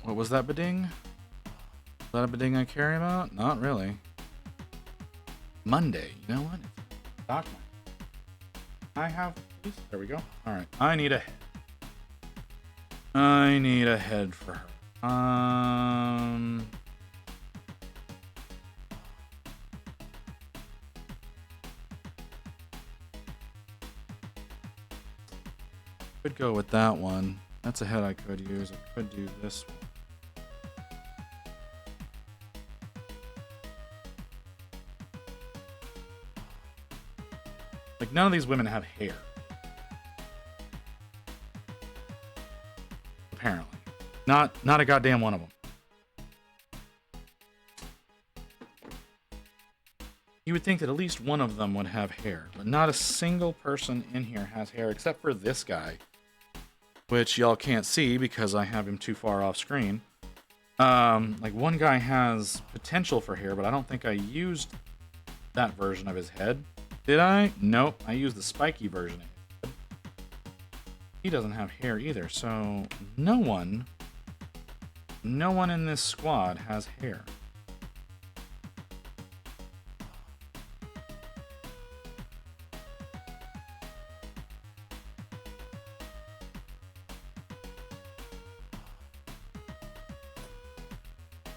What was that bidding? Is that a bidding I care about? Not really. Monday. You know what? Document. I have these. There we go. Alright. I need a head for her. Could go with that one. That's a head I could use. I could do this one. Like, none of these women have hair. Apparently. Not a goddamn one of them. You would think that at least one of them would have hair, but not a single person in here has hair except for this guy, which y'all can't see because I have him too far off screen. Like, one guy has potential for hair, but I don't think I used that version of his head. Did I? Nope. I used the spiky version of his head. He doesn't have hair either, so no one in this squad has hair.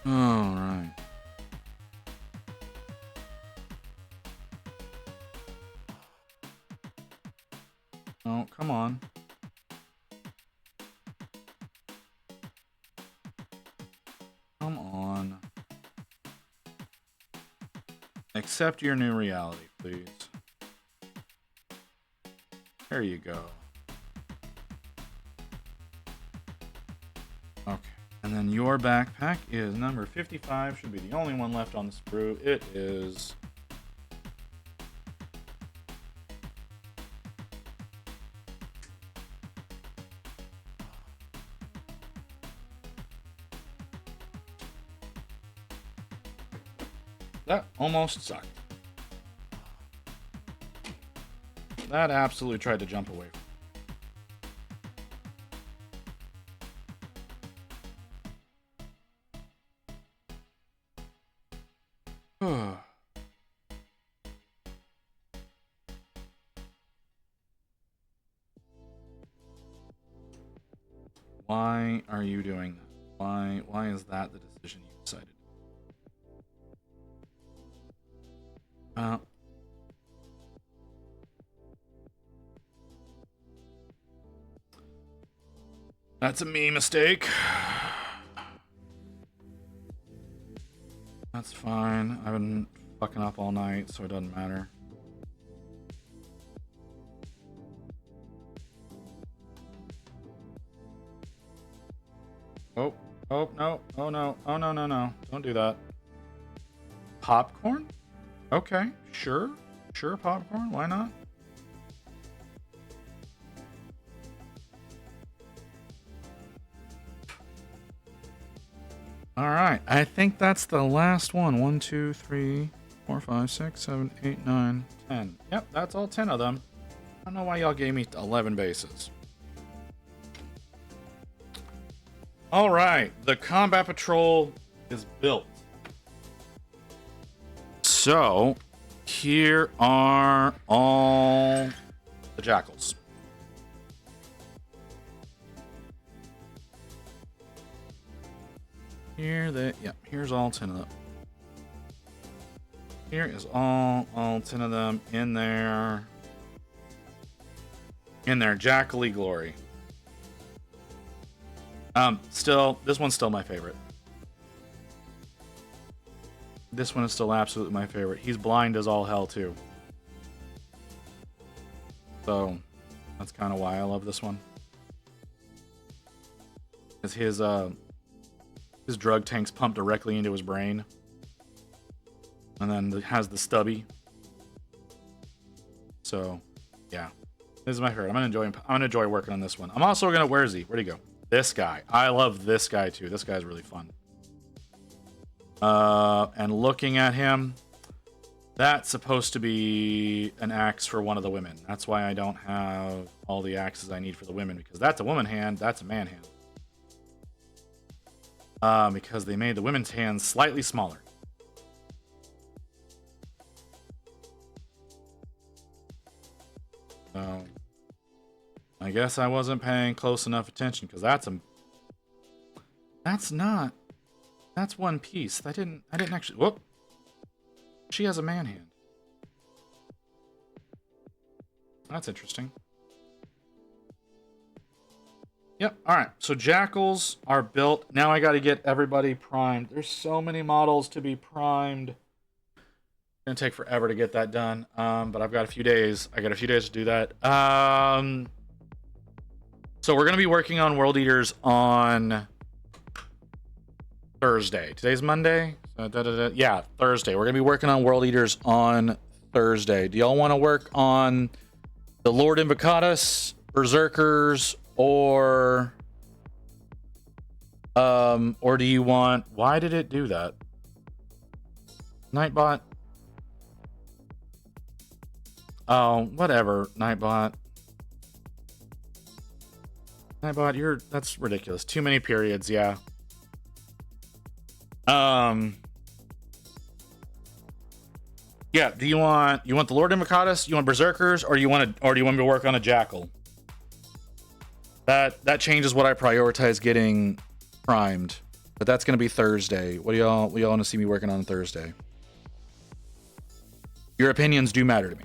All right. Oh, come on. Come on. Accept your new reality, please. There you go. Okay. And then your backpack is number 55. Should be the only one left on the sprue. It is. That almost sucked. That absolutely tried to jump away. Why are you doing that? Why is that the decision you decided? That's a me mistake. That's fine. I've been fucking up all night, so it doesn't matter. Oh, no. Oh, no. Oh, no. Don't do that. Popcorn? Okay, sure. Sure, popcorn. Why not? All right. I think that's the last one. 1, 2, 3, 4, 5, 6, 7, 8, 9, 10. Yep, that's all 10 of them. I don't know why y'all gave me 11 bases. All right. The combat patrol is built. So, here are all the Jackals. Here's all 10 of them. Here is all 10 of them in their Jackal-y glory. Still, this one's still my favorite. This one is still absolutely my favorite. He's blind as all hell too. So, that's kind of why I love this one. Because his drug tank's pumped directly into his brain. And then it has the stubby. So, yeah. This is my favorite. I'm gonna enjoy working on this one. I'm also gonna, where'd he go? This guy. I love this guy too. This guy's really fun. And looking at him, that's supposed to be an axe for one of the women. That's why I don't have all the axes I need for the women, because that's a woman hand, that's a man hand. Because they made the women's hands slightly smaller. So I guess I wasn't paying close enough attention, because that's one piece. I didn't actually. Whoop. She has a man hand. That's interesting. Yep. All right. So Jackals are built. Now I got to get everybody primed. There's so many models to be primed. It's gonna take forever to get that done. But I've got a few days. I got a few days to do that. So we're gonna be working on World Eaters on Thursday. Today's Monday. Yeah, Thursday. We're gonna be working on World Eaters on Thursday. Do y'all want to work on the Lord Invocatus, Berserkers, or do you want? Why did it do that? Nightbot. Oh, whatever, Nightbot. Nightbot, that's ridiculous. Too many periods, yeah. Yeah, do you want the Lord Invocatus, you want Berserkers, or do you want me to work on a Jackal? That changes what I prioritize getting primed. But that's gonna be Thursday. What do y'all want to see me working on Thursday? Your opinions do matter to me.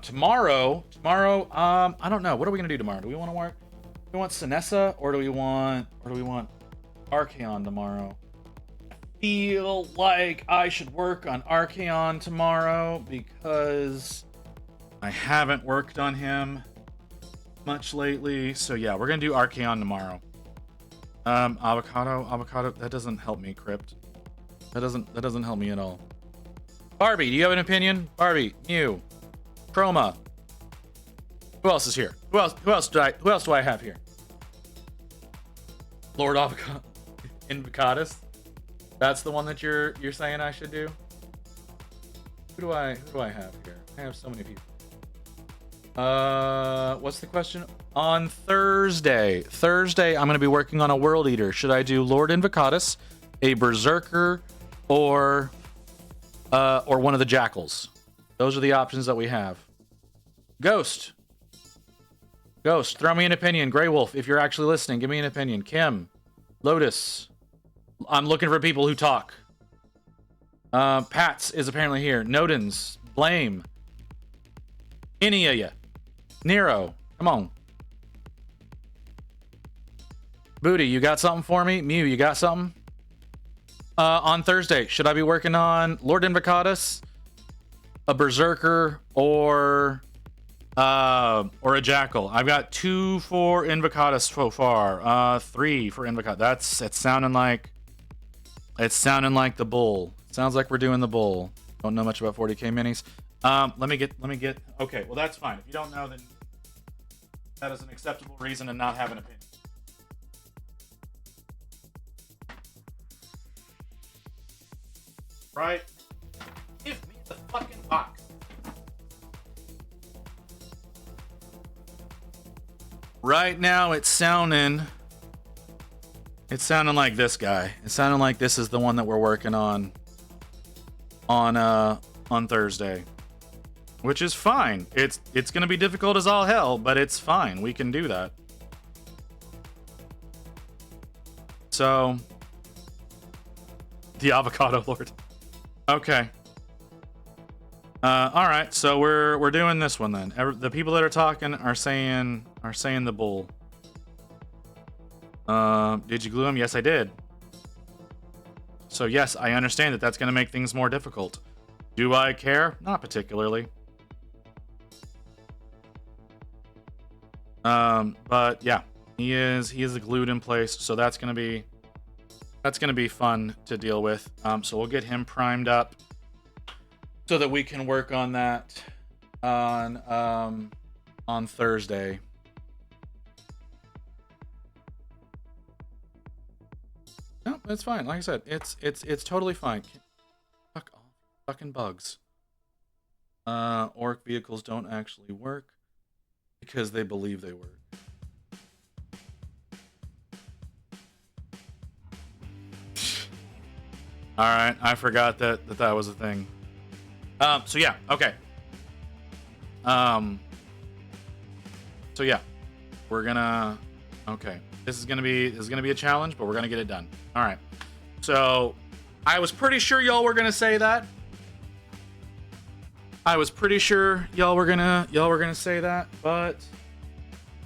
Tomorrow, I don't know. What are we gonna do tomorrow? Do we want to work? Do we want Sinessa or do we want Archaon tomorrow? I feel like I should work on Archaon tomorrow because I haven't worked on him much lately. So yeah, we're gonna do Archaon tomorrow. Avocado, that doesn't help me, Crypt. That doesn't help me at all. Barbie, do you have an opinion? Barbie, Mew, Chroma. Who else is here? Who else do I have here? Lord Avocado, Invocatus. That's the one that you're saying I should do. Who do I have here? I have so many people. What's the question? On Thursday, I'm going to be working on a World Eater. Should I do Lord Invocatus, a Berserker, or one of the Jackals? Those are the options that we have. Ghost, throw me an opinion. Grey Wolf, if you're actually listening, give me an opinion. Kim, Lotus, I'm looking for people who talk. Pats is apparently here. Nodens, Blame, any of ya. Nero, come on. Booty, you got something for me? Mew, you got something? On Thursday, should I be working on Lord Invocatus, a Berserker, or a Jackal? I've got 2 for Invocatus so far. 3 for Invocatus. It's sounding like the bull. Sounds like we're doing the bull. Don't know much about 40k minis. Let me get. Okay, well that's fine. If you don't know, then that is an acceptable reason to not have an opinion. Right? Give me the fucking box. Right now, it's sounding like this guy. It's sounding like this is the one that we're working on Thursday. Which is fine. It's gonna be difficult as all hell, but it's fine. We can do that. So, the Avocado Lord. Okay. All right. So we're doing this one then. The people that are talking are saying the bull. Did you glue him? Yes, I did. So yes, I understand that that's gonna make things more difficult. Do I care? Not particularly. But yeah, he is glued in place, so that's gonna be fun to deal with. So we'll get him primed up so that we can work on that on Thursday. No, it's fine. Like I said, it's totally fine. Fuck off, fucking bugs. Orc vehicles don't actually work because they believe they work. All right, I forgot that was a thing. So yeah, okay. So yeah, we're gonna. Okay, this is gonna be a challenge, but we're gonna get it done. All right. So I was pretty sure y'all were gonna say that. I was pretty sure y'all were gonna say that, but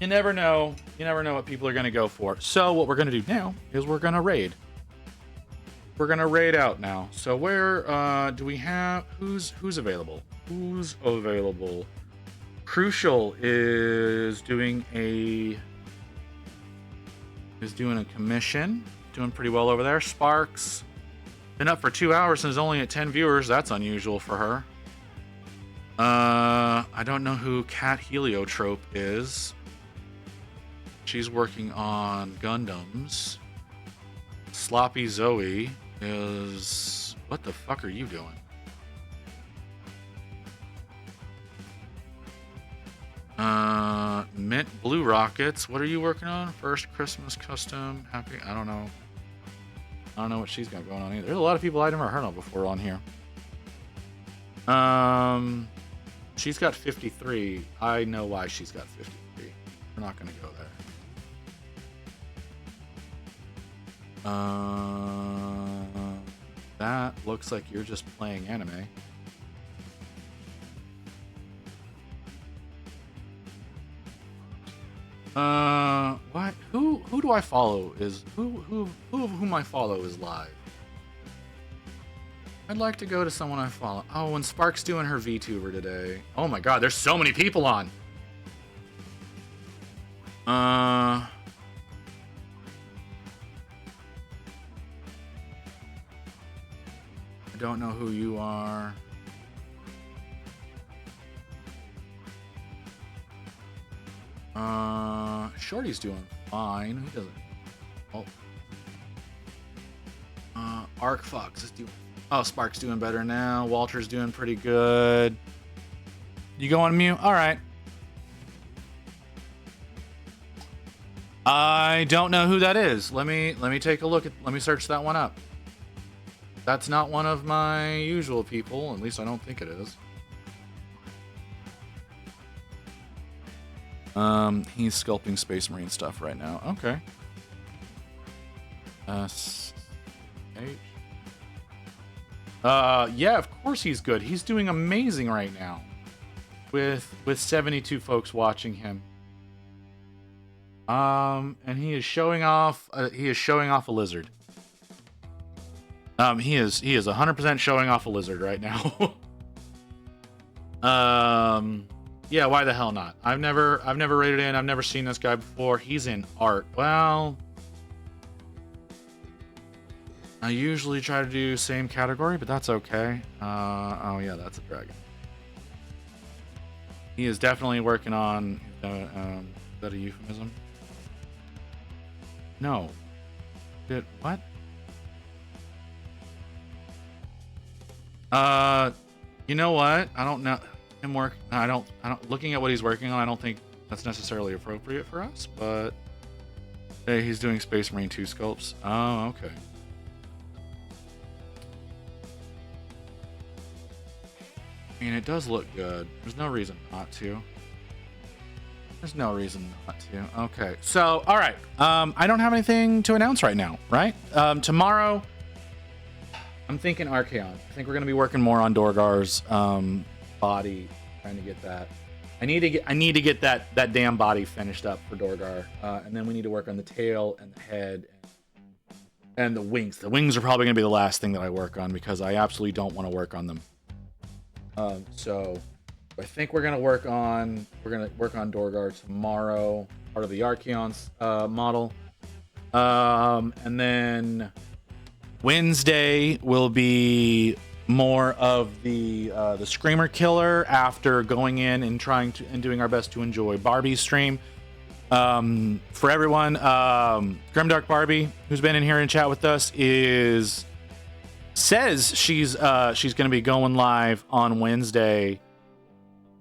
you never know. You never know what people are gonna go for. So what we're gonna do now is we're gonna raid. We're gonna raid out now. So where do we have who's available? Who's available? Crucial is doing a commission. Doing pretty well over there. Sparks been up for 2 hours and is only at 10 viewers. That's unusual for her. I don't know who Cat Heliotrope is. She's working on Gundams. Sloppy Zoe is... What the fuck are you doing? Mint Blue Rockets. What are you working on? First Christmas Custom. Happy... I don't know. I don't know what she's got going on either. There's a lot of people I've never heard of before on here. She's got 53. I know why she's got 53. We're not going to go That looks like you're just playing anime. What? Who do I follow? Who of whom I follow is live? I'd like to go to someone I follow. Oh, and Spark's doing her VTuber today. Oh my god, there's so many people on. I don't know who you are. Shorty's doing fine. Who doesn't? Oh. Arc Fox is doing. Oh, Spark's doing better now. Walter's doing pretty good. You go on mute? All right. I don't know who that is. Let me take a look at. Let me search that one up. That's not one of my usual people. At least I don't think it is. He's sculpting Space Marine stuff right now. Okay. Yeah, of course he's good. He's doing amazing right now. With 72 folks watching him. And he is showing off a lizard. He is 100% showing off a lizard right now. Yeah, why the hell not? I've never rated in. I've never seen this guy before. He's in art. Well, I usually try to do same category, but that's okay. Oh yeah, that's a dragon. He is definitely working on. Is that a euphemism? No. What? You know what? I don't know. I don't. Looking at what he's working on, I don't think that's necessarily appropriate for us. But hey, he's doing Space Marine 2 sculpts. Oh, okay. I mean, it does look good. There's no reason not to. There's no reason not to. Okay, so all right. I don't have anything to announce right now. Right? Tomorrow, I'm thinking Archaon. I think we're gonna be working more on Dorgar's body, trying to get that. I need to get that damn body finished up for Dorgar, and then we need to work on the tail and the head and the wings. The wings are probably gonna be the last thing that I work on because I absolutely don't want to work on them. So I think we're gonna work on Dorgar tomorrow, part of the Archaon's model, and then Wednesday will be more of the Screamer Killer after going in and doing our best to enjoy Barbie's stream. For everyone, Grimdark Barbie, who's been in here and chat with us, says she's going to be going live on Wednesday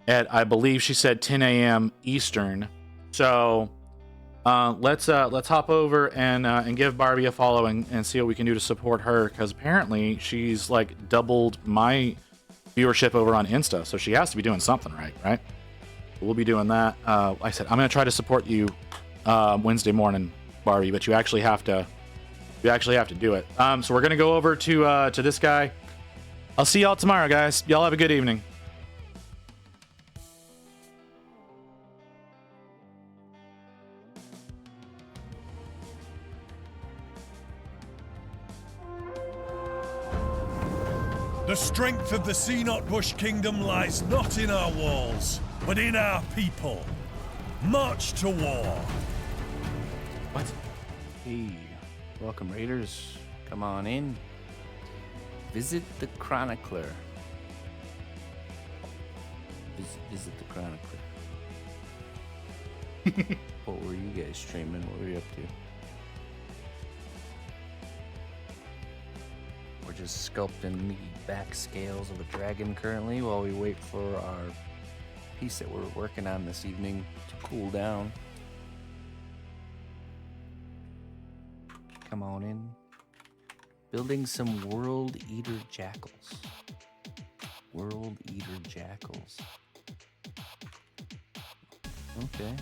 at, I believe she said 10 a.m. Eastern. So let's hop over and give Barbie a follow and see what we can do to support her, because apparently she's like doubled my viewership over on Insta, so she has to be doing something right? We'll be doing that. Like I said, I'm gonna try to support you Wednesday morning, Barbie, but you actually have to do it. So we're gonna go over to this guy. I'll see y'all tomorrow, guys. Y'all have a good evening. The strength of the Sea-Not Bush Kingdom lies not in our walls, but in our people. March to war. What? Hey, welcome Raiders. Come on in. Visit the Chronicler. Visit the Chronicler. What were you guys streaming? What were you up to? We're just sculpting the back scales of a dragon currently while we wait for our piece that we're working on this evening to cool down. Come on in. Building some World Eater Jackals. World Eater Jackals. Okay.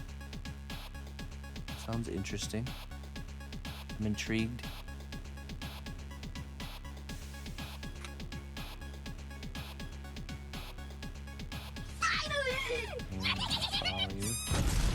Sounds interesting. I'm intrigued. Follow you.